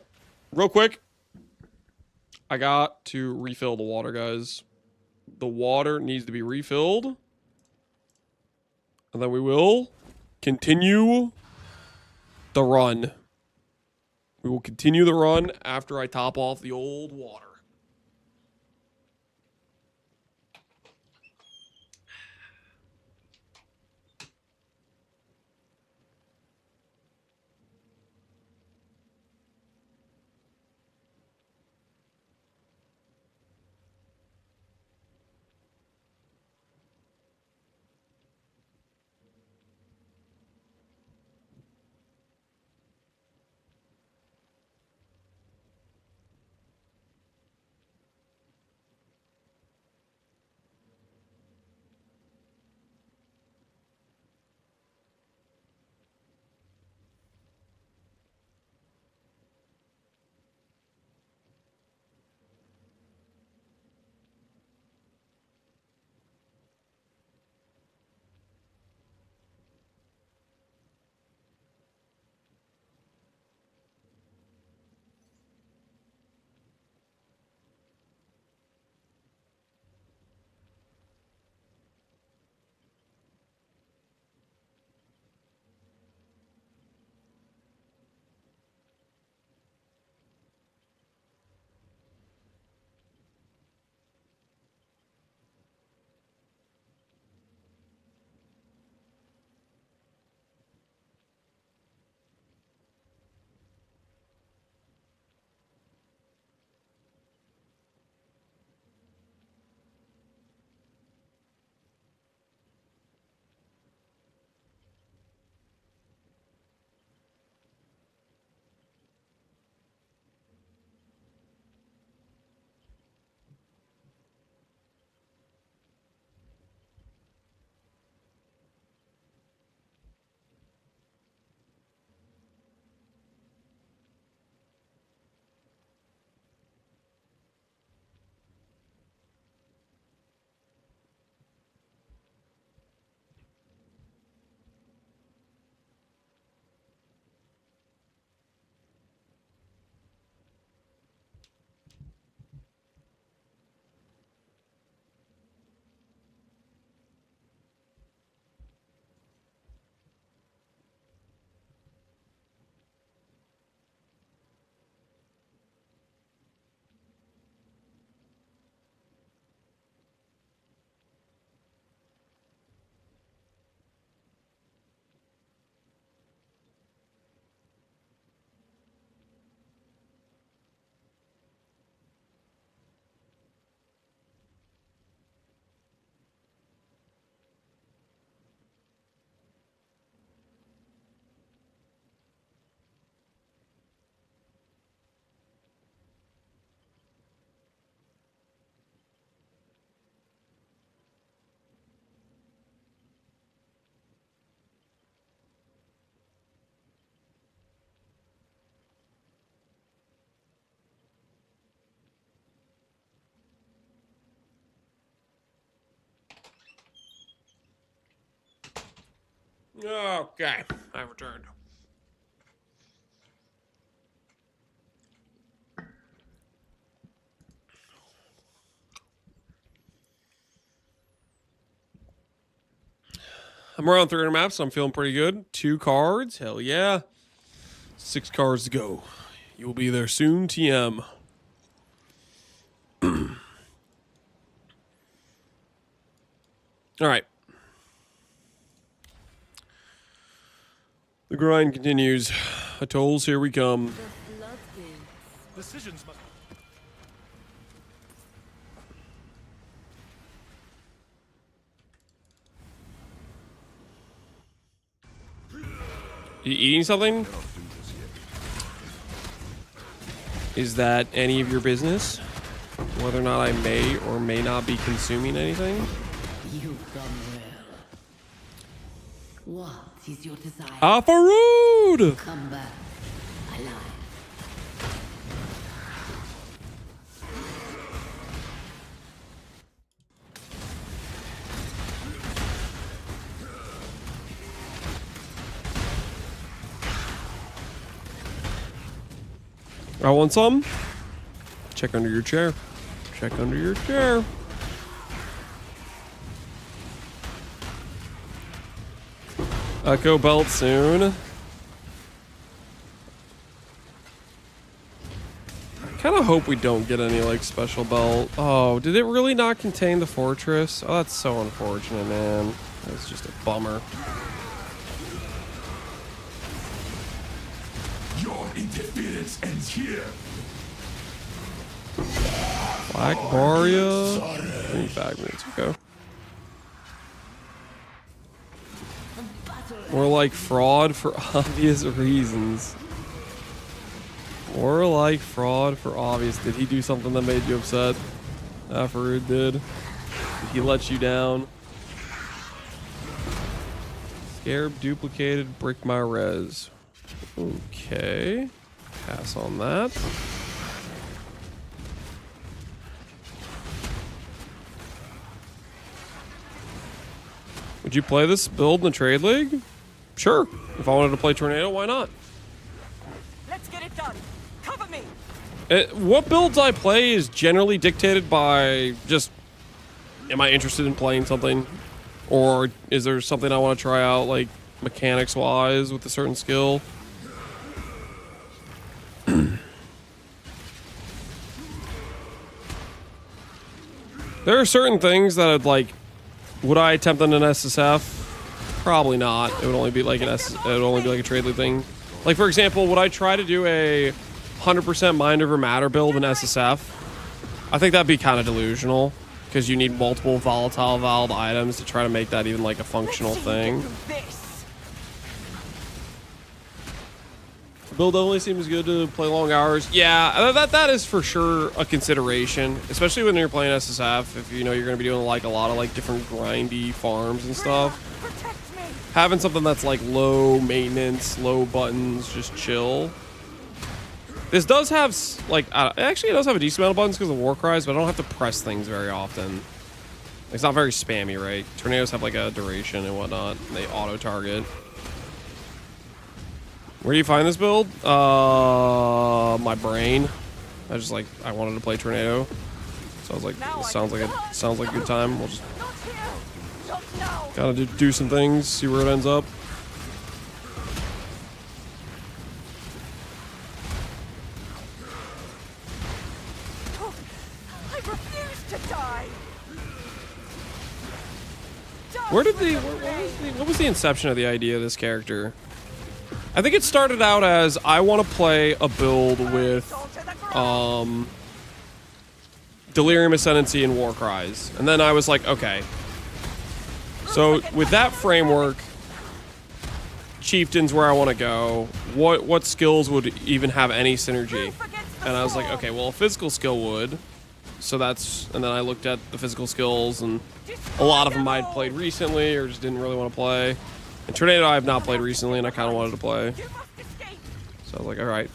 Speaker 1: real quick. I got to refill the water, guys. The water needs to be refilled. And then we will continue the run. We will continue the run after I top off the old water. Okay, I returned. I'm around 300 maps, so I'm feeling pretty good. 2 cards, hell yeah. 6 cards to go. You will be there soon, TM. All right. The grind continues. Atolls, here we come.
Speaker 13: Decisions must.
Speaker 1: You eating something? Is that any of your business? Whether or not I may or may not be consuming anything?
Speaker 4: You've done well. What is your desire?
Speaker 1: Farood!
Speaker 4: Come back. I lied.
Speaker 1: I want some. Check under your chair. Check under your chair. Echo belt soon. Kind of hope we don't get any like special belt. Oh, did it really not contain the fortress? Oh, that's so unfortunate, man. That's just a bummer.
Speaker 6: Your interference ends here.
Speaker 1: Black Baria. 3 fragments. Okay. More like fraud for obvious reasons. More like fraud for obvious. Did he do something that made you upset? Farood did. Did he let you down? Scarab duplicated. Brick my res. Okay. Pass on that. Would you play this build in the trade league? Sure. If I wanted to play Tornado, why not?
Speaker 5: Let's get it done. Cover me.
Speaker 1: What builds I play is generally dictated by just, am I interested in playing something? Or is there something I want to try out, like, mechanics-wise with a certain skill? There are certain things that I'd like. Would I attempt on an SSF? Probably not. It would only be like it would only be like a trade league thing. Like for example, would I try to do a 100% mind over matter build in SSF? I think that'd be kind of delusional because you need multiple volatile valve items to try to make that even like a functional thing. Build only seems good to play long hours. Yeah, that is for sure a consideration, especially when you're playing SSF. If you know you're going to be doing like a lot of like different grindy farms and stuff. Having something that's like low maintenance, low buttons, just chill. This does have like actually it does have a decent amount of buttons because of war cries, but I don't have to press things very often. It's not very spammy, right? Tornadoes have like a duration and whatnot. And they auto target. Where do you find this build? My brain. I wanted to play Tornado, so I was like, this sounds like a good time. We'll just kind of do some things, see where it ends up.
Speaker 5: I refuse to die.
Speaker 1: What was the inception of the idea of this character? I think it started out as I want to play a build with Delirium Ascendancy and War Cries. And then I was like, okay. So with that framework, Chieftain's where I want to go. What skills would even have any synergy? And I was like, okay, well a physical skill would. So that's, and then I looked at the physical skills and a lot of them I'd played recently or just didn't really want to play. And Tornado I have not played recently, and I kind of wanted to play. So I was like, all right,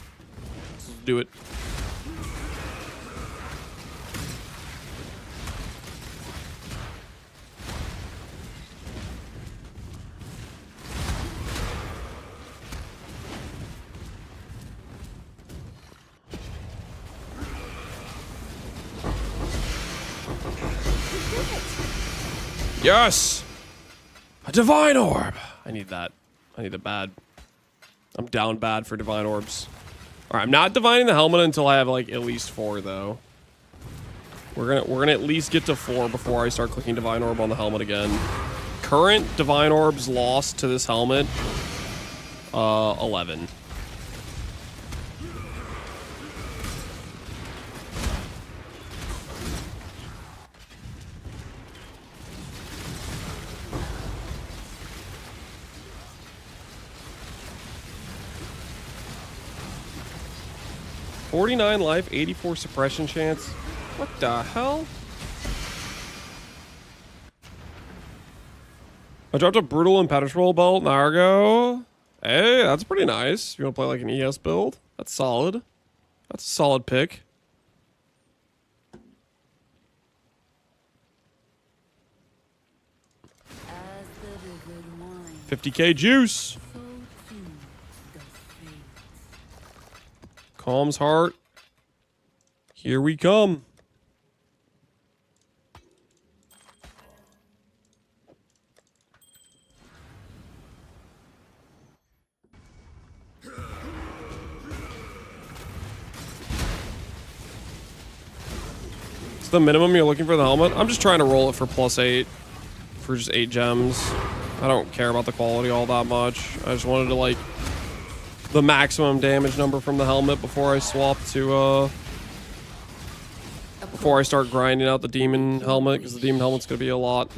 Speaker 1: let's do it. Yes! A Divine Orb! I need that. I need it bad. I'm down bad for Divine Orbs. Alright, I'm not divining the helmet until I have like at least 4 though. We're gonna at least get to 4 before I start clicking Divine Orb on the helmet again. Current Divine Orbs lost to this helmet 11. $49 life, 84 suppression chance. What the hell? I dropped a brutal impenetrable belt, Nargo. Hey, that's pretty nice. You want to play like an ES build? That's solid. That's a solid pick.
Speaker 4: As the river winds,
Speaker 1: 50k juice.
Speaker 4: so too does fate.
Speaker 1: Calm's heart. Here we come. It's the minimum you're looking for the helmet. I'm just trying to roll it for +8 for just 8 gems. I don't care about the quality all that much. I just wanted to like the maximum damage number from the helmet before I swap to before I start grinding out the demon helmet, because the demon helmet's gonna be a lot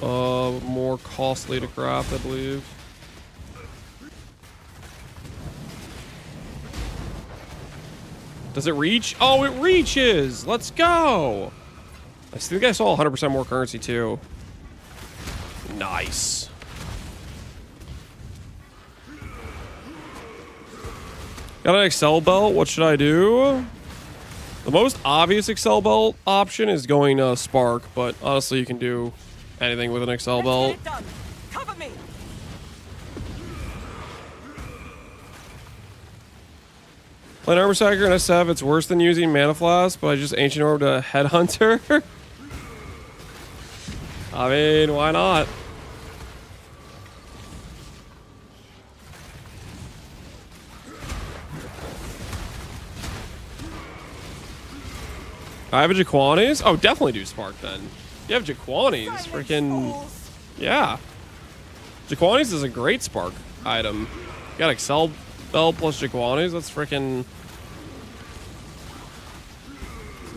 Speaker 1: more costly to craft, I believe. Does it reach? Oh, it reaches! Let's go! I think I saw 100% more currency too. Nice. Got an Excel belt. What should I do? The most obvious Excel belt option is going Spark, but honestly, you can do anything with an Excel belt.
Speaker 5: Cover me.
Speaker 1: Playing Armor Sacker and SSF, it's worse than using Mana Flask, but I just Ancient Orb to Headhunter. I mean, why not? I have a Jaquanis? Oh, definitely do Spark then. You have Jaquanis, freaking... Yeah. Jaquanis is a great Spark item. You got Excel Belt plus Jaquanis, that's freaking...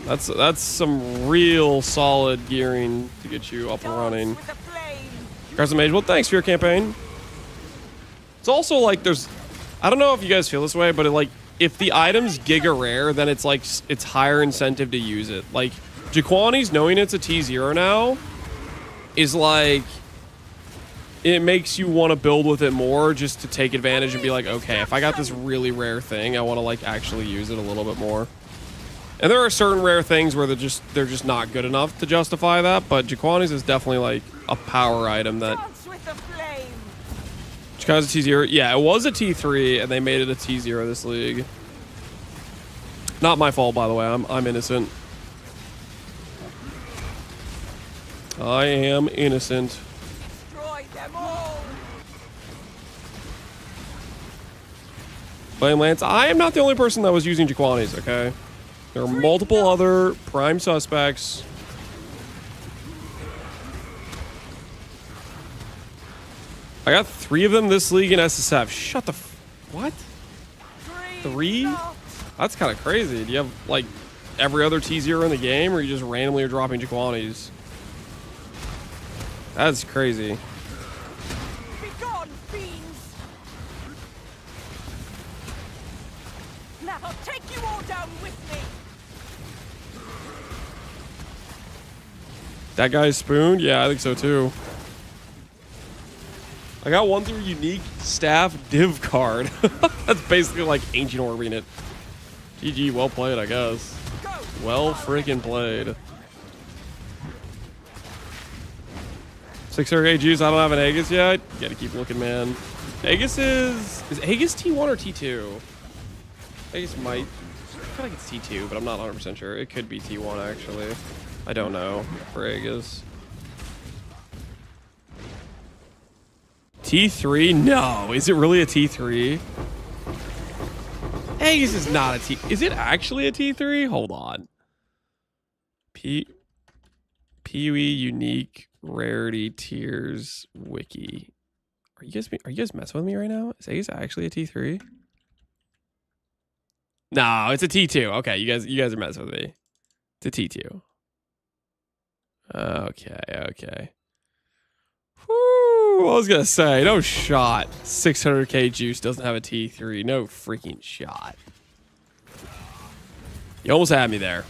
Speaker 1: That's some real solid gearing to get you up and running. Carson Mageblood, thanks for your campaign. It's also like there's... I don't know if you guys feel this way, but if the item's giga rare, then it's like it's higher incentive to use it. Like Jaquanis, knowing it's a T0 now, is like it makes you want to build with it more just to take advantage and be like, okay, if I got this really rare thing, I want to like actually use it a little bit more. And there are certain rare things where they're just not good enough to justify that, but Jaquanis is definitely like a power item that. Because a T0, yeah, it was a T3, and they made it a T0 this league. Not my fault, by the way. I'm innocent. I am innocent.
Speaker 5: Destroy them all.
Speaker 1: Blame Lance. I am not the only person that was using Jaquanis, okay? There are multiple other prime suspects. I got 3 of them this league in SSF. Shut the what? 3? That's kind of crazy. Do you have like every other T0 in the game, or you just randomly are dropping Jaquanis? That's crazy.
Speaker 5: Be gone, fiends! Now I'll take you all down with me.
Speaker 1: That guy's spooned? Yeah, I think so too. I got one through unique staff div card. That's basically like Ancient Orbing it. GG, well played, I guess. Well freaking played. 600 Juice, I don't have an Aegis yet. You gotta keep looking, man. Aegis is Aegis T1 or T2? Aegis might. I feel like it's T2, but I'm not 100% sure. It could be T1, actually. I don't know for Aegis. T3? No. Is it really a T3? Aegis is not a T... Is it actually a T3? Hold on. PoE Unique Rarity Tiers Wiki. Are you guys messing with me right now? Is Ace actually a T3? No, it's a T2. Okay, you guys are messing with me. It's a T2. Okay. Whew, I was gonna say, no shot. 600k juice doesn't have a T3. No freaking shot. You almost had me there.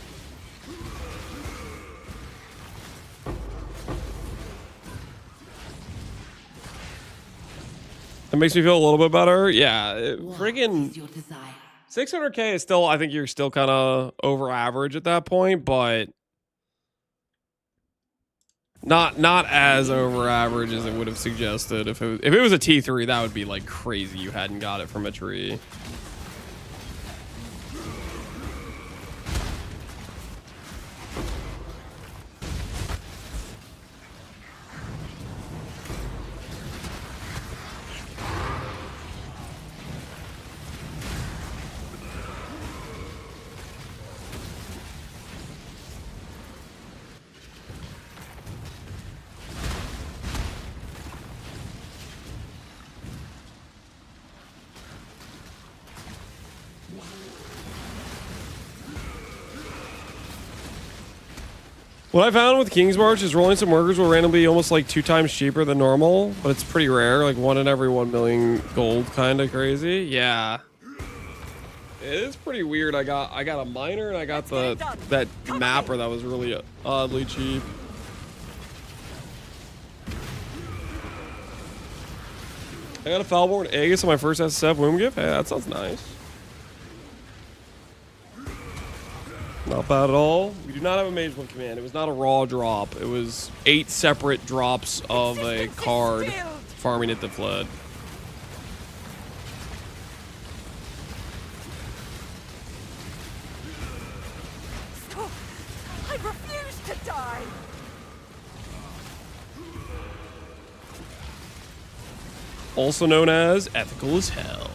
Speaker 1: That makes me feel a little bit better. Yeah, friggin' 600k is still, I think you're still kind of over average at that point, but not as over average as it would have suggested. If it was a T3, that would be like crazy. You hadn't got it from a tree. What I found with King's March is rolling some workers will randomly be almost like 2 times cheaper than normal, but it's pretty rare, like 1 in every 1 million gold, kind of crazy. Yeah, it is pretty weird. I got a miner and I got that mapper that was really oddly cheap. I got a Falborn Aegis on my first SSF womb gift. Hey, that sounds nice. Not bad at all. We do not have a Mageblood command. It was not a raw drop. It was 8 separate drops of a card farming it that fled.
Speaker 5: Stop! I refuse to die!
Speaker 1: Also known as ethical as hell.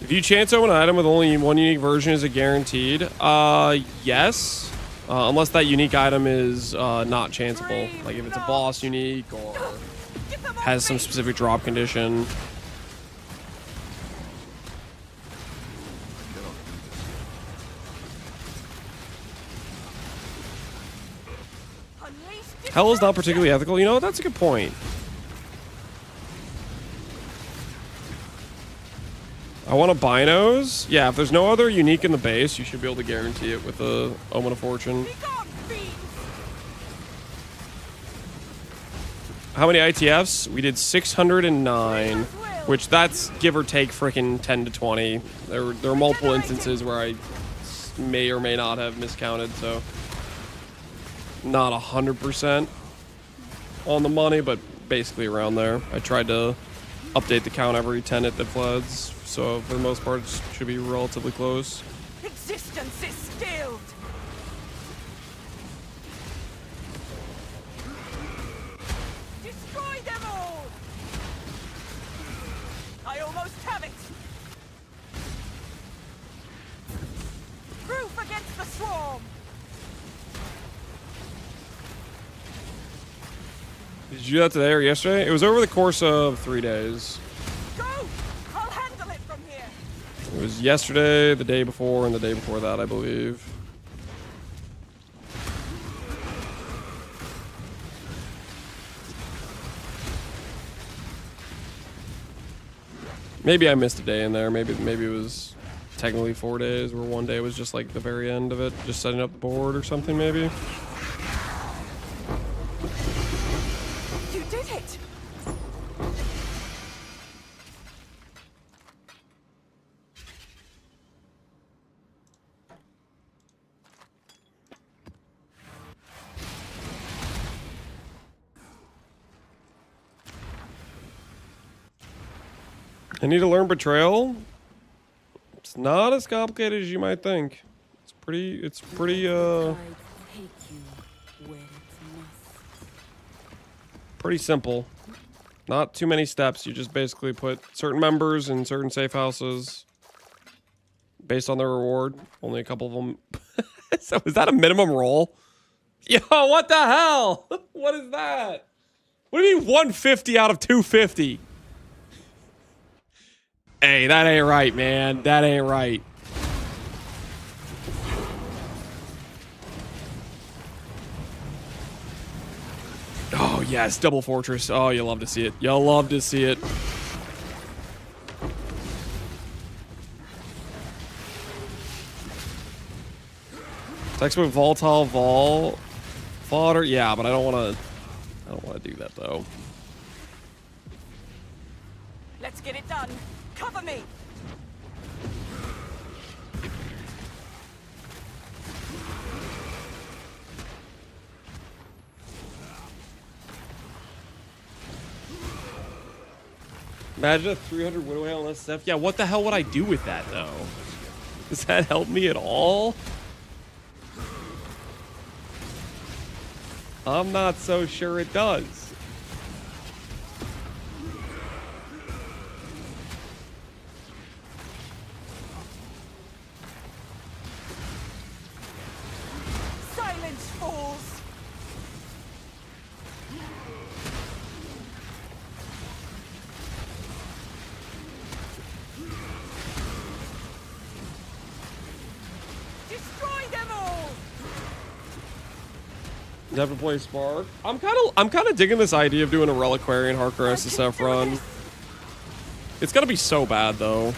Speaker 1: If you chance open an item with only 1 unique version, is it guaranteed? Yes. Unless that unique item is not chanceable. Like if it's a boss unique or has some specific drop condition. Hell is not particularly ethical. You know, that's a good point. I want a binos. Yeah, if there's no other unique in the base, you should be able to guarantee it with a Omen of Fortune. How many ITFs? We did 609, which that's give or take freaking 10 to 20. There are multiple instances where I may or may not have miscounted, so not 100% on the money, but basically around there. I tried to update the count every 10 that floods. So for the most part, it should be relatively close.
Speaker 5: Existence is stilled. Destroy them all. I almost have it. Proof against the swarm.
Speaker 1: Did you do that today or yesterday? It was over the course of 3 days. It was yesterday, the day before, and the day before that, I believe. Maybe I missed a day in there. Maybe it was technically 4 days, where 1 day was just like the very end of it, just setting up the board or something, maybe.
Speaker 5: You did it.
Speaker 1: I need to learn Betrayal. It's not as complicated as you might think. It's pretty simple. Not too many steps. You just basically put certain members in certain safe houses based on their reward. Only a couple of them. So is that a minimum roll? Yo, what the hell? What is that? What do you mean 150 out of 250? Hey, that ain't right, man. That ain't right. Oh, yes, double fortress. Oh, you'll love to see it. You'll love to see it. Text with volatile vol fodder. Yeah, but I don't want to do that though.
Speaker 5: Let's get it done. Cover me.
Speaker 1: Imagine a 300 widow hail on SSF. Yeah, what the hell would I do with that though? Does that help me at all? I'm not so sure it does.
Speaker 5: Silence, fools. Destroy them all.
Speaker 1: Never play Spark. I'm kind of digging this idea of doing a Reliquarian hardcore SSF run. It's gonna be so bad though.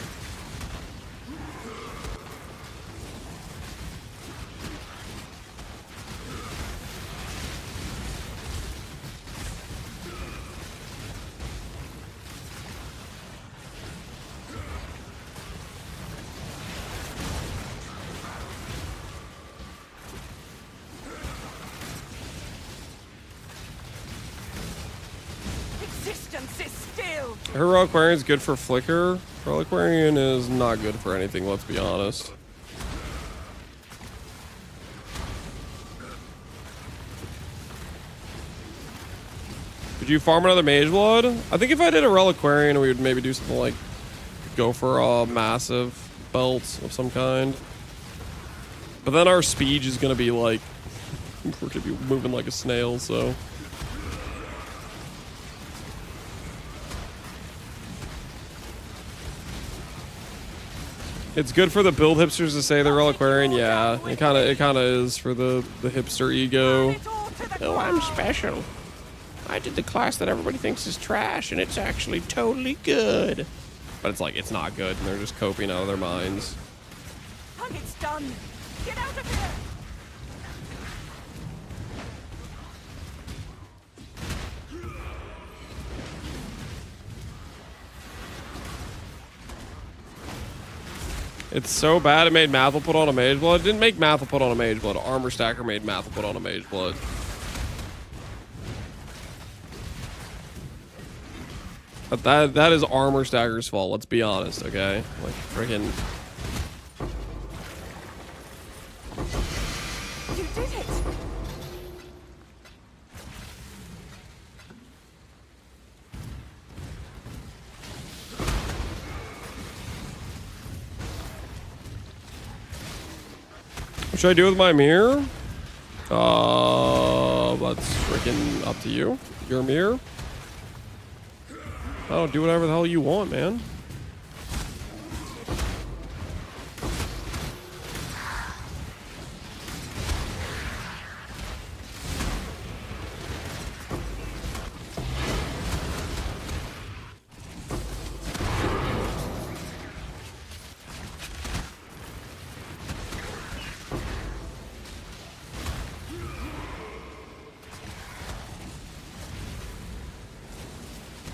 Speaker 5: Existence is still.
Speaker 1: Her Reliquarian is good for Flicker. Reliquarian is not good for anything, let's be honest. Could you farm another Mageblood? I think if I did a Reliquarian, we would maybe do something like go for a massive belt of some kind. But then our speed is gonna be like, we're gonna be moving like a snail, so. It's good for the build hipsters to say they're Reliquarian, yeah. It kinda is for the hipster ego. Oh, I'm special. I did the class that everybody thinks is trash, and it's actually totally good. But it's like, it's not good, and they're just coping out of their minds.
Speaker 5: And it's done. Get out of here.
Speaker 1: It's so bad it made Mathel put on a Mageblood. It didn't make Mathel put on a Mageblood. Armor Stacker made Mathel put on a Mageblood. But that is Armor Stacker's fault, let's be honest, okay? Like, freaking...
Speaker 5: You did it.
Speaker 1: What should I do with my mirror? That's freaking up to you. Your mirror? Oh, do whatever the hell you want, man.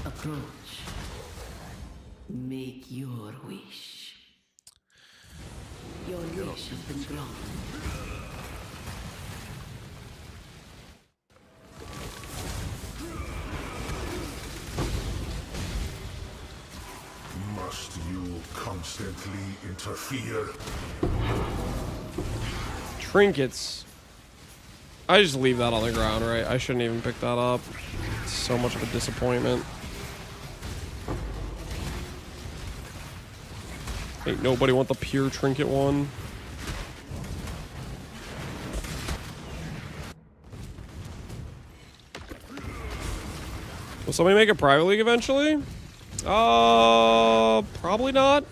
Speaker 4: Approach. Make your wish. Your wish has been granted.
Speaker 6: Must you constantly interfere?
Speaker 1: Trinkets. I just leave that on the ground, right? I shouldn't even pick that up. It's so much of a disappointment. Ain't nobody want the pure trinket one. Will somebody make a private league eventually? Probably not.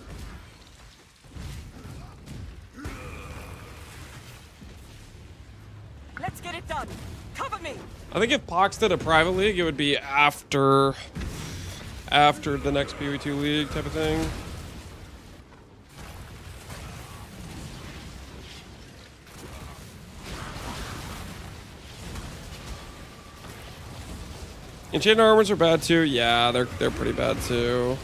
Speaker 5: Let's get it done. Cover me.
Speaker 1: I think if Pox did a private league, it would be after the next PvE2 league type of thing. Enchanted armors are bad too. Yeah, they're pretty bad too.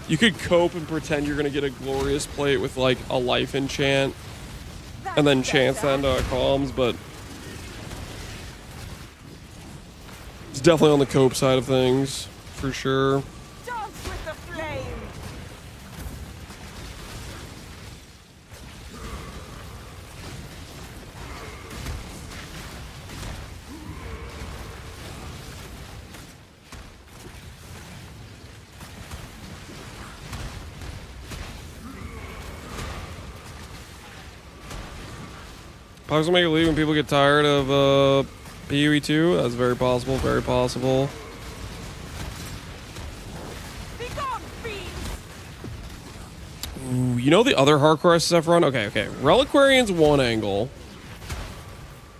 Speaker 1: You could cope and pretend you're gonna get a glorious plate with like a life enchant, and then chance that into comms, but it's definitely on the cope side of things for sure.
Speaker 5: Dance with the flame.
Speaker 1: Pox will make a league when people get tired of PoE2. That's very possible, very possible. Ooh, you know the other hardcore SSF run? Okay. Reliquarian's one angle.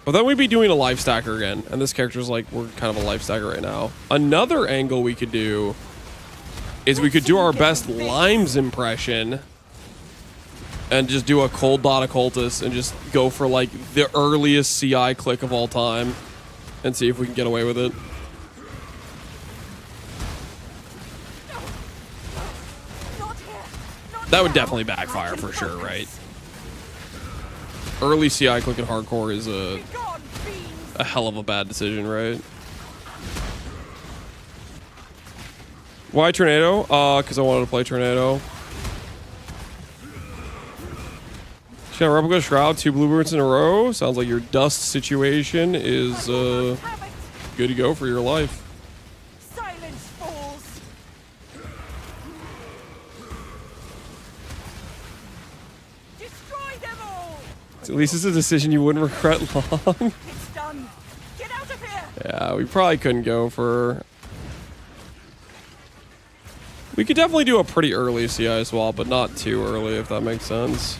Speaker 1: But then we'd be doing a life stacker again. And this character's like, we're kind of a life stacker right now. Another angle we could do is we could do our best Limes impression and just do a cold dot occultist and just go for like the earliest CI click of all time and see if we can get away with it. That would definitely backfire for sure, right? Early CI click in hardcore is a hell of a bad decision, right? Why Tornado? Because I wanted to play Tornado. Got a replica shroud, 2 bluebirds in a row. Sounds like your dust situation is good to go for your life.
Speaker 5: Silence falls. Destroy them all.
Speaker 1: At least it's a decision you wouldn't regret long.
Speaker 5: It's done. Get out of here.
Speaker 1: Yeah, we probably couldn't go for... We could definitely do a pretty early CI swap, but not too early, if that makes sense.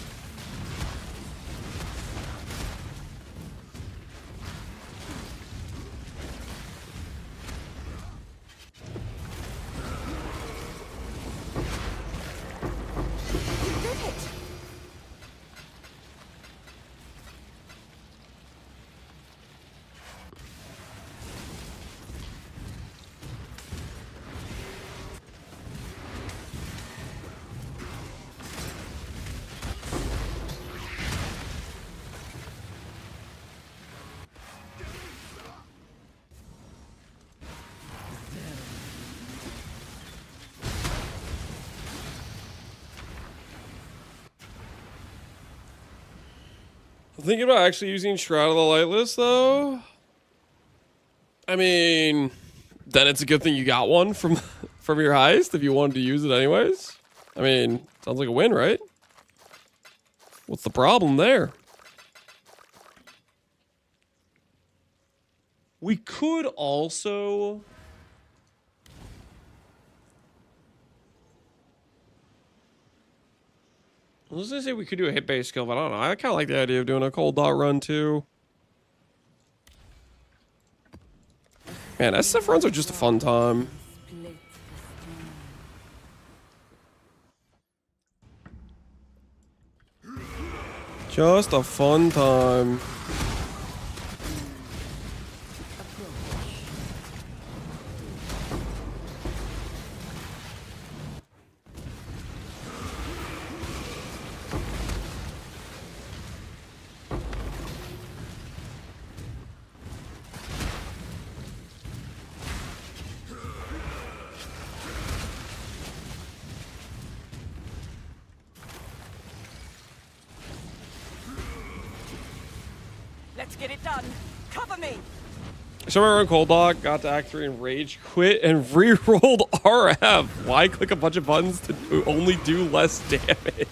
Speaker 1: Thinking about actually using Shroud of the Lightless, though. I mean, then it's a good thing you got one from your heist if you wanted to use it anyways. I mean, sounds like a win, right? What's the problem there? We could also... I was gonna say we could do a hit-based skill, but I don't know. I kind of like the idea of doing a cold dot run too. Man, SSF runs are just a fun time. Just a fun time.
Speaker 5: Let's get it done. Cover me.
Speaker 1: So I run Cold Dog, got to Act 3 and Rage Quit and re-rolled RF. Why click a bunch of buttons to only do less damage?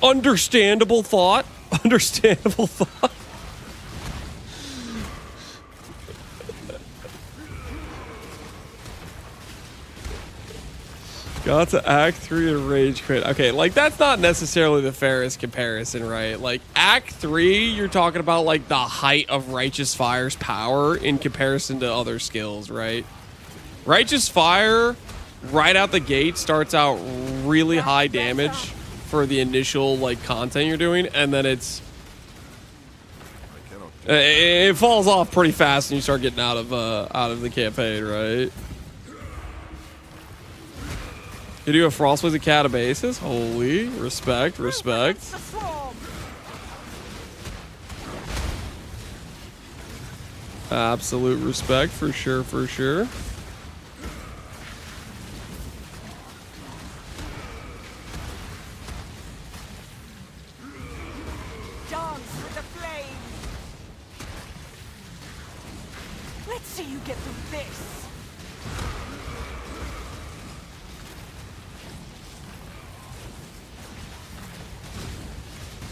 Speaker 1: Understandable thought. Understandable thought. Got to Act 3 and Rage Quit. Okay, like, that's not necessarily the fairest comparison, right? Like, Act 3, you're talking about, like, the height of Righteous Fire's power in comparison to other skills, right? Righteous Fire, right out the gate, starts out really high damage for the initial, like, content you're doing, and then it falls off pretty fast and you start getting out of the campaign, right? You do a Frostblaze at Catabasis. Holy respect, respect. Absolute respect for sure, for sure.
Speaker 5: Dance with the flame. Let's see you get through this.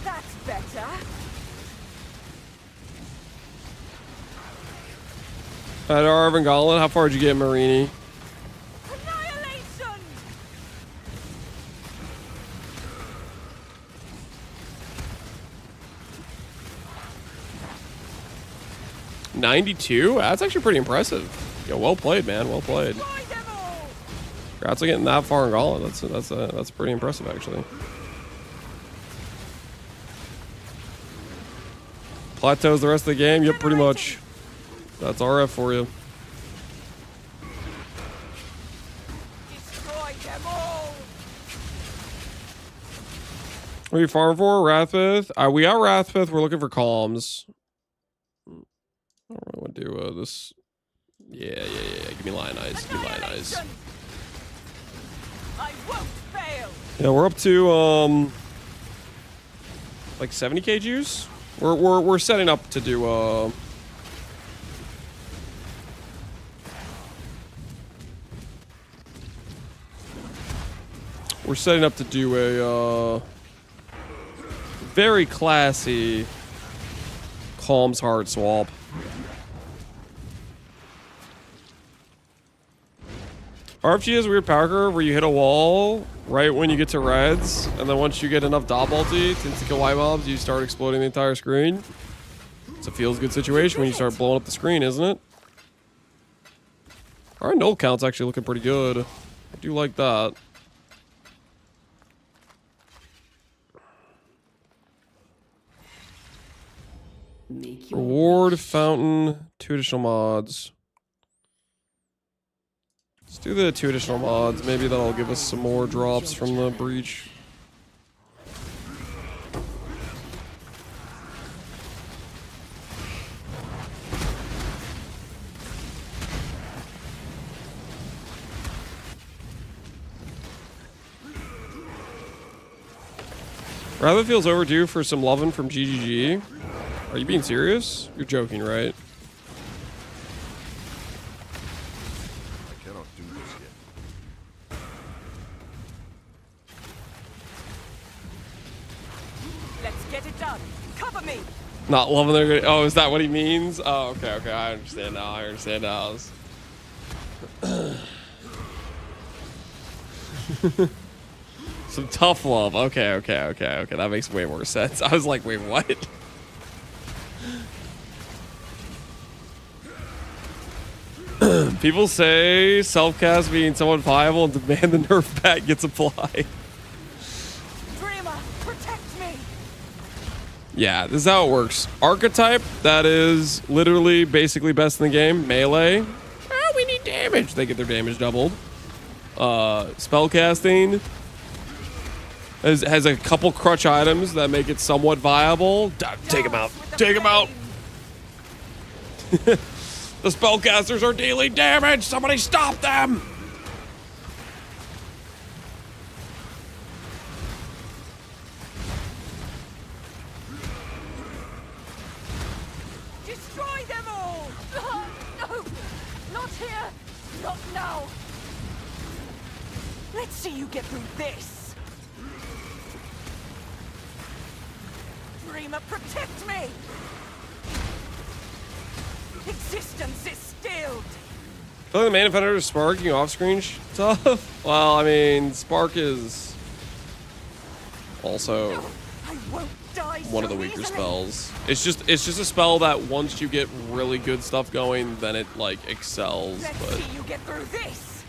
Speaker 5: That's better.
Speaker 1: At Arvin Gauntlet, how far did you get, Marini?
Speaker 5: Annihilation!
Speaker 1: 92? That's actually pretty impressive. Yo, well played, man. Well played. Congrats on getting that far in Gauntlet. That's pretty impressive, actually. Plateaus the rest of the game? Yep, pretty much. That's RF for you.
Speaker 5: Destroy them all!
Speaker 1: What are you farming for? Wrathpith? We got Wrathpith. We're looking for calms. I don't want to do this. Yeah. Give me Lion Eyes. Give me Lion Eyes.
Speaker 5: I won't fail.
Speaker 1: Yeah, we're up to like 70k juice. We're setting up to do we're setting up to do a very classy Calm's Heart swap. RFG has a weird power curve where you hit a wall right when you get to reds, and then once you get enough dot ulti to kill white mobs, you start exploding the entire screen. It's a feels good situation when you start blowing up the screen, isn't it? Our null count's actually looking pretty good. I do like that. Reward fountain, 2 additional mods. Let's do the 2 additional mods. Maybe that'll give us some more drops from the breach. Rather feels overdue for some lovin' from GGG. Are you being serious? You're joking, right?
Speaker 14: I cannot do this yet.
Speaker 5: Let's get it done. Cover me.
Speaker 1: Not loving their. Oh, is that what he means? Oh, okay. I understand now. I understand now. Some tough love. Okay. That makes way more sense. I was like, wait, what? People say self-cast being somewhat viable and demand the nerf pack gets applied.
Speaker 5: Dreamer, protect me.
Speaker 1: Yeah, this is how it works. Archetype, that is literally basically best in the game. Melee, oh, we need damage. They get their damage doubled. Spellcasting has a couple crutch items that make it somewhat viable. Take them out. Take them out. The spellcasters are dealing damage. Somebody stop them.
Speaker 5: Destroy them all. No, not here. Not now. Let's see you get through this. Dreamer, protect me. Existence is stilled.
Speaker 1: I feel like the main offender is sparking off-screen stuff. Well, I mean, Spark is also one of the weaker spells. It's just a spell that once you get really good stuff going, then it like excels. But
Speaker 5: you get through this.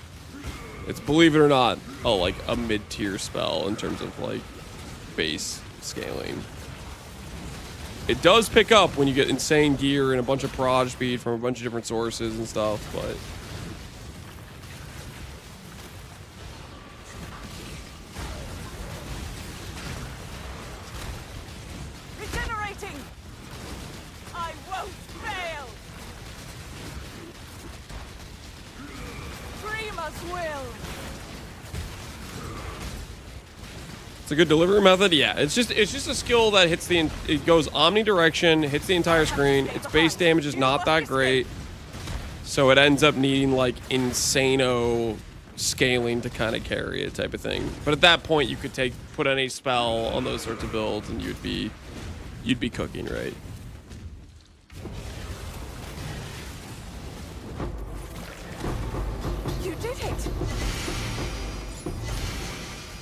Speaker 1: it's, believe it or not, like a mid-tier spell in terms of like base scaling. It does pick up when you get insane gear and a bunch of prod speed from a bunch of different sources and stuff, but
Speaker 5: Regenerating. I won't fail. Dreamer's will.
Speaker 1: it's a good delivery method. Yeah, it's just a skill that hits it goes omnidirection, hits the entire screen. Its base damage is not that great, so it ends up needing like insano scaling to kind of carry it type of thing. But at that point, you could put any spell on those sorts of builds, and you'd be cooking, right?
Speaker 5: You did it.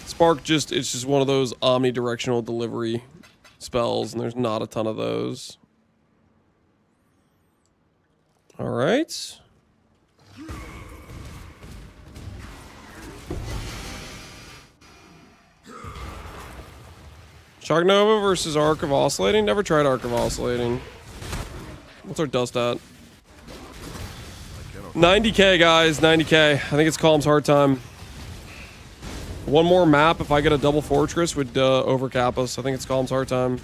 Speaker 1: Spark it's just one of those omnidirectional delivery spells, and there's not a ton of those. All right. Shock Nova versus Arc of Oscillating. Never tried Arc of Oscillating. What's our dust at? 90k, guys. 90k. I think it's Calm's hard time. One more map, if I get a double fortress, would overcap us. I think it's Calm's hard time.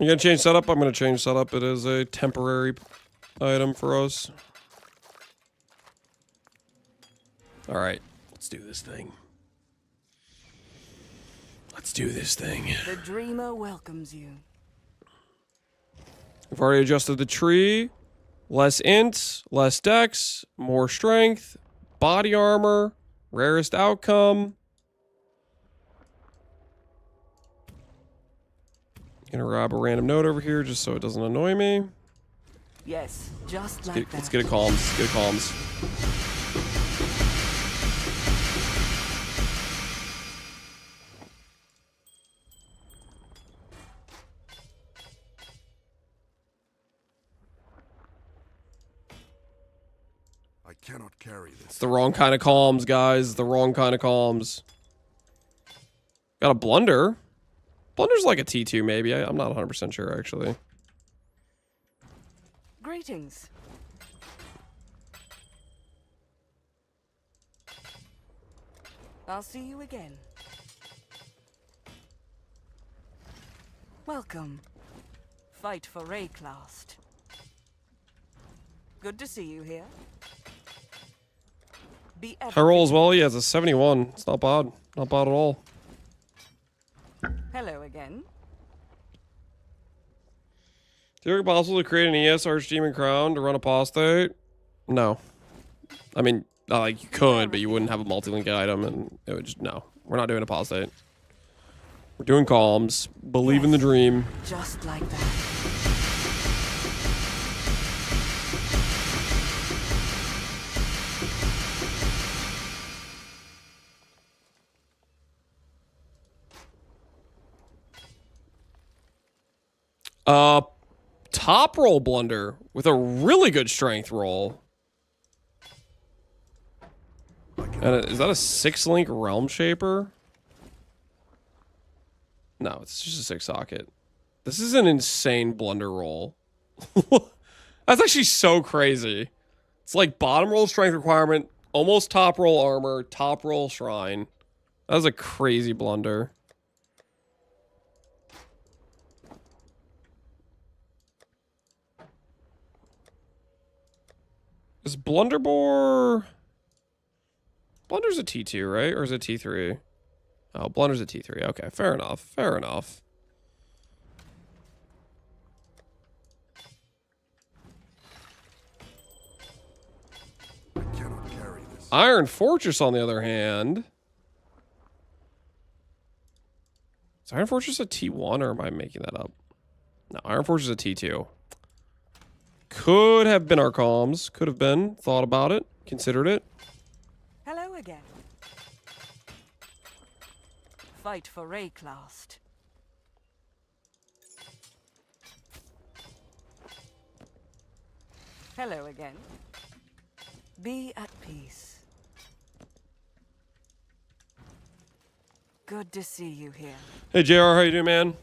Speaker 1: You gonna change setup? I'm gonna change setup. It is a temporary item for us. All right, let's do this thing. Let's do this thing.
Speaker 2: The dreamer welcomes you.
Speaker 1: We've already adjusted the tree. Less int, less dex, more strength, body armor, rarest outcome. Gonna grab a random node over here just so it doesn't annoy me.
Speaker 2: Yes, just like that.
Speaker 1: Let's get a calms. Let's get a calms.
Speaker 3: I cannot carry this.
Speaker 1: It's the wrong kind of calms, guys. The wrong kind of calms. Got a blunder. Blunder's like a T2, maybe. I'm not 100% sure, actually.
Speaker 2: Greetings. I'll see you again. Welcome. Fight for Rayclast. Good to see you here. Be
Speaker 1: I roll as well. Yeah, it's a 71. It's not bad. Not bad at all.
Speaker 2: Hello again.
Speaker 1: Do you think it's possible to create an ES Archdemon Crown to run Apostate? No. I mean, like, you could, but you wouldn't have a multi-link item, and it would just, no. We're not doing Apostate. We're doing calms. Believe in the dream.
Speaker 2: Just like that.
Speaker 1: Top roll blunder with a really good strength roll. And is that a 6-link Realm Shaper? No, it's just a 6-socket. This is an insane blunder roll. That's actually so crazy. It's like bottom roll strength requirement, almost top roll armor, top roll shrine. That was a crazy blunder. Is Blunderbore... Blunder's a T2, right? Or is it T3? Oh, Blunder's a T3. Okay, fair enough. Fair enough. Iron Fortress, on the other hand. Is Iron Fortress a T1 or am I making that up? No, Iron Fortress is a T2. Could have been our comms. Could have been. Thought about it. Considered it.
Speaker 2: Hello again. Fight for Rayclast. Hello again. Be at peace. Good to see you here.
Speaker 1: Hey, JR, how you doing, man?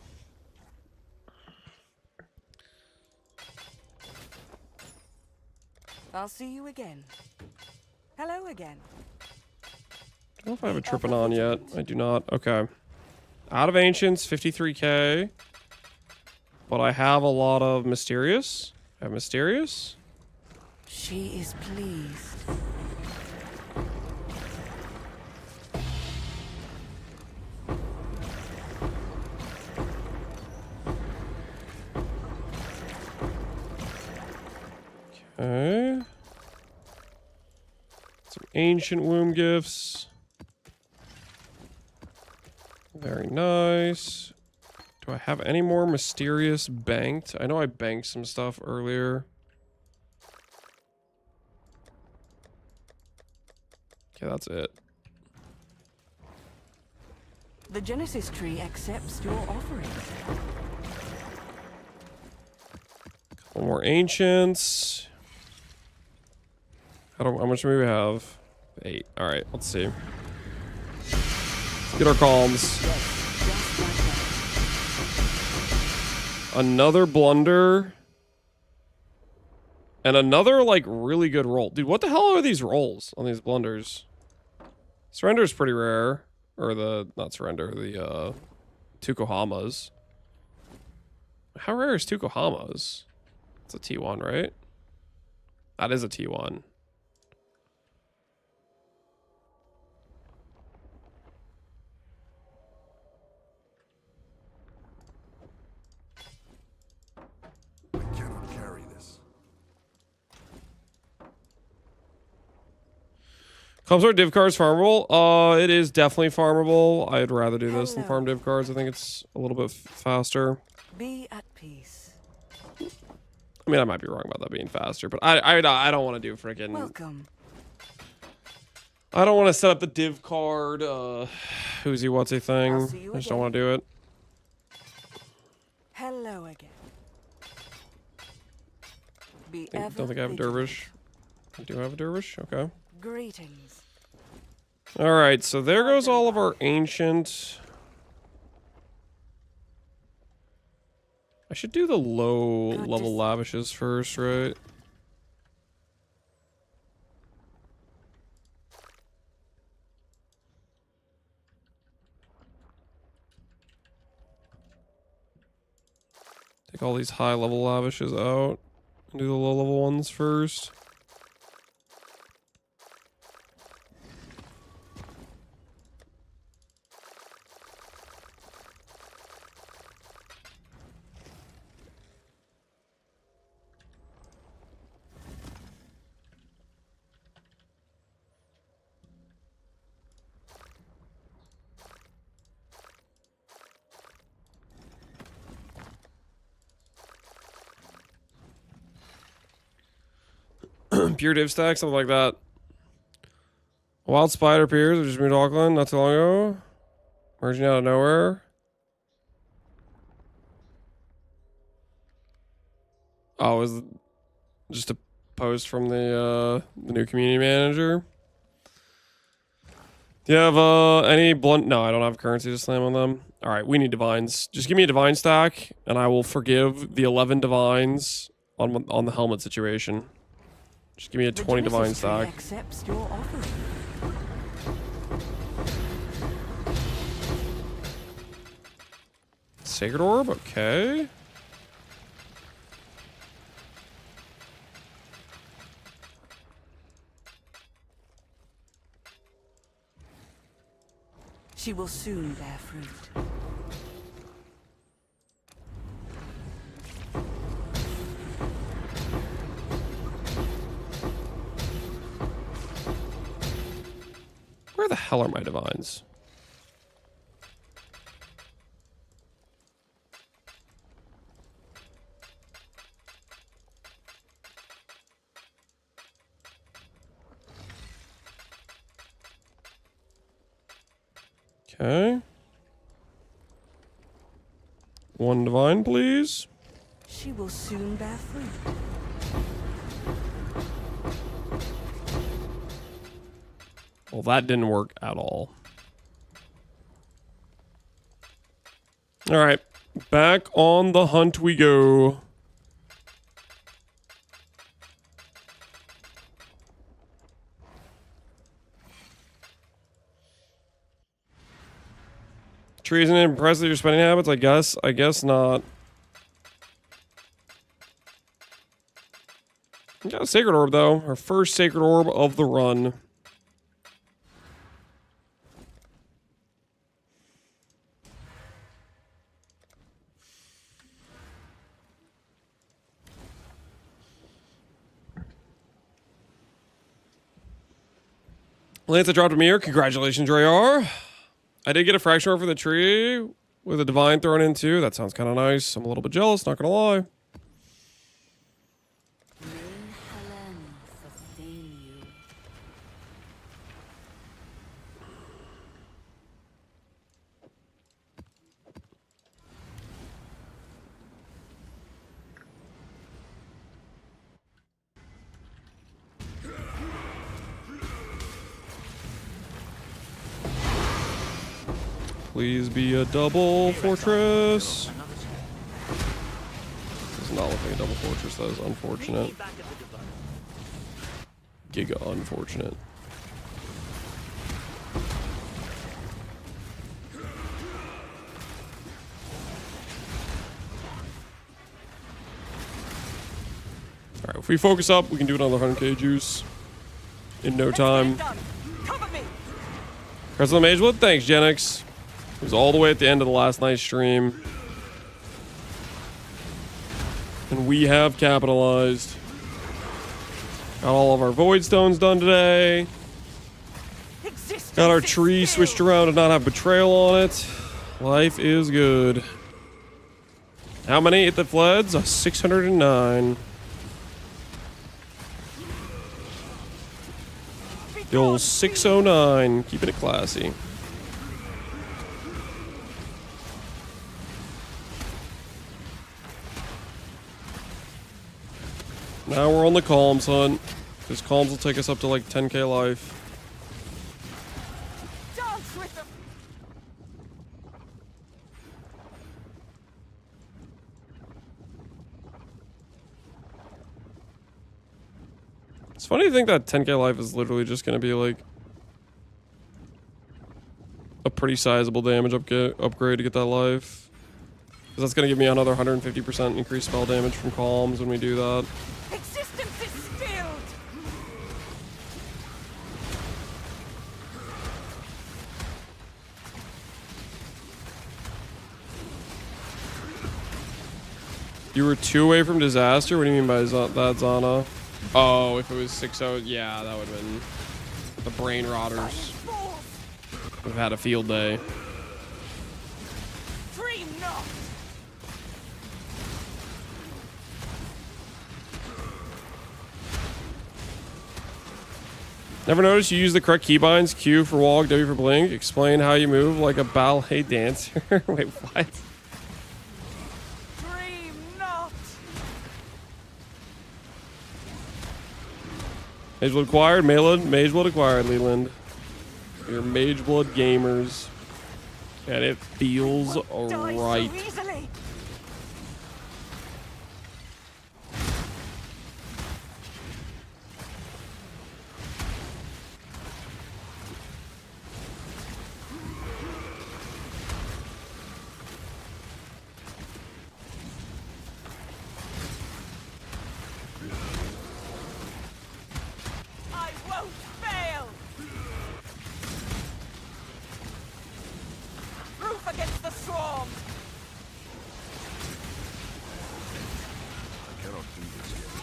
Speaker 2: I'll see you again. Hello again.
Speaker 1: I don't know if I have a tripping on yet. I do not. Okay. Out of Ancients, 53k. But I have a lot of Mysterious. I have Mysterious.
Speaker 2: She is pleased.
Speaker 1: Okay. Some Ancient Womb gifts. Very nice. Do I have any more Mysterious banked? I know I banked some stuff earlier. Okay, that's it.
Speaker 2: The Genesis tree accepts your offering.
Speaker 1: Couple more Ancients. How much do we have? 8. Alright, let's see. Let's get our calms. Another blunder. And another, like, really good roll. Dude, what the hell are these rolls on these blunders? Surrender is pretty rare. Or not surrender, the, Tukohamas. How rare is Tukohamas? It's a T1, right? That is a T1. Comes our div cards farmable? It is definitely farmable. I'd rather do this than farm div cards. I think it's a little bit faster.
Speaker 2: Be at peace.
Speaker 1: I mean, I might be wrong about that being faster, but I don't want to do freaking.
Speaker 2: Welcome.
Speaker 1: I don't want to set up the div card. Who's he? What's he thing? I just don't want to do it.
Speaker 2: Hello again.
Speaker 1: Don't think I have a dervish. I do have a dervish. Okay.
Speaker 2: Greetings.
Speaker 1: All right, so there goes all of our ancient. I should do the low level lavishes first, right? Take all these high level lavishes out and do the low level ones first. Pure div stack, something like that. A wild spider appears, which just moved to Auckland not too long ago. Emerging out of nowhere. Oh, it was just a post from the new community manager. Do you have any blunt? No, I don't have currency to slam on them. All right, we need divines. Just give me a divine stack, and I will forgive the 11 divines on the helmet situation. Just give me a 20 divine stack.
Speaker 2: Accepts your offering.
Speaker 1: Sacred Orb, okay.
Speaker 2: She will soon bear fruit.
Speaker 1: Where the hell are my divines? Okay. One divine, please.
Speaker 2: She will soon bear fruit.
Speaker 1: Well, that didn't work at all. All right. Back on the hunt we go. Tree isn't impressed with your spending habits? I guess not. We got a sacred orb though. Our first sacred orb of the run. Lance, I dropped a mirror. Congratulations, Drayar. I did get a fraction orb for the tree with a divine thrown in too. That sounds kind of nice. I'm a little bit jealous, not gonna lie. Please be a double fortress. Does not look like a double fortress. That is unfortunate. Giga unfortunate. Alright, if we focus up, we can do another 100k juice in no time. Press on the Mageblood. Thanks, Genix. It was all the way at the end of the last night's stream. And we have capitalized. Got all of our Void Stones done today. Got our tree switched around to not have Betrayal on it. Life is good. How many at the fleds? 609. The old 609. Keeping it classy. Now we're on the Calms hunt. Because Calms will take us up to like 10k life.
Speaker 5: Dance with them.
Speaker 1: It's funny to think that 10k life is literally just going to be like a pretty sizable damage upgrade to get that life. Because that's going to give me another 150% increased spell damage from Calms when we do that.
Speaker 5: Existence is stilled.
Speaker 1: You were 2 away from disaster? What do you mean by that, Zana? Oh, if it was 6-0, yeah, that would have been the brain rotters. We've had a field day.
Speaker 5: Dream not.
Speaker 1: Never noticed you use the correct keybinds? Q for walk, W for blink. Explain how you move like a ballet dancer. Wait, what?
Speaker 5: Dream not.
Speaker 1: Mageblood acquired, Mageblood acquired, Leland. You're Mageblood gamers. And it feels right.
Speaker 5: So easily. I won't fail. Proof against the swarm.
Speaker 14: I cannot do this yet.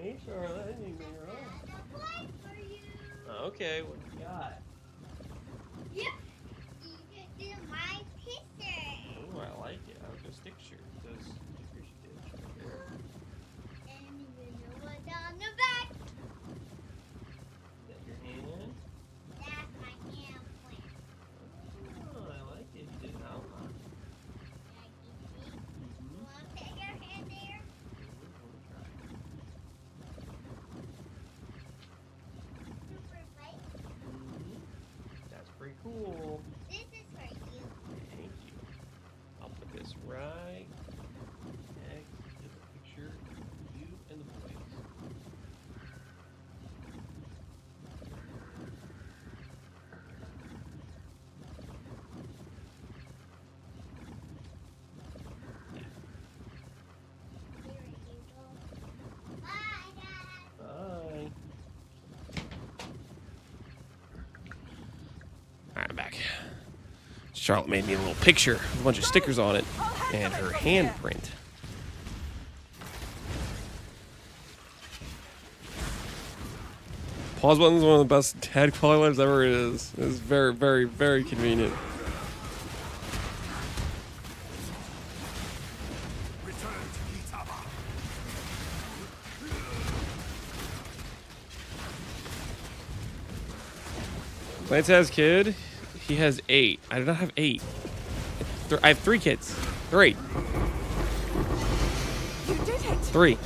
Speaker 1: Hey, Charlotte, you can Okay, what you got?
Speaker 15: Yep. You can do my picture.
Speaker 1: Oh, I like it. I like those stickers. Those stickers you did right there.
Speaker 15: And you know what's on the back?
Speaker 1: Is that your hand?
Speaker 15: That's my hand plant.
Speaker 1: Oh, I like it. You did an outline.
Speaker 15: Like you see? You want to put your hand there? Super light.
Speaker 1: That's pretty cool.
Speaker 15: This is for you.
Speaker 1: Thank you. I'll put this right next to the picture of you and the boys.
Speaker 15: Here you go. Bye, Dad.
Speaker 1: Bye. Alright, I'm back. Charlotte made me a little picture with a bunch of stickers on it and her handprint. Pause button is one of the best head quality lives ever. It is. It is very, very, very convenient. Lance has kid. He has 8. I do not have 8. I have 3 kids. 3.
Speaker 2: You did it.
Speaker 1: 3.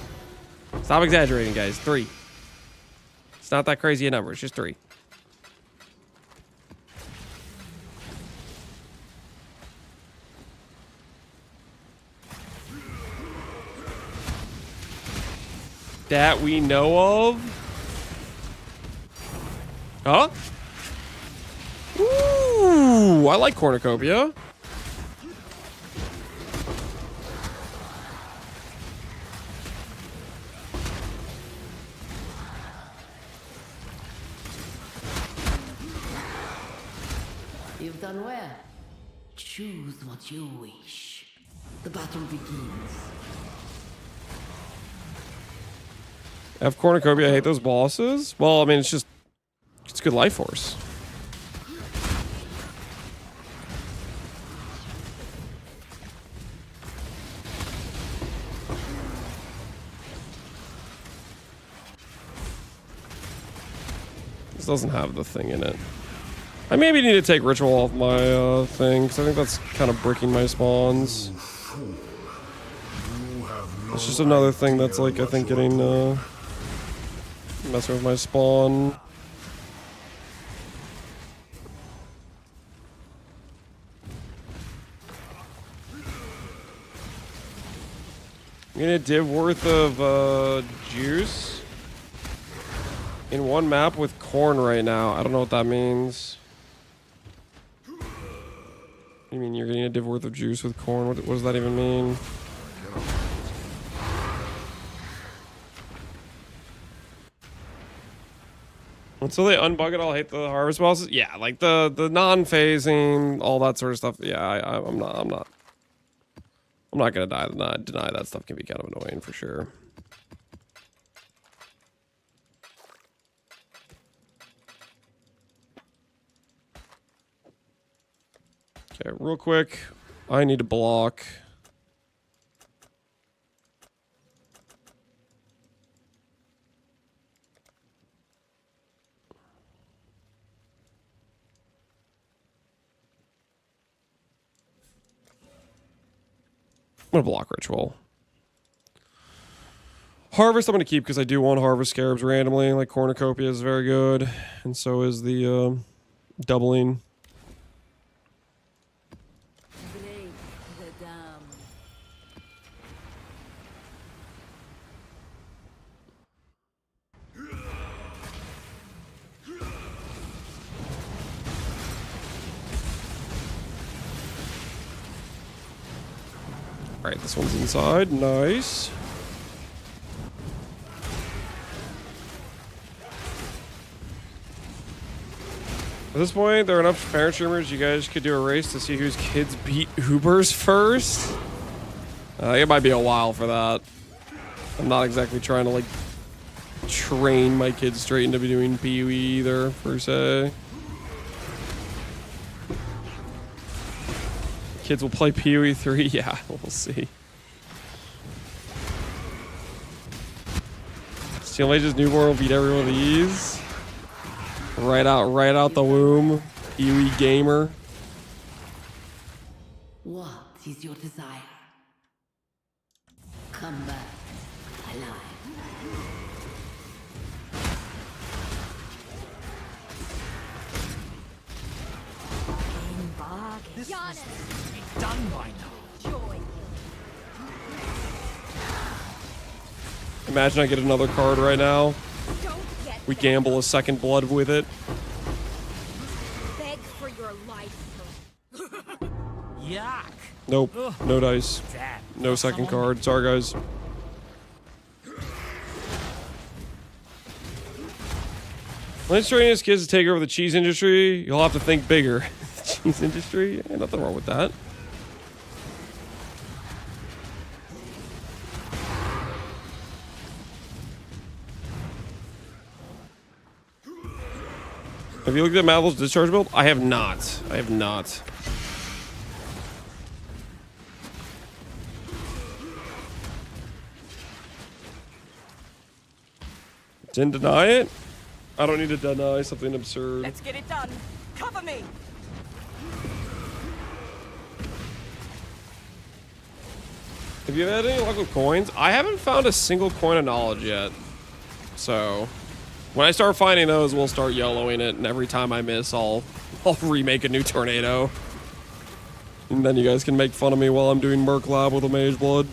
Speaker 1: Stop exaggerating, guys. 3. It's not that crazy a number. It's just 3. That we know of. Huh? Ooh, I like cornucopia.
Speaker 4: You've done well. Choose what you wish. The battle begins.
Speaker 1: I have cornucopia. I hate those bosses. Well, I mean, it's good life force. This doesn't have the thing in it. I maybe need to take ritual off my thing, because I think that's kind of bricking my spawns. It's just another thing that's like, I think, getting messing with my spawn. I'm gonna div worth of juice in one map with corn right now. I don't know what that means. You mean you're getting a div worth of juice with corn? What does that even mean? Until they unbug it, I'll hate the harvest bosses. Yeah, like the non-phasing, all that sort of stuff. Yeah, I'm not gonna deny that stuff can be kind of annoying for sure. Okay, real quick, I need to block. I'm gonna block ritual. Harvest I'm gonna keep because I do want harvest scarabs randomly. Like cornucopia is very good, and so is the doubling.
Speaker 4: Break the dam.
Speaker 1: Alright, this one's inside. Nice. At this point, there are enough parent streamers. You guys could do a race to see whose kids beat Ubers first. It might be a while for that. I'm not exactly trying to like train my kids straight into doing PoE either, per se. Kids will play PoE 3. Yeah, we'll see. Steel Mage's newborn will beat every one of these. Right out the womb. PoE gamer.
Speaker 4: What is your desire? Come back alive.
Speaker 5: This must be done by now. Joy.
Speaker 1: Imagine I get another card right now. We gamble a second blood with it.
Speaker 15: Beg for your life.
Speaker 5: Yuck.
Speaker 1: Nope. No dice. No second card. Sorry, guys. Lance training his kids to take over the cheese industry. You'll have to think bigger. Cheese industry? Ain't nothing wrong with that. Have you looked at Mabel's discharge build? I have not. I have not. Didn't deny it? I don't need to deny something absurd.
Speaker 5: Let's get it done. Cover me.
Speaker 1: Have you had any luck with coins? I haven't found a single coin of knowledge yet. So, when I start finding those, we'll start YOLOing it, and every time I miss, I'll remake a new tornado. And then you guys can make fun of me while I'm doing Merc Lab with a Mageblood.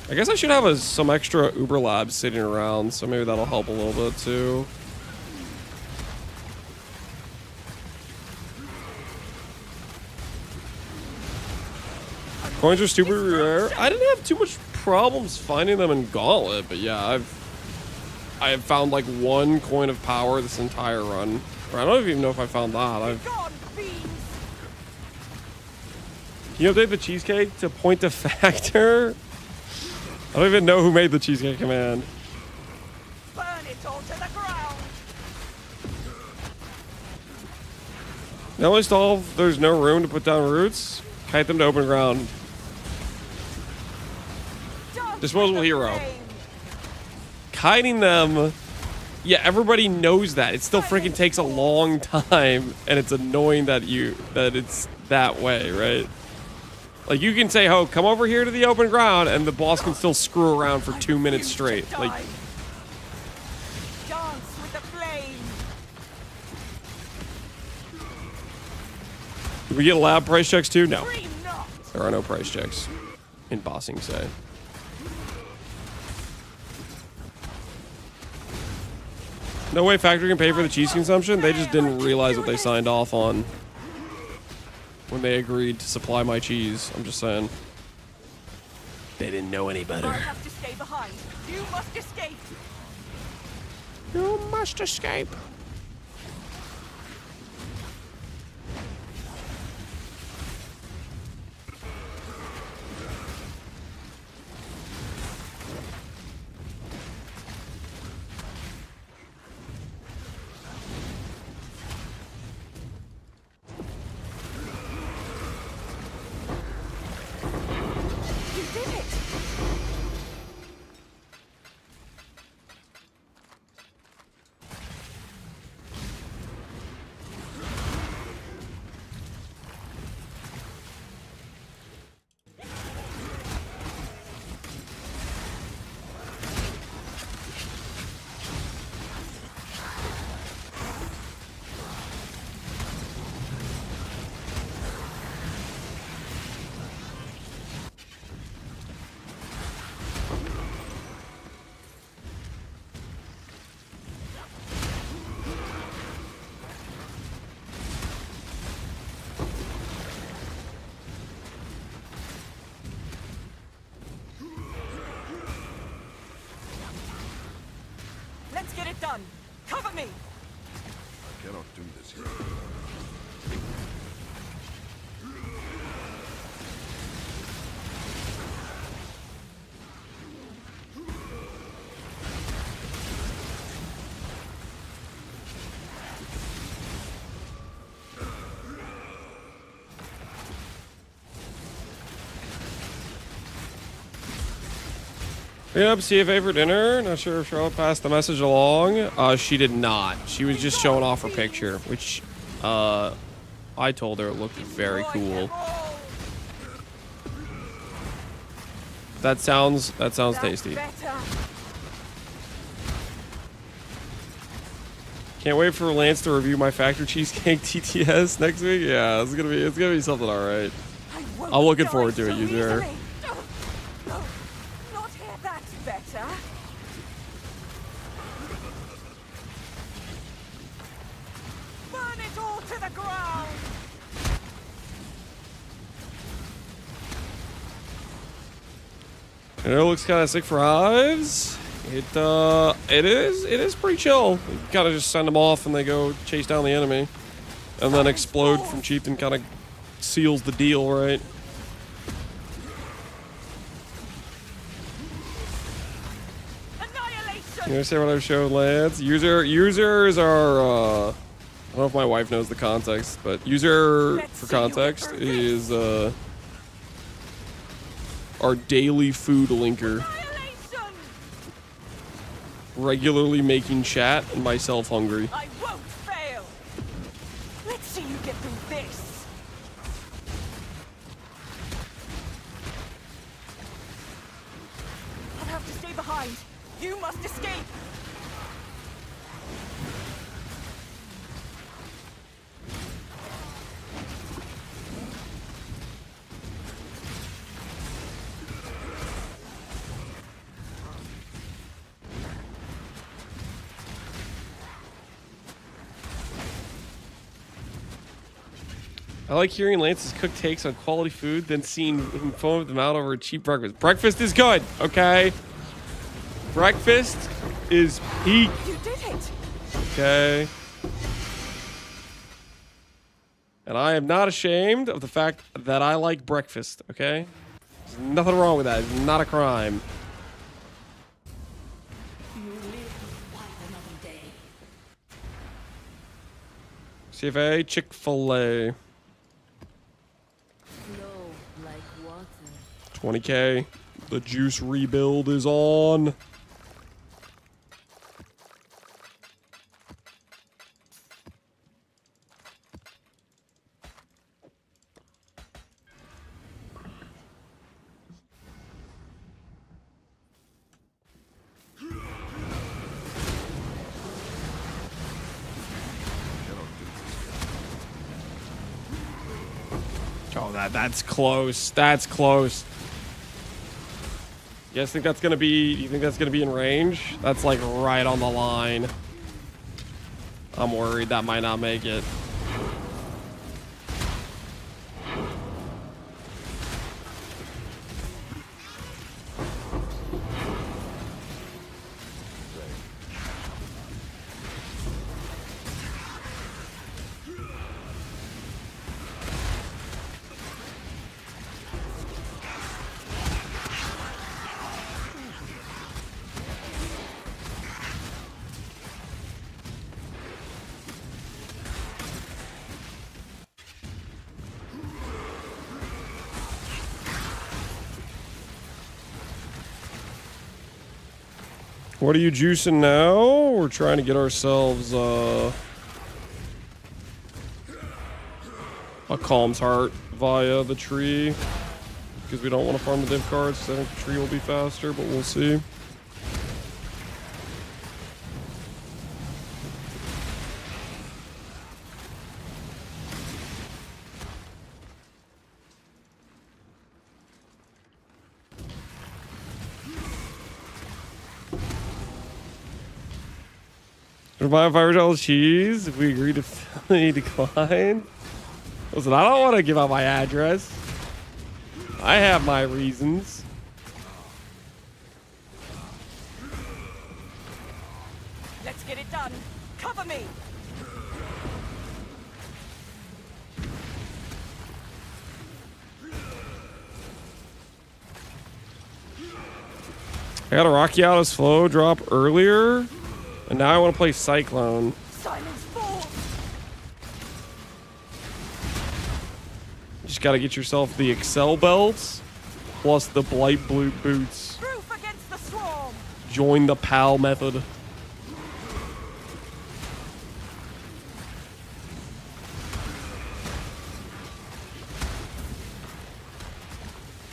Speaker 1: I guess I should have some extra Uber Labs sitting around, so maybe that'll help a little bit too. Coins are stupid rare. I didn't have too much problems finding them in Gauntlet, but yeah, I have found like one coin of power this entire run. Or I don't even know if I found that. Can you update the cheesecake to point to factor? I don't even know who made the cheesecake command.
Speaker 5: Burn it all to the ground.
Speaker 1: Now install if there's no room to put down roots. Kite them to open ground. Disposable hero. Kiting them. Yeah, everybody knows that. It still freaking takes a long time, and it's annoying that it's that way, right? Like, you can say, oh, come over here to the open ground, and the boss can still screw around for 2 minutes straight. Like,
Speaker 5: Dance with the flame.
Speaker 1: do we get lab price checks too? No. There are no price checks in Bossing Say. No way factory can pay for the cheese consumption? They just didn't realize what they signed off on when they agreed to supply my cheese. I'm just saying. They didn't know any better.
Speaker 5: I have to stay behind. You must escape.
Speaker 1: You must escape.
Speaker 5: Let's get it done. Cover me.
Speaker 14: I cannot do this here.
Speaker 1: Yep, CFA for dinner. Not sure if Charlotte passed the message along. She did not. She was just showing off her picture, which I told her it looked very cool. That sounds tasty. Can't wait for Lance to review my factory cheesecake TTS next week. Yeah, it's gonna be something all right. I'm looking forward to it, user.
Speaker 5: Not here, that's better. Burn it all to the ground.
Speaker 1: And it looks kind of sick for hives. It is pretty chill. You kind of just send them off and they go chase down the enemy, and then explode from Chieftain kind of seals the deal, right? You understand what I've showed, Lance? Users are. I don't know if my wife knows the context, but user for context is our daily food linker. Regularly making chat and myself hungry.
Speaker 5: I won't fail. Let's see you get through this. I'll have to stay behind. You must escape.
Speaker 1: I like hearing Lance's cook takes on quality food, then seeing him foam them out over a cheap breakfast. Breakfast is good, okay? Breakfast is peak.
Speaker 5: You did it.
Speaker 1: Okay. And I am not ashamed of the fact that I like breakfast, okay? There's nothing wrong with that. It's not a crime. CFA, Chick-fil-A. 20K. The juice rebuild is on. Oh, that's close. That's close. You guys think that's gonna be? You think that's gonna be in range? That's like right on the line. I'm worried that might not make it. What are you juicing now? We're trying to get ourselves a Calm's Heart via the tree, because we don't want to farm the div cards, because I think the tree will be faster, but we'll see. Buy $5 cheese if we agree to Philly decline. Listen, I don't want to give out my address. I have my reasons.
Speaker 5: Let's get it done. Cover me.
Speaker 1: I got a Rocky out of slow drop earlier. And now I want to play Cyclone.
Speaker 5: Silence falls.
Speaker 1: Just got to get yourself the Excel belts plus the Blight Blue boots.
Speaker 5: Proof against the swarm.
Speaker 1: Join the pal method.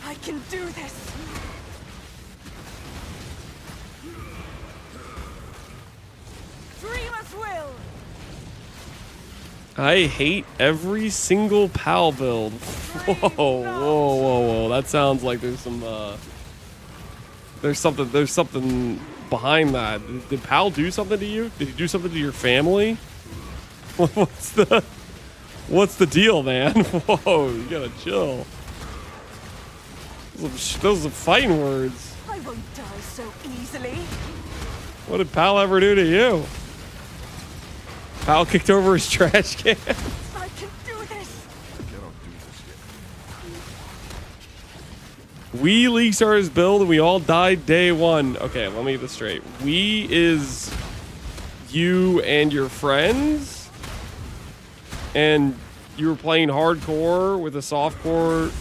Speaker 5: I can do this. Dreamers will.
Speaker 1: I hate every single pal build. Whoa, whoa, whoa, whoa. That sounds like there's some there's something behind that. Did pal do something to you? Did he do something to your family? What's the deal, man? Whoa, you gotta chill. Those are fighting words.
Speaker 5: I won't die so easily.
Speaker 1: What did pal ever do to you? Pal kicked over his trash can.
Speaker 5: I can do this.
Speaker 1: We leaked his build and we all died day one. Okay, let me get this straight. We is you and your friends, and you were playing hardcore with a softcore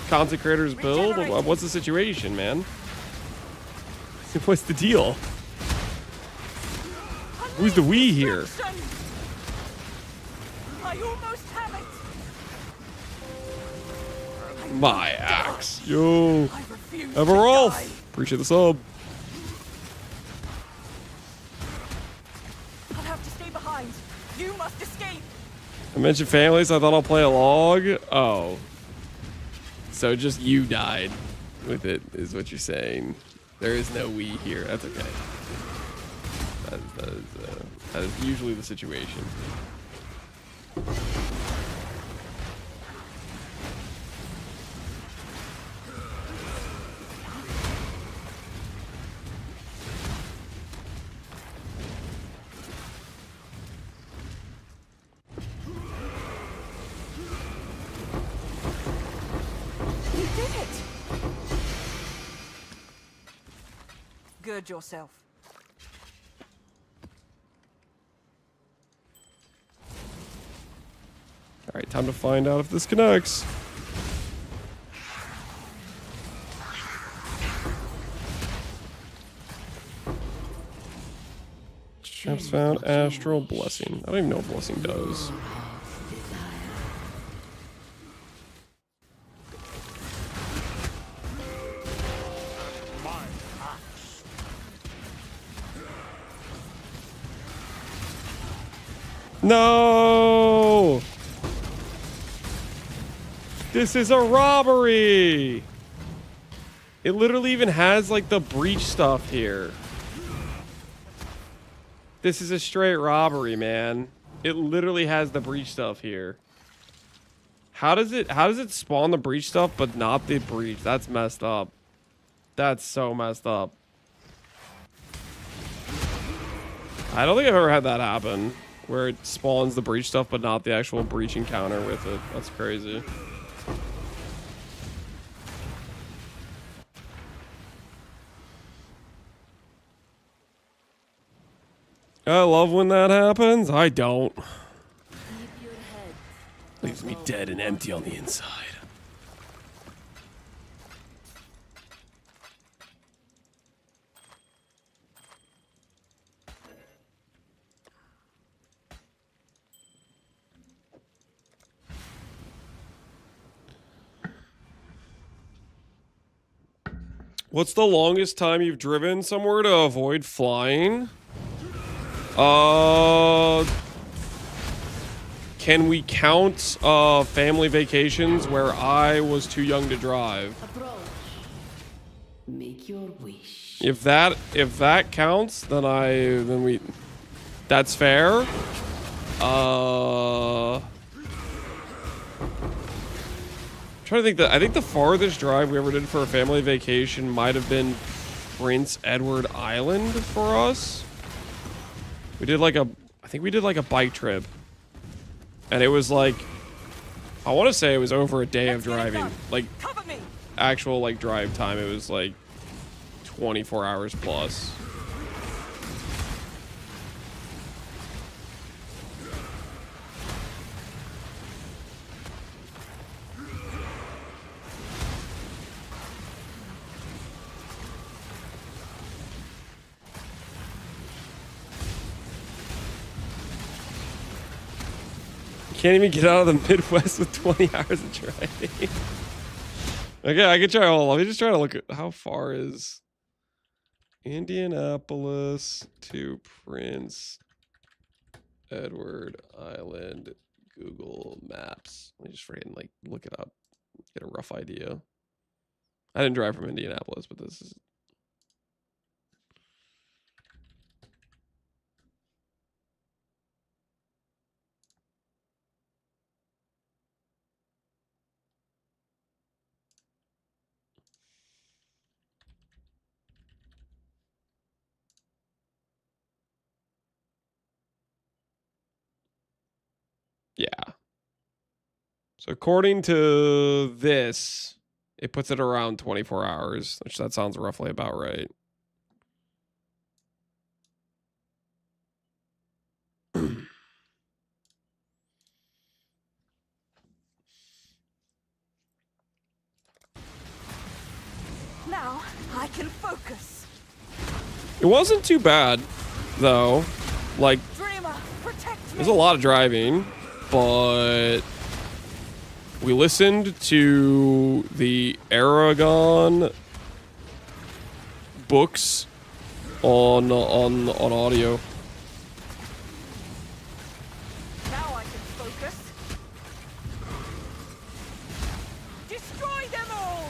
Speaker 1: content creators build. What's the situation, man? What's the deal? Who's the we here?
Speaker 5: I almost have it.
Speaker 1: My axe. Yo. Everolf. Appreciate the sub.
Speaker 5: I'll have to stay behind. You must escape.
Speaker 1: I mentioned family, so I thought I'll play a log. Oh. So just you died with it, is what you're saying. There is no we here. That's okay. That is usually the situation.
Speaker 5: You did it. Gird yourself.
Speaker 1: All right, time to find out if this connects. Traps found. Astral Blessing. I don't even know what Blessing does. No! This is a robbery! It literally even has like the breach stuff here. This is a straight robbery, man. It literally has the breach stuff here. How does it spawn the breach stuff but not the breach? That's messed up. That's so messed up. I don't think I've ever had that happen, where it spawns the breach stuff but not the actual breach encounter with it. That's crazy. I love when that happens. I don't. Leaves me dead and empty on the inside. What's the longest time you've driven somewhere to avoid flying? Can we count family vacations where I was too young to drive?
Speaker 4: Make your wish.
Speaker 1: If that counts, then that's fair. Trying to think I think the farthest drive we ever did for a family vacation might have been Prince Edward Island for us. We did I think we did like a bike trip. And it was like, I want to say it was over a day of driving. Like, actual like drive time. It was like 24 hours plus. Can't even get out of the Midwest with 20 hours of driving. Okay, I can try. Hold on, let me just try to look at how far is Indianapolis to Prince Edward Island. Google Maps. Let me just freaking like look it up, get a rough idea. I didn't drive from Indianapolis, but this is. Yeah. So according to this, it puts it around 24 hours, which that sounds roughly about right.
Speaker 5: Now I can focus.
Speaker 1: It wasn't too bad, though. Like,
Speaker 5: Dreamer, protect me.
Speaker 1: there's a lot of driving, but we listened to the Aragon books on audio.
Speaker 5: Now I can focus. Destroy them all.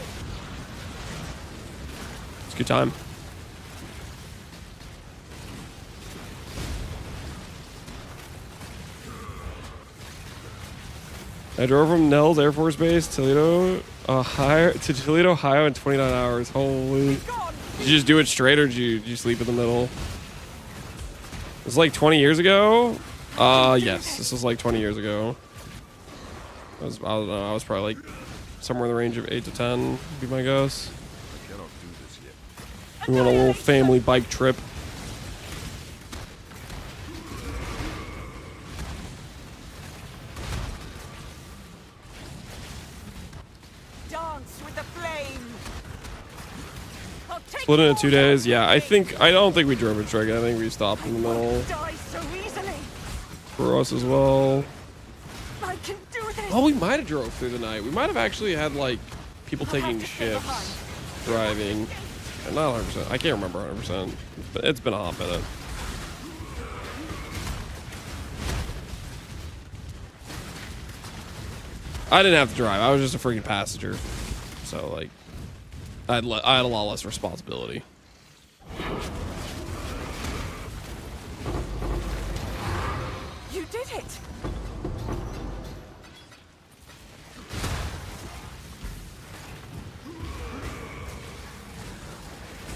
Speaker 1: It's a good time. I drove from Nels Air Force Base, Toledo, Ohio, to Toledo, Ohio in 29 hours. Holy. Did you just do it straight or did you sleep in the middle? It was like 20 years ago? Yes, this was like 20 years ago. I don't know, I was probably like somewhere in the range of 8 to 10, would be my guess. We went on a little family bike trip.
Speaker 5: Dance with the flame.
Speaker 1: Split it in 2 days. Yeah, I don't think we drove a trick. I think we stopped in the middle.
Speaker 5: Die so easily.
Speaker 1: For us as well.
Speaker 5: I can do this.
Speaker 1: Oh, we might have drove through the night. We might have actually had like people taking shifts driving. Not 100%. I can't remember 100%. But it's been a hot minute. I didn't have to drive. I was just a freaking passenger. So like, I had a lot less responsibility.
Speaker 5: You did it.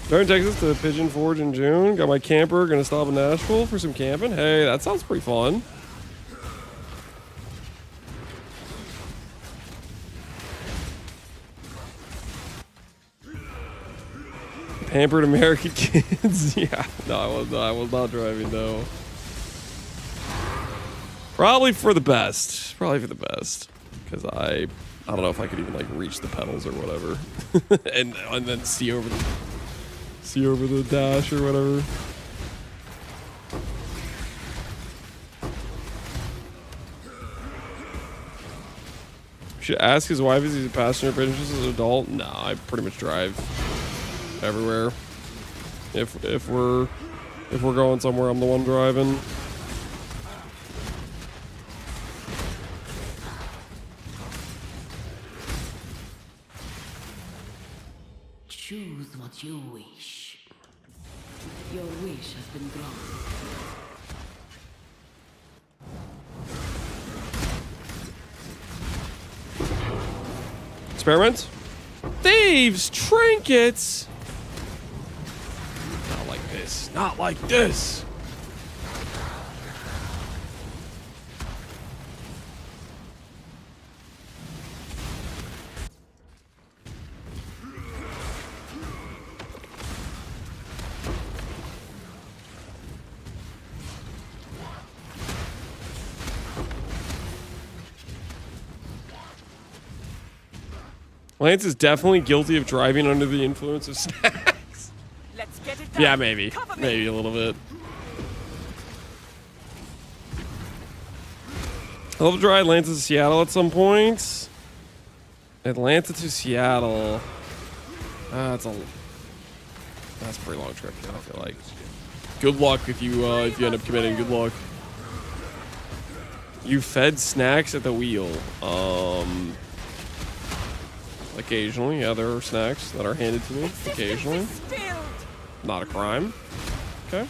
Speaker 1: Driving Texas to Pigeon Forge in June. Got my camper. Gonna stop in Nashville for some camping. Hey, that sounds pretty fun. Pampered American kids. Yeah, no, I was not driving. No. Probably for the best. Probably for the best, because I don't know if I could even like reach the pedals or whatever, and then see over the dash or whatever. Should ask his wife if he's a passenger princess as an adult. No, I pretty much drive everywhere. If we're going somewhere, I'm the one driving.
Speaker 4: Choose what you wish. Your wish has been granted.
Speaker 1: Experiment? Thieves! Trinkets! Not like this. Not like this! Lance is definitely guilty of driving under the influence of snacks.
Speaker 5: Let's get it done.
Speaker 1: Yeah, maybe. Maybe a little bit. I'd love to drive Atlanta to Seattle at some point. Atlanta to Seattle. That's a pretty long trip. I feel like. Good luck if you end up committing. Good luck. You fed snacks at the wheel. Occasionally, yeah, there are snacks that are handed to me. Occasionally, not a crime. Okay,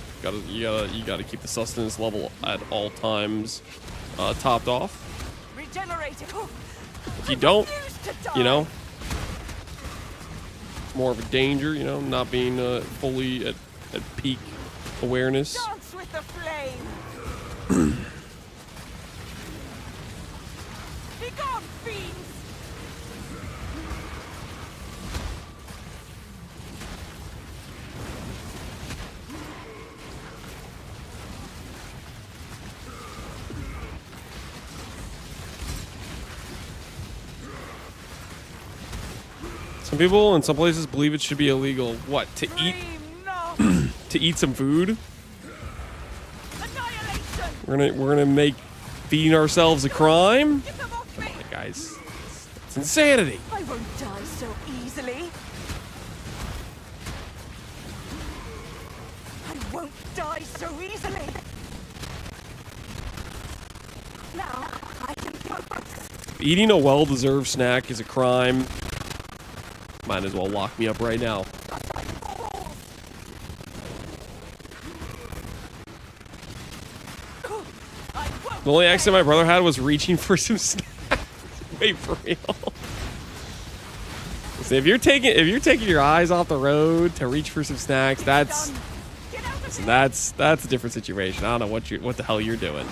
Speaker 1: you gotta keep the sustenance level at all times topped off. If you don't, you know, it's more of a danger. You know, not being fully at peak awareness.
Speaker 5: Dance with the flame. Be gone, fiends!
Speaker 1: Some people in some places believe it should be illegal. What, to eat? To eat some food? We're gonna make feeding ourselves a crime? Hey guys, it's insanity.
Speaker 5: I won't die so easily. I won't die so easily. Now I can go.
Speaker 1: Eating a well-deserved snack is a crime. Might as well lock me up right now. The only accident my brother had was reaching for some snacks. Wait, for real. So if you're taking your eyes off the road to reach for some snacks, that's a different situation. I don't know what the hell you're doing.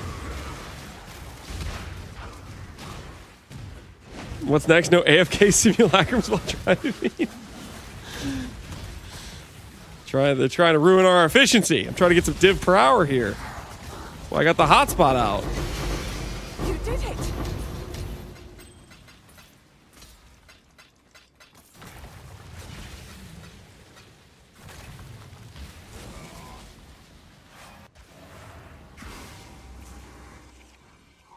Speaker 1: What's next? No AFK simulacrums while trying to eat. They're trying to ruin our efficiency. I'm trying to get some div per hour here. Well, I got the hotspot out.
Speaker 5: You did it.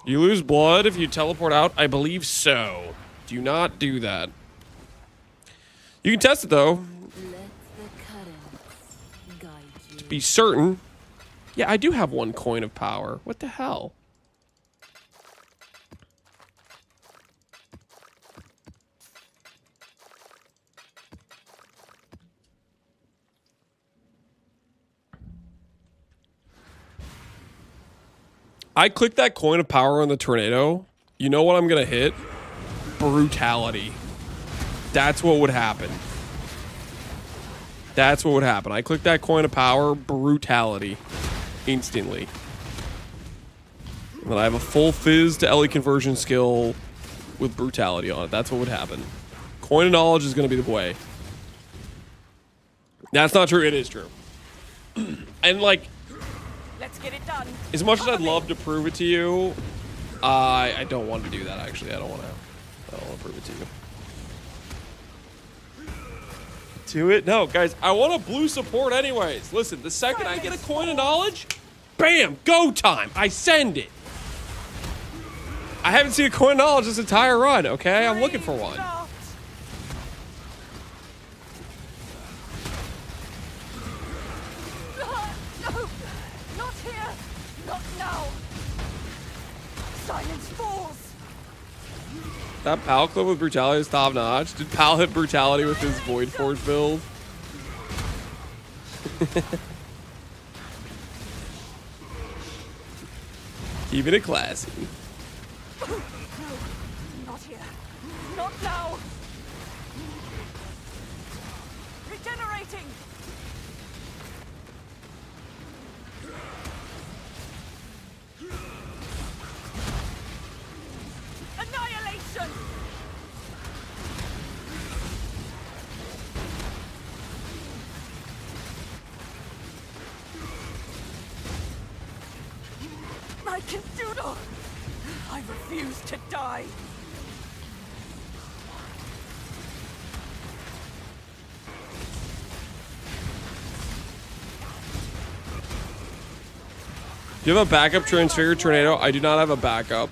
Speaker 1: You lose blood if you teleport out? I believe so. Do not do that. You can test it though. To be certain. Yeah, I do have one coin of power. What the hell? I clicked that coin of power on the tornado. You know what I'm gonna hit? Brutality. That's what would happen. That's what would happen. I clicked that coin of power, brutality. Instantly. And then I have a full fizz to Ellie conversion skill with brutality on it. That's what would happen. Coin of knowledge is gonna be the way. That's not true. It is true. And like,
Speaker 5: Let's get it done.
Speaker 1: as much as I'd love to prove it to you, I don't want to do that, actually. I don't want to prove it to you. Do it? No, guys, I want a blue support anyways. Listen, the second I get a coin of knowledge, bam, go time. I send it. I haven't seen a coin of knowledge this entire run, okay? I'm looking for one.
Speaker 5: Silence falls.
Speaker 1: That Pal clip with brutality is top notch. Did Pal hit brutality with his Void Forge build? Keeping it classy.
Speaker 5: No, not here. Not now. Regenerating. Annihilation. I can doodle. I refuse to die.
Speaker 1: Do you have a backup transfigure tornado? I do not have a backup.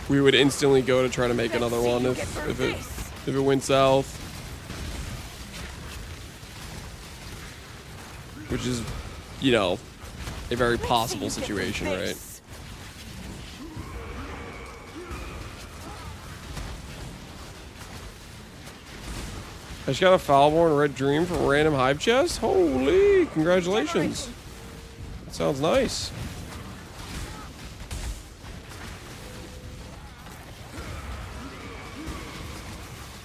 Speaker 1: we would instantly go to try to make another one if it went south. Which is, you know, a very possible situation, right? I just got a Foulborn Red Dream from a random Hive chest? Holy, congratulations. That sounds nice.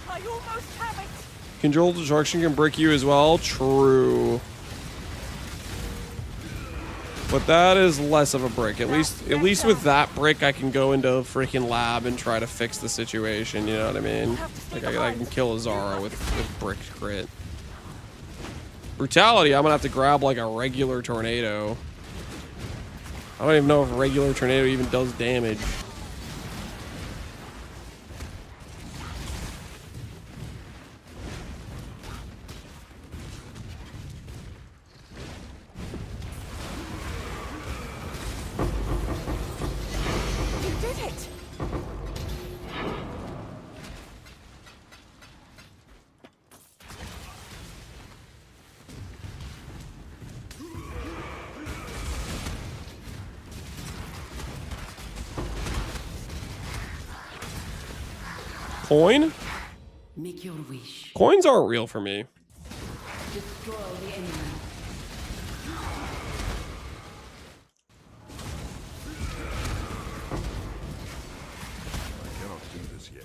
Speaker 5: I almost have it.
Speaker 1: Controlled destruction can brick you as well. True. But that is less of a brick. At least with that brick, I can go into a freaking lab and try to fix the situation. You know what I mean? Like I can kill a Zara with brick crit. Brutality, I'm gonna have to grab like a regular tornado. I don't even know if a regular tornado even does damage. Coin?
Speaker 4: Make your wish.
Speaker 1: Coins aren't real for me.
Speaker 4: Destroy the enemy.
Speaker 3: I cannot do this yet.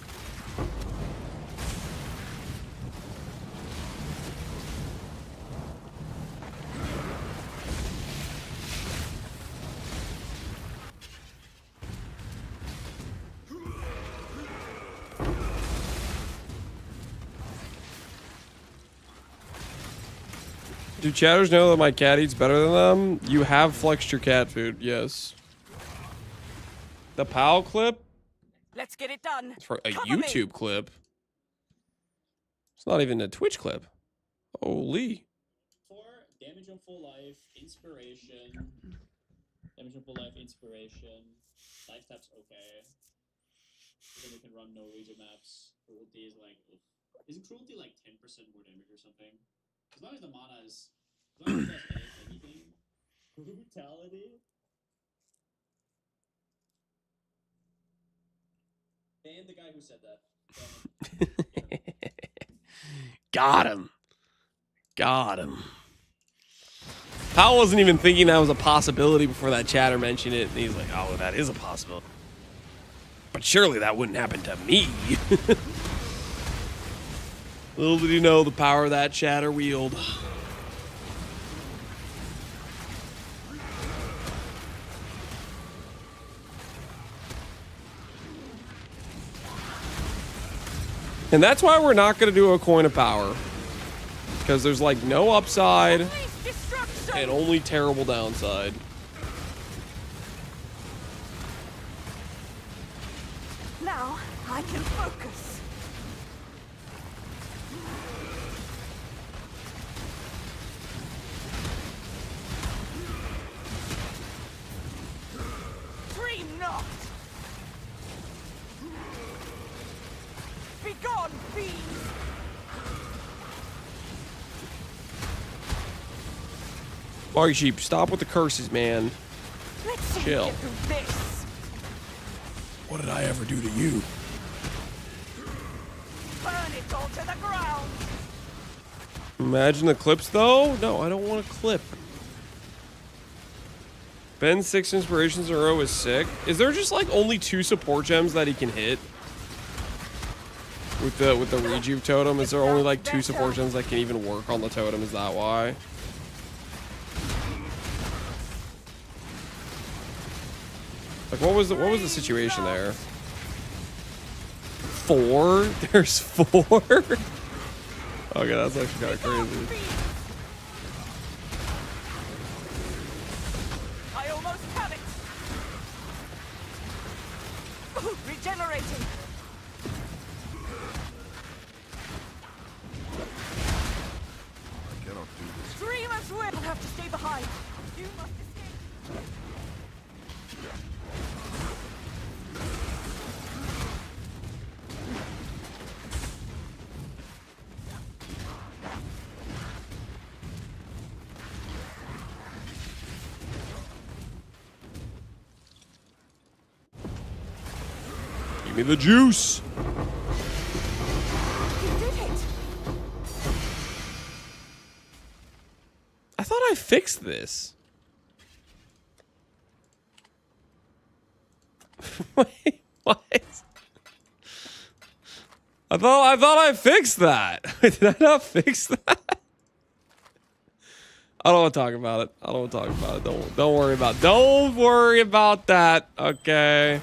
Speaker 1: Do chatters know that my cat eats better than them? You have flexed your cat food, yes. The POW clip?
Speaker 5: Let's get it done.
Speaker 1: It's for a YouTube clip. It's not even a Twitch clip. Holy.
Speaker 16: For damage on full life, inspiration. Damage on full life, inspiration. Life tap's okay. Then we can run no region maps. Cruelty is like, isn't cruelty like 10% more damage or something? As long as the mana is, as long as it does anything. Brutality. And the guy who said that.
Speaker 1: Got him. Got him. Powell wasn't even thinking that was a possibility before that chatter mentioned it. And he's like, oh, that is a possibility. But surely that wouldn't happen to me. Little did you know the power of that chatter wield. And that's why we're not going to do a coin of power. Because there's like no upside and only terrible downside.
Speaker 5: Now I can focus. Dream not. Be gone, fiends.
Speaker 1: Barky Sheep, stop with the curses, man.
Speaker 5: Let's see
Speaker 1: Chill.
Speaker 5: you get through this.
Speaker 1: What did I ever do to you?
Speaker 5: Burn it all to the ground.
Speaker 1: Imagine the clips, though? No, I don't want a clip. Ben's 6 inspirations in a row is sick. Is there just like only 2 support gems that he can hit? With the rejuve totem? Is there only like 2 support gems that can even work on the totem? Is that why? Like what was the situation there? 4? There's 4? Okay, that's actually kind of crazy.
Speaker 5: I almost have it. Regenerating.
Speaker 3: I cannot do this.
Speaker 5: Dreamers will have to stay behind. You must escape.
Speaker 1: me the juice.
Speaker 5: You did it!
Speaker 1: I thought I fixed this. Wait, what? I thought I fixed that. Did I not fix that? I don't want to talk about it. I don't want to talk about it. Don't worry about it. Don't worry about that. Okay.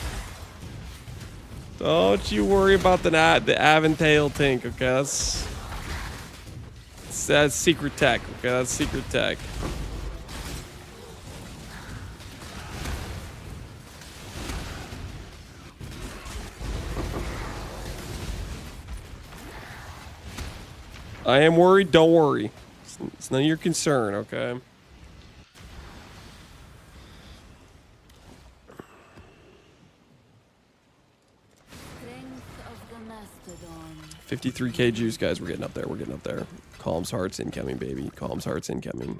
Speaker 1: Don't you worry about the Aventail Tink. Okay, that's secret tech. Okay, that's secret tech. I am worried. Don't worry. It's none of your concern, okay?
Speaker 9: Strength of the mastodon.
Speaker 1: 53k juice, guys. We're getting up there. We're getting up there. Calm's hearts incoming, baby. Calm's hearts incoming.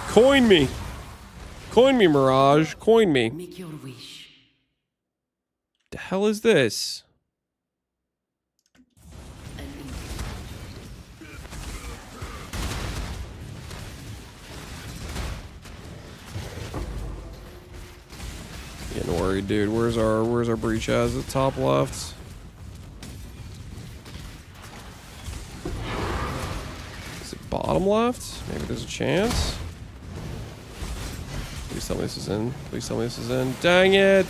Speaker 1: Coin me. Coin me, Mirage. Coin me.
Speaker 4: Make your wish.
Speaker 1: The hell is this? Getting worried, dude. Where's our breach at? Is it top left? Is it bottom left? Maybe there's a chance. Please tell me this is in. Please tell me this is in. Dang it!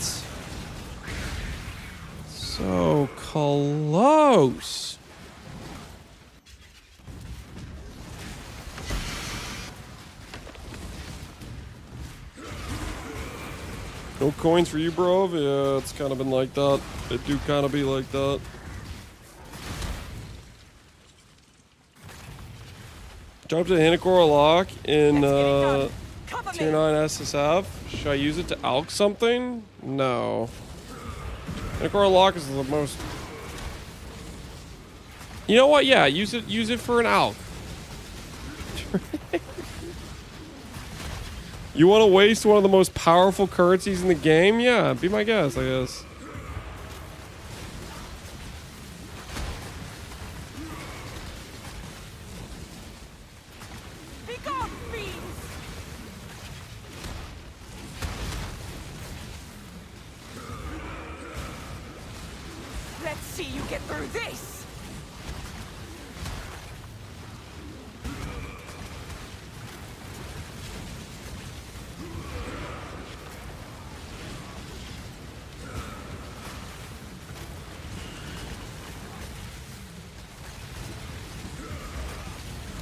Speaker 1: So close. No coins for you, bro? Yeah, it's kind of been like that. It do kind of be like that. Jump to Hinakora Lock in Tier 9 SSF. Should I use it to alch something? No. Hinakora Lock is the most... You know what? Yeah, use it for an alch. You want to waste one of the most powerful currencies in the game? Yeah, be my guest, I guess.
Speaker 5: Be gone, fiends! Let's see you get through this!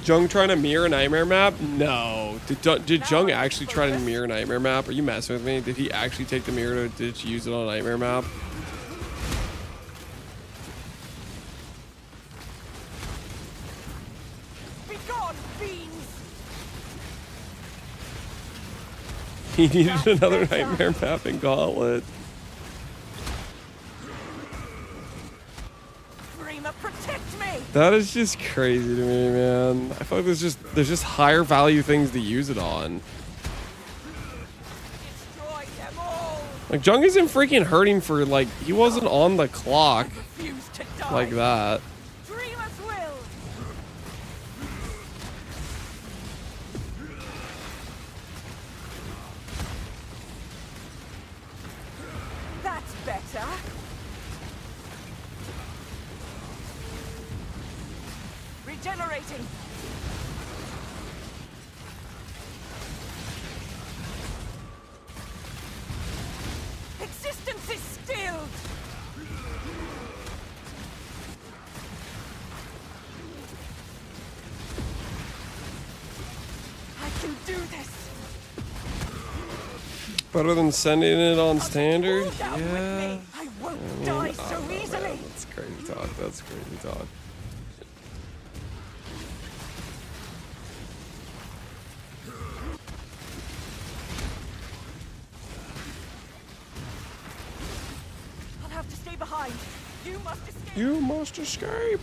Speaker 1: Jung trying to mirror a nightmare map? No. Did Jung actually try to mirror a nightmare map? Are you messing with me? Did he actually take the mirror to use it on a nightmare map?
Speaker 5: Be gone, fiends!
Speaker 1: He needed another nightmare map in Gauntlet.
Speaker 5: Dreamer, protect me!
Speaker 1: That is just crazy to me, man. I feel like there's just higher value things to use it on.
Speaker 5: Destroy them all!
Speaker 1: Like Jung isn't freaking hurting for like he wasn't on the clock
Speaker 5: Refuse to die!
Speaker 1: like that.
Speaker 5: Dreamer's will! That's better! Regenerating! Existence is stilled! I can do this!
Speaker 1: Better than sending it on standard? Yeah.
Speaker 5: I won't die so easily!
Speaker 1: Man, that's crazy talk. That's crazy talk.
Speaker 5: You must escape.
Speaker 1: You must escape.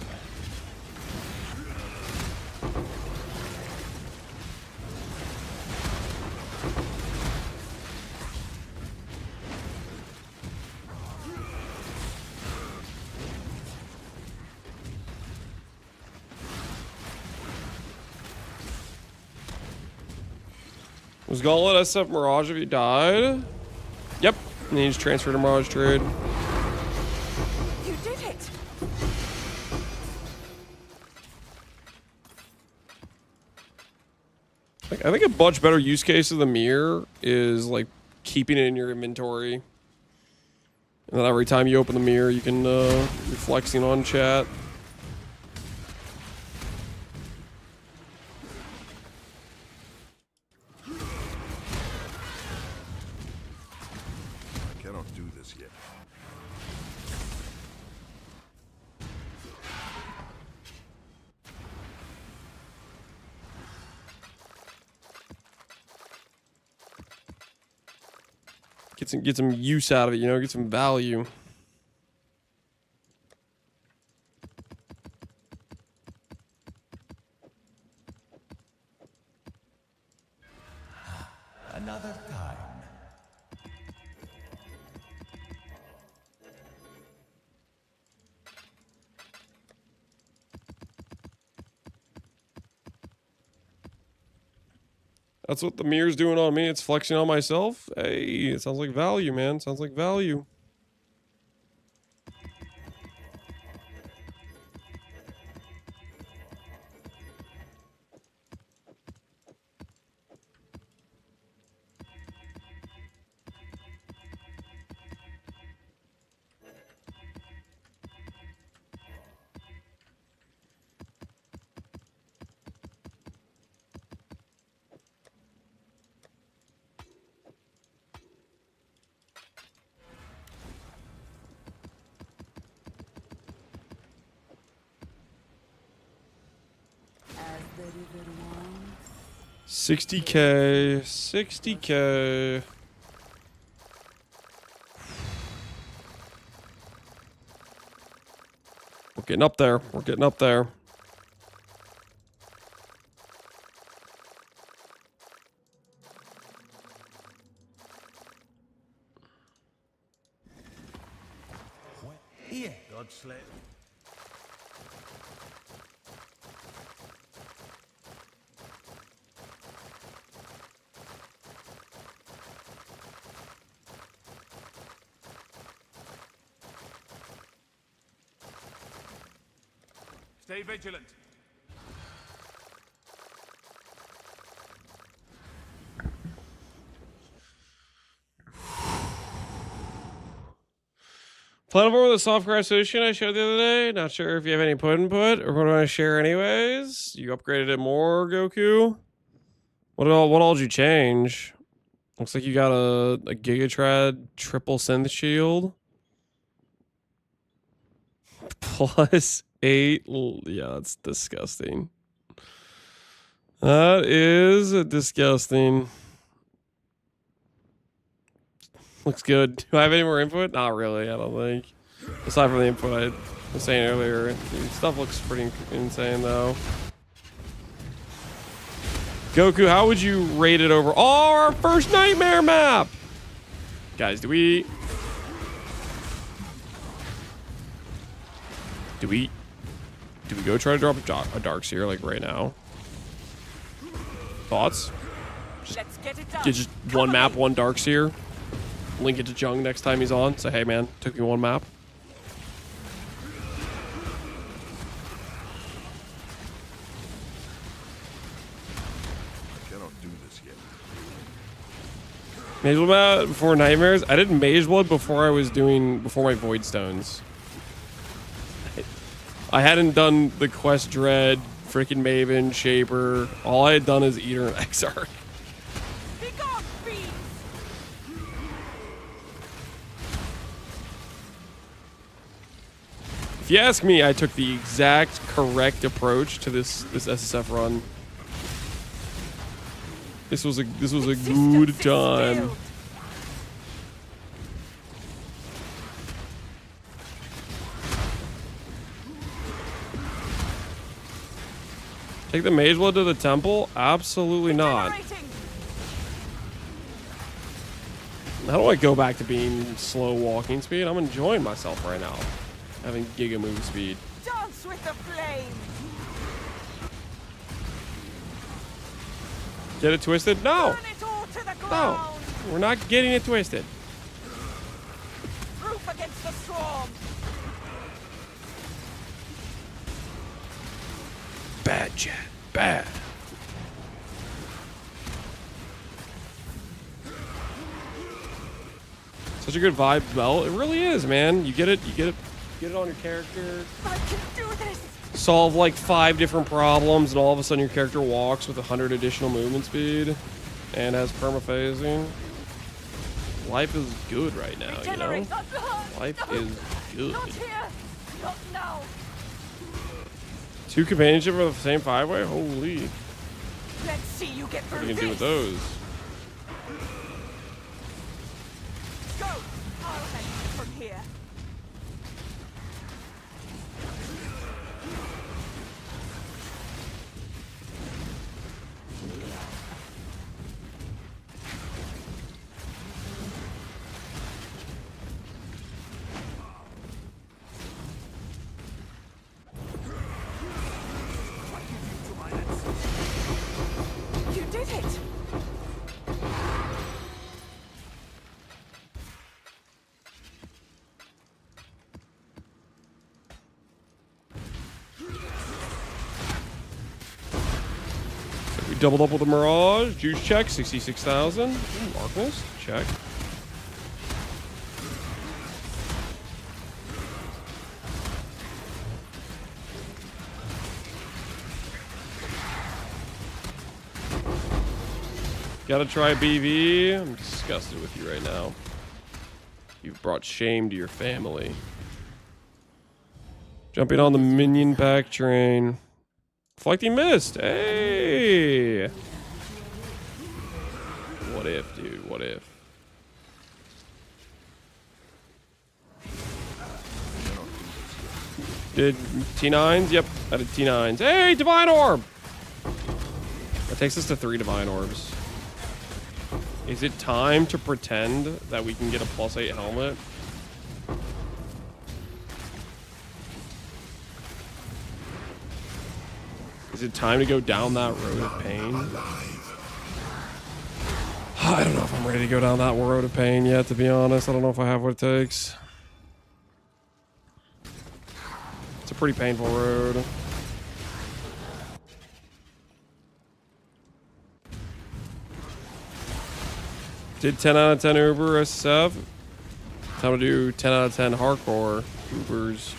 Speaker 1: Was Gauntlet SSF Mirage if he died? Yep. And he just transferred to Mirage trade.
Speaker 5: You did it.
Speaker 1: Like, I think a much better use case of the mirror is like keeping it in your inventory. And then every time you open the mirror, you can you're flexing on chat.
Speaker 3: I cannot do this yet.
Speaker 1: Get some use out of it, you know, get some value.
Speaker 6: Another time.
Speaker 1: That's what the mirror's doing on me. It's flexing on myself. Hey, it sounds like value, man. Sounds like value.
Speaker 2: As the river winds.
Speaker 1: 60K. 60K. We're getting up there. We're getting up there.
Speaker 6: Here, God slip.
Speaker 14: Stay vigilant.
Speaker 1: Plan over with the software solution I showed the other day. Not sure if you have any input or what do I share anyways. You upgraded it more, Goku. What all did you change? Looks like you got a Gigatrad triple synth shield. +8. Yeah, that's disgusting. That is disgusting. Looks good. Do I have any more input? Not really, I don't think. Aside from the input I was saying earlier. Stuff looks pretty insane, though. Goku, how would you rate it over? Oh, our first nightmare map! Guys, do we go try to drop a Dark Seer, like, right now? Thoughts?
Speaker 5: Let's get it done.
Speaker 1: Get just one map, one Dark Seer. Link it to Jung next time he's on. Say, hey, man, took me one map.
Speaker 3: I cannot do this yet.
Speaker 1: Mageblood before Nightmares? I did Mageblood before my Void Stones. I hadn't done the Quest Dread, freaking Maven, Shaper. All I had done is Eater and Exarch. If you ask me, I took the exact correct approach to this SSF run. This was a good time. Take the Mageblood to the temple? Absolutely not. How do I go back to being slow walking speed? I'm enjoying myself right now. Having giga move speed.
Speaker 5: Dance with the flame.
Speaker 1: Get it twisted? No.
Speaker 5: Burn it all to the
Speaker 1: No.
Speaker 5: ground.
Speaker 1: We're not getting it twisted.
Speaker 5: Proof against the storm.
Speaker 1: Bad, Chad. Bad. Such a good vibe spell. It really is, man. You get it on your character.
Speaker 5: I can do this.
Speaker 1: Solve like 5 different problems, and all of a sudden your character walks with 100 additional movement speed and has permaphasing. Life is good right now, you know? Life is good.
Speaker 5: Not here. Not now.
Speaker 1: 2 companionship for the same 5-way? Holy.
Speaker 5: Let's see you get through
Speaker 1: What are you gonna do with
Speaker 5: this.
Speaker 1: those?
Speaker 5: Go. I'll head from here. You did it!
Speaker 1: We doubled up with a Mirage. Juice check, 66,000. Markness, check. Gotta try BV. I'm disgusted with you right now. You've brought shame to your family. Jumping on the minion pack train. Deflecting mist. Hey! What if, dude? What if? Did T9s? Yep, I did T9s. Hey, Divine Orb! That takes us to 3 Divine Orbs. Is it time to pretend that we can get a +8 helmet? Is it time to go down that road of pain? I don't know if I'm ready to go down that road of pain yet, to be honest. I don't know if I have what it takes. It's a pretty painful road. Did 10 out of 10 Uber SSF. Time to do 10 out of 10 hardcore Ubers.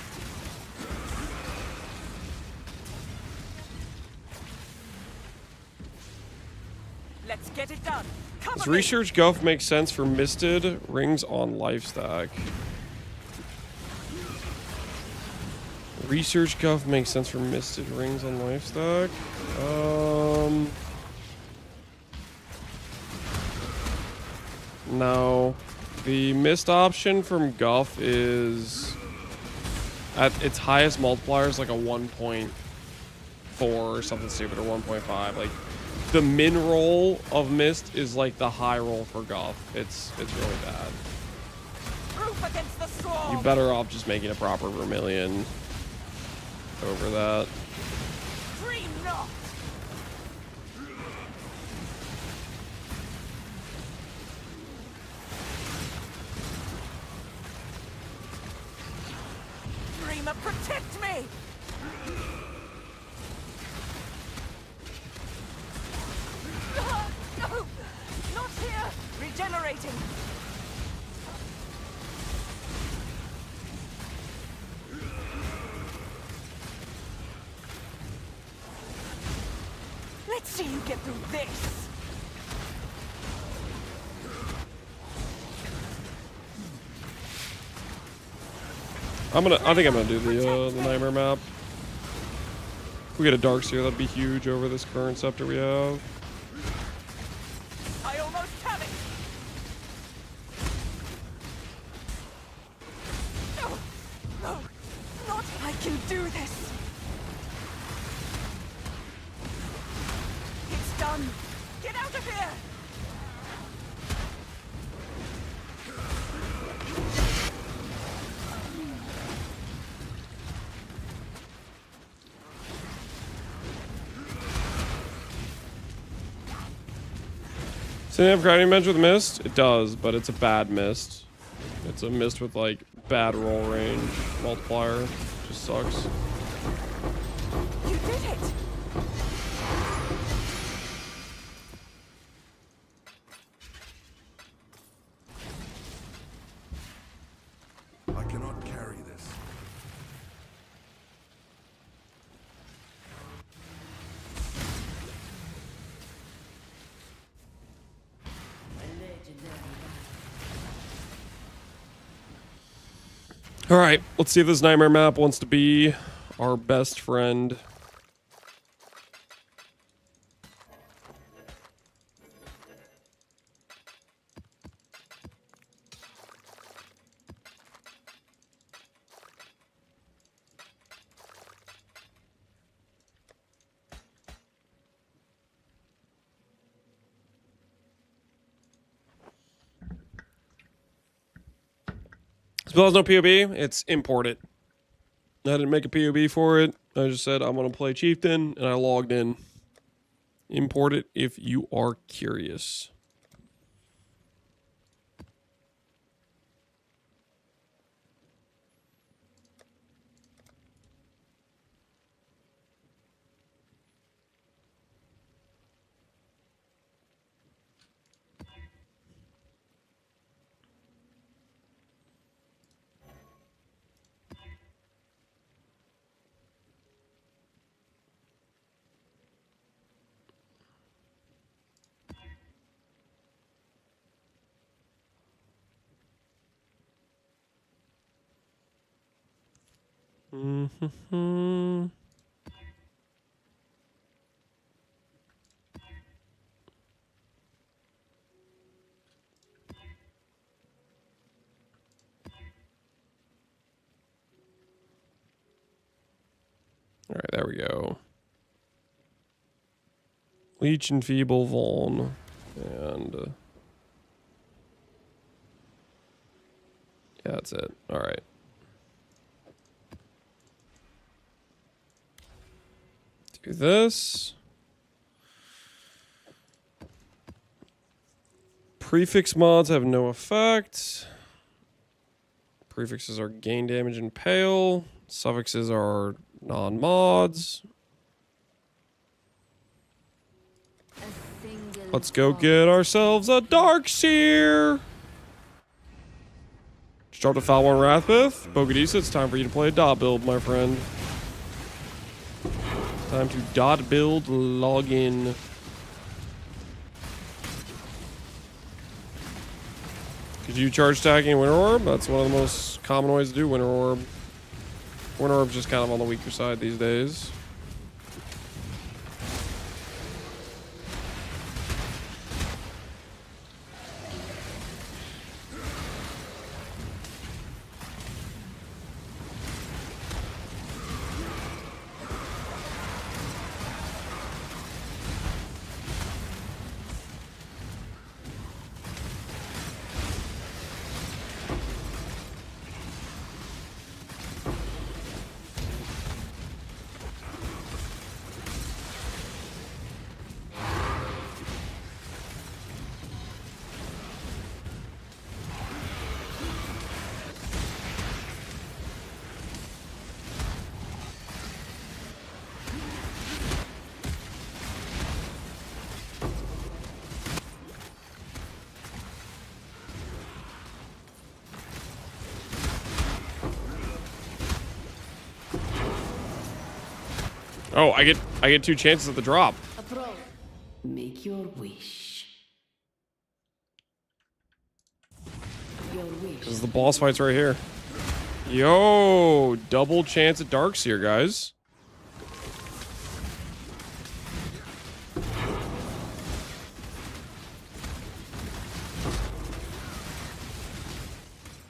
Speaker 5: Let's get it done.
Speaker 1: Does research Guff make sense for misted rings on lifestack? Research Guff makes sense for misted rings on lifestack. No. The mist option from Guff is at its highest multiplier is like a 1.4 or something stupid, or 1.5. Like the min roll of mist is like the high roll for Guff. It's really bad.
Speaker 5: Proof against the storm.
Speaker 1: You're better off just making a proper Vermilion over that.
Speaker 5: Dream not. Dreamer, protect me. No, not here. Regenerating. Let's see you get through this.
Speaker 1: I think I'm gonna do the Nightmare map. If we get a Darkseer, that'd be huge over this current scepter we have.
Speaker 5: I almost have it. No, no, not. I can do this. Run! Get out of here!
Speaker 1: Does it have grinding bench with mist? It does, but it's a bad mist. It's a mist with like bad roll range multiplier. Just sucks.
Speaker 5: You did it!
Speaker 3: I cannot carry this.
Speaker 1: All right, let's see if this nightmare map wants to be our best friend. As well as no POB, it's imported. I didn't make a POB for it. I just said I'm going to play Chieftain, and I logged in. Import it if you are curious. Mm-hmm. All right, there we go. Leech and Feeble Vaughn. And yeah, that's it. All right. Do this. Prefix mods have no effect. Prefixes are gain damage and pale. Suffixes are non-mods. Let's go get ourselves a Darkseer. Just dropped a foul one Wrathbith. Bogadisa, it's time for you to play a dot build, my friend. Time to dot build login. Could you charge stacking Winter Orb? That's one of the most common ways to do Winter Orb. Winter Orb's just kind of on the weaker side these days. Oh, I get 2 chances at the drop.
Speaker 4: Make your wish. Your wish.
Speaker 1: Because the boss fight's right here. Yo, double chance at Darkseer, guys.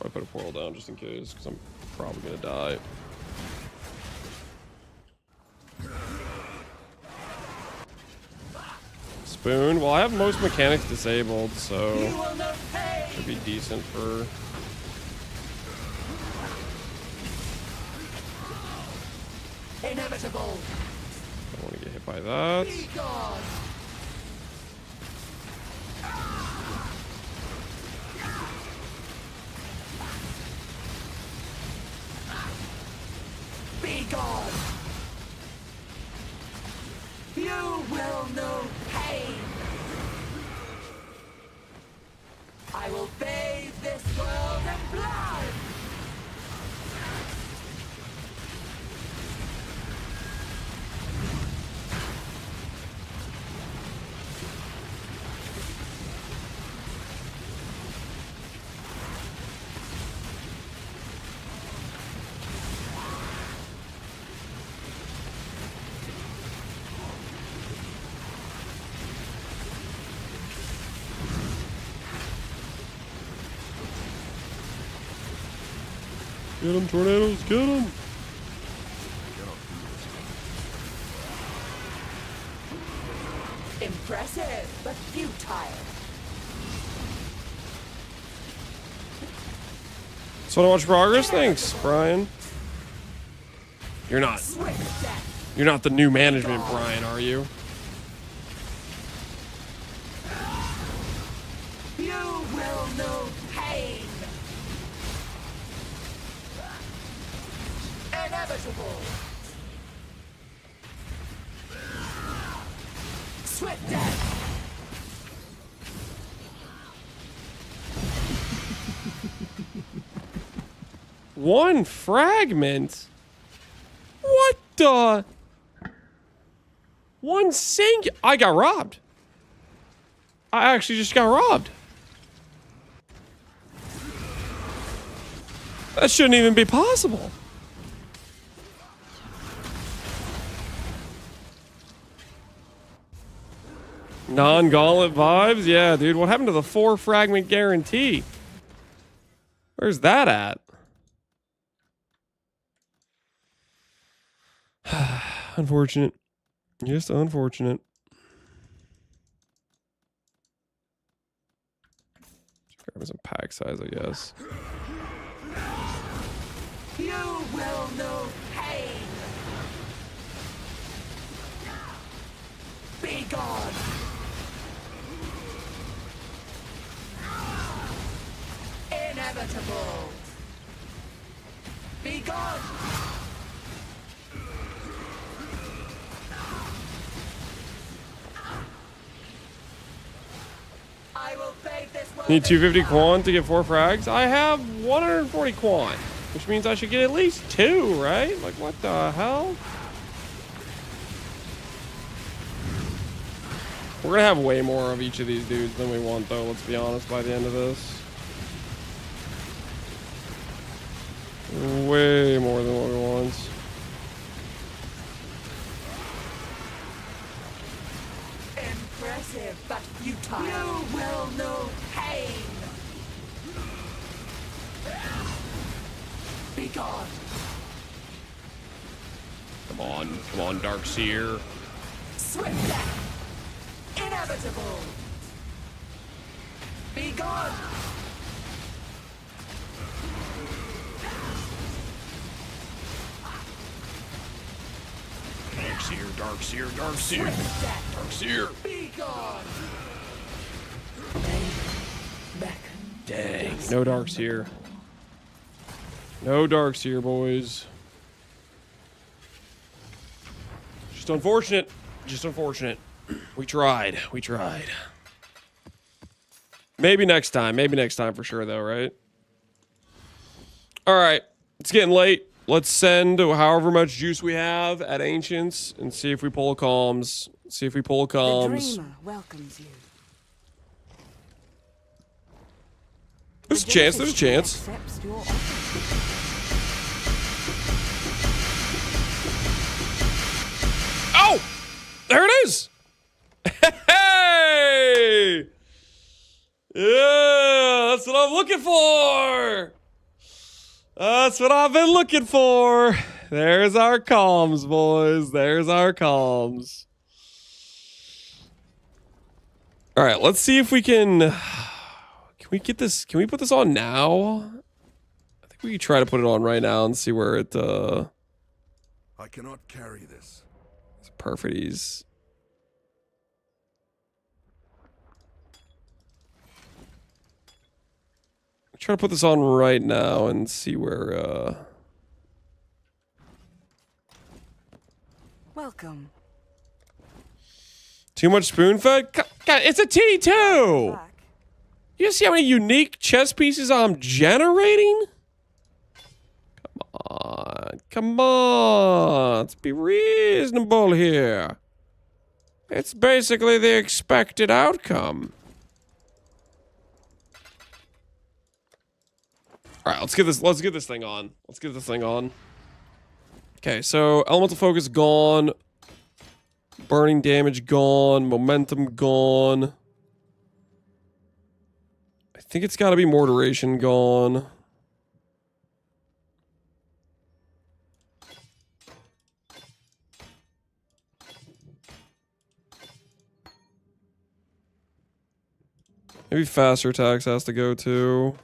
Speaker 1: I put a portal down just in case, because I'm probably gonna die. spoon. Well, I have most mechanics disabled, so should be decent for.
Speaker 5: Inevitable.
Speaker 1: Don't want to get hit by that.
Speaker 5: Be gone. Be gone. You will know pain. I will bathe this world in blood.
Speaker 1: Get him, tornadoes, get him!
Speaker 5: Impressive, but futile.
Speaker 1: So I watch progress. Thanks, Brian. You're not. You're not the new management, Brian, are you?
Speaker 5: You will know pain. Inevitable. Swift death.
Speaker 1: One fragment? What the? One I got robbed. I actually just got robbed. That shouldn't even be possible. Non-gauntlet vibes? Yeah, dude. What happened to the 4 fragment guarantee? Where's that at? Unfortunate. Just unfortunate. Just grab some pack size, I guess.
Speaker 5: You will know pain. Be gone. Inevitable. Be gone. I will fade this world.
Speaker 1: Need 250 quant to get 4 frags? I have 140 quant, which means I should get at least 2, right? Like, what the hell? We're gonna have way more of each of these dudes than we want, though, let's be honest, by the end of this. Way more than what we want.
Speaker 5: Impressive, but futile. You will know pain. Be gone.
Speaker 1: Come on, Darkseer.
Speaker 5: Swift death. Inevitable. Be gone.
Speaker 1: Darkseer.
Speaker 5: Be gone.
Speaker 1: Dang, no Darkseer. No Darkseer, boys. Just unfortunate. Just unfortunate. We tried. We tried. Maybe next time. Maybe next time for sure, though, right? All right. It's getting late. Let's send however much juice we have at Ancients and see if we pull a comms. See if we pull a comms.
Speaker 2: The dreamer welcomes you.
Speaker 1: There's a chance. There's a chance.
Speaker 2: Accepts your offer.
Speaker 1: Oh! There it is! Hey! Yeah, that's what I'm looking for! That's what I've been looking for! There's our comms, boys. There's our comms. All right, let's see if we can. Can we get this? Can we put this on now? I think we can try to put it on right now and see where it.
Speaker 3: I cannot carry this.
Speaker 1: It's perfect ease. Try to put this on right now and see where.
Speaker 2: Welcome.
Speaker 1: Too much spoon fed? God, it's a T2! You see how many unique chess pieces I'm generating? Come on. Come on. Let's be reasonable here. It's basically the expected outcome. Alright, let's get this thing on. Let's get this thing on. Okay, so elemental focus gone. Burning damage gone. Momentum gone. I think it's got to be more duration gone. Maybe faster attacks has to go too.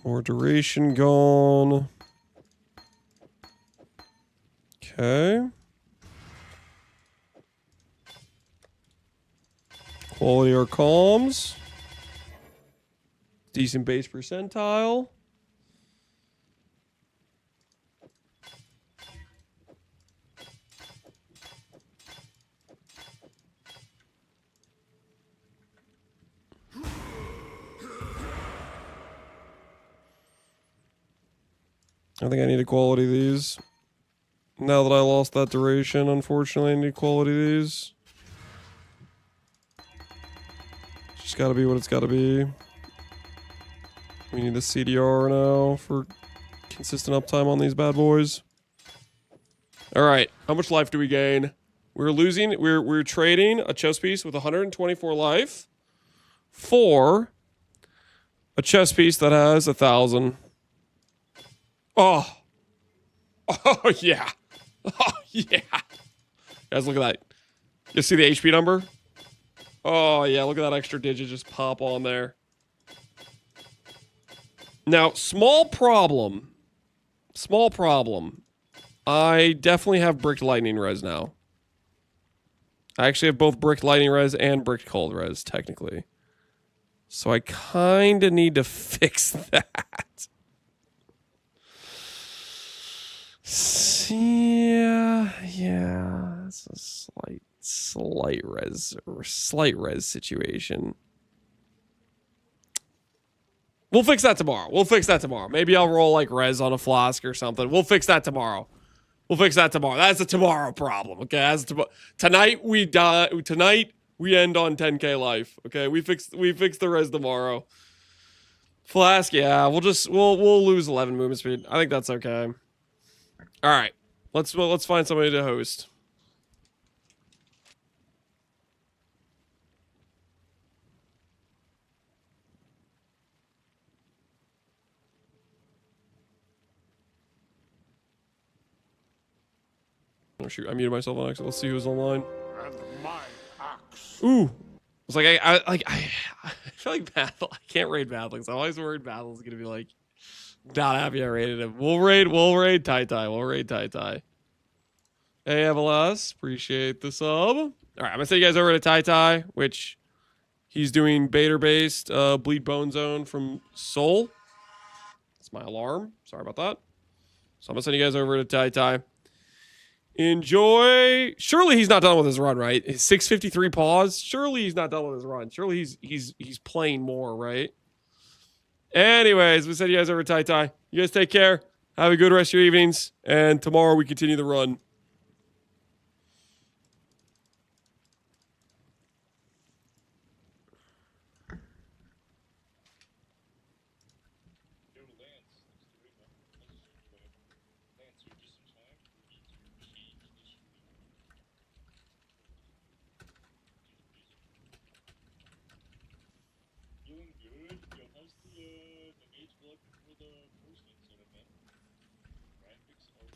Speaker 1: More duration gone. Okay. Quality our comms. Decent base percentile. I think I need to quality these. Now that I lost that duration, unfortunately, I need to quality these. It's just gotta be what it's gotta be. We need the CDR now for consistent uptime on these bad boys. Alright, how much life do we gain? We're losing, we're trading a chess piece with 124 life for a chess piece that has 1,000. Oh. Oh, yeah. Oh, yeah. Guys, look at that. You see the HP number? Oh, yeah, look at that extra digit just pop on there. Now, small problem. Small problem. I definitely have bricked lightning res now. I actually have both bricked lightning res and bricked cold res, technically. So I kind of need to fix that. Yeah, it's a slight res situation. We'll fix that tomorrow. Maybe I'll roll like res on a flask or something. We'll fix that tomorrow. That's a tomorrow problem. Okay, tonight we die. Tonight we end on 10k life. Okay, we fix the res tomorrow. Flask, yeah, we'll lose 11 movement speed. I think that's okay. All right, let's find somebody to host. Oh shoot, I muted myself on accident. Let's see who's online. Ooh, it's like I feel like battle. I can't raid Battling. So I'm always worried Battle's gonna be like not happy I raided him. We'll raid Tai Tai. Hey, Evelas, appreciate the sub. All right, I'm gonna send you guys over to Tai Tai, which he's doing Bader-based Bleed Bone Zone from Soul. That's my alarm. Sorry about that. So I'm gonna send you guys over to Tai Tai. Enjoy. Surely he's not done with his run, right? His 653 pause. Surely he's not done with his run. Surely he's playing more, right? Anyways, we send you guys over to Tai Tai. You guys take care. Have a good rest of your evenings, and tomorrow we continue the run.
Speaker 16: the Mageblood for the potions that are meant. Graphics are